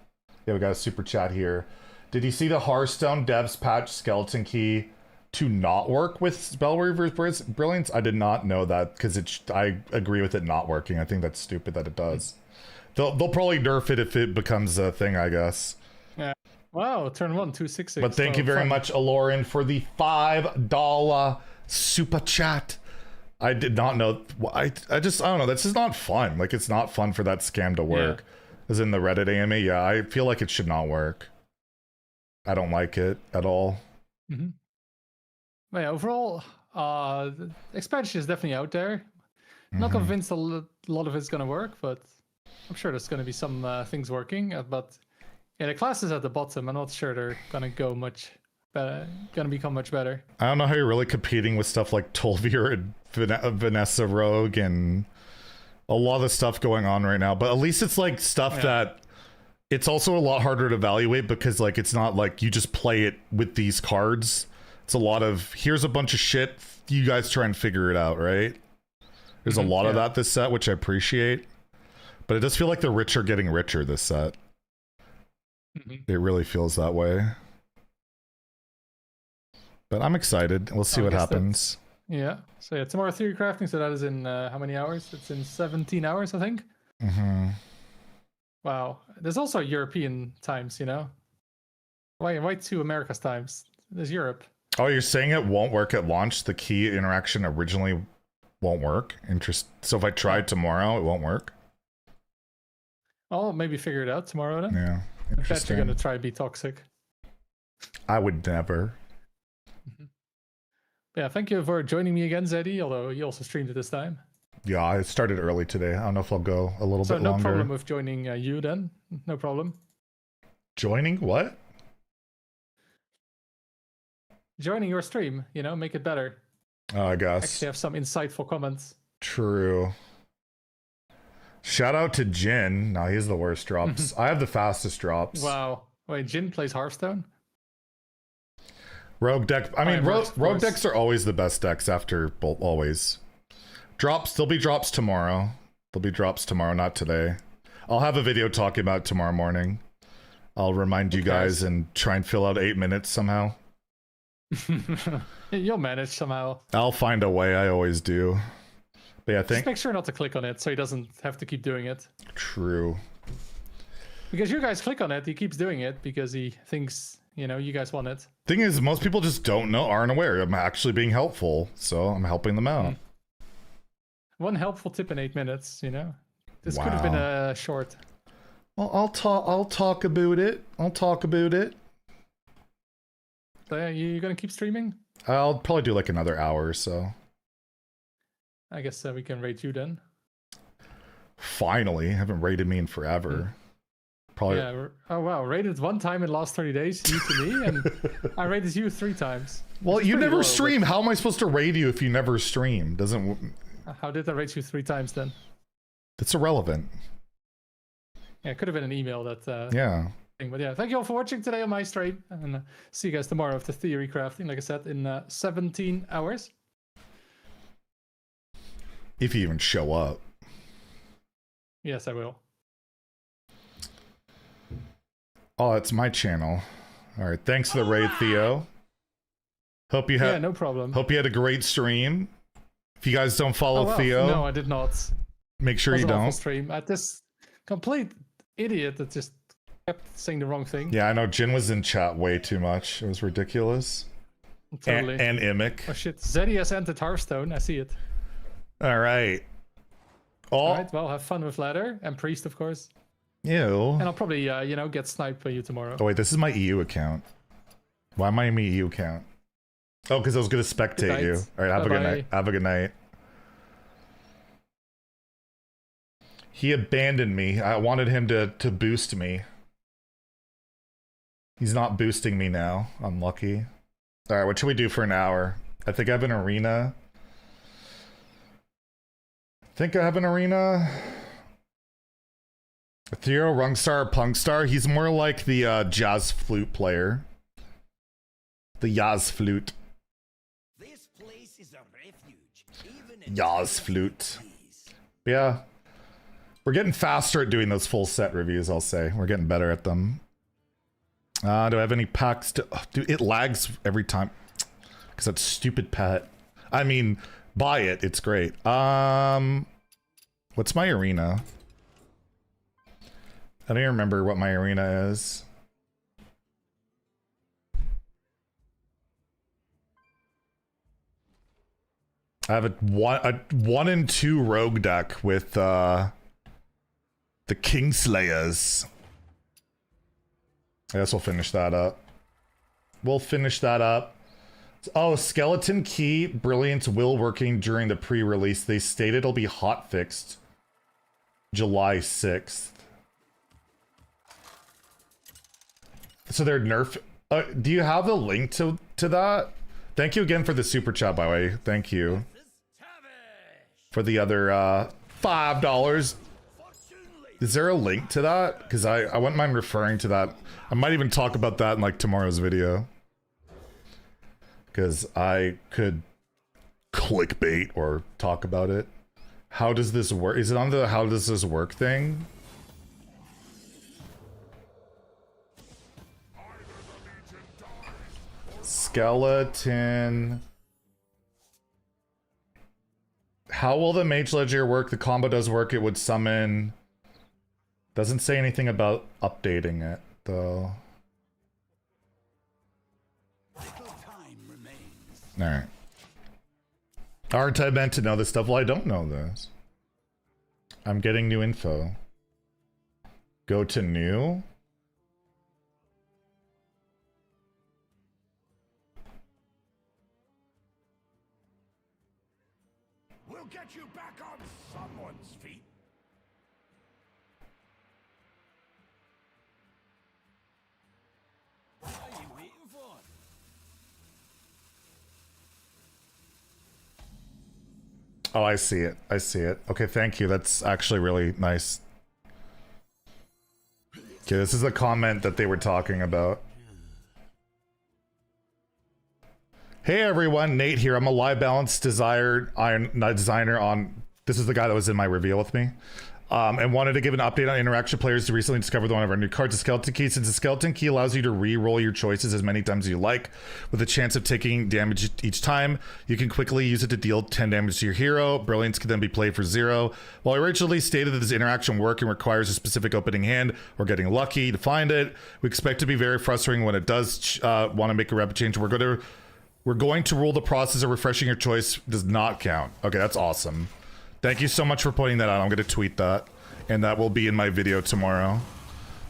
Yeah, we got a super chat here. Did you see the Hearthstone devs patch skeleton key to not work with Spell Reaver's Brilliance? I did not know that, because I agree with it not working. I think that's stupid that it does. They'll probably nerf it if it becomes a thing, I guess. Yeah. Wow, turn 1, 266. But thank you very much, Aloran, for the $5 super chat. I did not know. I don't know. That's just not fun. Like, it's not fun for that scam to work. Yeah. As in the Reddit AMA, yeah, I feel like it should not work. I don't like it at all. Mm-hmm. But yeah, overall, the expansion is definitely out there. Not convinced a lot of it's going to work, but I'm sure there's going to be some things working. But yeah, the classes at the bottom, I'm not sure they're going to go much better, going to become much better. I don't know how you're really competing with stuff like Tolvir and Vanessa Rogue and a lot of the stuff going on right now. But at least it's like stuff that it's also a lot harder to evaluate, because like it's not like you just play it with these cards. It's a lot of, here's a bunch of shit, you guys try and figure it out, right? There's a lot of that this set, which I appreciate. But it does feel like the rich are getting richer this set. It really feels that way. But I'm excited. We'll see what happens. Yeah. So yeah, tomorrow theory crafting. So that is in how many hours? It's in 17 hours, I think. Wow. There's also European times, you know? Why 2 America's times? There's Europe. Oh, you're saying it won't work at launch? The key interaction originally won't work? So if I tried tomorrow, it won't work? I'll maybe figure it out tomorrow then. Yeah. I bet you're going to try to be toxic. I would never. Yeah, thank you for joining me again, Zeddy, although you also streamed it this time. Yeah, I started early today. I don't know if I'll go a little bit longer. So no problem with joining you then? No problem. Joining what? Joining your stream, you know, make it better. Oh, I guess. Actually have some insightful comments. True. Shout out to Jin. No, he's the worst drops. I have the fastest drops. Wow. Wait, Jin plays Hearthstone? Rogue deck. I mean, rogue decks are always the best decks after both. Always. Drops. There'll be drops tomorrow. There'll be drops tomorrow, not today. I'll have a video talking about it tomorrow morning. I'll remind you guys and try and fill out 8 minutes somehow. You'll manage somehow. I'll find a way. I always do. But yeah, just make sure not to click on it so he doesn't have to keep doing it. True. Because you guys click on it, he keeps doing it because he thinks, you know, you guys want it. Thing is, most people just don't know, aren't aware. I'm actually being helpful, so I'm helping them out. One helpful tip in 8 minutes, you know. This could have been a short. Well, I'll talk about it. So yeah, you gonna keep streaming? I'll probably do like another hour or so. I guess we can rate you then. Finally, haven't rated me in forever. Probably. Yeah. Oh wow, rated 1 time in the last 30 days, you to me, and I rated you 3 times. Well, you never stream. How am I supposed to rate you if you never stream? Doesn't. How did I rate you 3 times then? That's irrelevant. Yeah, it could have been an email that. Yeah. But yeah, thank you all for watching today on my stream, and see you guys tomorrow with the theory crafting, like I said, in 17 hours. If you even show up. Yes, I will. Oh, it's my channel. All right, thanks for the raid, Theo. Hope you had. Yeah, no problem. Hope you had a great stream. If you guys don't follow Theo, no, I did not. Make sure you don't. Stream at this complete idiot that just kept saying the wrong thing. Yeah, I know Jin was in chat way too much. It was ridiculous. Totally. And Imic. Oh shit, Zeddy has entered Hearthstone. I see it. All right. All right, well, have fun with ladder and priest, of course. Ew. And I'll probably, you know, get sniped by you tomorrow. Oh wait, this is my EU account. Why am I in my EU account? Oh, because I was gonna spectate you. All right, have a good night. Have a good night. He abandoned me. I wanted him to boost me. He's not boosting me now. Unlucky. All right, what should we do for an hour? I think I have an arena. Theo, Rungstar, Punkstar. He's more like the jazz flute player. The jazz flute. This place is a refuge. Even Jazz flute. Yeah. We're getting faster at doing those full set reviews, I'll say. We're getting better at them. Do I have any packs to... Oh, dude, it lags every time. Because that stupid pet. I mean, buy it. It's great. What's my arena? I don't even remember what my arena is. I have a 1 and 2 rogue deck with the Kingslayers. I guess we'll finish that up. Oh, Skeleton Key Brilliance will working during the pre-release. They stated it'll be hot fixed July 6th. So they're nerf. Do you have a link to that? Thank you again for the super chat, by the way. Thank you for the other $5. Is there a link to that? Because I wouldn't mind referring to that. I might even talk about that in like tomorrow's video. Because I could clickbait or talk about it. How does this work? Is it on the how does this work thing? Skeleton. How will the Mage Ledger work? The combo does work. It would summon. Doesn't say anything about updating it, though. Alright. Aren't I meant to know this stuff? Well, I don't know this. I'm getting new info. Go to new? We'll get you back on someone's feet. What are you waiting for? Oh, I see it. I see it. Okay, thank you. That's actually really nice. Okay, this is a comment that they were talking about. Hey everyone, Nate here. I'm a live balance designer on... This is the guy that was in my reveal with me. And wanted to give an update on interaction. Players who recently discovered one of our new cards, the Skeleton Key. Since the Skeleton Key allows you to re-roll your choices as many times as you like, with a chance of taking damage each time, you can quickly use it to deal 10 damage to your hero. Brilliance can then be played for 0. While I originally stated that this interaction work and requires a specific opening hand, or getting lucky to find it, we expect to be very frustrating when it does want to make a rapid change. We're going to rule the process of refreshing your choice does not count. Okay, that's awesome. Thank you so much for pointing that out. I'm going to tweet that, and that will be in my video tomorrow.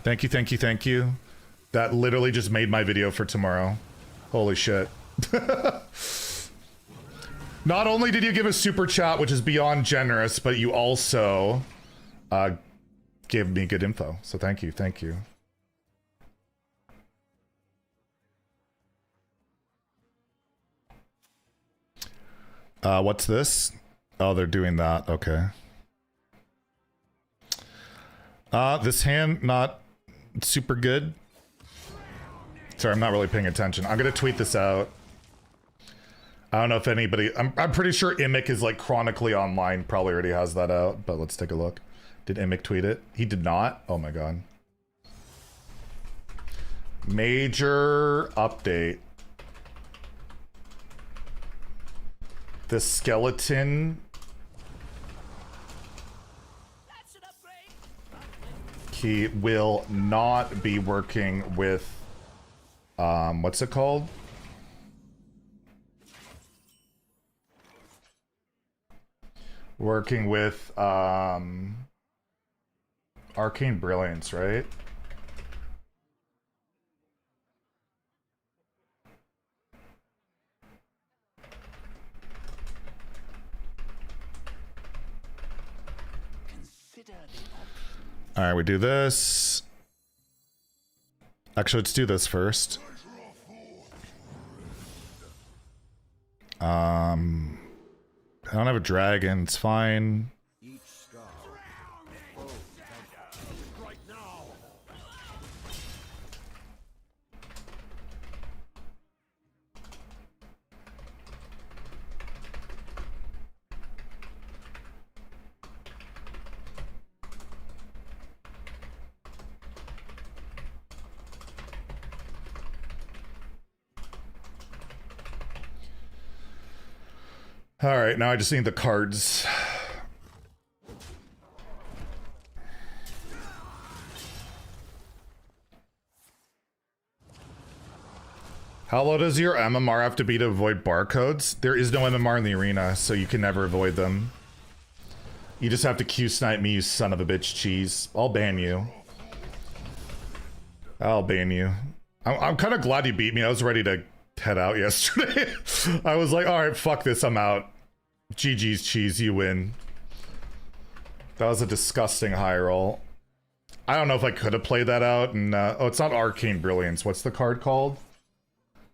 Thank you, thank you, thank you. That literally just made my video for tomorrow. Holy shit. Not only did you give a super chat, which is beyond generous, but you also gave me good info. So thank you, thank you. What's this? Oh, they're doing that. Okay. This hand, not super good. Sorry, I'm not really paying attention. I'm gonna tweet this out. I don't know if anybody... I'm pretty sure Imic is like chronically online. Probably already has that out, but let's take a look. Did Imic tweet it? He did not? Oh my god. Major update. The Skeleton he will not be working with, what's it called? Working with, Arcane Brilliance, right? All right, we do this. Actually, let's do this first. I don't have a dragon. It's fine. All right, now I just need the cards. How low does your MMR have to be to avoid barcodes? There is no MMR in the arena, so you can never avoid them. You just have to Q snipe me, you son of a bitch cheese. I'll ban you. I'll ban you. I'm kind of glad you beat me. I was ready to head out yesterday. I was like, all right, fuck this, I'm out. GG's cheese, you win. That was a disgusting high roll. I don't know if I could have played that out. And oh, it's not Arcane Brilliance. What's the card called?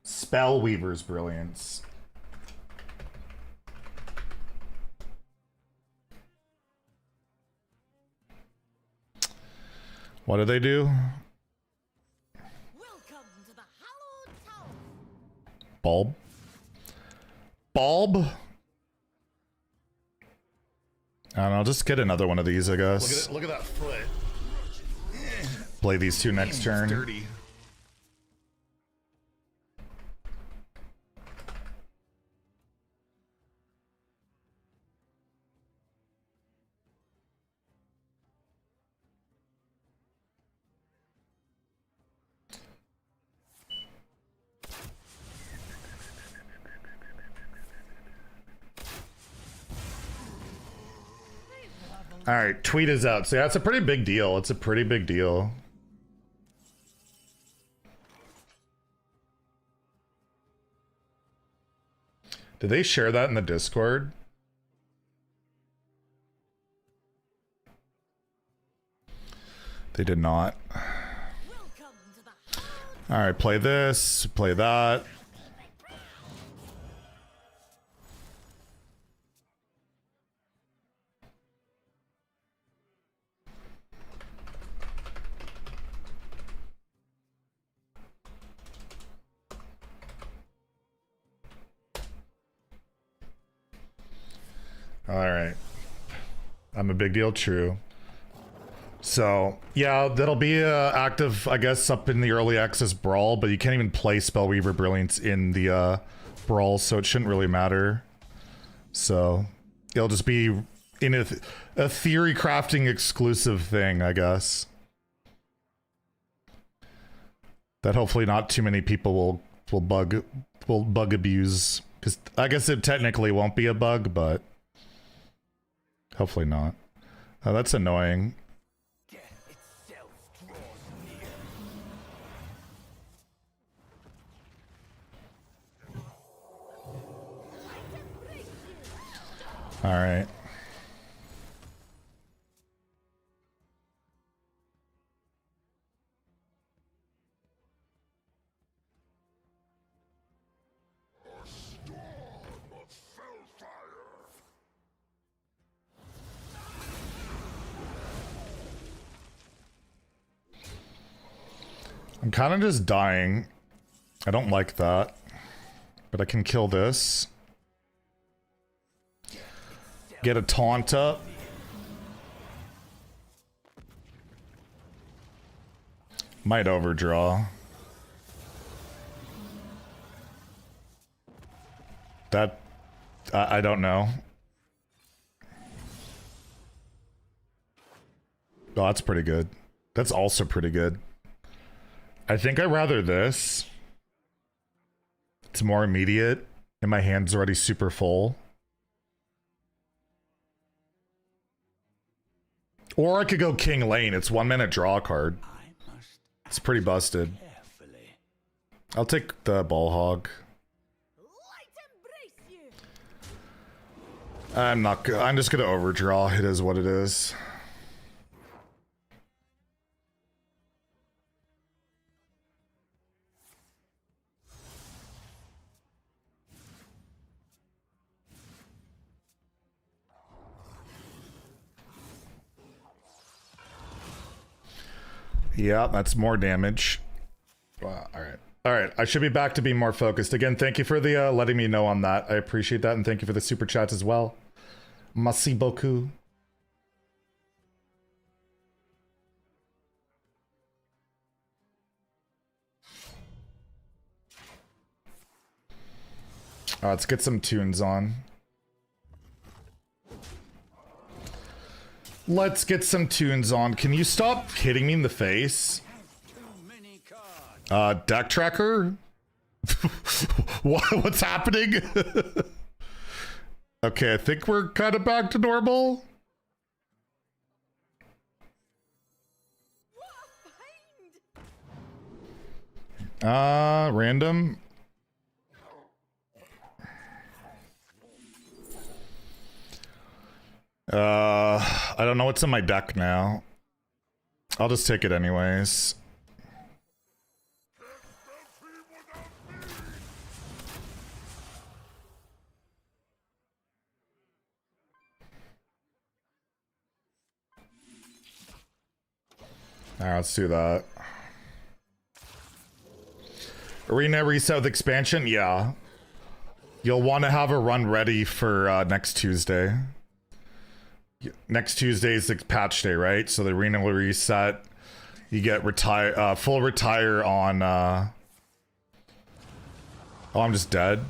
Spellweaver's Brilliance. What do they do? Welcome to the hallowed tower. Bulb? Bulb? I don't know, just get another one of these, I guess. Look at that foot. Play these two next turn. Dirty. All right, tweet is out. So yeah, it's a pretty big deal. It's a pretty big deal. Did they share that in the Discord? They did not. All right, play this, play that. All right. I'm a big deal, true. So, yeah, that'll be active, I guess, up in the early access Brawl, but you can't even play Spellweaver Brilliance in the Brawl, so it shouldn't really matter. So, it'll just be in a theory crafting exclusive thing, I guess. That hopefully not too many people will bug abuse, because I guess it technically won't be a bug, but hopefully not. Oh, that's annoying. All right. I'm kind of just dying. I don't like that. But I can kill this. Get a taunt up. Might overdraw. That... I don't know. Oh, that's pretty good. That's also pretty good. I think I'd rather this. It's more immediate, and my hand's already super full. Or I could go King Lane. It's 1 minute draw card. It's pretty busted. I'll take the Ball Hog. Light embrace you. I'm not good. I'm just gonna overdraw. It is what it is. Yeah, that's more damage. Wow, all right. All right, I should be back to being more focused. Again, thank you for the letting me know on that. I appreciate that, and thank you for the super chats as well. Merci beaucoup. Let's get some tunes on. Let's get some tunes on. Can you stop hitting me in the face? Deck tracker? What's happening? Okay, I think we're kind of back to normal. Random. I don't know what's in my deck now. I'll just take it anyways. Alright, let's do that. Arena reset with expansion? Yeah. You'll want to have a run ready for next Tuesday. Next Tuesday is the patch day, right? So the arena will reset. You get full retire on oh, I'm just dead.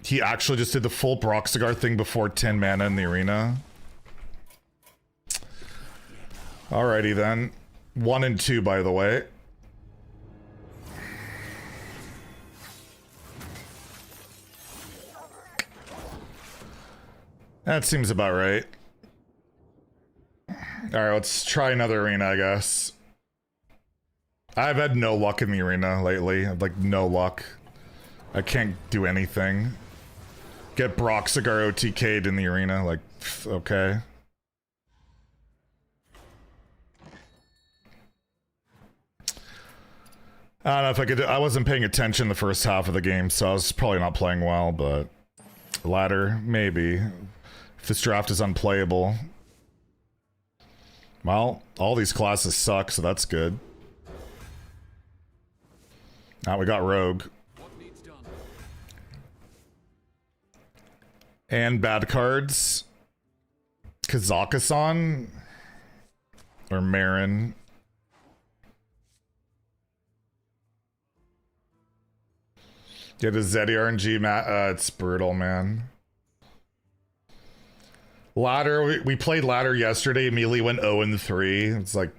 He actually just did the full Broxigar thing before 10 mana in the arena. Alrighty then. 1 and 2, by the way. That seems about right. Alright, let's try another arena, I guess. I've had no luck in the arena lately. Like, no luck. I can't do anything. Get Broxigar OTK'd in the arena. Like, okay. I don't know if I could. I wasn't paying attention the first half of the game, so I was probably not playing well, but ladder, maybe. If this draft is unplayable. Well, all these classes suck, so that's good. Now we got Rogue. And bad cards. Kazakhstan. Or Marin. Yeah, the Zeddy RNG, it's brutal, man. Ladder, we played ladder yesterday, immediately went 0-3. It's like,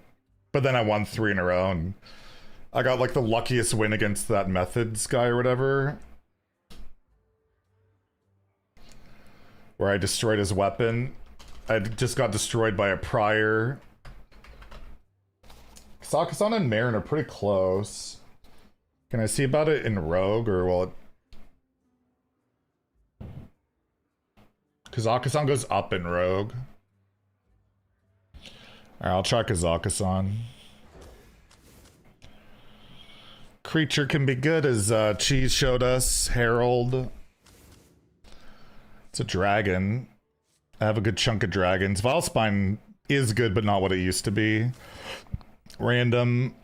but then I won 3 in a row, and I got like the luckiest win against that Methods guy or whatever. Where I destroyed his weapon. I just got destroyed by a prior. Kazakhstan and Marin are pretty close. Can I see about it in Rogue, or will it... Kazakhstan goes up in Rogue. Alright, I'll try Kazakhstan. Creature can be good, as Cheese showed us. Herald. It's a dragon. I have a good chunk of dragons. Valspine is good, but not what it used to be. Random.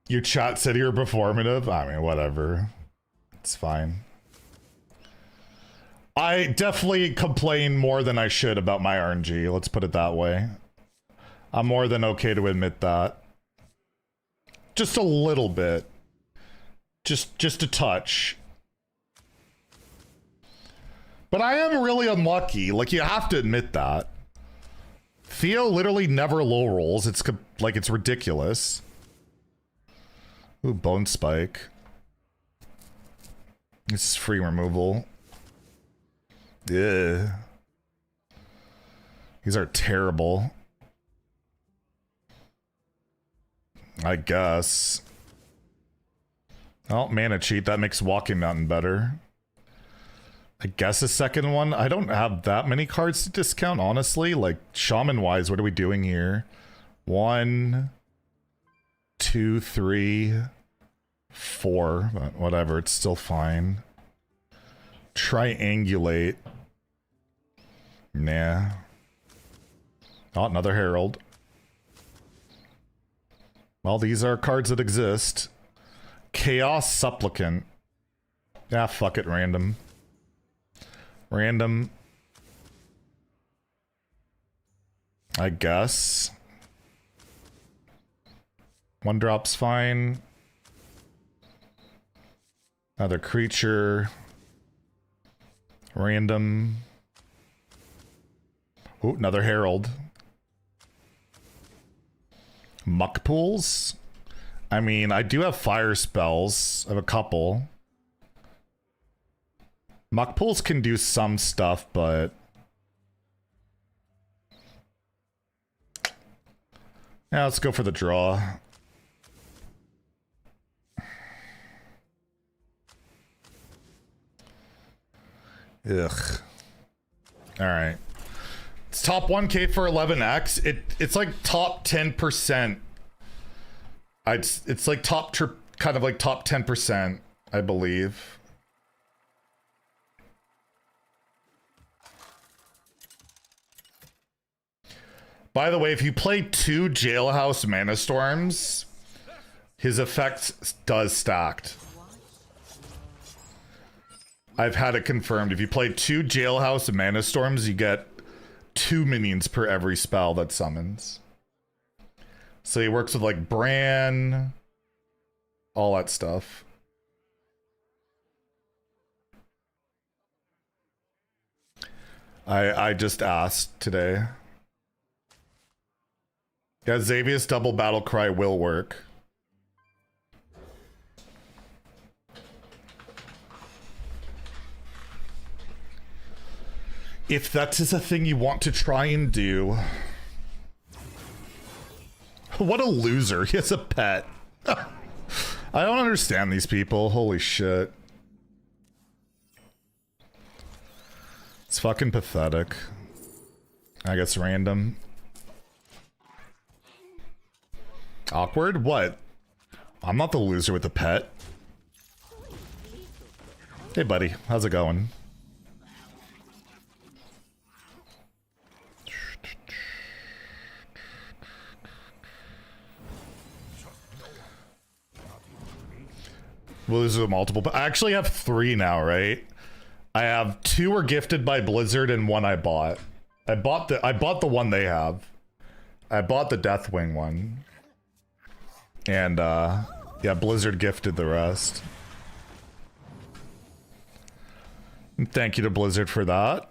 Your chat said you were performative. I mean, whatever. It's fine. I definitely complain more than I should about my RNG. Let's put it that way. I'm more than okay to admit that. Just a little bit. Just a touch. But I am really unlucky. Like, you have to admit that. Theo literally never low rolls. It's like it's ridiculous. Ooh, Bone Spike. This is free removal. Yeah. These are terrible. I guess. Oh, mana cheat. That makes Walking Mountain better. I guess a second one. I don't have that many cards to discount, honestly. Like, shaman-wise, what are we doing here? 1, 2, 3, 4. But whatever, it's still fine. Triangulate. Nah. Oh, another Herald. Well, these are cards that exist. Chaos Supplicant. Yeah, fuck it, random. Random. I guess. One drop's fine. Another creature. Random. Ooh, another Herald. Muck pools? I mean, I do have fire spells. I have a couple. Muck pools can do some stuff, but... yeah, let's go for the draw. Ugh. Alright. It's top 1k for 11x. It's like top 10%. It's like kind of like top 10%, I believe. By the way, if you play 2 Jailhouse Mana Storms, his effect does stacked. I've had it confirmed. If you play 2 Jailhouse Mana Storms, you get 2 minions per every spell that summons. So he works with like Bran, all that stuff. I just asked today. Yeah, Xavier's double battle cry will work. If that is a thing you want to try and do. What a loser. He has a pet. I don't understand these people. Holy shit. It's fucking pathetic. I guess random. Awkward? What? I'm not the loser with the pet. Hey buddy, how's it going? Well, these are multiple, but I actually have 3 now, right? I have 2 were gifted by Blizzard and 1 I bought. I bought the one they have. I bought the Deathwing one. And yeah, Blizzard gifted the rest. And thank you to Blizzard for that.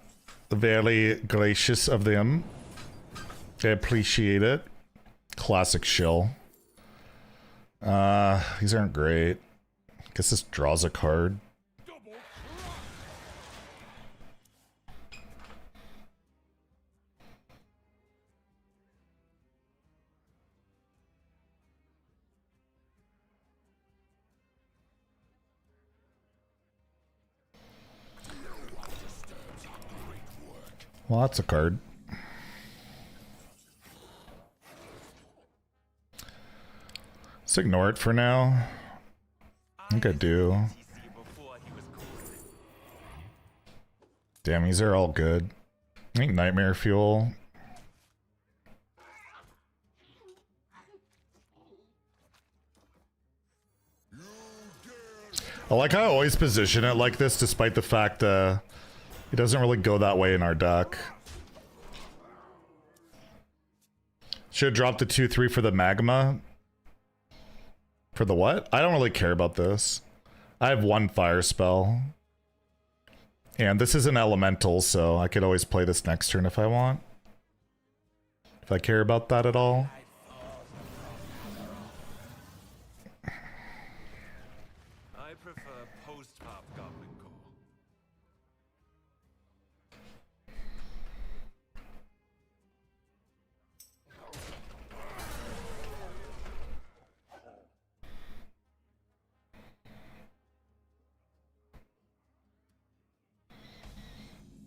Very gracious of them. I appreciate it. Classic shill. These aren't great. Guess this draws a card. Well, that's a card. Let's ignore it for now. I think I do. Damn, these are all good. I think Nightmare Fuel. I like how I always position it like this, despite the fact it doesn't really go that way in our deck. Should have dropped the 2/3 for the magma. For the what? I don't really care about this. I have 1 fire spell. And this is an elemental, so I could always play this next turn if I want. if I care about that at all. I prefer post-pop Goblin Core.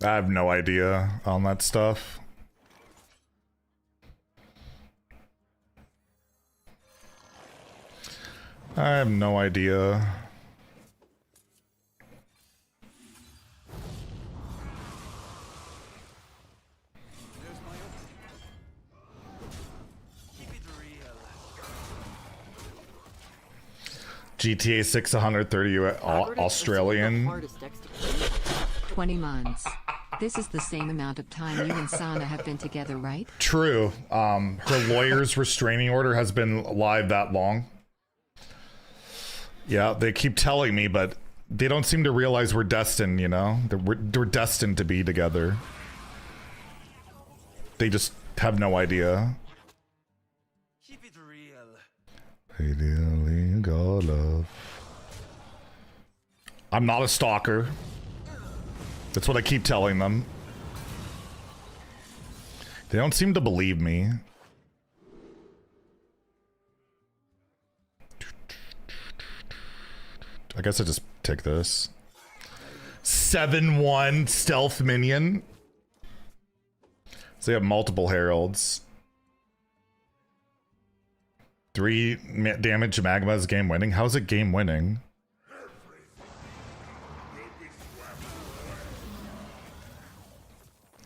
I have no idea on that stuff. I have no idea. GTA 6 130 Australian. 20 months. This is the same amount of time you and Sana have been together, right? True. Her lawyer's restraining order has been live that long. Yeah, they keep telling me, but they don't seem to realize we're destined, you know? We're destined to be together. They just have no idea. Keep it real. Ideally, God love. I'm not a stalker. That's what I keep telling them. They don't seem to believe me. I guess I just take this. 7-1 stealth minion. So they have multiple heralds. 3 damage magma is game winning. How's it game winning?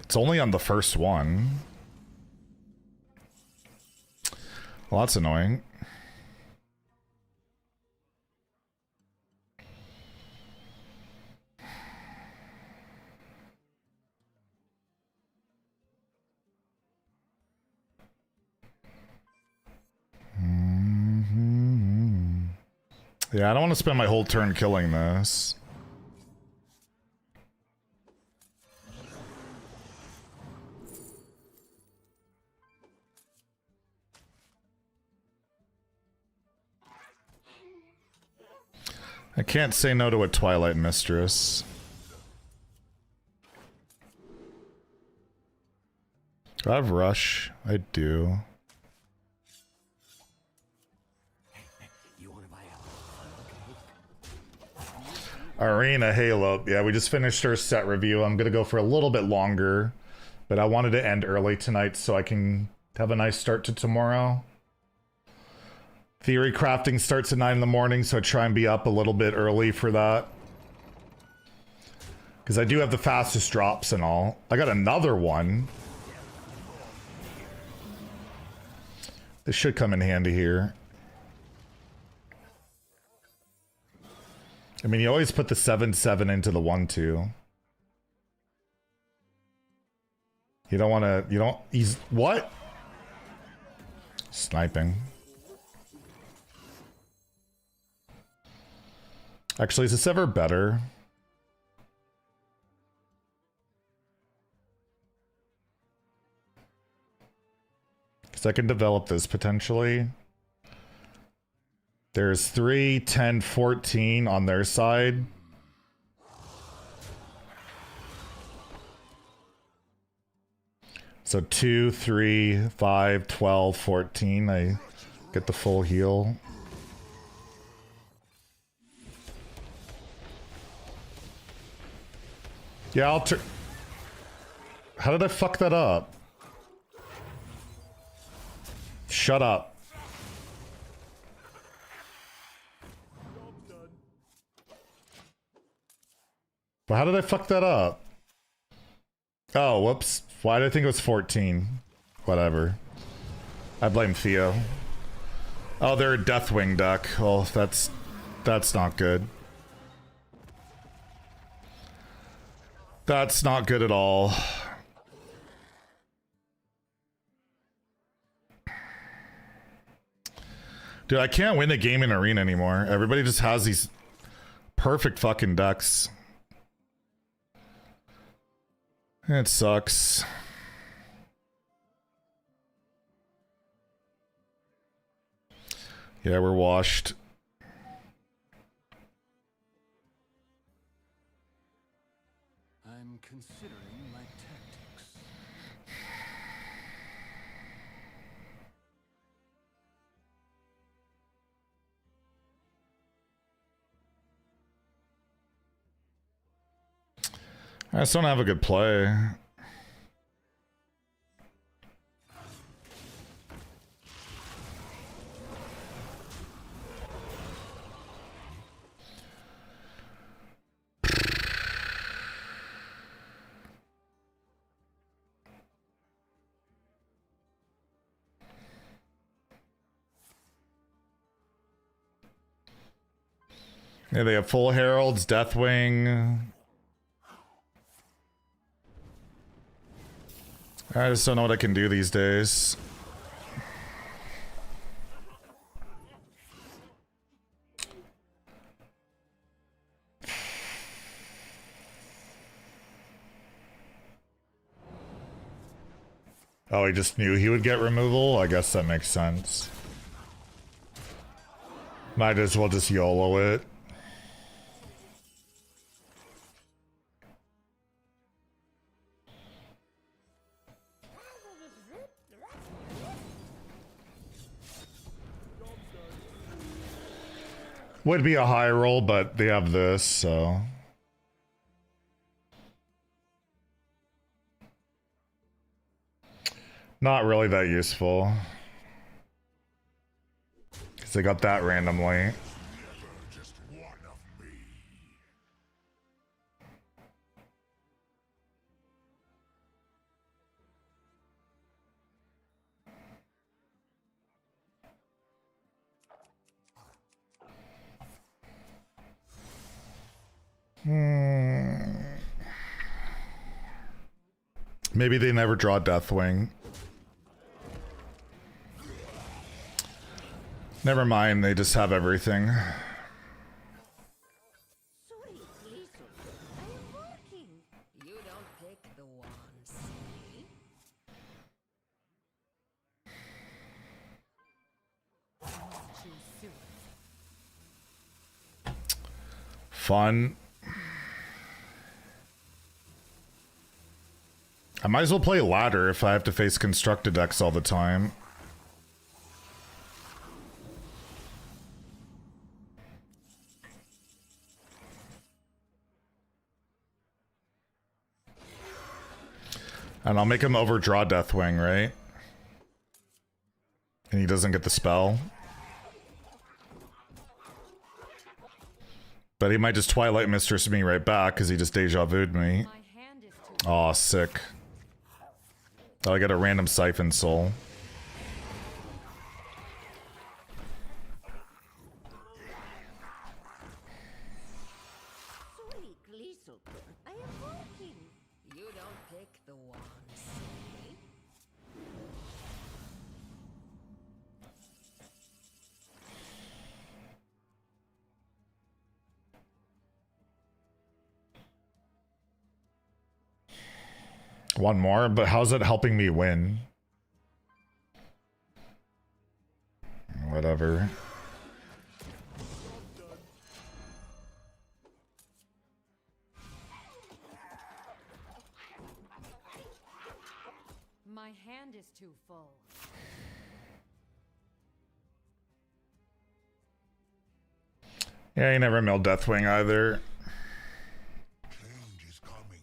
It's only on the first one. Well, that's annoying. Yeah, I don't want to spend my whole turn killing this. I can't say no to a Twilight Mistress. Do I have Rush? I do. Arena Halo. Yeah, we just finished our set review. I'm gonna go for a little bit longer, but I wanted to end early tonight so I can have a nice start to tomorrow. Theory crafting starts at 9 in the morning, so I try and be up a little bit early for that. Because I do have the fastest drops and all. I got another one. This should come in handy here. I mean, you always put the 7-7 into the 1-2. You don't want to... You don't... He's... What? Sniping. Actually, is this ever better? Because I can develop this potentially. There's 3, 10, 14 on their side. So 2, 3, 5, 12, 14. I get the full heal. Yeah, I'll turn. How did I fuck that up? Shut up. Well, how did I fuck that up? Oh, whoops. Why did I think it was 14? Whatever. I blame Theo. Oh, they're a Deathwing deck. Well, that's not good. That's not good at all. Dude, I can't win a game in Arena anymore. Everybody just has these perfect fucking decks. It sucks. Yeah, we're washed. I'm considering my tactics. I just don't have a good play. Yeah, they have full heralds, Deathwing. I just don't know what I can do these days. Oh, he just knew he would get removal? I guess that makes sense. Might as well just YOLO it. Would be a high roll, but they have this, so... Not really that useful. Because they got that randomly. Maybe they never draw Deathwing. Never mind, they just have everything. Sorry, please. I am working. You don't pick the ones. Fun. I might as well play ladder if I have to face constructed decks all the time. And I'll make him overdraw Deathwing, right? And he doesn't get the spell. But he might just Twilight Mistress me right back because he just Deja Vu'd me. Aw, sick. Oh, I got a random Siphon Soul. Sorry, Gleason. I am working. You don't pick the ones. One more, but how's it helping me win? Whatever. My hand is too full. Yeah, he never milled Deathwing either. Change is coming.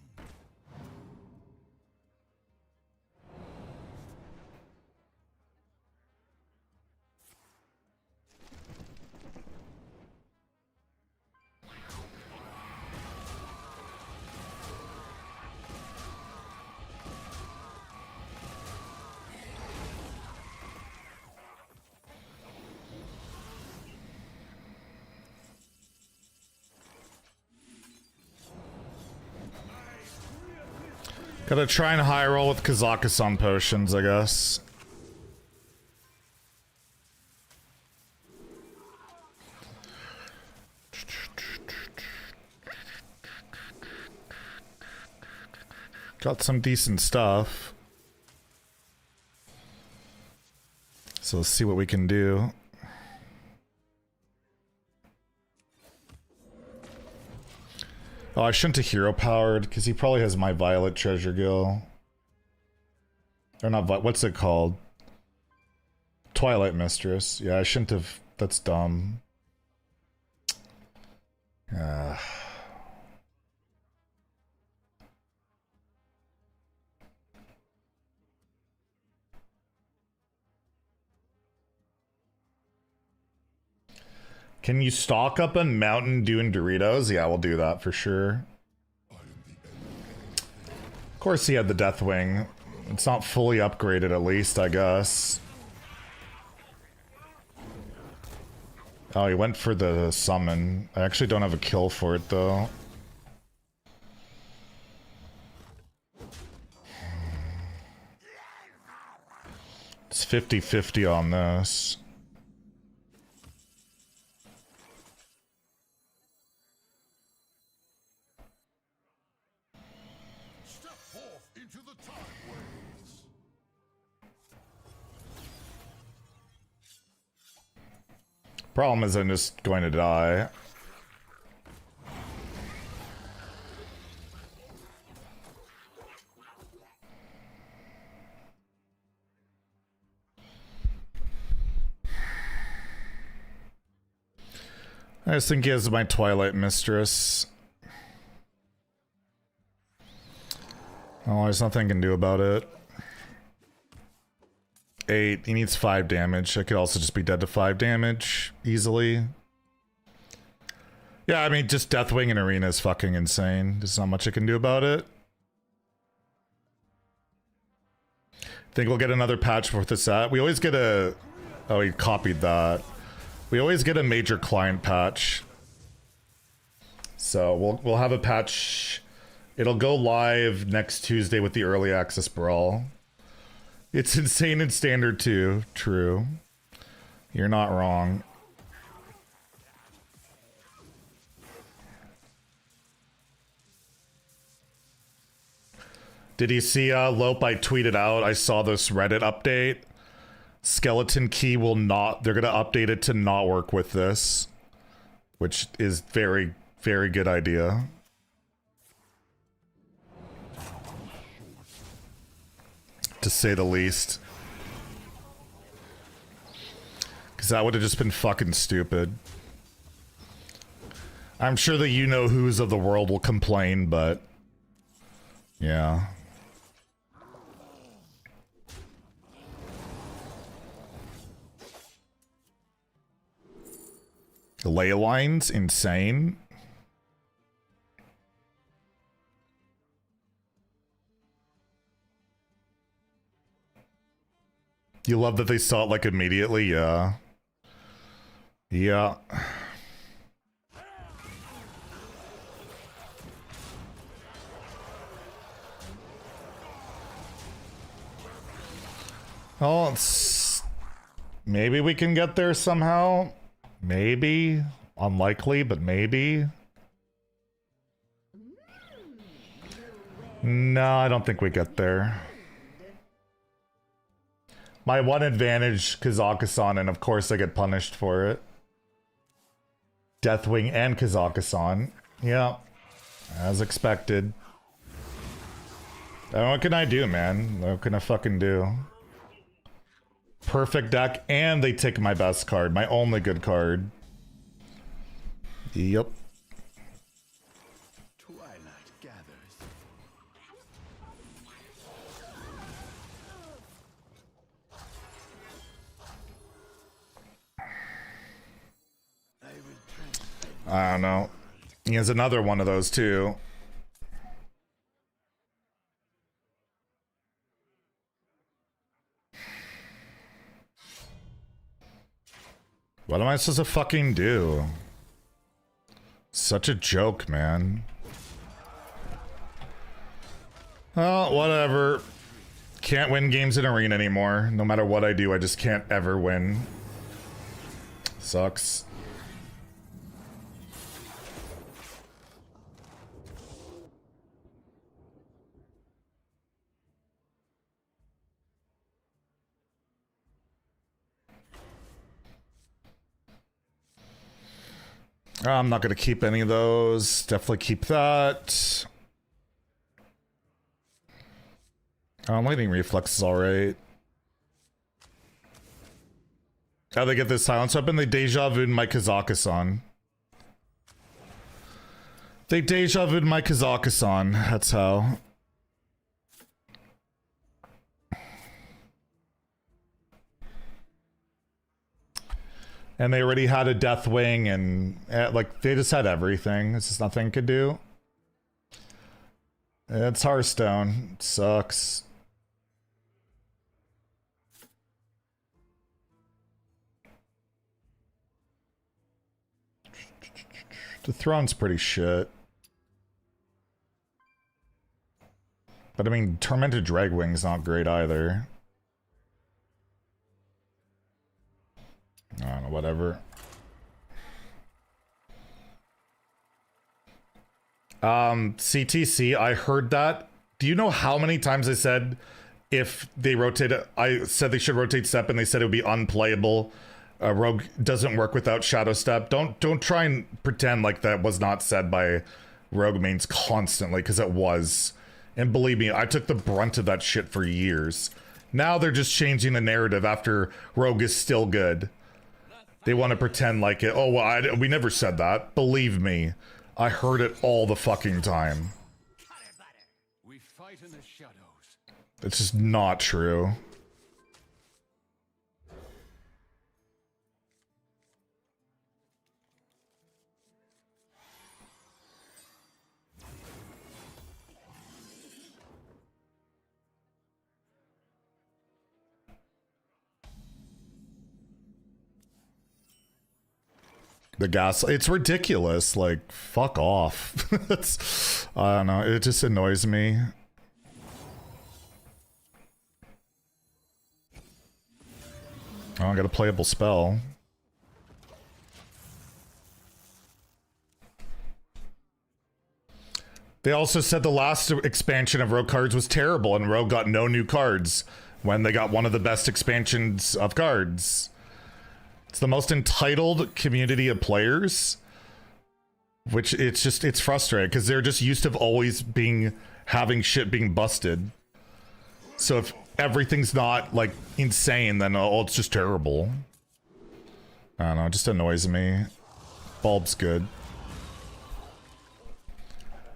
Gotta try and high roll with Kazakhstan potions, I guess. Got some decent stuff. So let's see what we can do. Oh, I shouldn't have hero powered because he probably has my Violet Treasure Gill. Or not, what's it called? Twilight Mistress. Yeah, I shouldn't have. That's dumb. Can you stock up on Mountain Dew and Doritos? Yeah, we'll do that for sure. Of course he had the Deathwing. It's not fully upgraded at least, I guess. Oh, he went for the summon. I actually don't have a kill for it though. It's 50-50 on this. Problem is I'm just going to die. I just think he has my Twilight Mistress. Oh, there's nothing I can do about it. 8. He needs 5 damage. I could also just be dead to 5 damage easily. Yeah, I mean, just Deathwing in Arena is fucking insane. There's not much I can do about it. Think we'll get another patch with the set. We always get a... Oh, he copied that. We always get a major client patch. So we'll have a patch. It'll go live next Tuesday with the early access brawl. It's insane in standard too. True. You're not wrong. Did you see Lope? I tweeted out. I saw this Reddit update. Skeleton Key will not. They're gonna update it to not work with this, which is very, very good idea. To say the least. Because that would have just been fucking stupid. I'm sure the you-know-whos of the world will complain, but... yeah. The ley lines? Insane. You love that they saw it, like, immediately? Yeah. Yeah. Oh, it's... maybe we can get there somehow. Maybe. Unlikely, but maybe. No, I don't think we get there. My one advantage, Kazakhstan, and of course I get punished for it. Deathwing and Kazakhstan. Yeah. As expected. What can I do, man? What can I fucking do? Perfect deck, and they take my best card. My only good card. Yep. Twilight gathers. I don't know. He has another one of those too. What am I supposed to fucking do? Such a joke, man. Well, whatever. Can't win games in Arena anymore. No matter what I do, I just can't ever win. Sucks. I'm not going to keep any of those. Definitely keep that. Lightning reflex is alright. How they get this silence weapon? They deja vu'd my Kazakusan. They deja vu'd my Kazakusan. That's how. And they already had a Deathwing and like they just had everything. It's just nothing could do. It's Hearthstone. It sucks. The throne's pretty shit. But I mean, Tormented Dragwing's not great either. I don't know, whatever. CTC, I heard that. Do you know how many times I said if they rotate it, I said they should rotate step and they said it would be unplayable. Rogue doesn't work without Shadow Step. Don't try and pretend like that was not said by Rogue mains constantly, because it was. And believe me, I took the brunt of that shit for years. Now they're just changing the narrative after Rogue is still good. They want to pretend like it. Oh, well, we never said that. Believe me, I heard it all the fucking time. We fight in the shadows. It's just not true. The gas, it's ridiculous. Like, fuck off. It's, I don't know, it just annoys me. Oh, I got a playable spell. They also said the last expansion of Rogue cards was terrible and Rogue got no new cards when they got one of the best expansions of cards. It's the most entitled community of players, which it's frustrating because they're just used to always having shit being busted. So if everything's not like insane, then oh, it's just terrible. I don't know, it just annoys me. Bulb's good.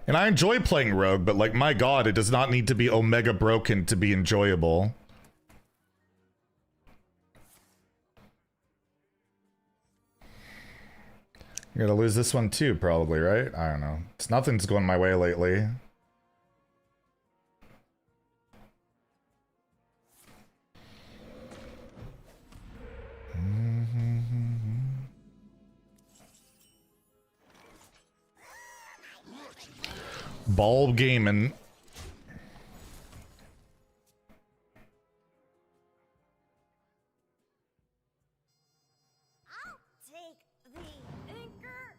And I enjoy playing Rogue, but like, my god, it does not need to be Omega broken to be enjoyable. You're gonna lose this one too, probably, right? I don't know. Nothing's going my way lately. Bulb gaming. I'll take the anchor.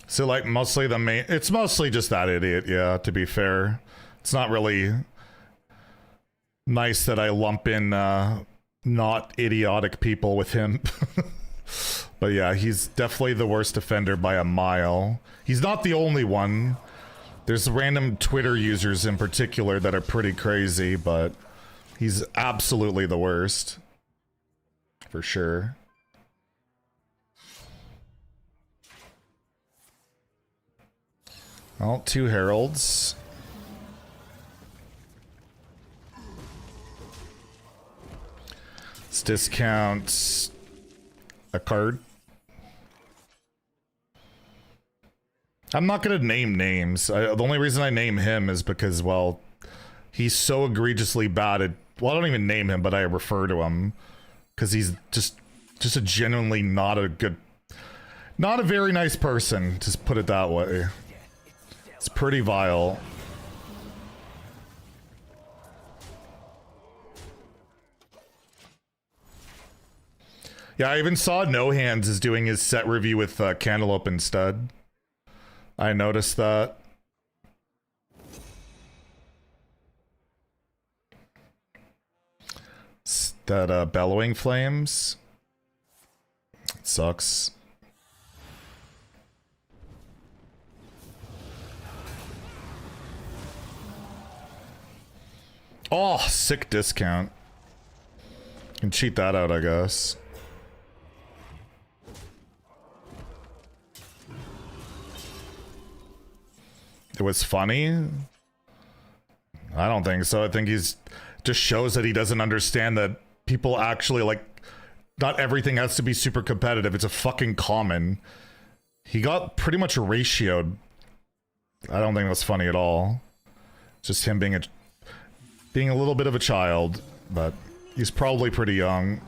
So like mostly the main, it's mostly just that idiot, yeah, to be fair. It's not really nice that I lump in not idiotic people with him. But yeah, he's definitely the worst offender by a mile. He's not the only one. There's random Twitter users in particular that are pretty crazy, but he's absolutely the worst. For sure. Well, 2 heralds. This discounts a card. I'm not gonna name names. The only reason I name him is because, well, he's so egregiously bad at, well, I don't even name him, but I refer to him because he's just a genuinely not a very nice person, just put it that way. It's pretty vile. Yeah, I even saw No Hands is doing his set review with Cantaloupe instead. I noticed that. That Bellowing Flames. It sucks. Oh, sick discount. Can cheat that out, I guess. It was funny? I don't think so. I think he's just shows that he doesn't understand that people actually like, not everything has to be super competitive. It's a fucking common. He got pretty much ratioed. I don't think that's funny at all. Just him being a little bit of a child, but he's probably pretty young.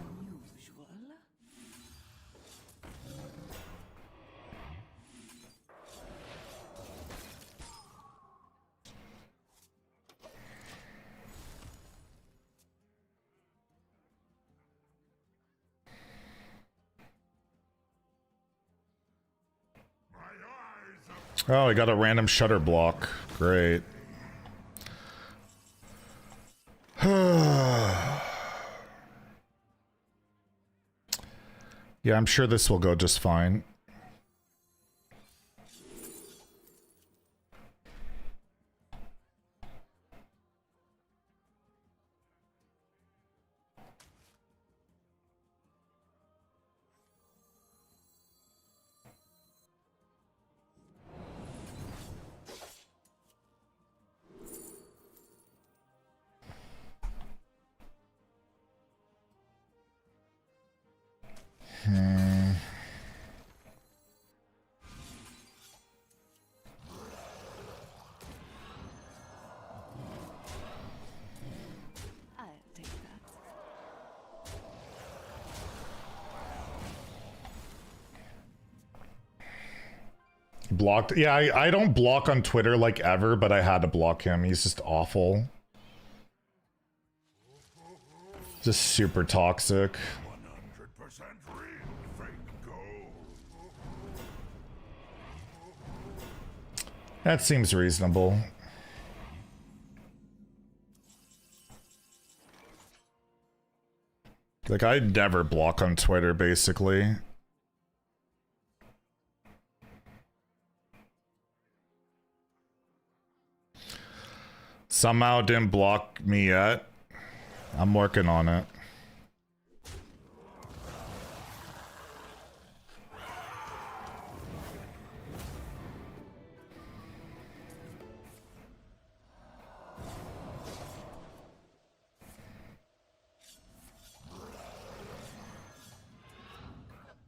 Oh, I got a random shutter block. Great. Yeah, I'm sure this will go just fine. I'll take that. Blocked. Yeah, I don't block on Twitter like ever, but I had to block him. He's just awful. Just super toxic. 100% real, fake gold. That seems reasonable. Like, I'd never block on Twitter, basically. Somehow didn't block me yet. I'm working on it.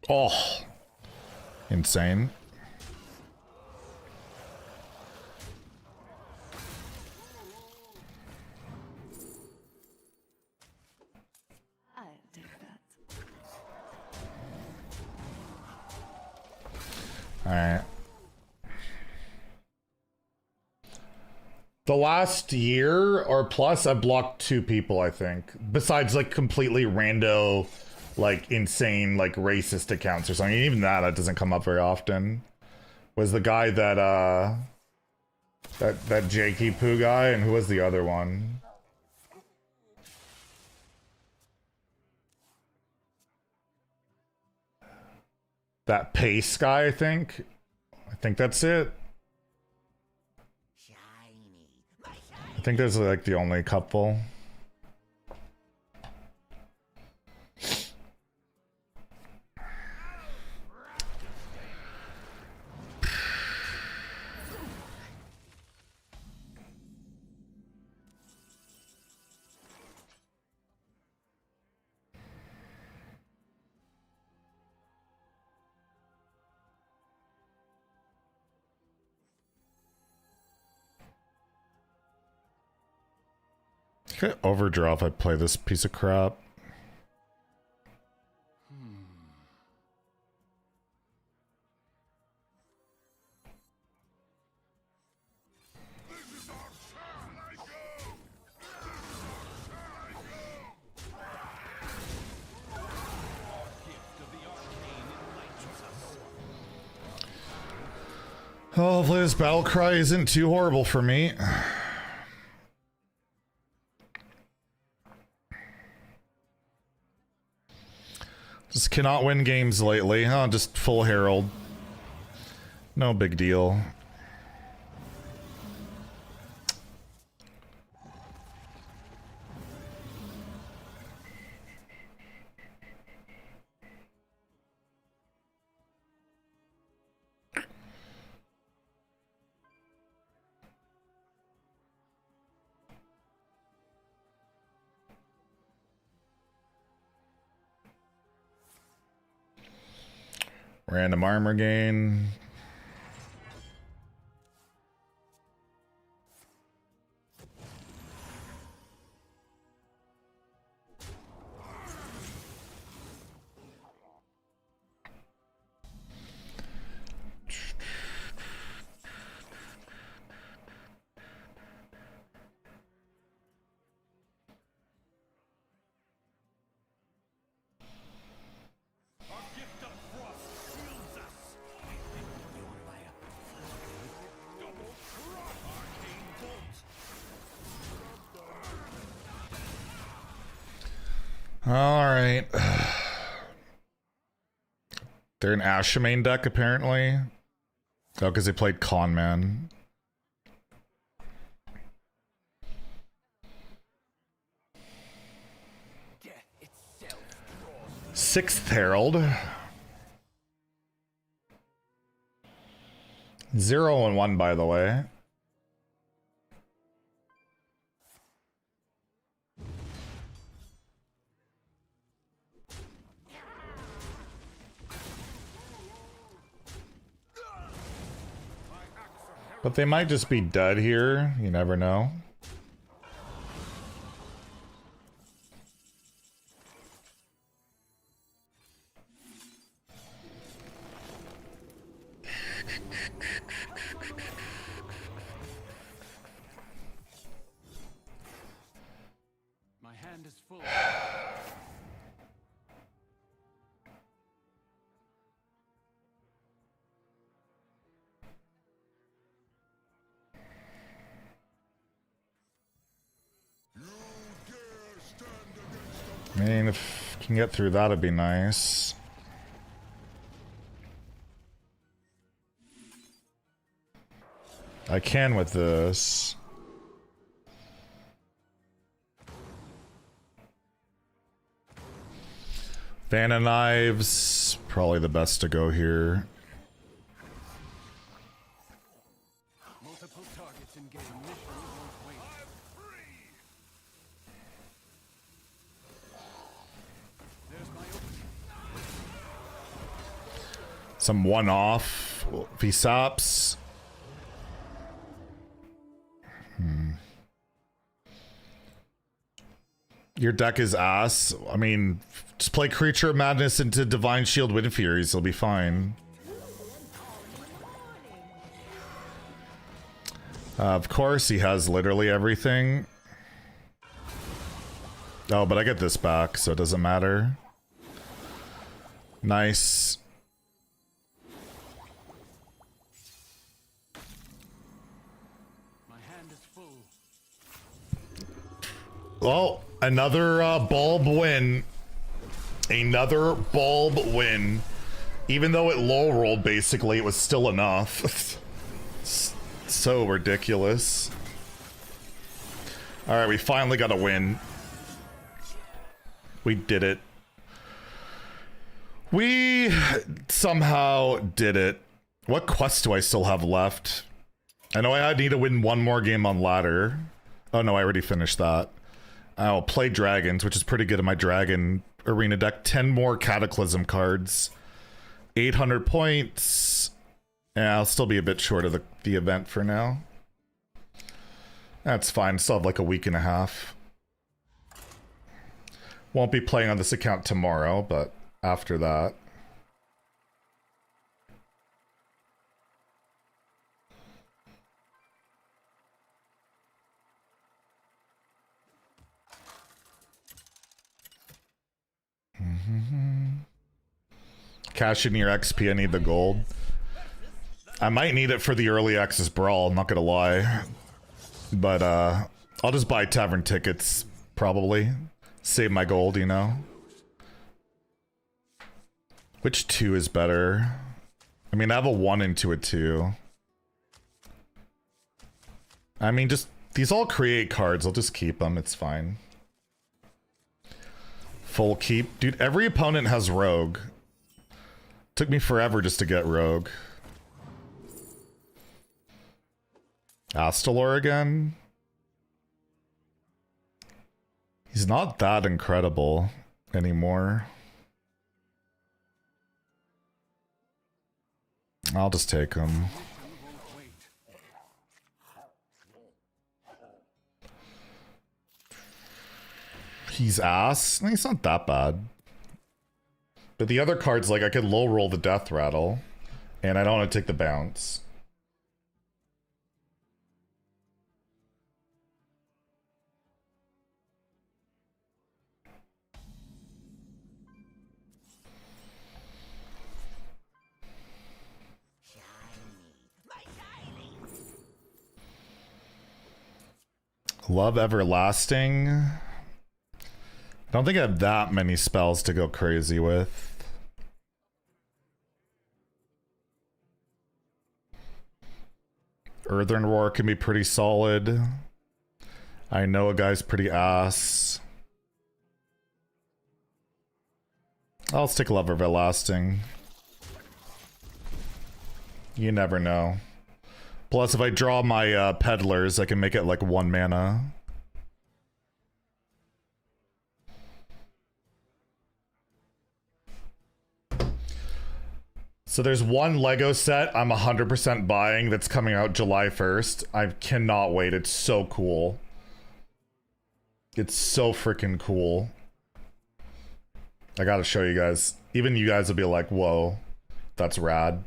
Oh, insane. I'll take that. All right. The last year or plus, I've blocked 2 people, I think. Besides, like, completely rando, like, insane, like, racist accounts or something. Even that doesn't come up very often. Was the guy that, that Jakey Poo guy, and who was the other one? That Pace guy, I think. I think that's it. Shiny. I think there's like the only couple. Okay, overdraw if I play this piece of crap. Oh, hopefully this battle cry isn't too horrible for me. Just cannot win games lately, huh? Just full Herald. No big deal. Random armor gain. Alright. They're an Ashamain deck, apparently. Oh, because they played Conman. Sixth Herald. 0-1, by the way. But they might just be dead here. You never know. My hand is full. I mean, if I can get through that, it'd be nice. I can with this. Vanna Knives, probably the best to go here. Multiple targets in game. Mission won't wait. There's my opening. Some one-off VSAPs. Your deck is ass. I mean, just play Creature of Madness into Divine Shield Wind Furies. It'll be fine. Of course, he has literally everything. Oh, but I get this back, so it doesn't matter. Nice. My hand is full. Well, another bulb win. Another bulb win. Even though it low rolled, basically, it was still enough. So ridiculous. Alright, we finally got a win. We did it. We somehow did it. What quest do I still have left? I know I need to win one more game on ladder. Oh no, I already finished that. I'll play dragons, which is pretty good in my dragon arena deck. 10 more cataclysm cards. 800 points. Yeah, I'll still be a bit short of the event for now. That's fine. Still have like a week and a half. Won't be playing on this account tomorrow, but after that. Cash in your XP, I need the gold. I might need it for the early access brawl, I'm not gonna lie. But I'll just buy tavern tickets, probably. Save my gold, you know? Which 2 is better? I mean, I have a 1 into it too. I mean, just, these all create cards, I'll just keep them, it's fine. Full keep. Dude, every opponent has rogue. Took me forever just to get rogue. Astalor again? He's not that incredible anymore. I'll just take him. He's ass. No, he's not that bad. But the other cards, like, I could low roll the death rattle, and I don't want to take the bounce. Love Everlasting. I don't think I have that many spells to go crazy with. Earthen Roar can be pretty solid. I know a guy's pretty ass. I'll stick Love Everlasting. You never know. Plus, if I draw my peddlers, I can make it like 1 mana. So there's one Lego set I'm 100% buying that's coming out July 1st. I cannot wait. It's so cool. It's so freaking cool. I gotta show you guys. Even you guys will be like, whoa, that's rad.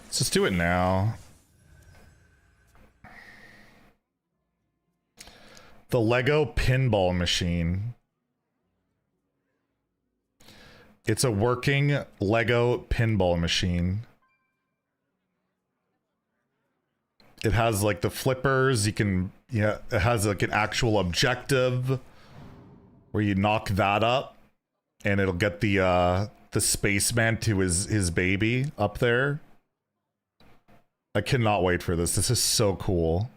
Let's just do it now. The Lego pinball machine. It's a working Lego pinball machine. It has like the flippers, you can, yeah, it has like an actual objective where you knock that up and it'll get the spaceman to his baby up there. I cannot wait for this. This is so cool.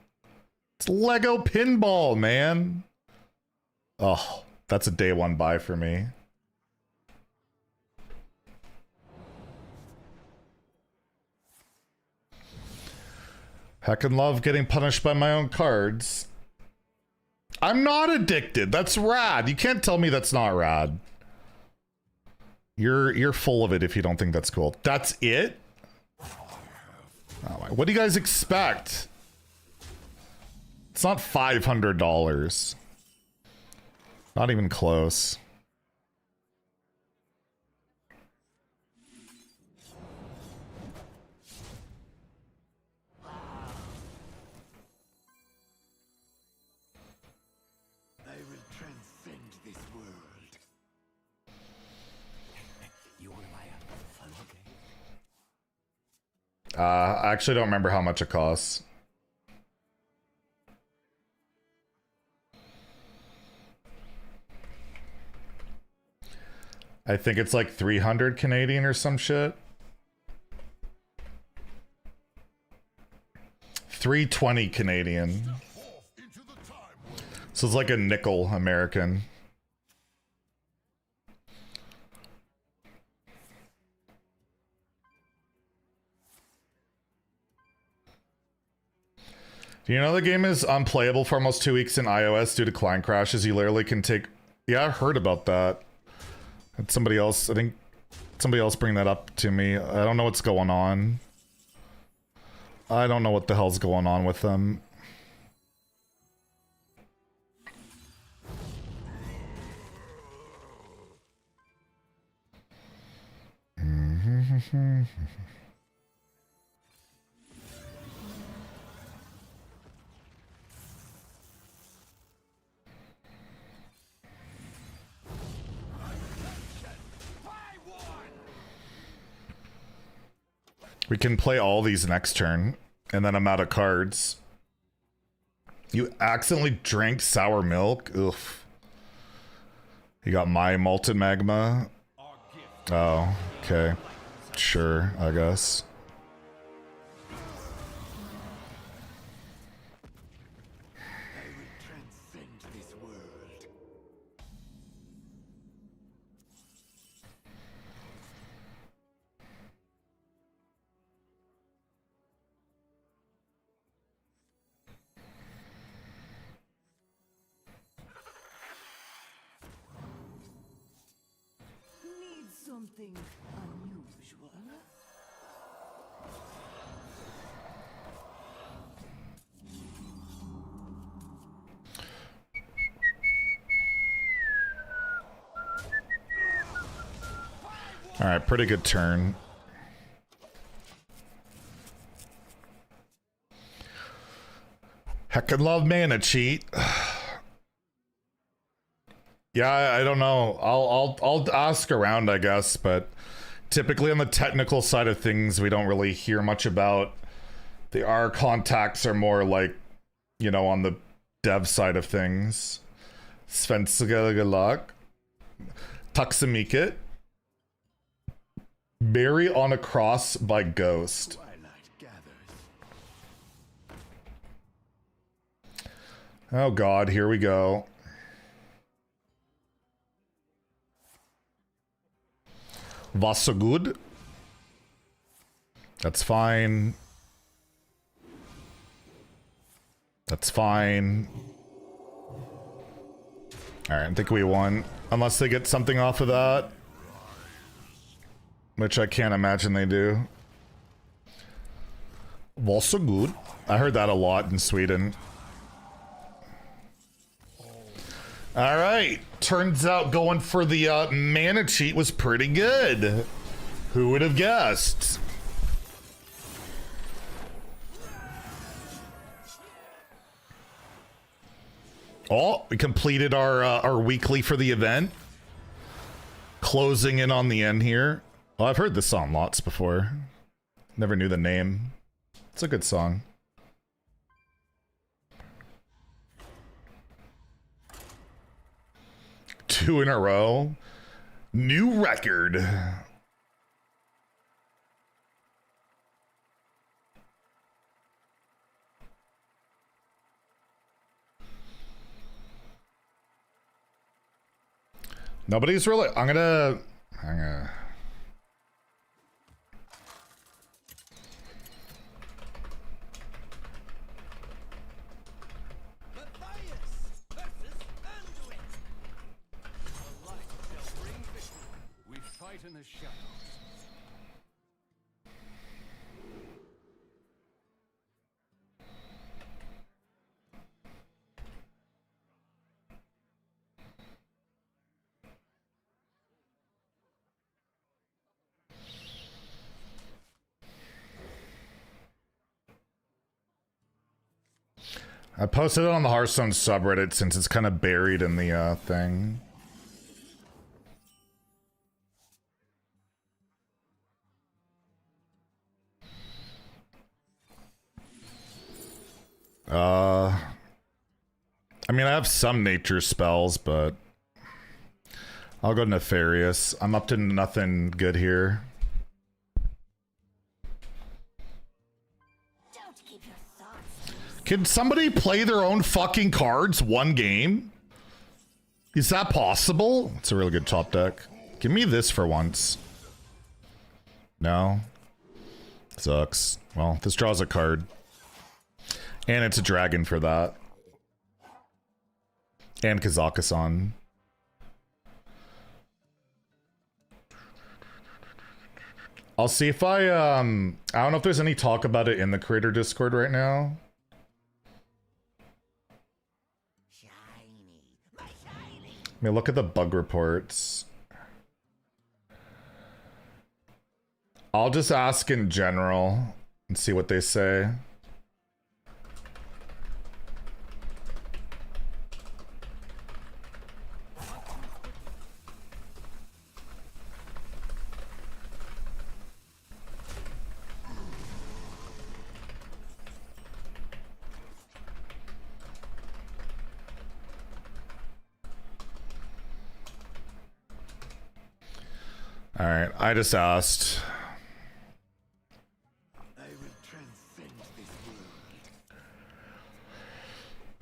It's Lego pinball, man. Oh, that's a day 1 buy for me. Heckin' love getting punished by my own cards. I'm not addicted. That's rad. You can't tell me that's not rad. You're full of it if you don't think that's cool. That's it? Oh, what do you guys expect? It's not $500. Not even close. I will transcend this world. You want to buy a fun game? I actually don't remember how much it costs. I think it's like 300 Canadian or some shit. 320 Canadian. So it's like a nickel American. Do you know the game is unplayable for almost 2 weeks in iOS due to client crashes? You literally can take... Yeah, I heard about that. Had somebody else, I think somebody else bring that up to me. I don't know what's going on. I don't know what the hell's going on with them. We can play all these next turn, and then I'm out of cards. You accidentally drank sour milk? Oof. You got my malted magma? Oh, okay. Sure, I guess. Need something unusual. All right, pretty good turn. Heckin' love mana cheat. Yeah, I don't know. I'll ask around, I guess, but typically on the technical side of things, we don't really hear much about. Our contacts are more like, you know, on the dev side of things. Svenska, good luck. Tuxamikit. Berry on a Cross by Ghost. Oh god, here we go. Was so good? That's fine. That's fine. Alright, I think we won. Unless they get something off of that. Which I can't imagine they do. Was so good. I heard that a lot in Sweden. Alright. Turns out going for the mana cheat was pretty good. Who would have guessed? Oh, we completed our weekly for the event. Closing in on the end here. Oh, I've heard this song lots before. Never knew the name. It's a good song. Two in a row. New record. Nobody's really... I'm gonna... We fight in the shadows. I posted it on the Hearthstone subreddit since it's kind of buried in the thing. I mean, I have some nature spells, but I'll go Nefarious. I'm up to nothing good here. Can somebody play their own fucking cards one game? Is that possible? It's a really good top deck. Give me this for once. No? Sucks. Well, this draws a card. And it's a dragon for that. And Kazakhstan. I'll see if I don't know if there's any talk about it in the creator Discord right now. Let me look at the bug reports. I'll just ask in general and see what they say. All right, I just asked.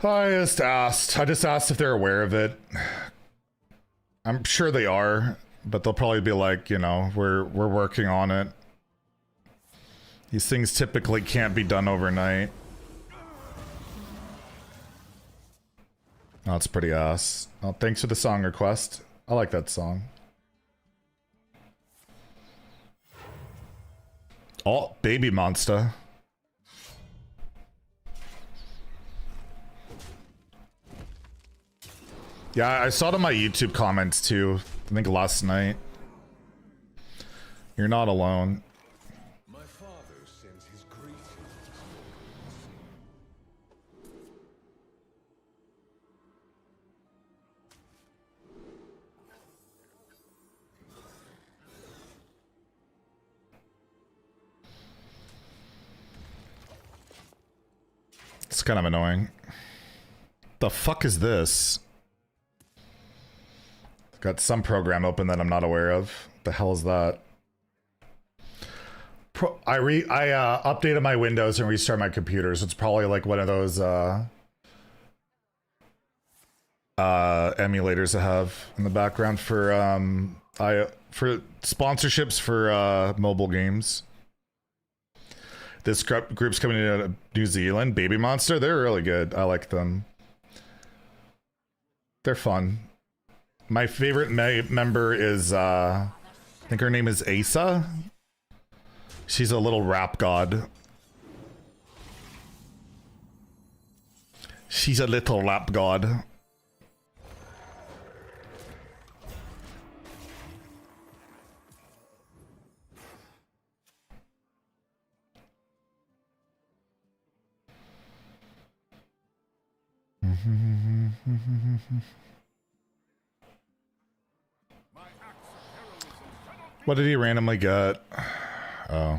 I just asked if they're aware of it. I'm sure they are, but they'll probably be like, you know, we're working on it. These things typically can't be done overnight. Oh, that's pretty ass. Oh, thanks for the song request. I like that song. Oh, baby monster. Yeah, I saw it in my YouTube comments too. I think last night. You're not alone. My father sends his greetings. It's kind of annoying. The fuck is this? Got some program open that I'm not aware of. The hell is that? I updated my Windows and restarted my computer, so it's probably like one of those emulators I have in the background for for sponsorships for mobile games. This group's coming to New Zealand. Baby Monster, they're really good. I like them. They're fun. My favorite member is, I think her name is Asa. She's a little rap god. She's a little rap god. What did he randomly get? Oh.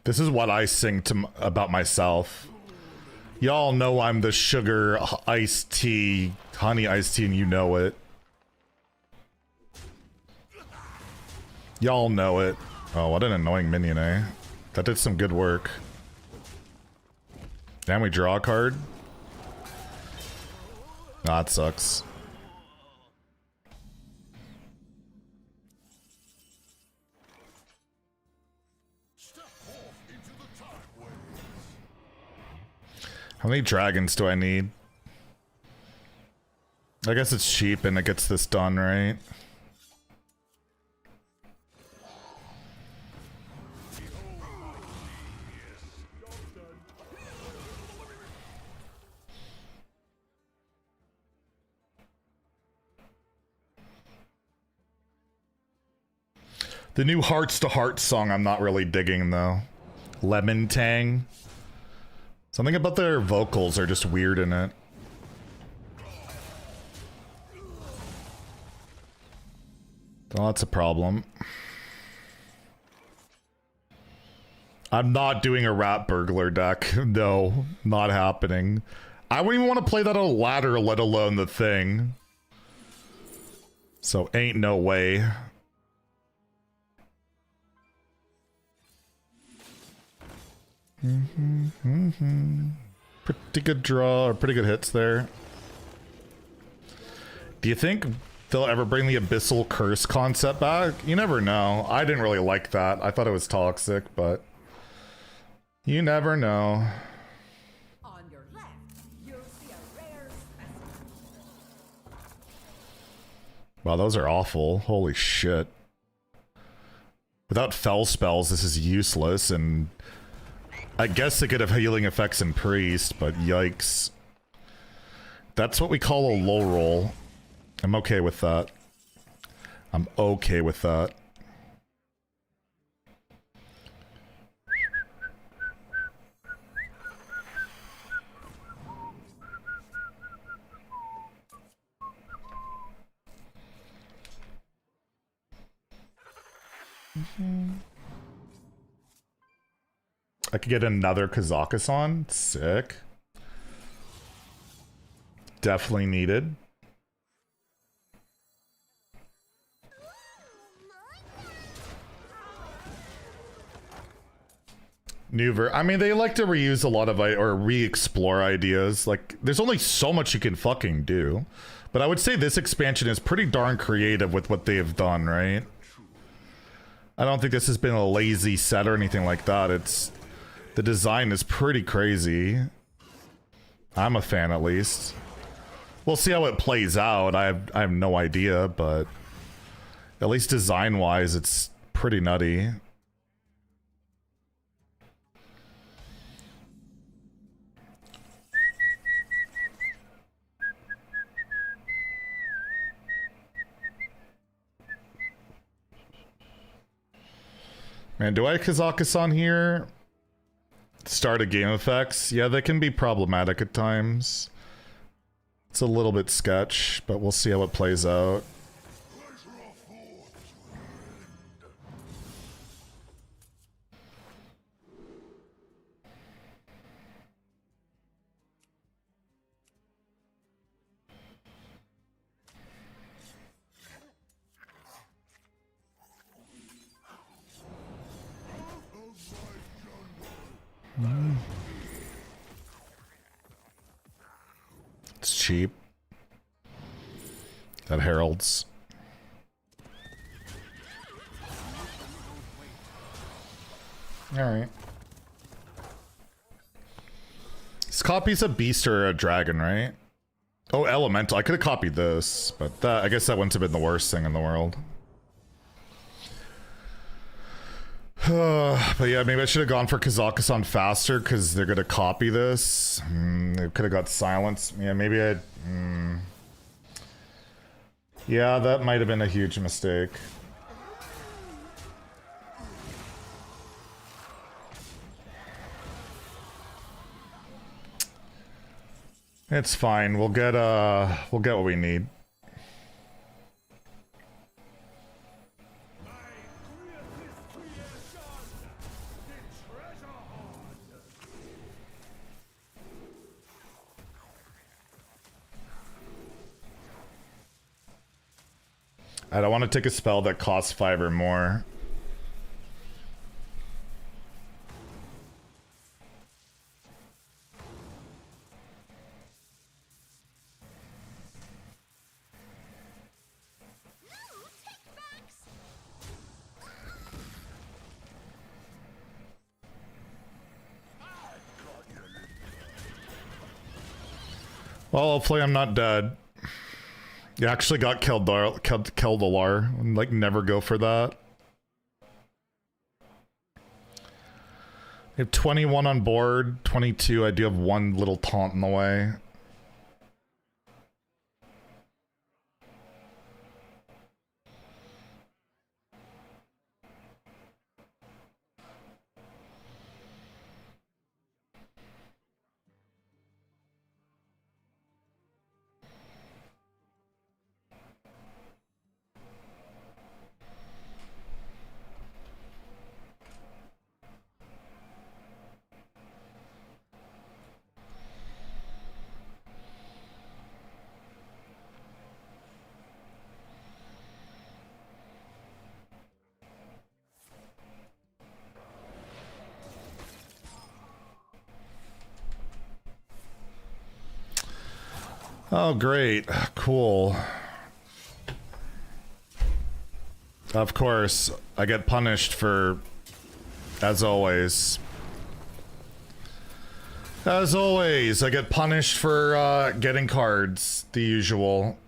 This is what I sing to about myself. Y'all know I'm the sugar iced tea, honey iced tea, and you know it. Y'all know it. Oh, what an annoying minion, eh? That did some good work. Damn, we draw a card. Nah, it sucks. How many dragons do I need? I guess it's cheap and it gets this done, right? The new Hearts to Hearts song I'm not really digging though. Lemon Tang. Something about their vocals are just weird in it. Well, that's a problem. I'm not doing a rat burglar deck. No, not happening. I wouldn't even want to play that on a ladder, let alone the thing. So ain't no way. Pretty good draw, or pretty good hits there. Do you think they'll ever bring the Abyssal Curse concept back. You never know. I didn't really like that. I thought it was toxic, but you never know. On your left, you'll see a rare specimen. Wow, those are awful. Holy shit. Without Fel spells, this is useless, and I guess it could have healing effects in Priest, but yikes. That's what we call a low roll. I'm okay with that. I'm okay with that. I could get another Kazakhstan. Sick. Definitely needed. I mean, they like to reuse a lot of or re-explore ideas. Like, there's only so much you can fucking do. But I would say this expansion is pretty darn creative with what they have done, right? I don't think this has been a lazy set or anything like that. It's... the design is pretty crazy. I'm a fan, at least. We'll see how it plays out. I have no idea, but... at least design-wise, it's pretty nutty. Man, do I have Kazakhstan here? Start a game effects? Yeah, they can be problematic at times. It's a little bit sketch, but we'll see how it plays out. It's cheap. That heralds. Alright. This copy's a beast or a dragon, right? Oh, elemental. I could have copied this, but that, I guess that wouldn't have been the worst thing in the world. But yeah, maybe I should have gone for Kazakhstan faster because they're gonna copy this. They could have got silence. Yeah, maybe I. Yeah, that might have been a huge mistake. It's fine. We'll get what we need. I don't want to take a spell that costs 5 or more. Well, hopefully I'm not dead. You actually got Keldalar. Like, never go for that. I have 21 on board, 22. I do have one little taunt in the way. Oh, great. Cool. Of course, I get punished for, as always. As always, I get punished for getting cards, the usual.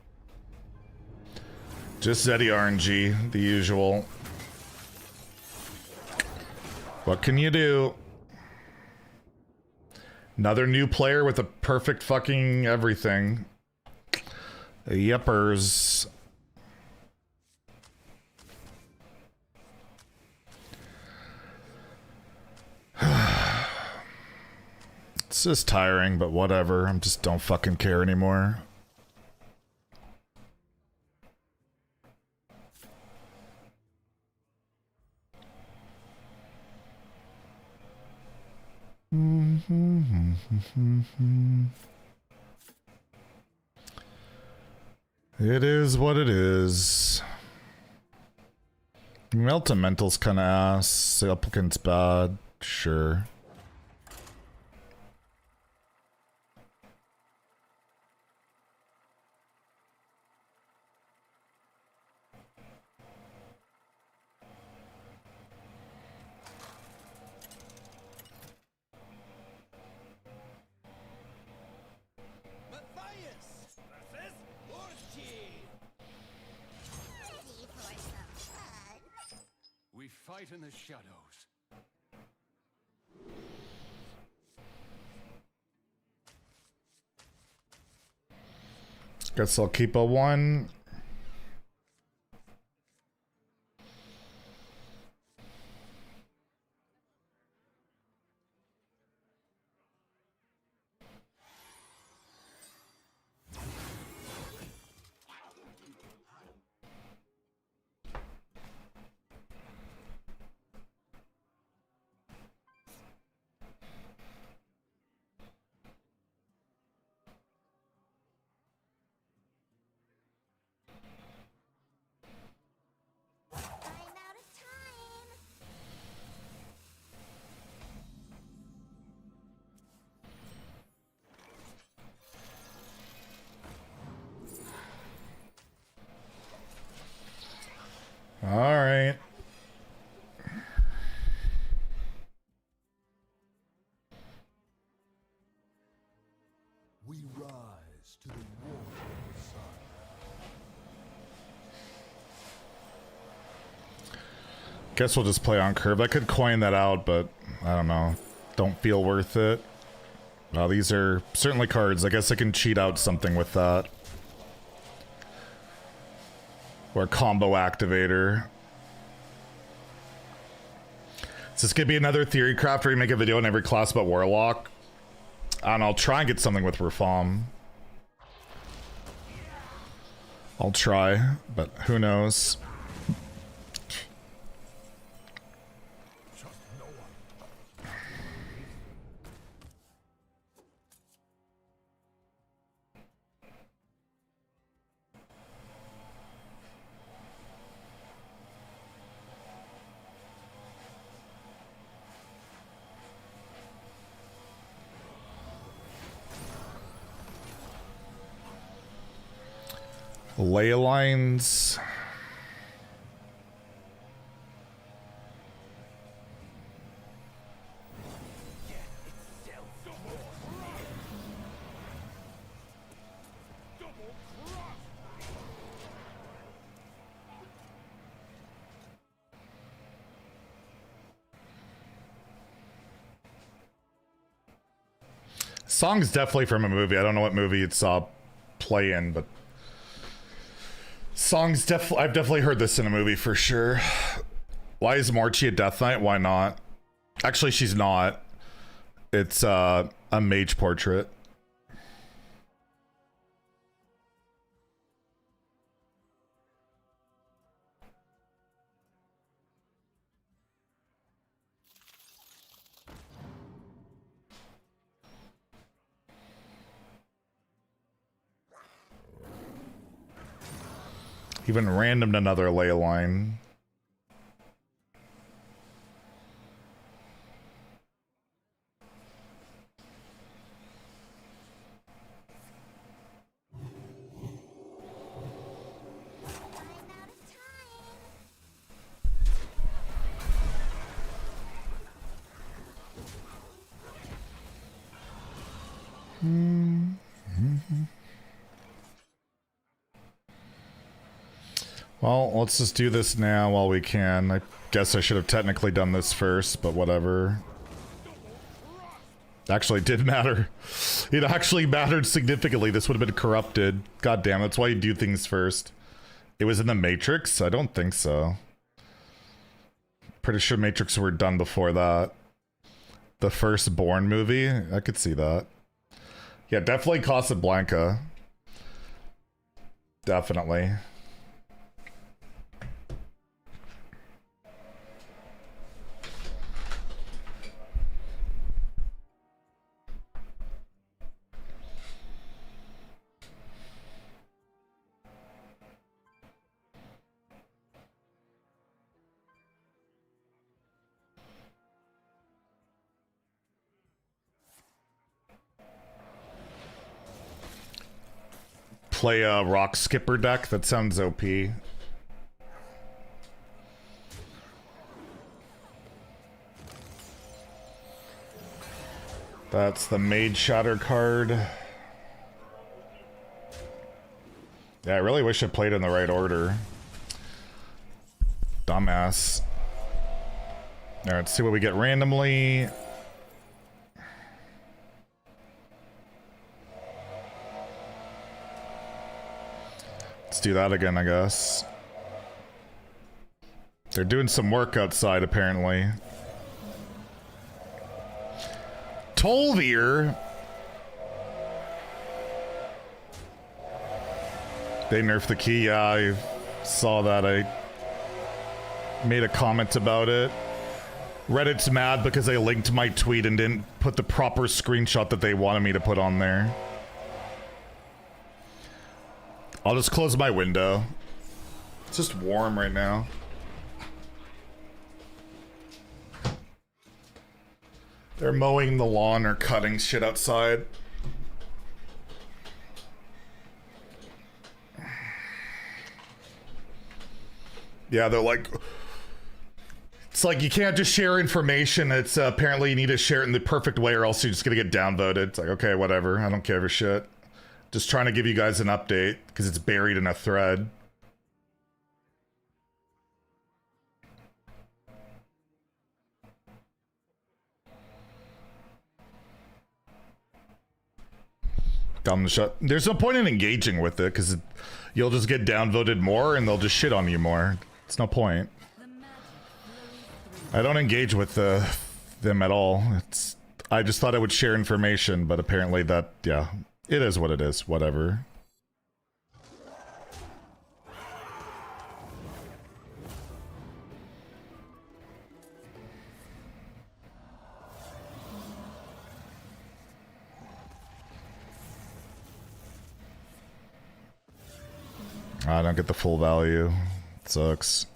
Just Zeddy RNG, the usual. What can you do? Another new player with a perfect fucking everything. Yepers. It's just tiring, but whatever. I just don't fucking care anymore. It is what it is. Meltamental's kind of ass. Supplicant's bad. Sure. Matthias versus Orchid. Ready for some fun? We fight in the shadows. Guess I'll keep a 1. I'm out of time. All right. We rise to the warrior sun. Guess we'll just play on curve. I could coin that out, but I don't know. Don't feel worth it. Well, these are certainly cards. I guess I can cheat out something with that. Or a combo activator. Is this gonna be another theory craft where you make a video in every class about Warlock? I don't know, I'll try and get something with Reform. I'll try, but who knows? Ley lines. Song's definitely from a movie. I don't know what movie it's play in, but song's definitely, I've definitely heard this in a movie for sure. Why is Morchi a Death Knight? Why not? Actually, she's not. It's a mage portrait. Even randomed another ley line. I'm out of time. Well, let's just do this now while we can. I guess I should have technically done this first, but whatever. Actually, it did matter. It actually mattered significantly. This would have been corrupted. God damn, that's why you do things first. It was in the Matrix? I don't think so. Pretty sure Matrix were done before that. The first Bourne movie? I could see that. Yeah, definitely Casablanca. Definitely. Play a rock skipper deck? That sounds OP. That's the Mage Shatter card. Yeah, I really wish I played in the right order. Dumbass. Alright, let's see what we get randomly. Let's do that again, I guess. They're doing some work outside, apparently. Tolvir. They nerfed the key. Yeah, I saw that. I made a comment about it. Reddit's mad because I linked my tweet and didn't put the proper screenshot that they wanted me to put on there. I'll just close my window. It's just warm right now. They're mowing the lawn or cutting shit outside. Yeah, they're like... It's like you can't just share information. It's apparently you need to share it in the perfect way or else you're just gonna get downvoted. It's like, okay, whatever. I don't care for shit. Just trying to give you guys an update because it's buried in a thread. Down the shut. There's no point in engaging with it because you'll just get downvoted more and they'll just shit on you more. It's no point. I don't engage with them at all. I just thought I would share information, but apparently that, yeah, it is what it is. Whatever. I don't get the full value. It sucks.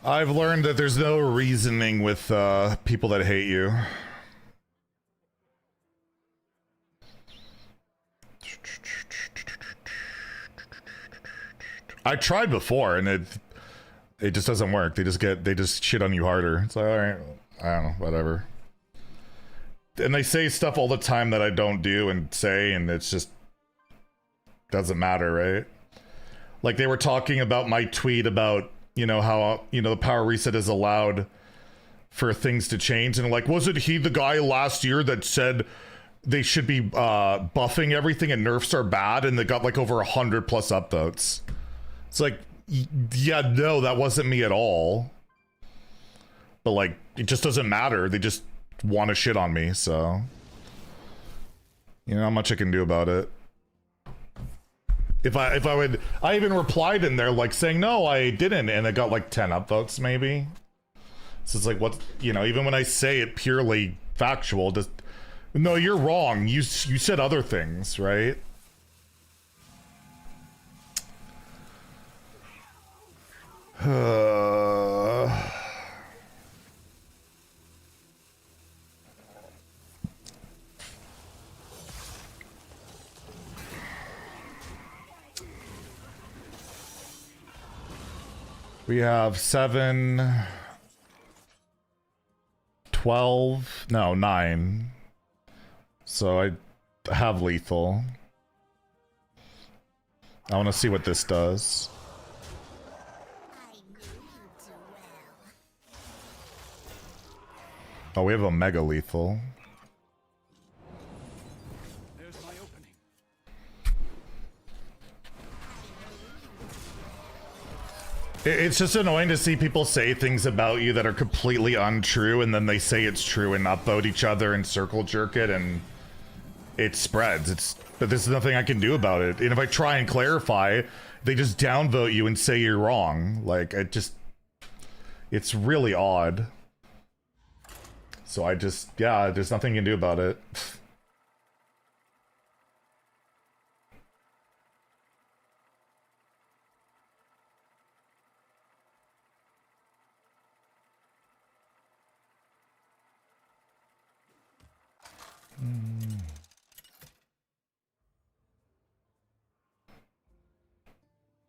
I've learned that there's no reasoning with people that hate you. I tried before and it just doesn't work. They just shit on you harder. It's like, all right, I don't know, whatever. And they say stuff all the time that I don't do and say, and it's just doesn't matter, right? Like they were talking about my tweet about, you know, how, you know, the power reset is allowed for things to change. And like, wasn't he the guy last year that said they should be buffing everything and nerfs are bad? And they got like over 100 plus upvotes. It's like, yeah, no, that wasn't me at all. But like, it just doesn't matter. They just want to shit on me, so. You know, not much I can do about it. If I would, I even replied in there like saying, no, I didn't. And it got like 10 upvotes maybe. So it's like, what, you know, even when I say it purely factual, just, no, you're wrong. You said other things, right? We have 7, 12, no, 9. So I have lethal. I want to see what this does. Oh, we have a mega lethal. There's my opening. It's just annoying to see people say things about you that are completely untrue, and then they say it's true and upvote each other and circle jerk it, and it spreads. But there's nothing I can do about it. And if I try and clarify, they just downvote you and say you're wrong. Like, it's really odd. So yeah, there's nothing you can do about it.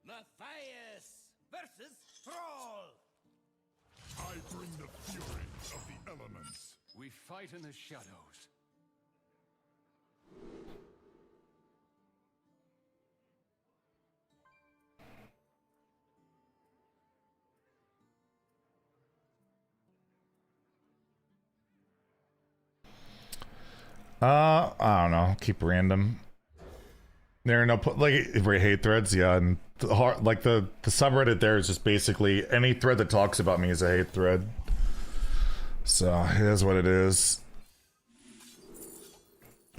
Matthias versus Thrall. I bring the fury of the elements. We fight in the shadows. I don't know. Keep random. There are no like hate threads, yeah, and the subreddit there is just basically any thread that talks about me is a hate thread. So it is what it is.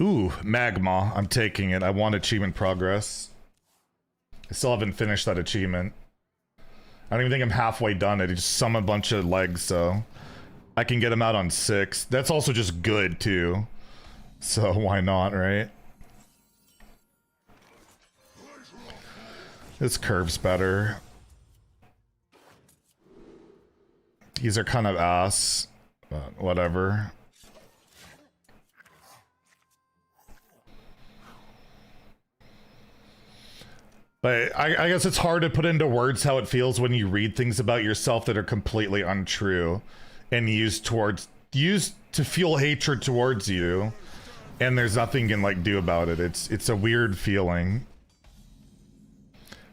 Ooh, magma. I'm taking it. I want achievement progress. I still haven't finished that achievement. I don't even think I'm halfway done. I just summon a bunch of legs, so I can get them out on 6. That's also just good too. So why not, right? This curve's better. These are kind of ass, but whatever. But I guess it's hard to put into words how it feels when you read things about yourself that are completely untrue and used to fuel hatred towards you, and there's nothing you can like do about it. It's a weird feeling.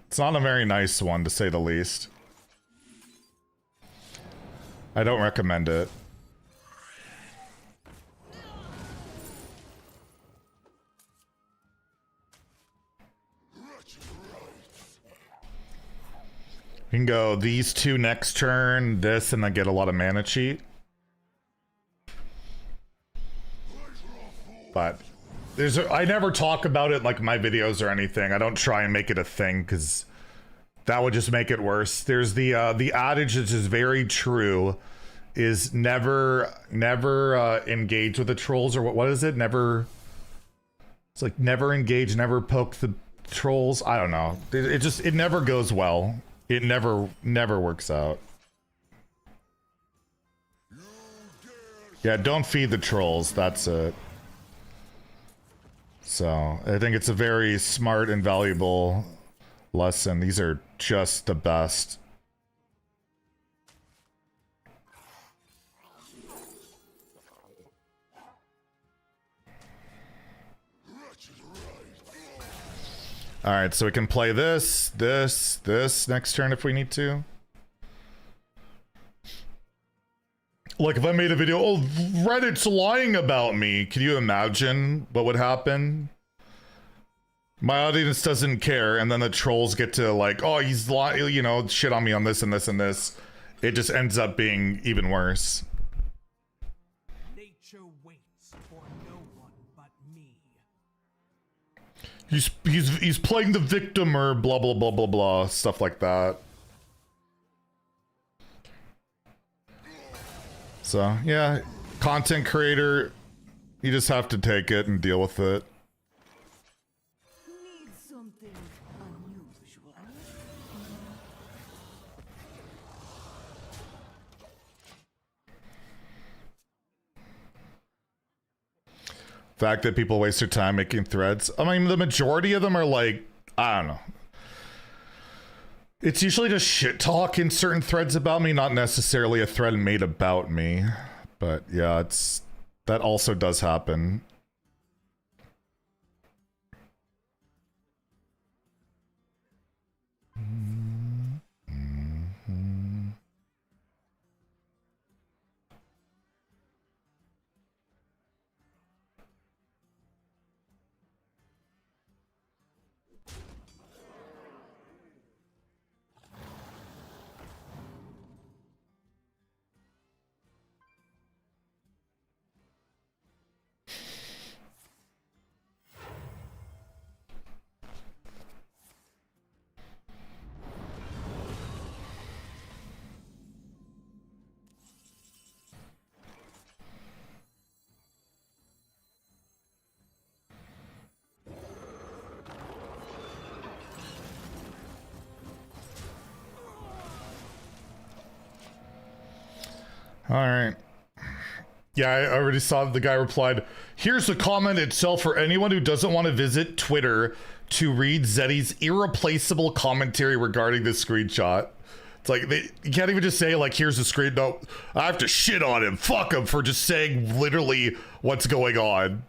It's not a very nice one, to say the least. I don't recommend it. We can go these two next turn, this, and then get a lot of mana cheat. But I never talk about it like my videos or anything. I don't try and make it a thing because that would just make it worse. There's the adage which is very true, is never engage with the trolls, or what is it? It's like never engage, never poke the trolls. I don't know. It never goes well. It never works out. Yeah, don't feed the trolls. That's it. So I think it's a very smart and valuable lesson. These are just the best. All right, so we can play this next turn if we need to. Like if I made a video, oh, Reddit's lying about me. Can you imagine what would happen? My audience doesn't care, and then the trolls get to like, oh, he's lying, you know, shit on me on this and this and this. It just ends up being even worse. Nature waits for no one but me. He's playing the victim or blah blah blah blah blah, stuff like that. So yeah, content creator, you just have to take it and deal with it. Need something unusual. Fact that people waste their time making threads. I mean, the majority of them are like, I don't know. It's usually just shit talk in certain threads about me, not necessarily a thread made about me. But yeah, that also does happen. All right. Yeah, I already saw the guy replied, here's the comment itself for anyone who doesn't want to visit Twitter to read Zeddy's irreplaceable commentary regarding this screenshot. It's like, you can't even just say, like, here's the screen. No, I have to shit on him. Fuck him for just saying literally what's going on.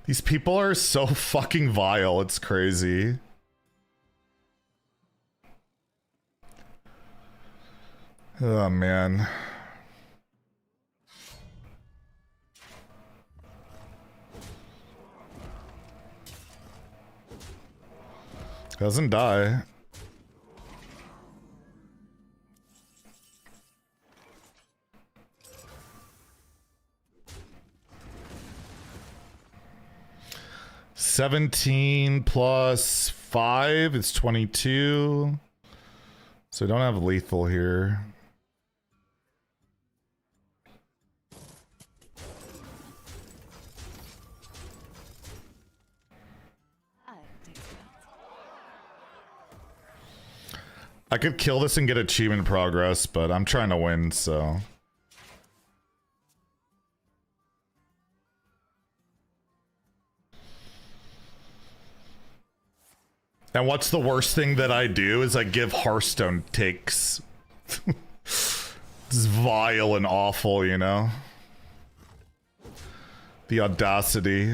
These people are so fucking vile. It's crazy. Oh, man. Doesn't die. $17 plus 5 is 22. So don't have lethal here. I could kill this and get achievement progress, but I'm trying to win, so. And what's the worst thing that I do is I give Hearthstone takes. It's vile and awful, you know? The audacity.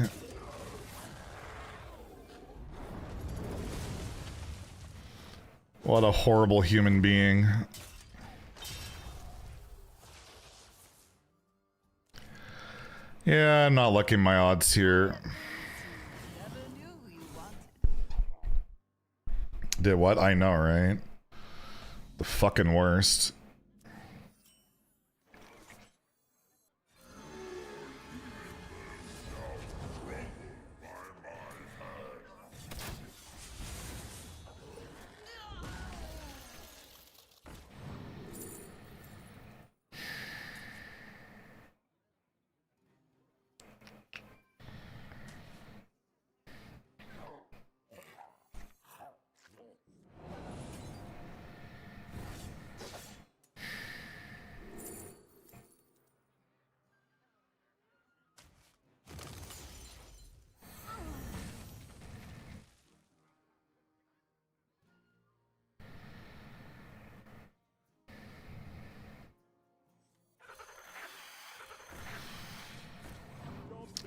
What a horrible human being. Yeah, I'm not liking my odds here. Did what? I know, right? The fucking worst.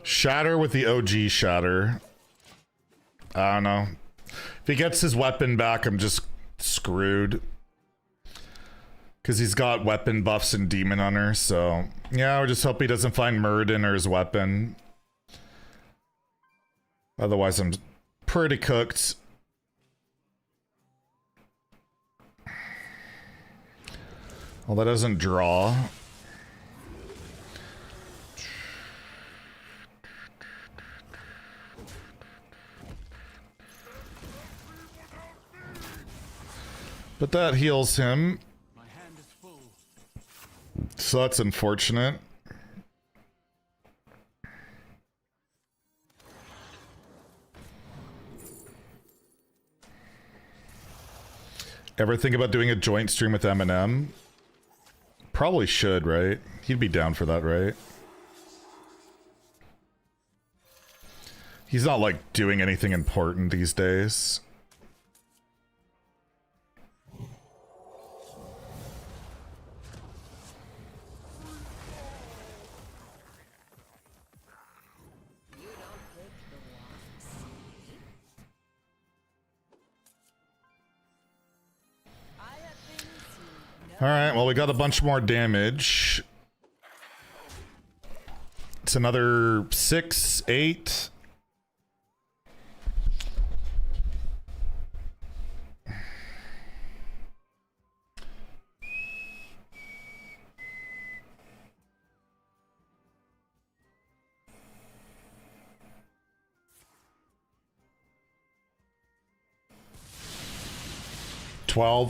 Shatter with the OG Shatter. I don't know. If he gets his weapon back, I'm just screwed. Because he's got weapon buffs and Demon Hunter, so... Yeah, we just hope he doesn't find Muradin or his weapon. Otherwise, I'm pretty cooked. Well, that doesn't draw. But that heals him. My hand is full. So that's unfortunate. Ever think about doing a joint stream with Eminem? Probably should, right? He'd be down for that, right? He's not like doing anything important these days. Alright, well, we got a bunch more damage. It's another 6, 8.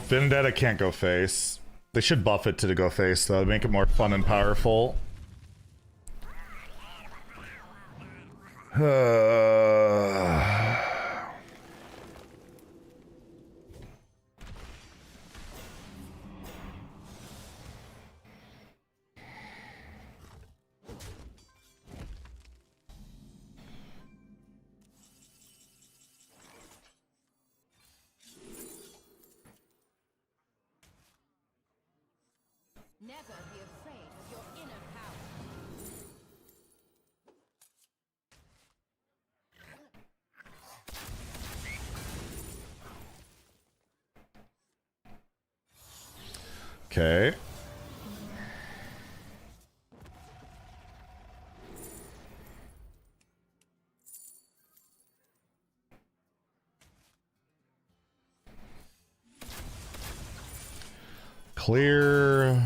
Vendetta can't go face. They should buff it to go face though, to make it more fun and powerful. Never be afraid of your inner power. Okay. Clear.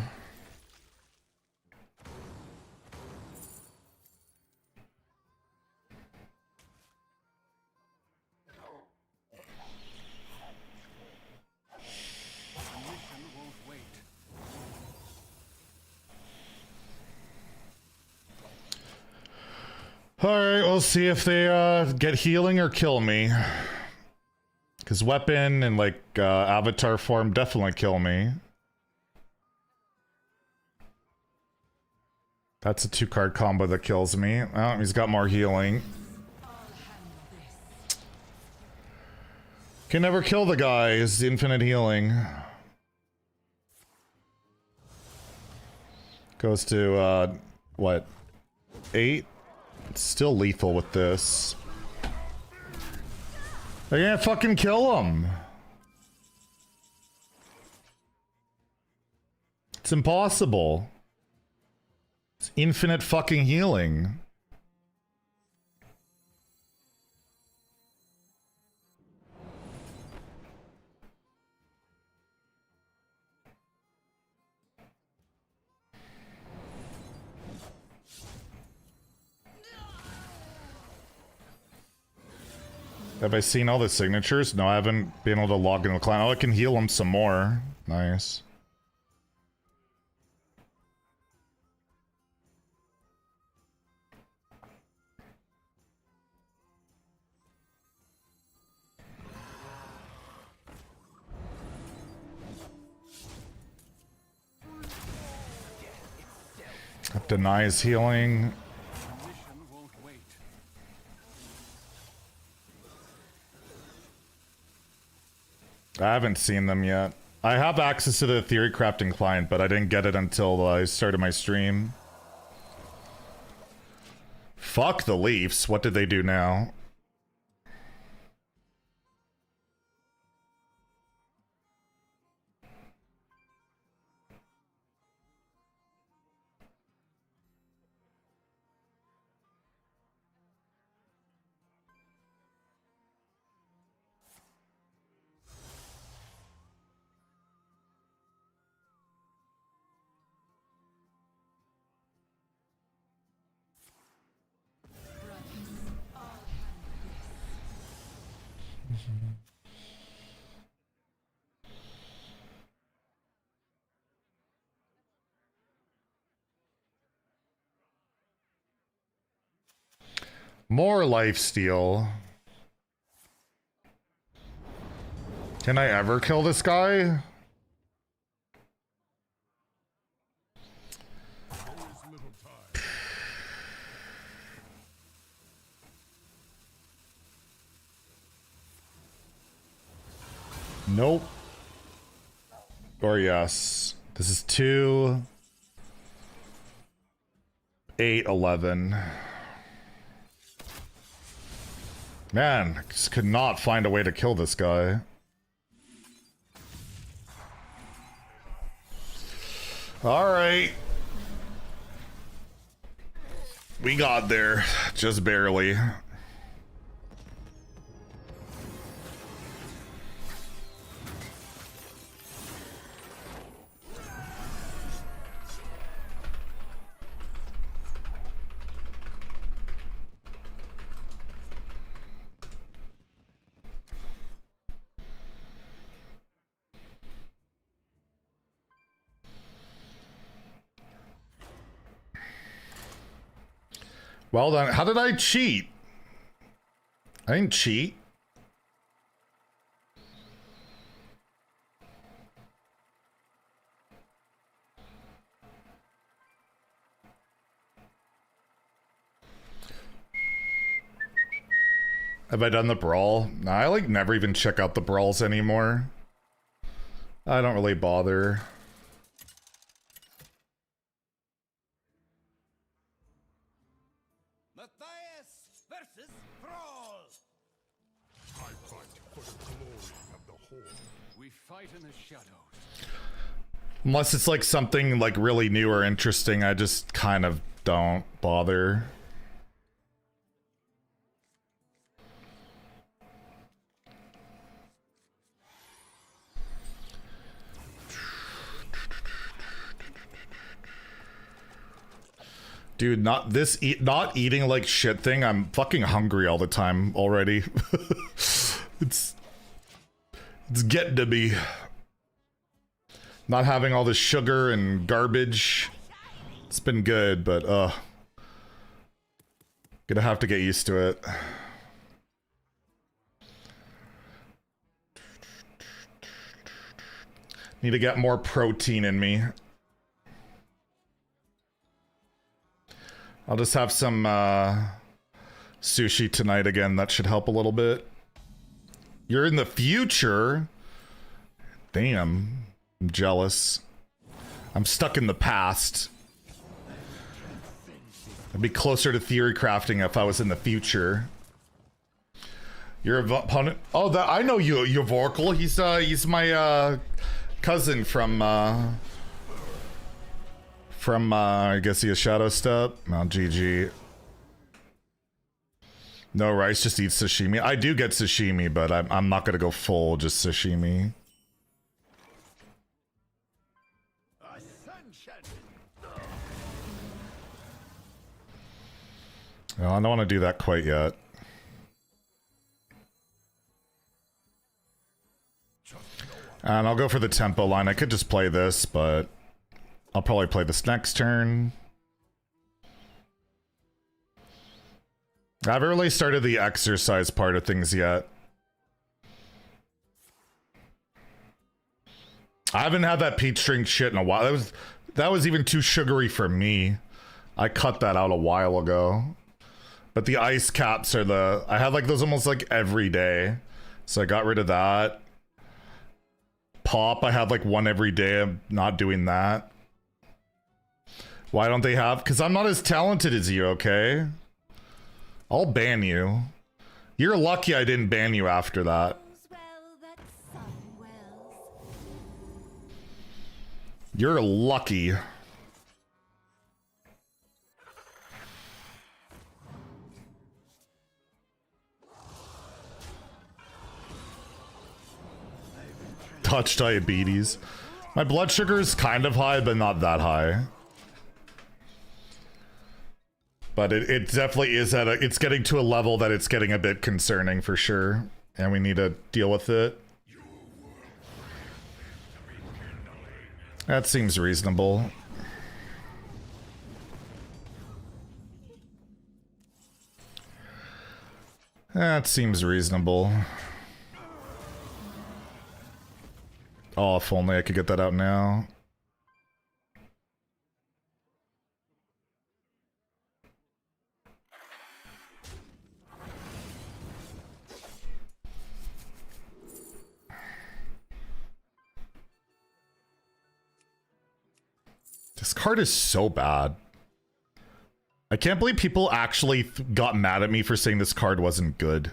Alright, we'll see if they get healing or kill me. Because weapon and like avatar form definitely kill me. That's a 2-card combo that kills me. Oh, he's got more healing. Can never kill the guy. He's infinite healing. Goes to what? 8? It's still lethal with this. I can't fucking kill him. It's impossible. It's infinite fucking healing. Have I seen all the signatures? No, I haven't been able to log into the client. Oh, I can heal him some more. Nice. Denies healing. I haven't seen them yet. I have access to the theory crafting client, but I didn't get it until I started my stream. Fuck the Leafs. What did they do now? More lifesteal. Can I ever kill this guy? Nope. Or yes. This is 2, 8, 11. Man, I just could not find a way to kill this guy. All right. We got there, just barely. Well done. How did I cheat? I didn't cheat. Have I done the brawl? Nah, I like never even check out the brawls anymore. I don't really bother. I fight for the glory of the Horde. We fight in the shadows. Unless it's like something like really new or interesting, I just kind of don't bother. Dude, not eating like shit thing. I'm fucking hungry all the time already. It's getting to me. Not having all the sugar and garbage. It's been good, but gonna have to get used to it. Need to get more protein in me. I'll just have some sushi tonight again. That should help a little bit. You're in the future? Damn. I'm jealous. I'm stuck in the past. I'd be closer to theory crafting if I was in the future. Your opponent? Oh, that I know you, Vorkle. He's my cousin from I guess he has Shadow Step. Oh, GG. No rice, just eat sashimi. I do get sashimi, but I'm not gonna go full just sashimi. No, I don't want to do that quite yet. And I'll go for the tempo line. I could just play this, but I'll probably play this next turn. I haven't really started the exercise part of things yet. I haven't had that peach drink shit in a while. That was even too sugary for me. I cut that out a while ago. But the ice caps are I had like those almost like every day. So I got rid of that. Pop, I have like one every day. I'm not doing that. Why don't they have? Because I'm not as talented as you, okay? I'll ban you. You're lucky I didn't ban you after that. You're lucky. Touch diabetes. My blood sugar is kind of high, but not that high. But it definitely is it's getting to a level that it's getting a bit concerning for sure. And we need to deal with it. That seems reasonable. That seems reasonable. Oh, if only I could get that out now. This card is so bad. I can't believe people actually got mad at me for saying this card wasn't good.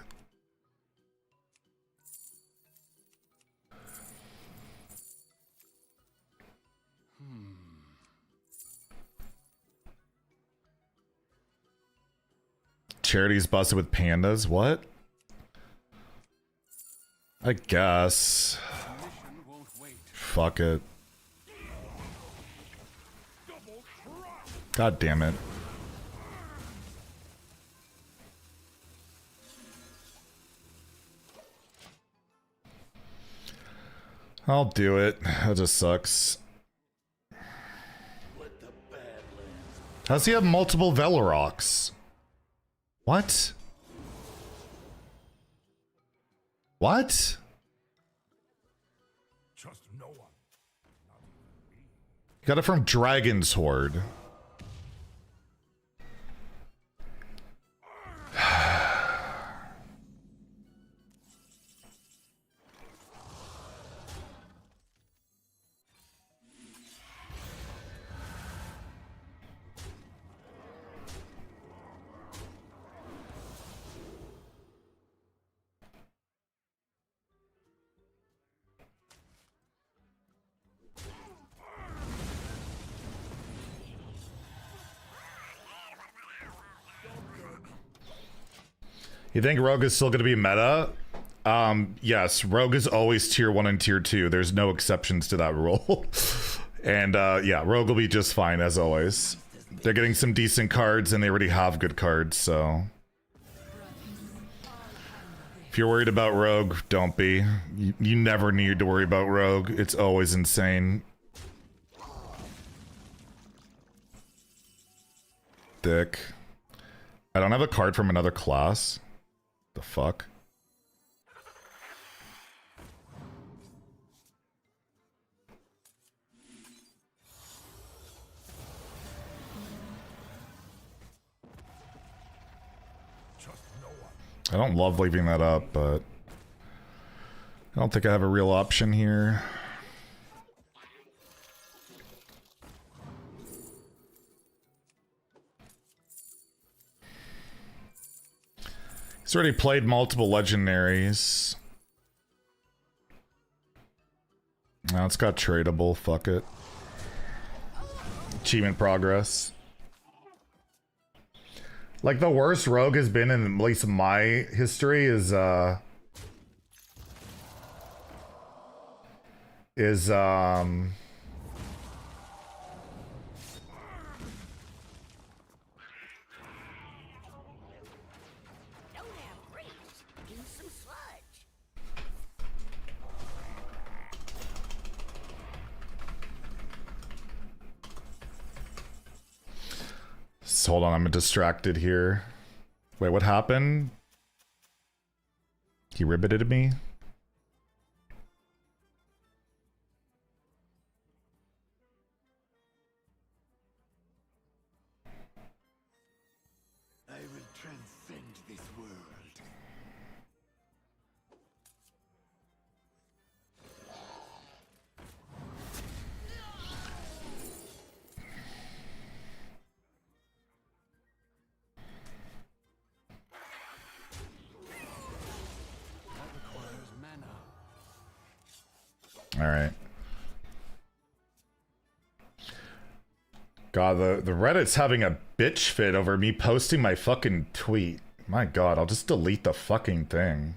Charity's busted with pandas. What? I guess. Mission won't wait. Fuck it. God damn it. I'll do it. That just sucks. How does he have multiple Veloroks? What? What? Trust no one. Got it from Dragon's Horde. You think Rogue is still going to be meta? Yes, Rogue is always tier 1 and tier 2. There's no exceptions to that rule. And yeah, Rogue will be just fine as always. They're getting some decent cards and they already have good cards, so... If you're worried about Rogue, don't be. You never need to worry about Rogue. It's always insane. Dick. I don't have a card from another class. The fuck? I don't love leaving that up, but I don't think I have a real option here. He's already played multiple legendaries. Now it's got tradable, fuck it. Achievement progress. Like, the worst Rogue has been, in at least my history, is hold on, I'm distracted here. Wait, what happened? He ribbited me? I will transcend this world. All right. God, the Reddit's having a bitch fit over me posting my fucking tweet. My God, I'll just delete the fucking thing.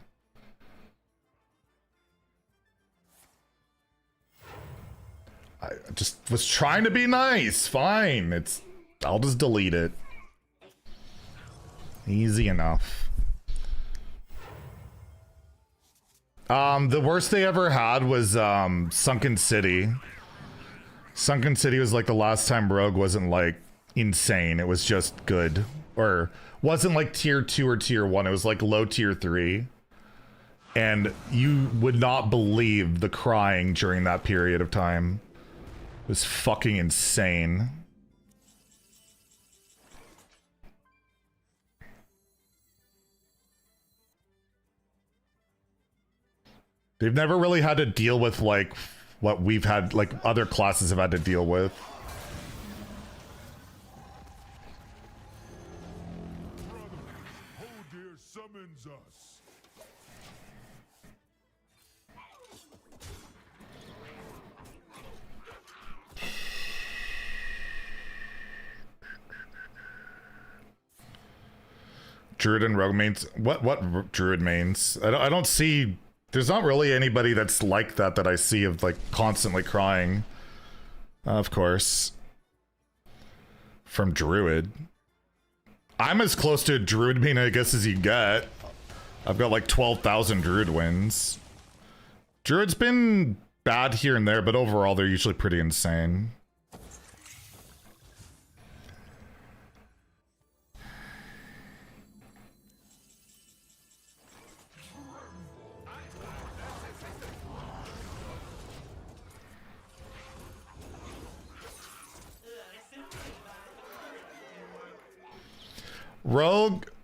I just was trying to be nice. Fine. I'll just delete it. Easy enough. The worst they ever had was Sunken City. Sunken City was like the last time Rogue wasn't like insane. It was just good. Or wasn't like tier 2 or tier 1. It was like low tier 3. And you would not believe the crying during that period of time. It was fucking insane. They've never really had to deal with like what we've had, like other classes have had to deal with. Brother, Hodir summons us. Druid and Rogue mains. What Druid mains? I don't see. There's not really anybody that's like that I see of like constantly crying. Of course. From Druid. I'm as close to a Druid main, I guess, as you get. I've got like 12,000 Druid wins. Druid's been bad here and there, but overall they're usually pretty insane.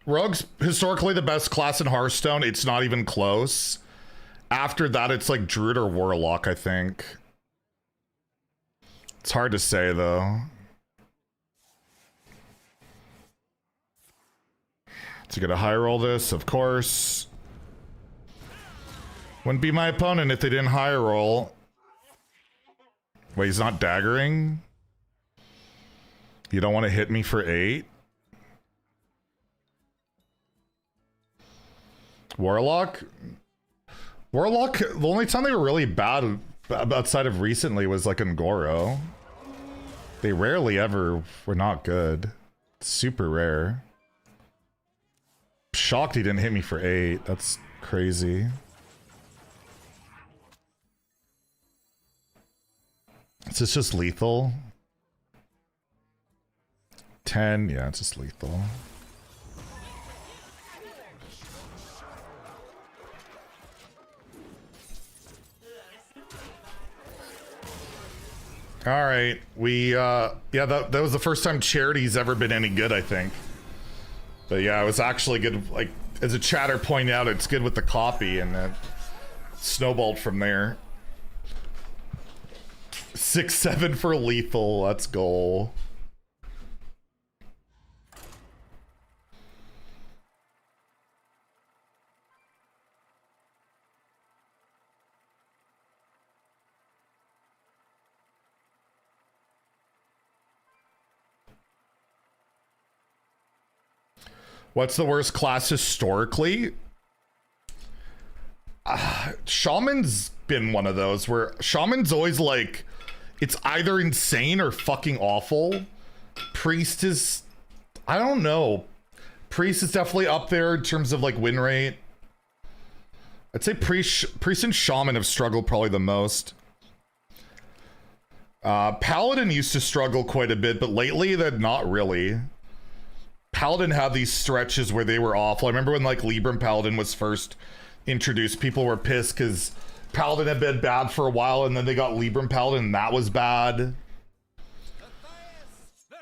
Rogue's historically the best class in Hearthstone. It's not even close. After that, it's like Druid or Warlock, I think. It's hard to say, though. To get a high roll this, of course. Wouldn't be my opponent if they didn't high roll. Wait, he's not daggering? You don't want to hit me for 8? Warlock, the only time they were really bad outside of recently was like in Goro. They rarely ever were not good. Super rare. Shocked he didn't hit me for 8. That's crazy. Is this just lethal? 10, yeah, it's just lethal. All right, yeah, that was the first time Charity's ever been any good, I think. But yeah, it was actually good. Like, as a chatter pointed out, it's good with the copy, and then snowballed from there. 6-7 for lethal. Let's go. What's the worst class historically? Shaman's been one of those where Shaman's always like, it's either insane or fucking awful. Priest is, I don't know. Priest is definitely up there in terms of like win rate. I'd say Priest and Shaman have struggled probably the most. Paladin used to struggle quite a bit, but lately that not really. Paladin had these stretches where they were awful. I remember when like Libram Paladin was first introduced, people were pissed because Paladin had been bad for a while, and then they got Libram Paladin, and that was bad.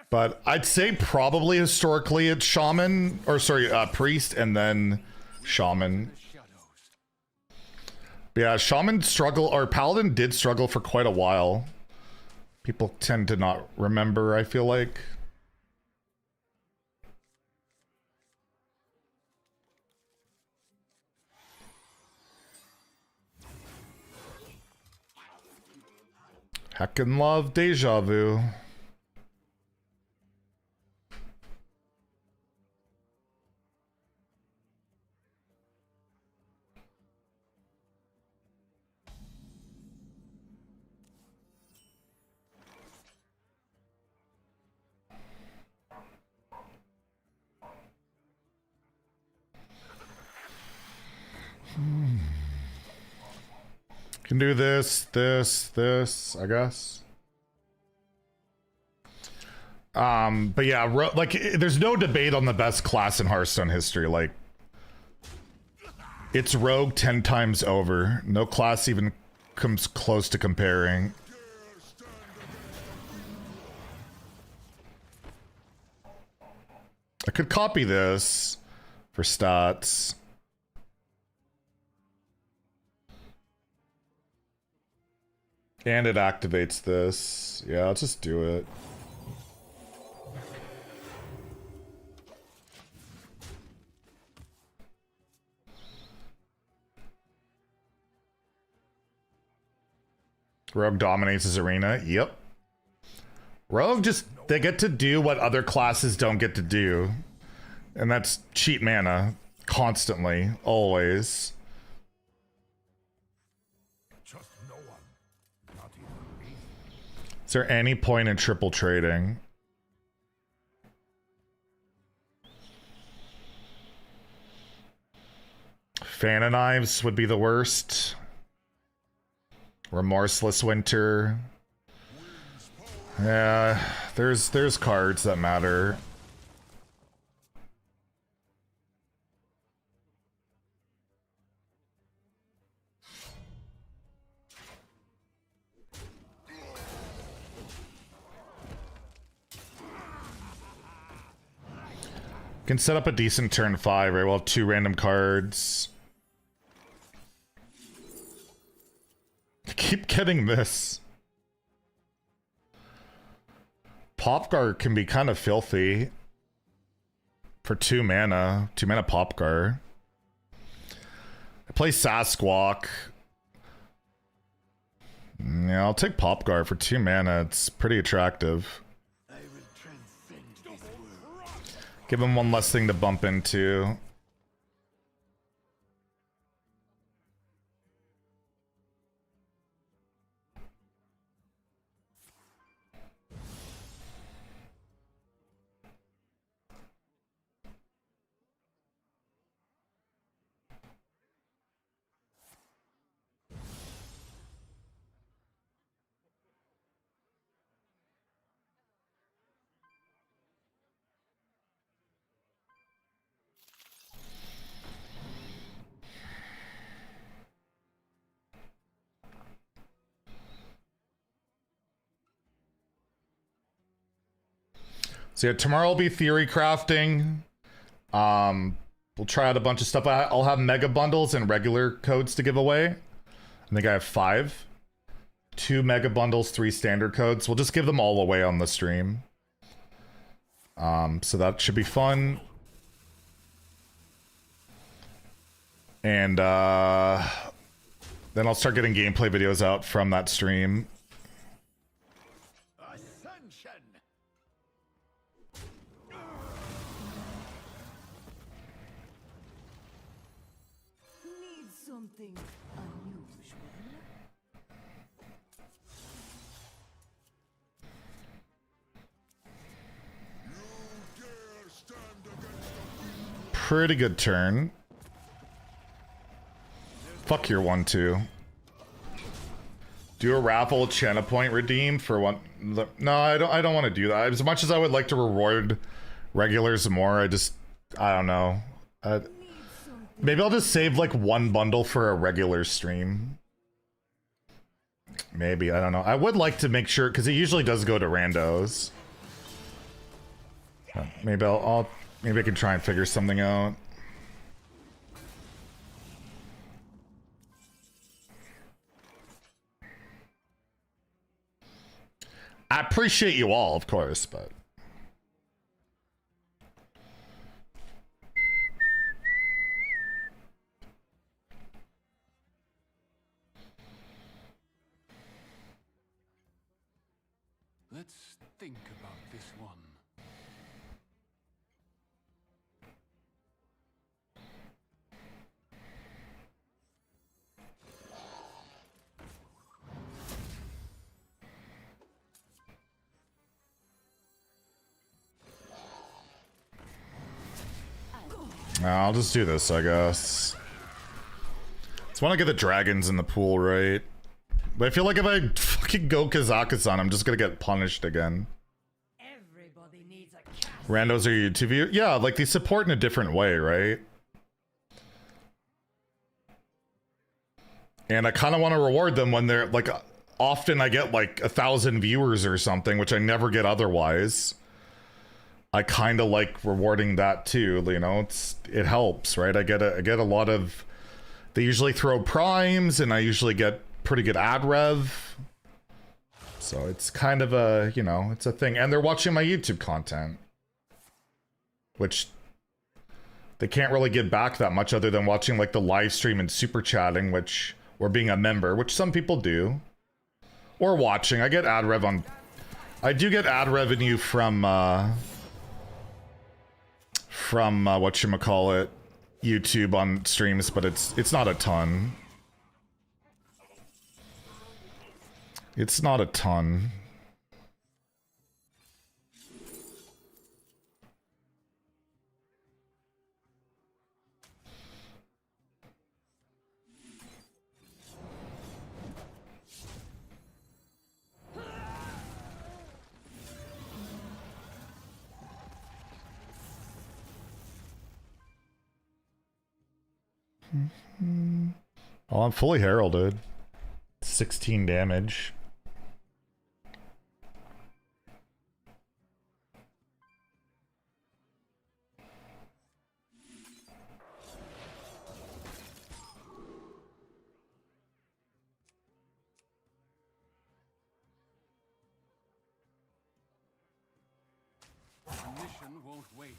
But I'd say probably historically it's Shaman, or sorry, Priest, and then Shaman. But yeah, Shaman struggle, or Paladin did struggle for quite a while. People tend to not remember, I feel like. Heckin' love Deja Vu. Can do this, I guess. But yeah, like, there's no debate on the best class in Hearthstone history. Like, it's Rogue 10 times over. No class even comes close to comparing. I could copy this for stats. And it activates this. Yeah, let's just do it. Rogue dominates his arena. Yep. Rogue just, they get to do what other classes don't get to do. And that's cheat mana. Constantly. Always. Trust no one. Not even me. Is there any point in triple trading? Fan of Knives would be the worst. Remorseless Winter. Yeah, there's cards that matter. Can set up a decent turn 5, right? We'll have 2 random cards. I keep getting this. Popgar can be kind of filthy. For 2 mana. 2 mana Popgar. I play Sasquatch. Yeah, I'll take Popgar for 2 mana. It's pretty attractive. Give him one less thing to bump into. So yeah, tomorrow will be theory crafting. We'll try out a bunch of stuff. I'll have mega bundles and regular codes to give away. I think I have 5. 2 mega bundles, 3 standard codes. We'll just give them all away on the stream. So that should be fun. And then I'll start getting gameplay videos out from that stream. Need something unusual. Pretty good turn. Fuck your 1/2. Do a raffle Chena point redeem for one. No, I don't want to do that. As much as I would like to reward regulars more, I don't know. Maybe I'll just save like 1 bundle for a regular stream. Maybe, I don't know. I would like to make sure, because it usually does go to randos. Maybe maybe I can try and figure something out. I appreciate you all, of course, but... Let's think about this one. I'll just do this, I guess. Just want to get the dragons in the pool, right? But I feel like if I fucking go Kazakhstan, I'm just gonna get punished again. Everybody needs a cat. Randos are YouTube view? Yeah, like they support in a different way, right? And I kind of want to reward them when they're like, often I get like 1,000 viewers or something, which I never get otherwise. I kind of like rewarding that too, you know. It helps, right? I get a lot of. They usually throw primes, and I usually get pretty good ad rev. So it's kind of a, you know, it's a thing. And they're watching my YouTube content, which they can't really give back that much other than watching like the live stream and super chatting, which, or being a member, which some people do, or watching. I get ad rev on. I do get ad revenue from from whatchamacallit, YouTube on streams, but it's not a ton. It's not a ton. Oh, I'm fully heralded. 16 damage. The mission won't wait.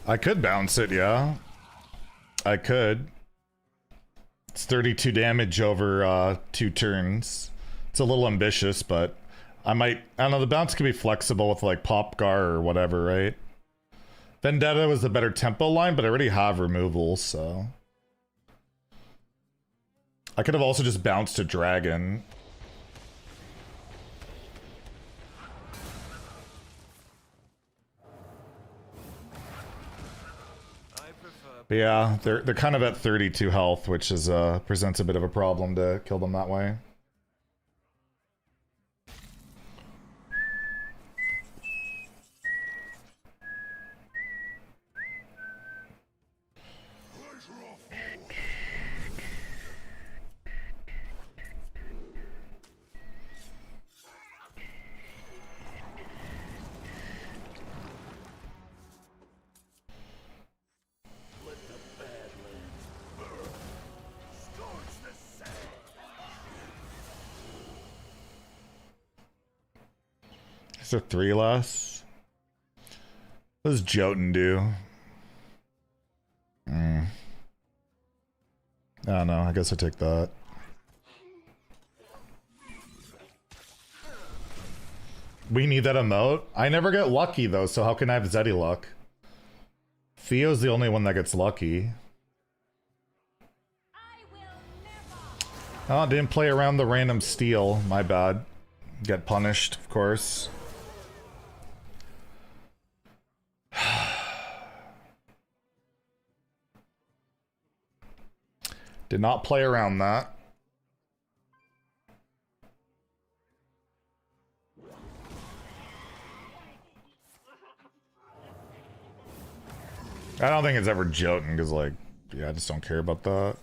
I could bounce it, yeah. I could. It's 32 damage over 2 turns. It's a little ambitious, but I don't know, the bounce can be flexible with like Popgar or whatever, right? Vendetta was the better tempo line, but I already have removal, so. I could have also just bounced a dragon. But yeah, they're kind of at 32 health, which is presents a bit of a problem to kill them that way. Is there 3 less? What does Jotun do? I don't know. I guess I take that. We need that emote? I never get lucky though, so how can I have Zeddy luck? Theo's the only one that gets lucky. Oh, didn't play around the random steal. My bad. Get punished, of course. Did not play around that. I don't think it's ever Jotun, because, like, yeah, I just don't care about that.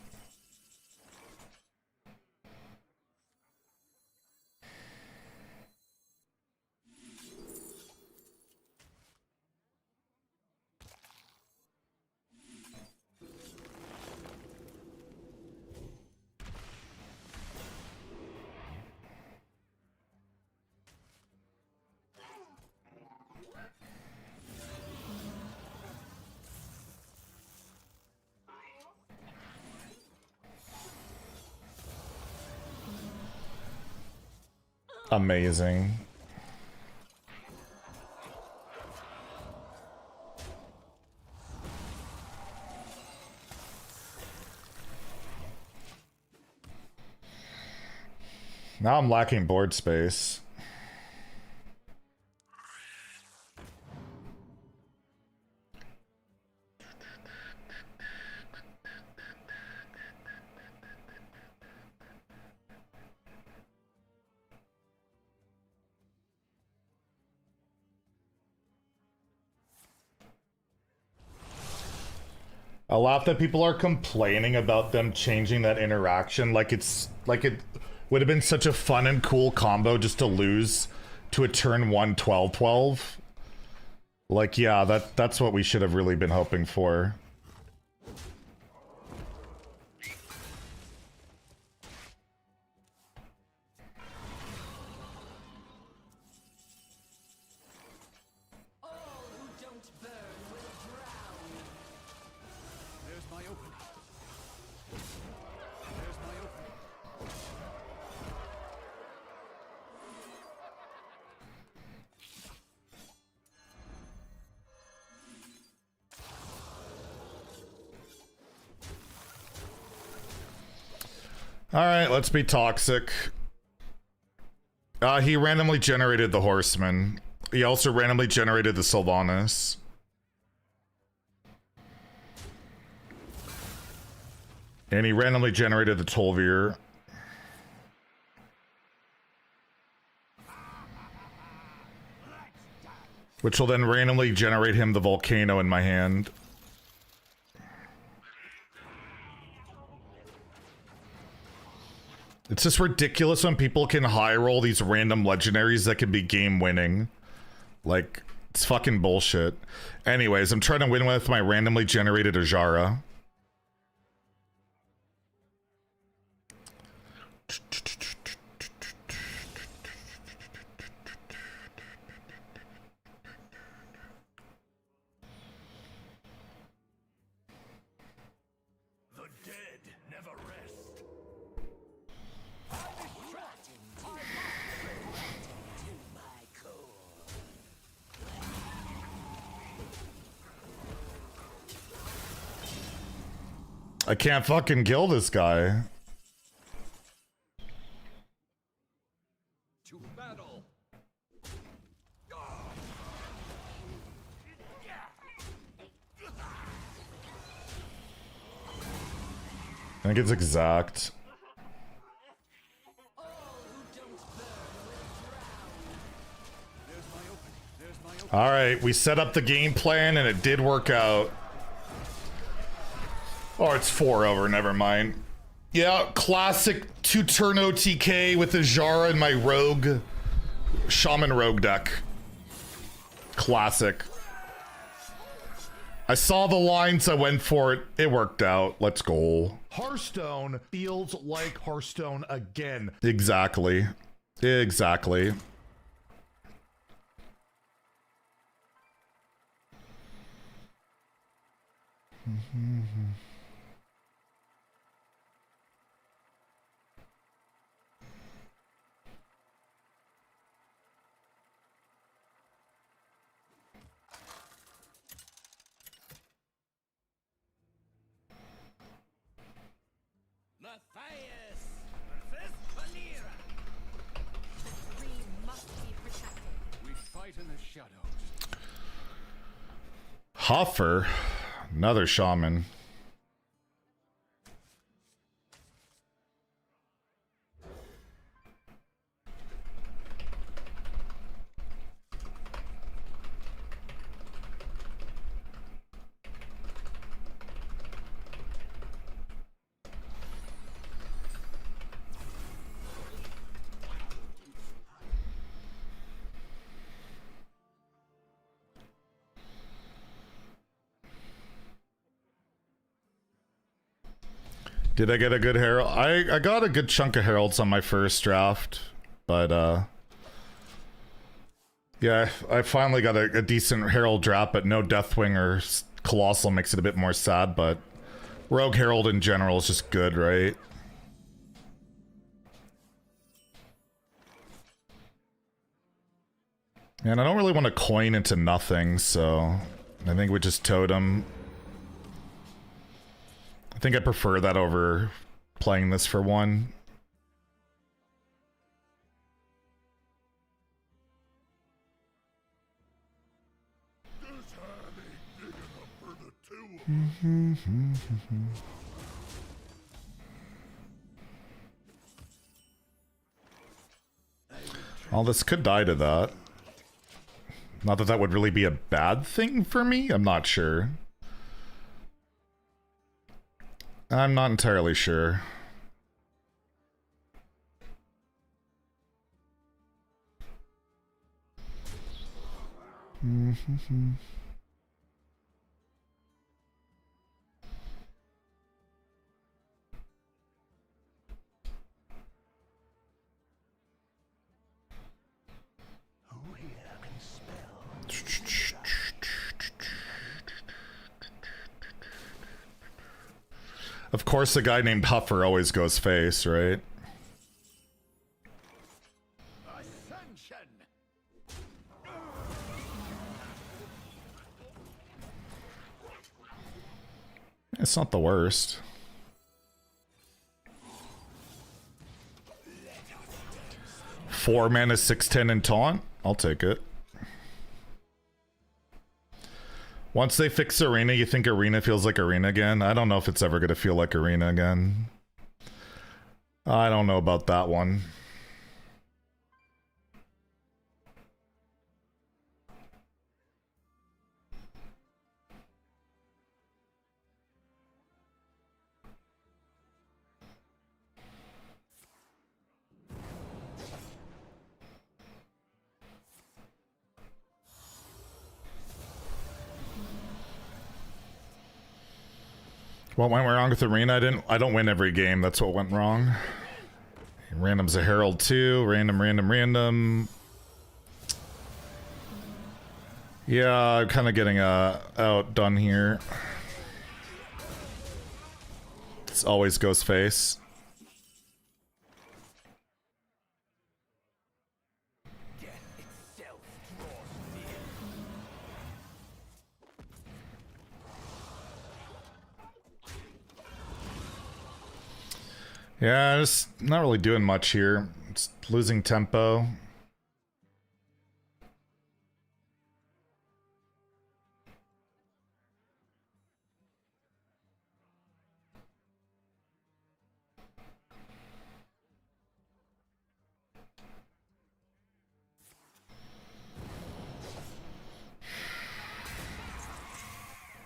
Amazing. Now I'm lacking board space. I laugh that people are complaining about them changing that interaction. Like it would have been such a fun and cool combo just to lose to a turn 1 12-12. Like, yeah, that's what we should have really been hoping for. Alright, let's be toxic. He randomly generated the Horseman. He also randomly generated the Sylvanas. And he randomly generated the Tol'Vir. Which will then randomly generate him the Volcano in my hand. It's just ridiculous when people can high roll these random legendaries that can be game winning. Like, it's fucking bullshit. Anyways, I'm trying to win with my randomly generated Ajara. The dead never rest. I can't fucking kill this guy. To battle. I think it's exact. Alright, we set up the game plan and it did work out. Oh, it's 4 over, never mind. Yeah, classic 2-turn OTK with Ajara and my rogue, Shaman rogue deck. Classic. I saw the lines, I went for it, it worked out. Let's go. Hearthstone feels like Hearthstone again. Exactly. Exactly. Matthias! Vespanira! The tree must be protected. We fight in the shadows. Hoffer. Another shaman. Did I get a good herald? I got a good chunk of heralds on my first draft, but yeah, I finally got a decent herald draft, but no Deathwing or Colossal makes it a bit more sad, but Rogue Herald in general is just good, right? And I don't really want to coin into nothing, so I think we just totem. I think I prefer that over playing this for one. This hand ain't big enough for the two of them. Well, this could die to that. Not that that would really be a bad thing for me. I'm not sure. I'm not entirely sure. Of course, a guy named Huffer always goes face, right? Ascension! It's not the worst. 4 mana 6/10 and taunt. I'll take it. Once they fix Arena, you think Arena feels like Arena again? I don't know if it's ever going to feel like Arena again. I don't know about that one. What went wrong with Arena? I don't win every game. That's what went wrong. Random's a Herald too. Random. Yeah, I'm kind of getting outdone here. It's always Ghost Face. Yeah, just not really doing much here. It's losing tempo.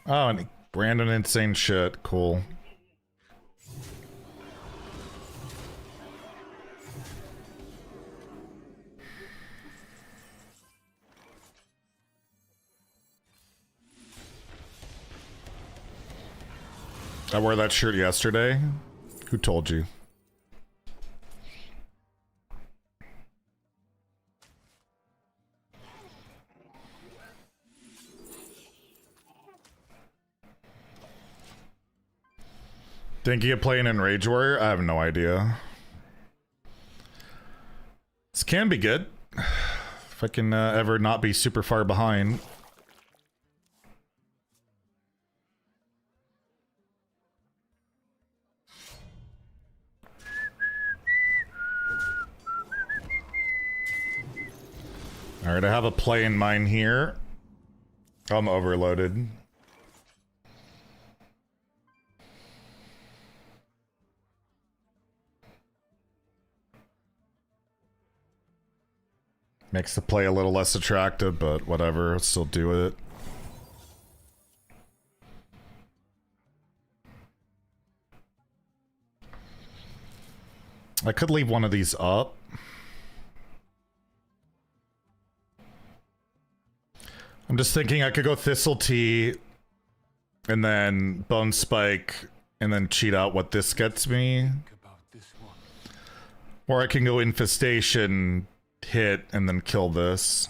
Oh, and Brandon insane shit. Cool. I wore that shirt yesterday. Who told you? Thinking of playing in Rage Warrior? I have no idea. This can be good. If I can ever not be super far behind. Alright, I have a play in mind here. I'm overloaded. Makes the play a little less attractive, but whatever, I'll still do it. I could leave one of these up. I'm just thinking I could go Thistle Tea and then Bone Spike and then cheat out what this gets me. Or I can go Infestation, hit, and then kill this.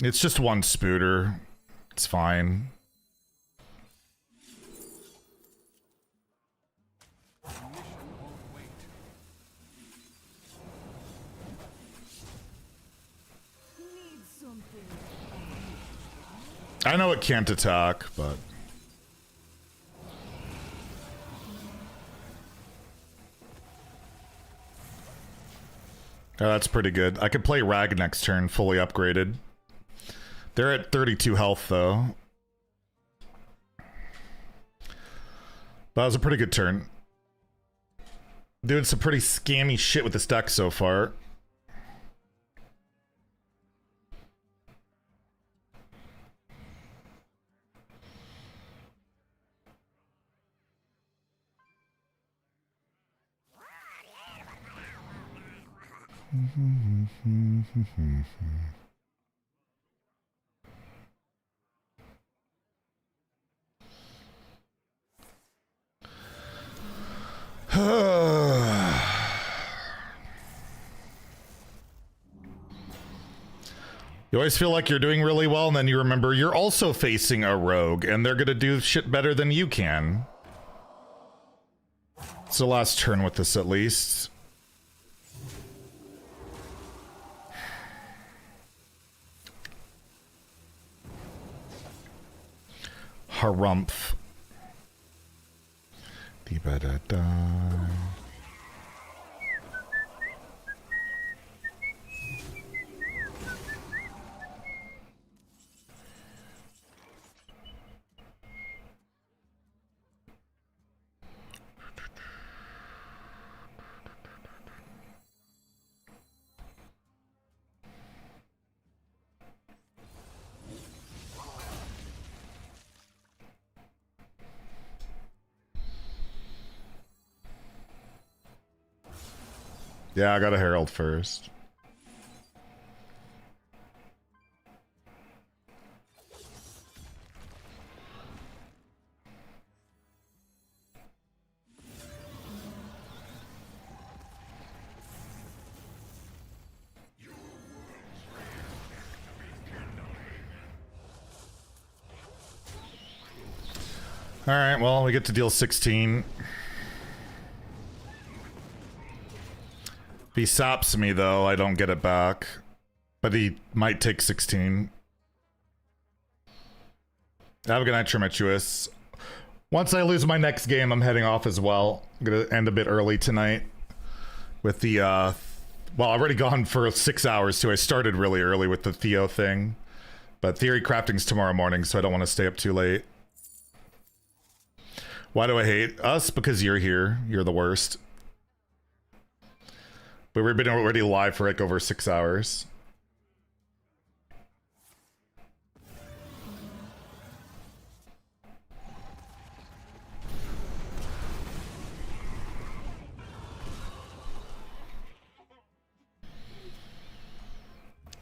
It's just one Spooter. It's fine. I know it can't attack, but... Oh, that's pretty good. I could play Rag next turn, fully upgraded. They're at 32 health, though. That was a pretty good turn. Doing some pretty scammy shit with this deck so far. You always feel like you're doing really well, and then you remember you're also facing a rogue, and they're gonna do shit better than you can. It's the last turn with this, at least. Harumph. Yeah, I got a Herald first. All right, well, we get to deal 16. If he saps me, though, I don't get it back. But he might take 16. Have a good night, Tremetuous. Once I lose my next game, I'm heading off as well. I'm going to end a bit early tonight with the, well, I've already gone for 6 hours, too. I started really early with the Theo thing. But Theory Crafting's tomorrow morning, so I don't want to stay up too late. Why do I hate us? Because you're here. You're the worst. But we've been already live for like over 6 hours.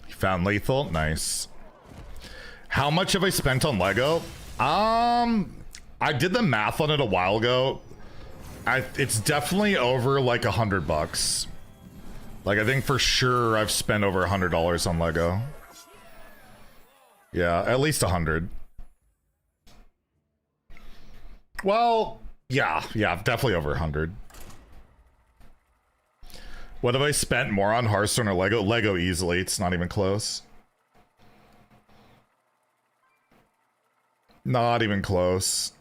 You found lethal? Nice. How much have I spent on Lego? I did the math on it a while ago. It's definitely over like $100. Like, I think for sure I've spent over $100 on Lego. Yeah, at least 100. Well, yeah, definitely over 100. What have I spent more on, Hearthstone or Lego? Lego easily. It's not even close. Not even close.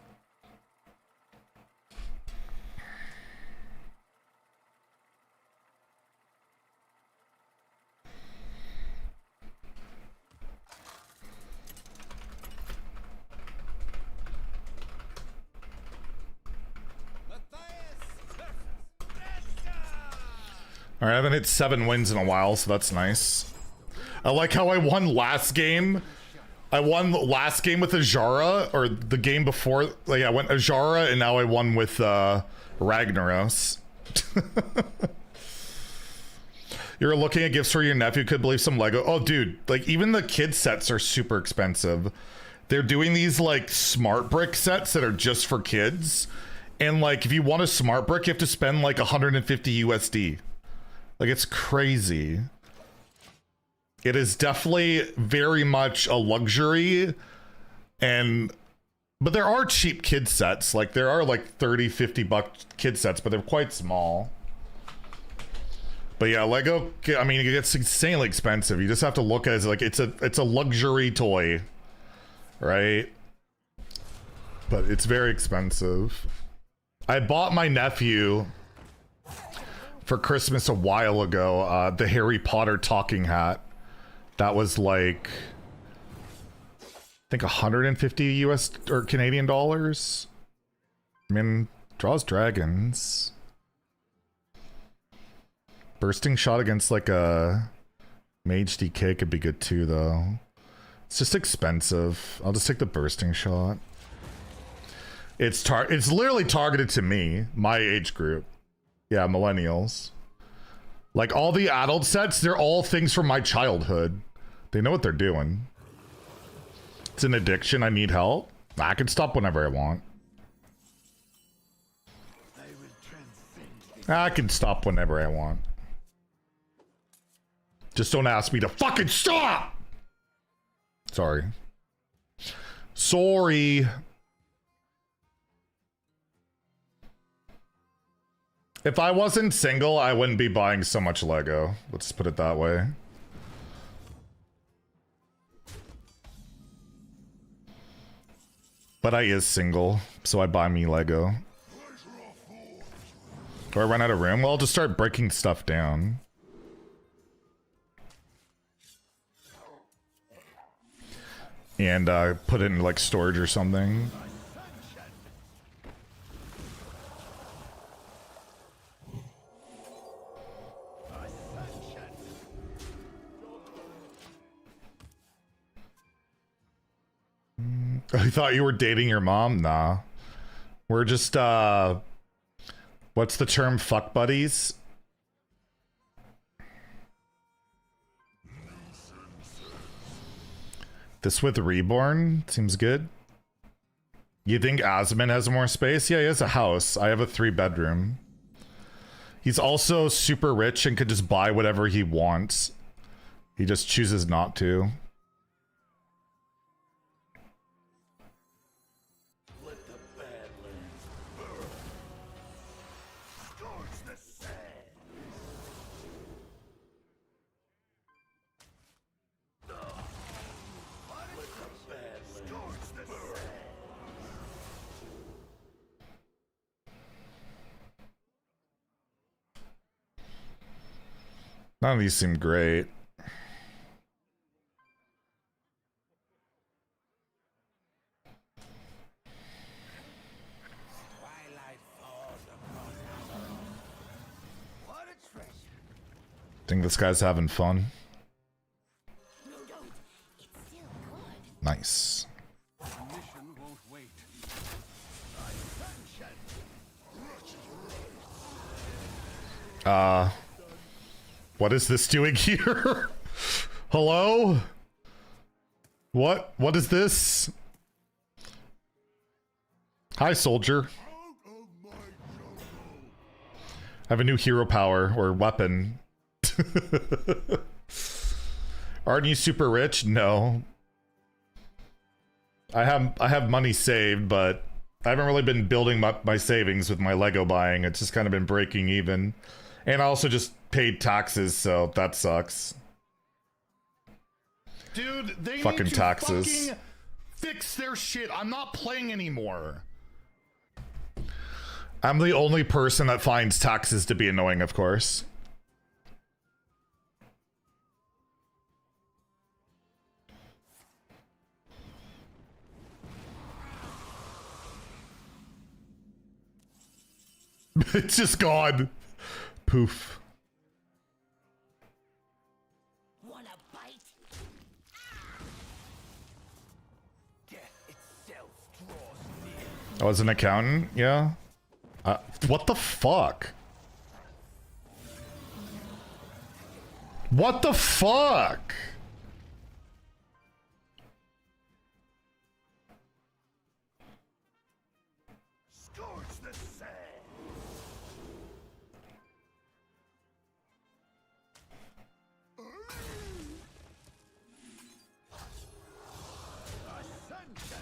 All right, I haven't hit 7 wins in a while, so that's nice. I like how I won last game. I won last game with Ajara, or the game before. Like, I went Ajara, and now I won with Ragnaros. You're looking at gifts for your nephew. Could believe some Lego. Oh, dude, like even the kid sets are super expensive. They're doing these like smart brick sets that are just for kids, and like if you want a smart brick, you have to spend like 150 USD. Like, it's crazy. It is definitely very much a luxury, but there are cheap kid sets. Like, there are like 30, 50 buck kid sets, but they're quite small. But yeah, Lego, I mean, it gets insanely expensive. You just have to look at it as like, it's a luxury toy, right? But it's very expensive. I bought my nephew for Christmas a while ago, the Harry Potter talking hat. That was like, I think 150 US or Canadian dollars. I mean, draws dragons. Bursting shot against like a Mage DK could be good too, though. It's just expensive. I'll just take the bursting shot. It's literally targeted to me, my age group. Yeah, millennials. Like, all the adult sets, they're all things from my childhood. They know what they're doing. It's an addiction. I need help. I can stop whenever I want. I can stop whenever I want. Just don't ask me to fucking stop! Sorry. Sorry. If I wasn't single, I wouldn't be buying so much Lego. Let's put it that way. But I is single, so I buy me Lego. Do I run out of room? Well, I'll just start breaking stuff down. And put it in like storage or something. I thought you were dating your mom? Nah. We're just, what's the term? Fuck buddies? This with Reborn seems good. You think Asmund has more space? Yeah, he has a house. I have a 3-bedroom. He's also super rich and could just buy whatever he wants. He just chooses not to. Let the Badlands burn. Scorch the sand. Let the Badlands scorch the sand. None of these seem great. Twilight falls upon us. What a treasure. Think this guy's having fun. No, don't. It's still good. Nice. Mission won't wait. What is this doing here? Hello? What is this? Hi, soldier. I have a new hero power or weapon. Aren't you super rich? No. I have money saved, but I haven't really been building my savings with my Lego buying. It's just kind of been breaking even. And I also just paid taxes, so that sucks. Dude, they Fucking need to taxes. fucking fix their shit. I'm not playing anymore. I'm the only person that finds taxes to be annoying, of course. It's just gone. Poof. Wanna bite? Death itself draws near. I was an accountant, yeah. What the fuck? What the fuck? Scorch the sand. Ascension.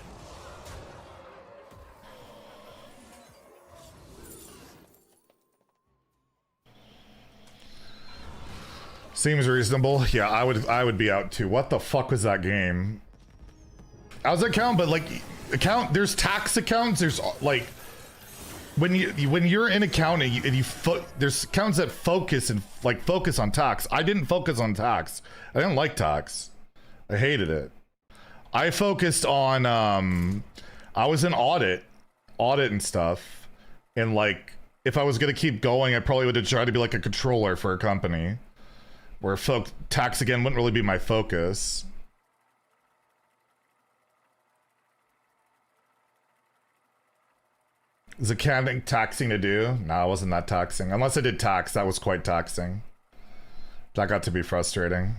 Seems reasonable. Yeah, I would be out too. What the fuck was that game? I was account, but like there's tax accounts, there's like when you're in accounting and there's accounts that focus on tax. I didn't focus on tax. I didn't like tax. I hated it. I focused on I was in audit and stuff, and like if I was gonna keep going, I probably would have tried to be like a controller for a company where tax again wouldn't really be my focus. Is accounting taxing to do? No, it wasn't that taxing. Unless I did tax, that was quite taxing. That got to be frustrating.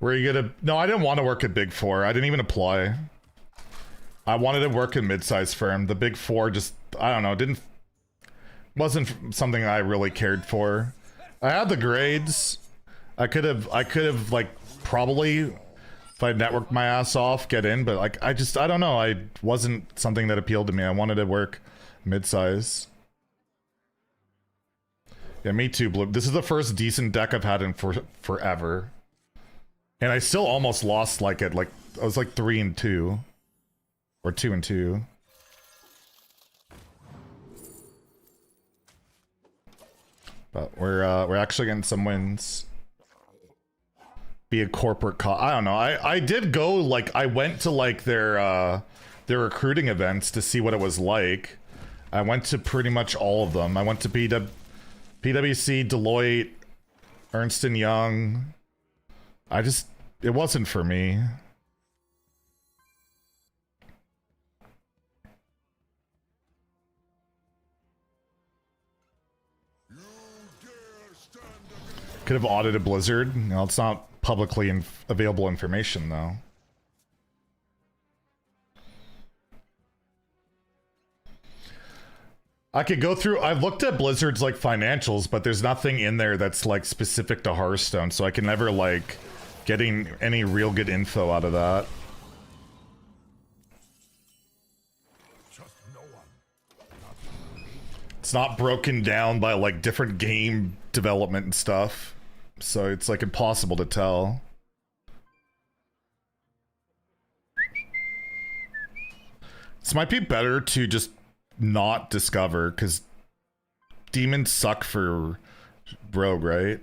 Were you gonna... No, I didn't want to work at Big Four. I didn't even apply. I wanted to work in mid-sized firm. The Big Four just... I don't know. Wasn't something I really cared for. I had the grades. I could have like probably, if I networked my ass off, get in, but like I don't know. I wasn't something that appealed to me. I wanted to work mid-size. Yeah, me too, Blue. This is the first decent deck I've had in forever. And I still almost lost like I was like 3-2. Or 2-2. But we're actually getting some wins. Be a corporate I don't know. I did go like I went to like their recruiting events to see what it was like. I went to pretty much all of them. I went to PwC, Deloitte, Ernst & Young. It wasn't for me. Could have audited Blizzard. No, it's not publicly available information, though. I could go through. I've looked at Blizzard's like financials, but there's nothing in there that's like specific to Hearthstone, so I can never like getting any real good info out of that. Just no one. It's not broken down by like different game development and stuff, so it's like impossible to tell. This might be better to just not discover, because demons suck for rogue, right?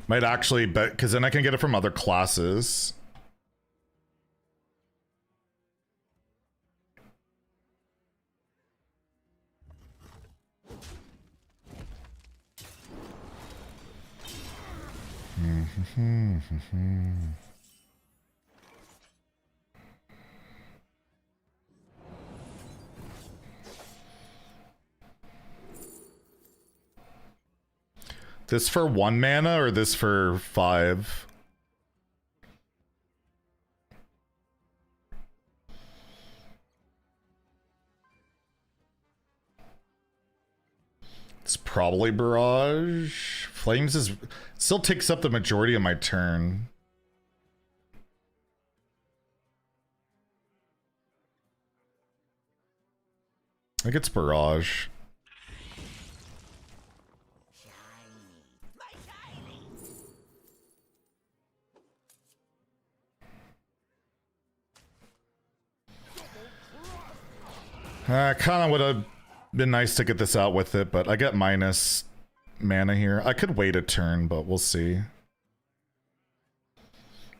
Might actually bet, because then I can get it from other classes. This for 1 mana or this for 5? It's probably Barrage. Flames is still takes up the majority of my turn. I think it's Barrage. Kind of would have been nice to get this out with it, but I get minus mana here. I could wait a turn, but we'll see.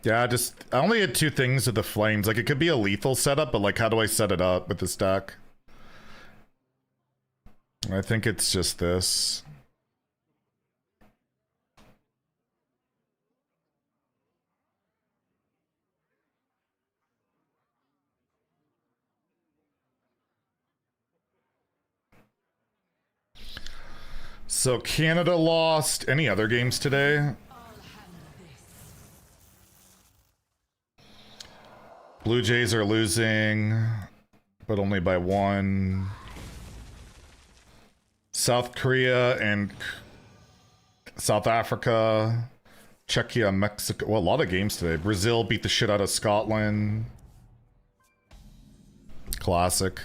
Yeah, I only had 2 things with the flames. Like, it could be a lethal setup, but like, how do I set it up with this deck? I think it's just this. So Canada lost. Any other games today? Blue Jays are losing, but only by 1. South Korea and South Africa. Czechia, Mexico. Well, a lot of games today. Brazil beat the shit out of Scotland. Classic.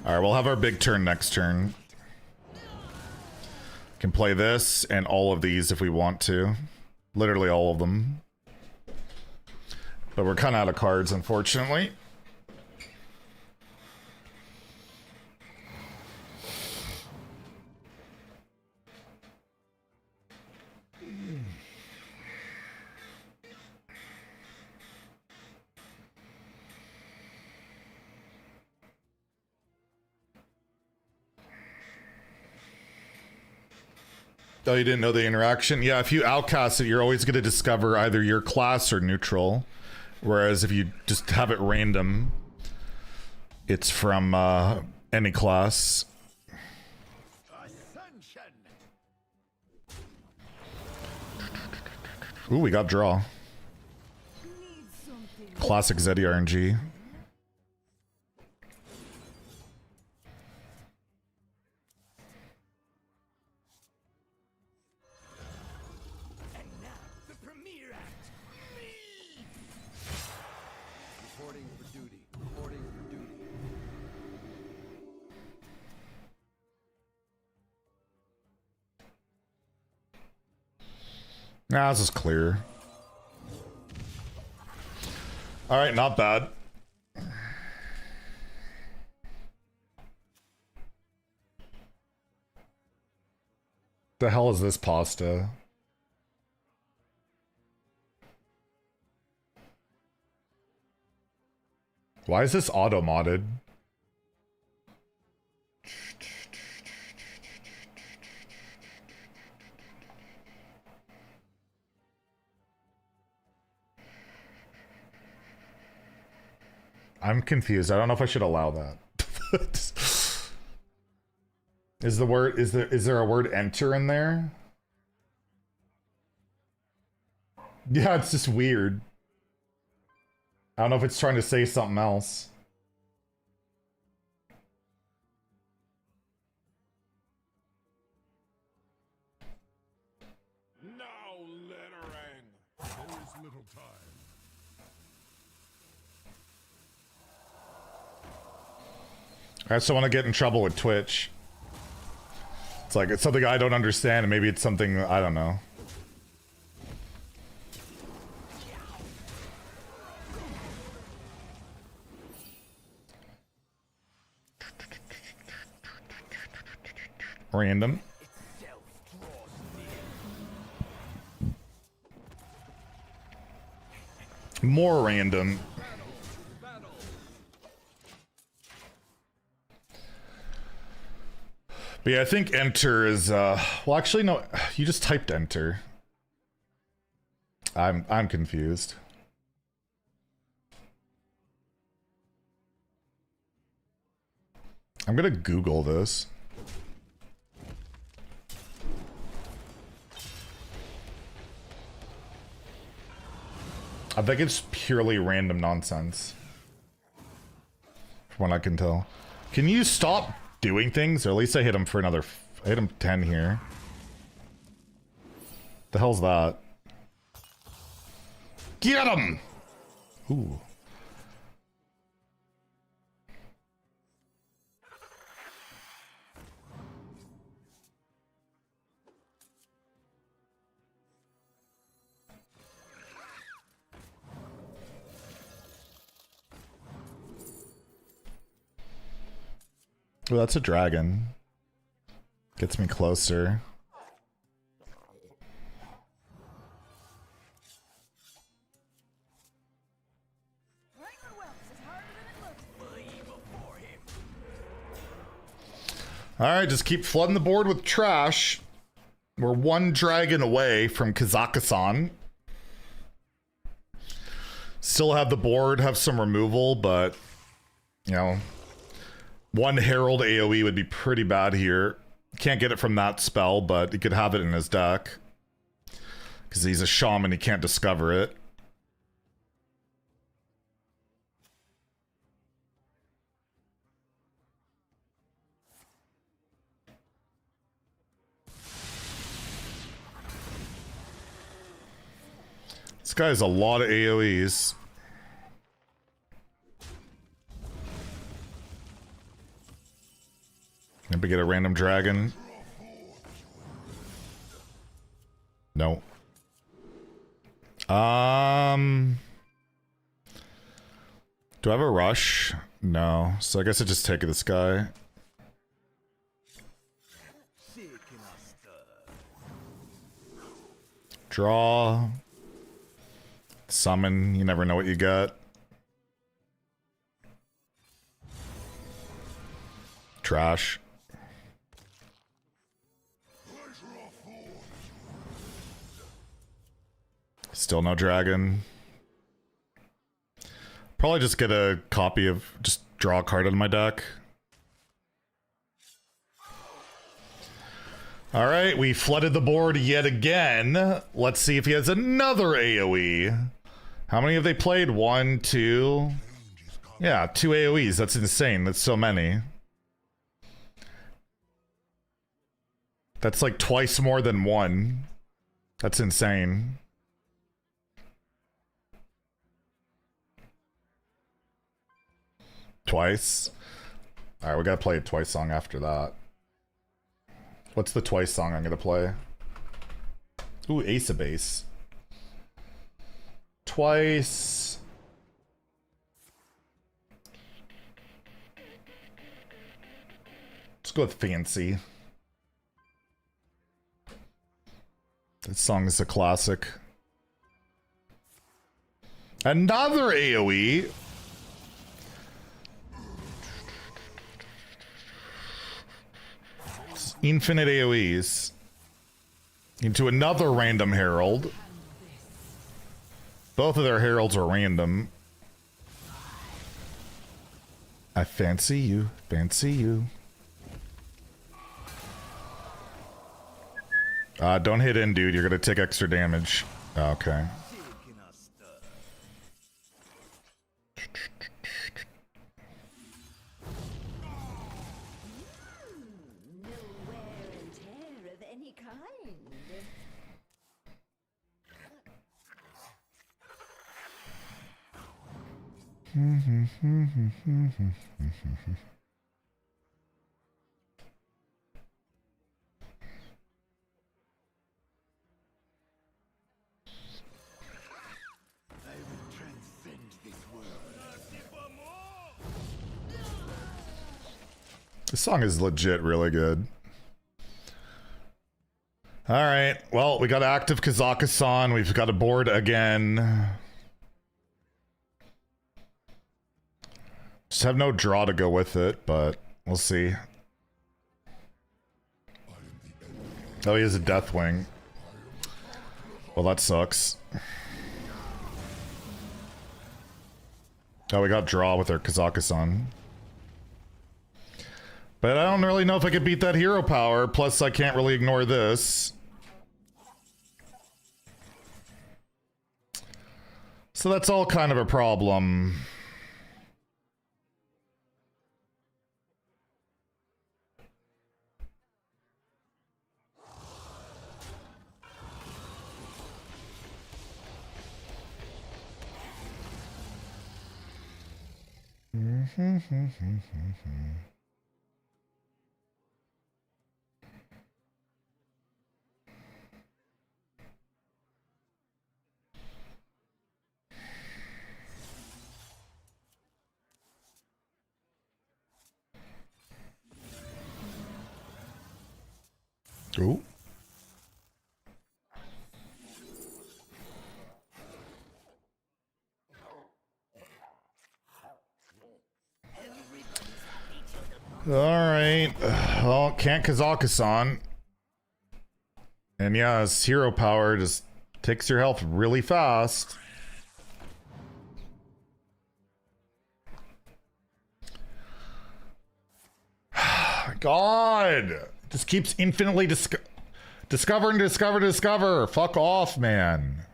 Alright, we'll have our big turn next turn. Can play this and all of these if we want to. Literally all of them. But we're kind of out of cards, unfortunately. Oh, you didn't know the interaction? Yeah, if you outcast it, you're always going to discover either your class or neutral. Whereas if you just have it random, it's from any class. Ooh, we got draw. Classic Zeddy RNG. Nah, this is clear. Alright, not bad. The hell is this pasta? Why is this auto-modded? I'm confused. I don't know if I should allow that. Is there a word enter in there? Yeah, it's just weird. I don't know if it's trying to say something else. Now, Letterang. There is little time. I just don't want to get in trouble with Twitch. It's like, it's something I don't understand, and maybe it's something, I don't know. Random. More random. But yeah, I think enter is well actually no, you just typed enter. I'm confused. I'm gonna Google this. I think it's purely random nonsense. From what I can tell. Can you stop doing things? Or at least I hit him for another... I hit him 10 here. The hell's that? Get him! Ooh. Well, that's a dragon. Gets me closer. Alright, just keep flooding the board with trash. We're one dragon away from Kazakhstan. Still have the board, have some removal, but, you know, one Herald AoE would be pretty bad here. Can't get it from that spell, but he could have it in his deck. Because he's a shaman, he can't discover it. This guy has a lot of AoEs. Maybe get a random dragon. No. Do I have a rush? No. So I guess I just take this guy. Draw. Summon. You never know what you got. Trash. Still no dragon. Probably just get a copy of, just draw a card out of my deck. Alright, we flooded the board yet again. Let's see if he has another AoE. How many have they played? 1, 2. Yeah, 2 AoEs. That's insane. That's so many. That's like twice more than 1. That's insane. Twice. Alright, we gotta play a Twice song after that. What's the Twice song I'm gonna play? Ooh, Ace of Base. Twice. Let's go with Fancy. This song is a classic. Another AoE. Infinite AoEs into another random herald. Both of their heralds are random. I fancy you, fancy you. Don't hit in, dude. You're gonna take extra damage. Okay. No wear and tear of any kind. I will transcend this world. This song is legit really good. Alright, well, we got active Kazakhstan. We've got a board again. Just have no draw to go with it, but we'll see. Oh, he has a Deathwing. Well, that sucks. Oh, we got draw with our Kazakhstan. But I don't really know if I could beat that hero power, plus I can't really ignore this. So that's all kind of a problem. Ooh. All right. Well, can't Kazakhstan. And yeah, his hero power just takes your health really fast. God. Just keeps infinitely discover. Fuck off, man.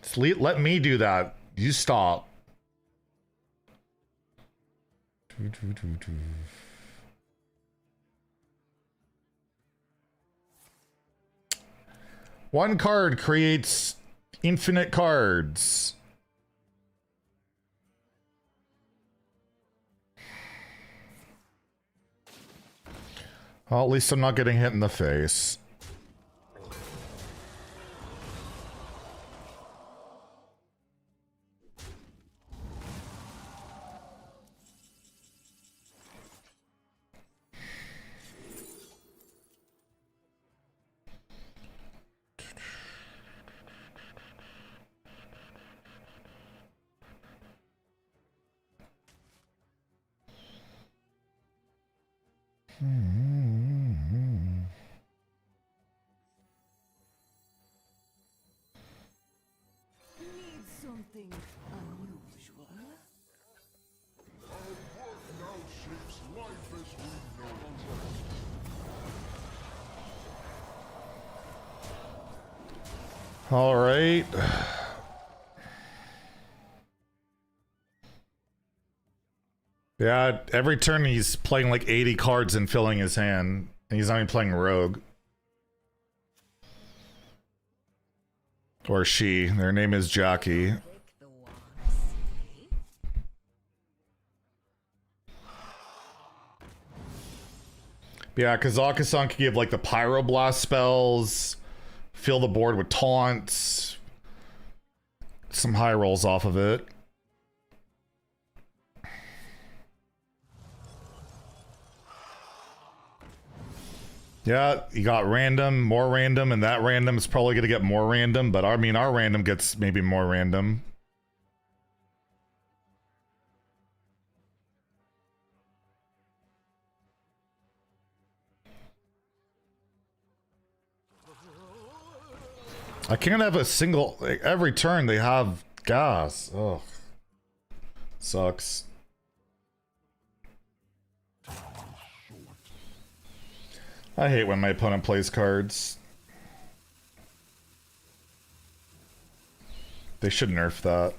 Just let me do that. You stop. One card creates infinite cards. Well, at least I'm not getting hit in the face. Need something unusual. Our work now shapes life as we know it. All right. Yeah, every turn he's playing like 80 cards and filling his hand. And he's not even playing Rogue. Or she. Their name is Jackie. Pick the one. Yeah, Kazakhstan can give like the Pyroblast spells, fill the board with taunts, some high rolls off of it. Yeah, you got random, more random, and that random is probably going to get more random, but I mean, our random gets maybe more random. I can't have a single, like, every turn they have gas. Ugh. Sucks. I hate when my opponent plays cards. They should nerf that.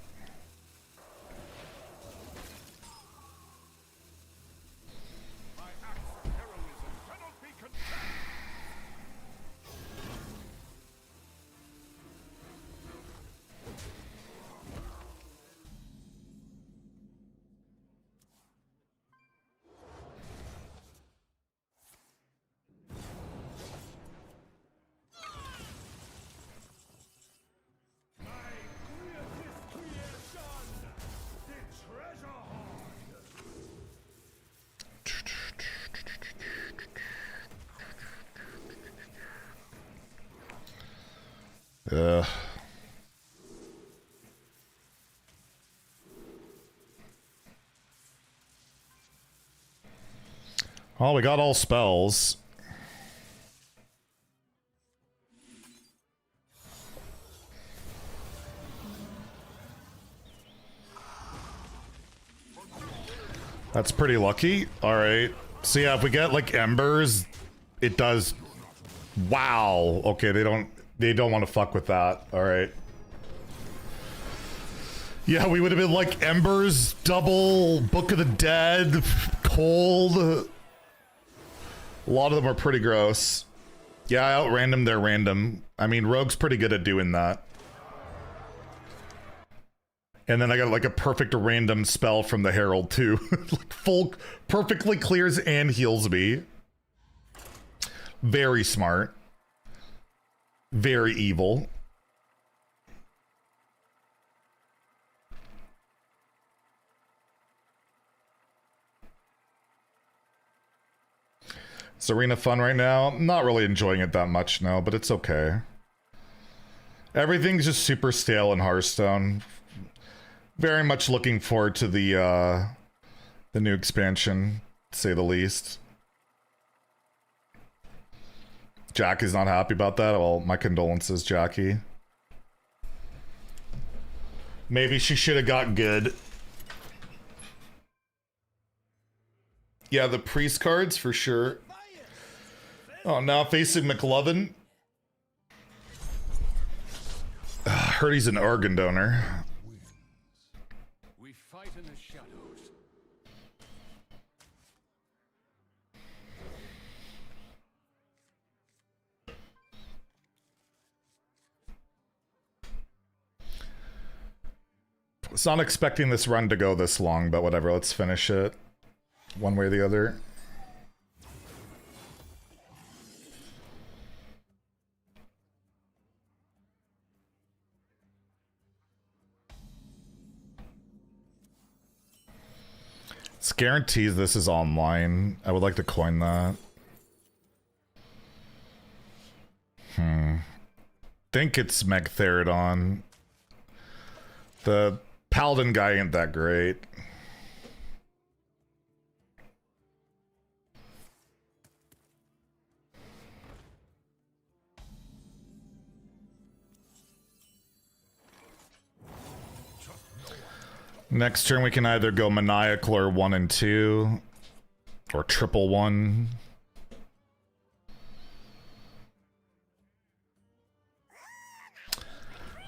Ugh. Well, we got all spells. That's pretty lucky. All right. So yeah, if we get like embers, it does. Wow. Okay, they don't want to fuck with that. All right. Yeah, we would have been like embers, double Book of the Dead, cold. A lot of them are pretty gross. Yeah, I out-random their random. I mean, Rogue's pretty good at doing that. And then I got like a perfect random spell from the Herald too. Like full, perfectly clears and heals me. Very smart. Very evil. Is Arena fun right now? I'm not really enjoying it that much, no, but it's okay. Everything's just super stale in Hearthstone. Very much looking forward to the new expansion, to say the least. Jackie's not happy about that. Well, my condolences, Jackie. Maybe she should have got good. Yeah, the priest cards for sure. Oh, now facing McLovin. Heard he's an organ donor. We fight in the shadows. I was not expecting this run to go this long, but whatever, let's finish it. One way or the other. This guarantees this is online. I would like to coin that. Think it's Megtheridon. The Paladin guy ain't that great. Next turn we can either go Maniacal or 1 and 2. Or triple 1.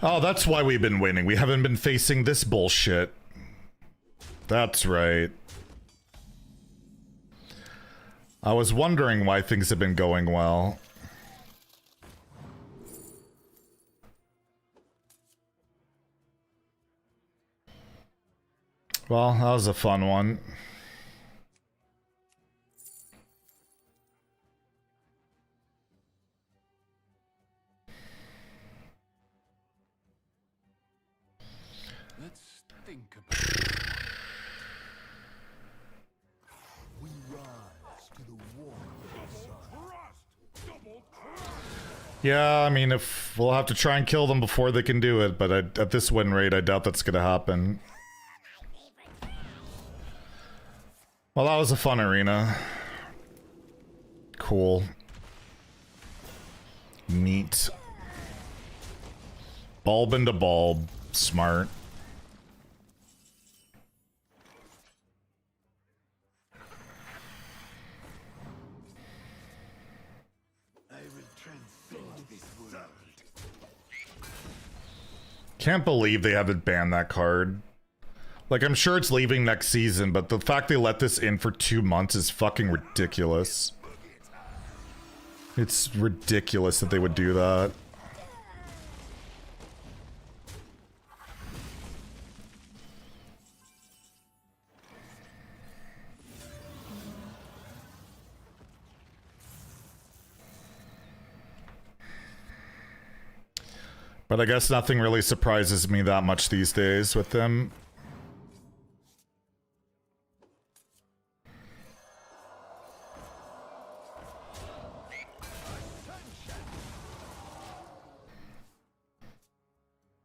Oh, that's why we've been winning. We haven't been facing this bullshit. That's right. I was wondering why things have been going well. Well, that was a fun one. Let's think about it. We rise to the war of the sun. Yeah, I mean, if we'll have to try and kill them before they can do it, but at this win rate, I doubt that's gonna happen. Well, that was a fun arena. Cool. Neat. Bulb into bulb. Smart. Can't believe they haven't banned that card. Like, I'm sure it's leaving next season, but the fact they let this in for 2 months is fucking ridiculous. It's ridiculous that they would do that. But I guess nothing really surprises me that much these days with them.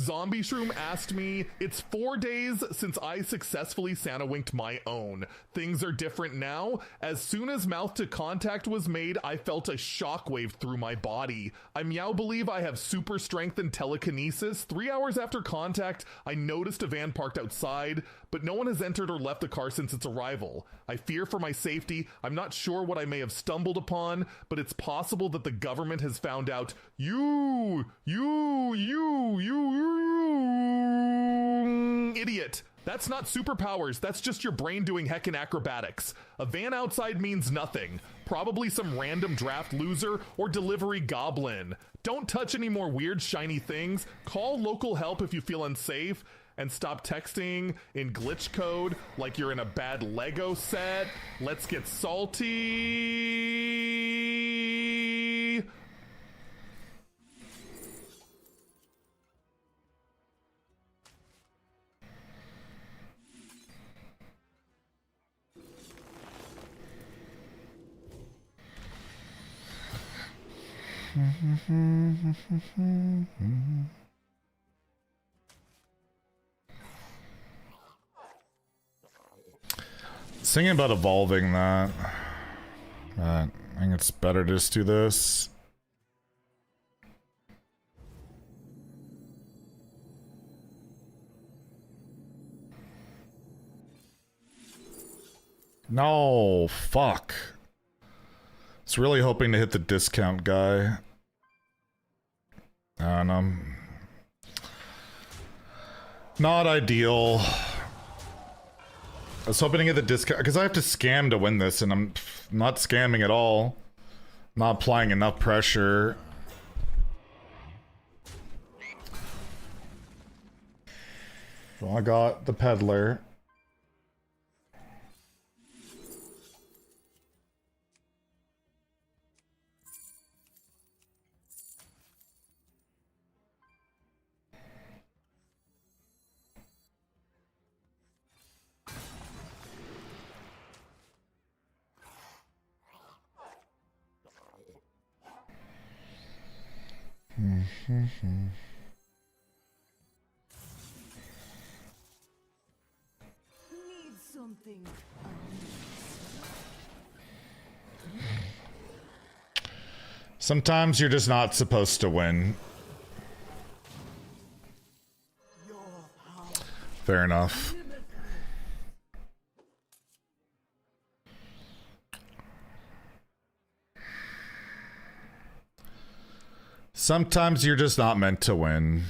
Zombie Shroom asked me, it's 4 days since I successfully Santa winked my own. Things are different now. As soon as mouth to contact was made, I felt a shockwave through my body. I meow believe I have super strength and telekinesis. 3 hours after contact, I noticed a van parked outside, but no one has entered or left the car since its arrival. I fear for my safety. I'm not sure what I may have stumbled upon, but it's possible that the government has found out. You idiot. That's not superpowers, that's just your brain doing heckin' acrobatics. A van outside means nothing. Probably some random draft loser or delivery goblin. Don't touch any more weird shiny things. Call local help if you feel unsafe. And stop texting in glitch code like you're in a bad Lego set. Let's get salty. Thinking about evolving that. I think it's better to just do this. No, fuck. I was really hoping to hit the discount guy. I don't know. Not ideal. I was hoping to get the discount because I have to scam to win this, and I'm not scamming at all. Not applying enough pressure. Well, I got the peddler. Need something. Sometimes you're just not supposed to win. Fair enough. Sometimes you're just not meant to win.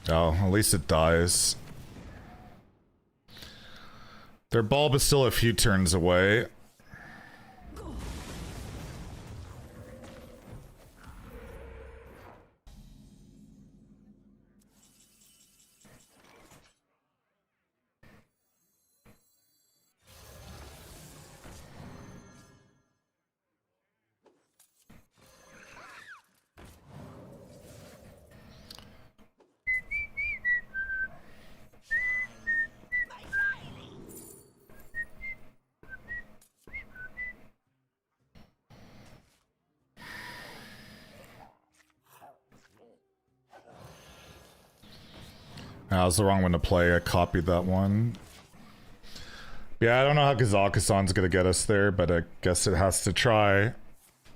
Oh, at least it dies. Their bulb is still a few turns away. That was the wrong one to play. I copied that one. Yeah, I don't know how Kazakhstan's gonna get us there, but I guess it has to try.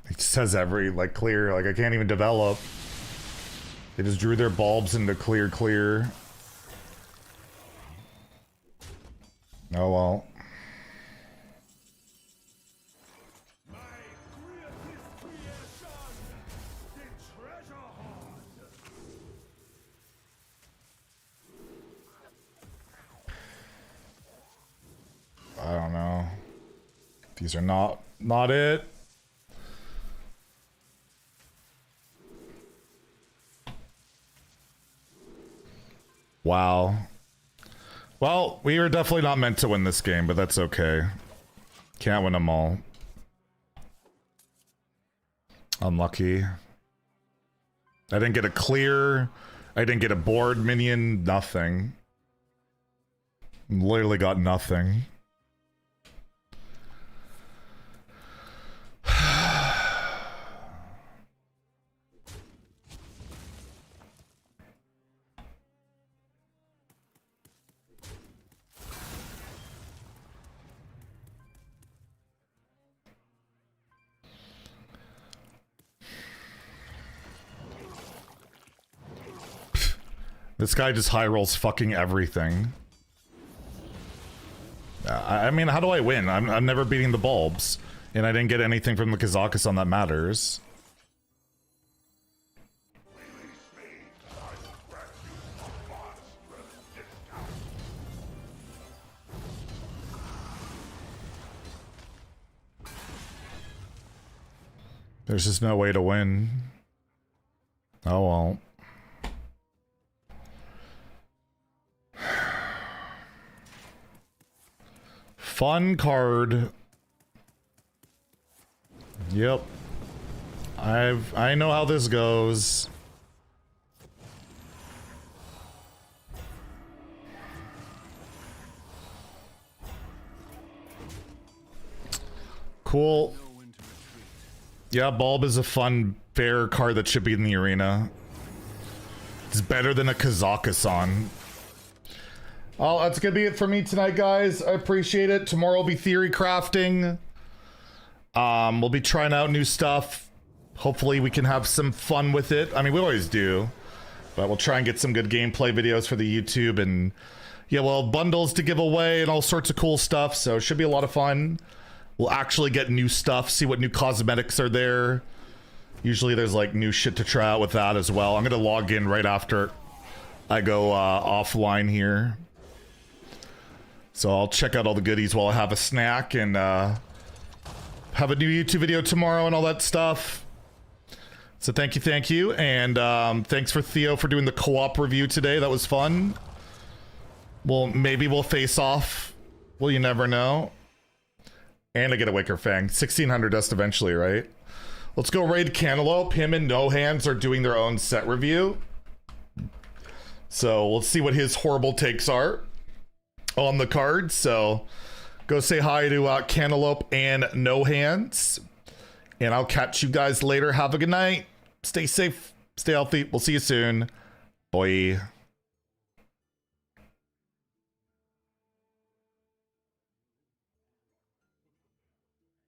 It says every, like, clear. Like, I can't even develop. They just drew their bulbs into clear. Oh well. These are not it. Wow. Well, we are definitely not meant to win this game, but that's okay. Can't win them all. Unlucky. I didn't get a clear. I didn't get a board minion. Nothing. Literally got nothing. This guy just high rolls fucking everything. I mean, how do I win? I'm never beating the bulbs. And I didn't get anything from the Kazakhstan that matters. There's just no way to win. Oh well. Fun card. Yep. I know how this goes. Cool. Yeah, Bulb is a fun, fair card that should be in the arena. It's better than a Kazakhstan. Oh, that's gonna be it for me tonight, guys. I appreciate it. Tomorrow will be theory crafting. We'll be trying out new stuff. Hopefully we can have some fun with it. I mean, we always do. But we'll try and get some good gameplay videos for the YouTube. And yeah, well, bundles to give away and all sorts of cool stuff. So it should be a lot of fun. We'll actually get new stuff, see what new cosmetics are there. Usually there's like new shit to try out with that as well. I'm gonna log in right after I go offline here. So I'll check out all the goodies while I have a snack and have a new YouTube video tomorrow and all that stuff. So thank you. And thanks for Theo for doing the co-op review today. That was fun. Well, maybe we'll face off. Well, you never know. And I get a Wicker Fang. 1600 dust eventually, right? Let's go raid Cantaloupe. Him and No Hands are doing their own set review. So let's see what his horrible takes are on the card. So go say hi to Cantaloupe and No Hands. And I'll catch you guys later. Have a good night. Stay safe. Stay healthy. We'll see you soon. Bye.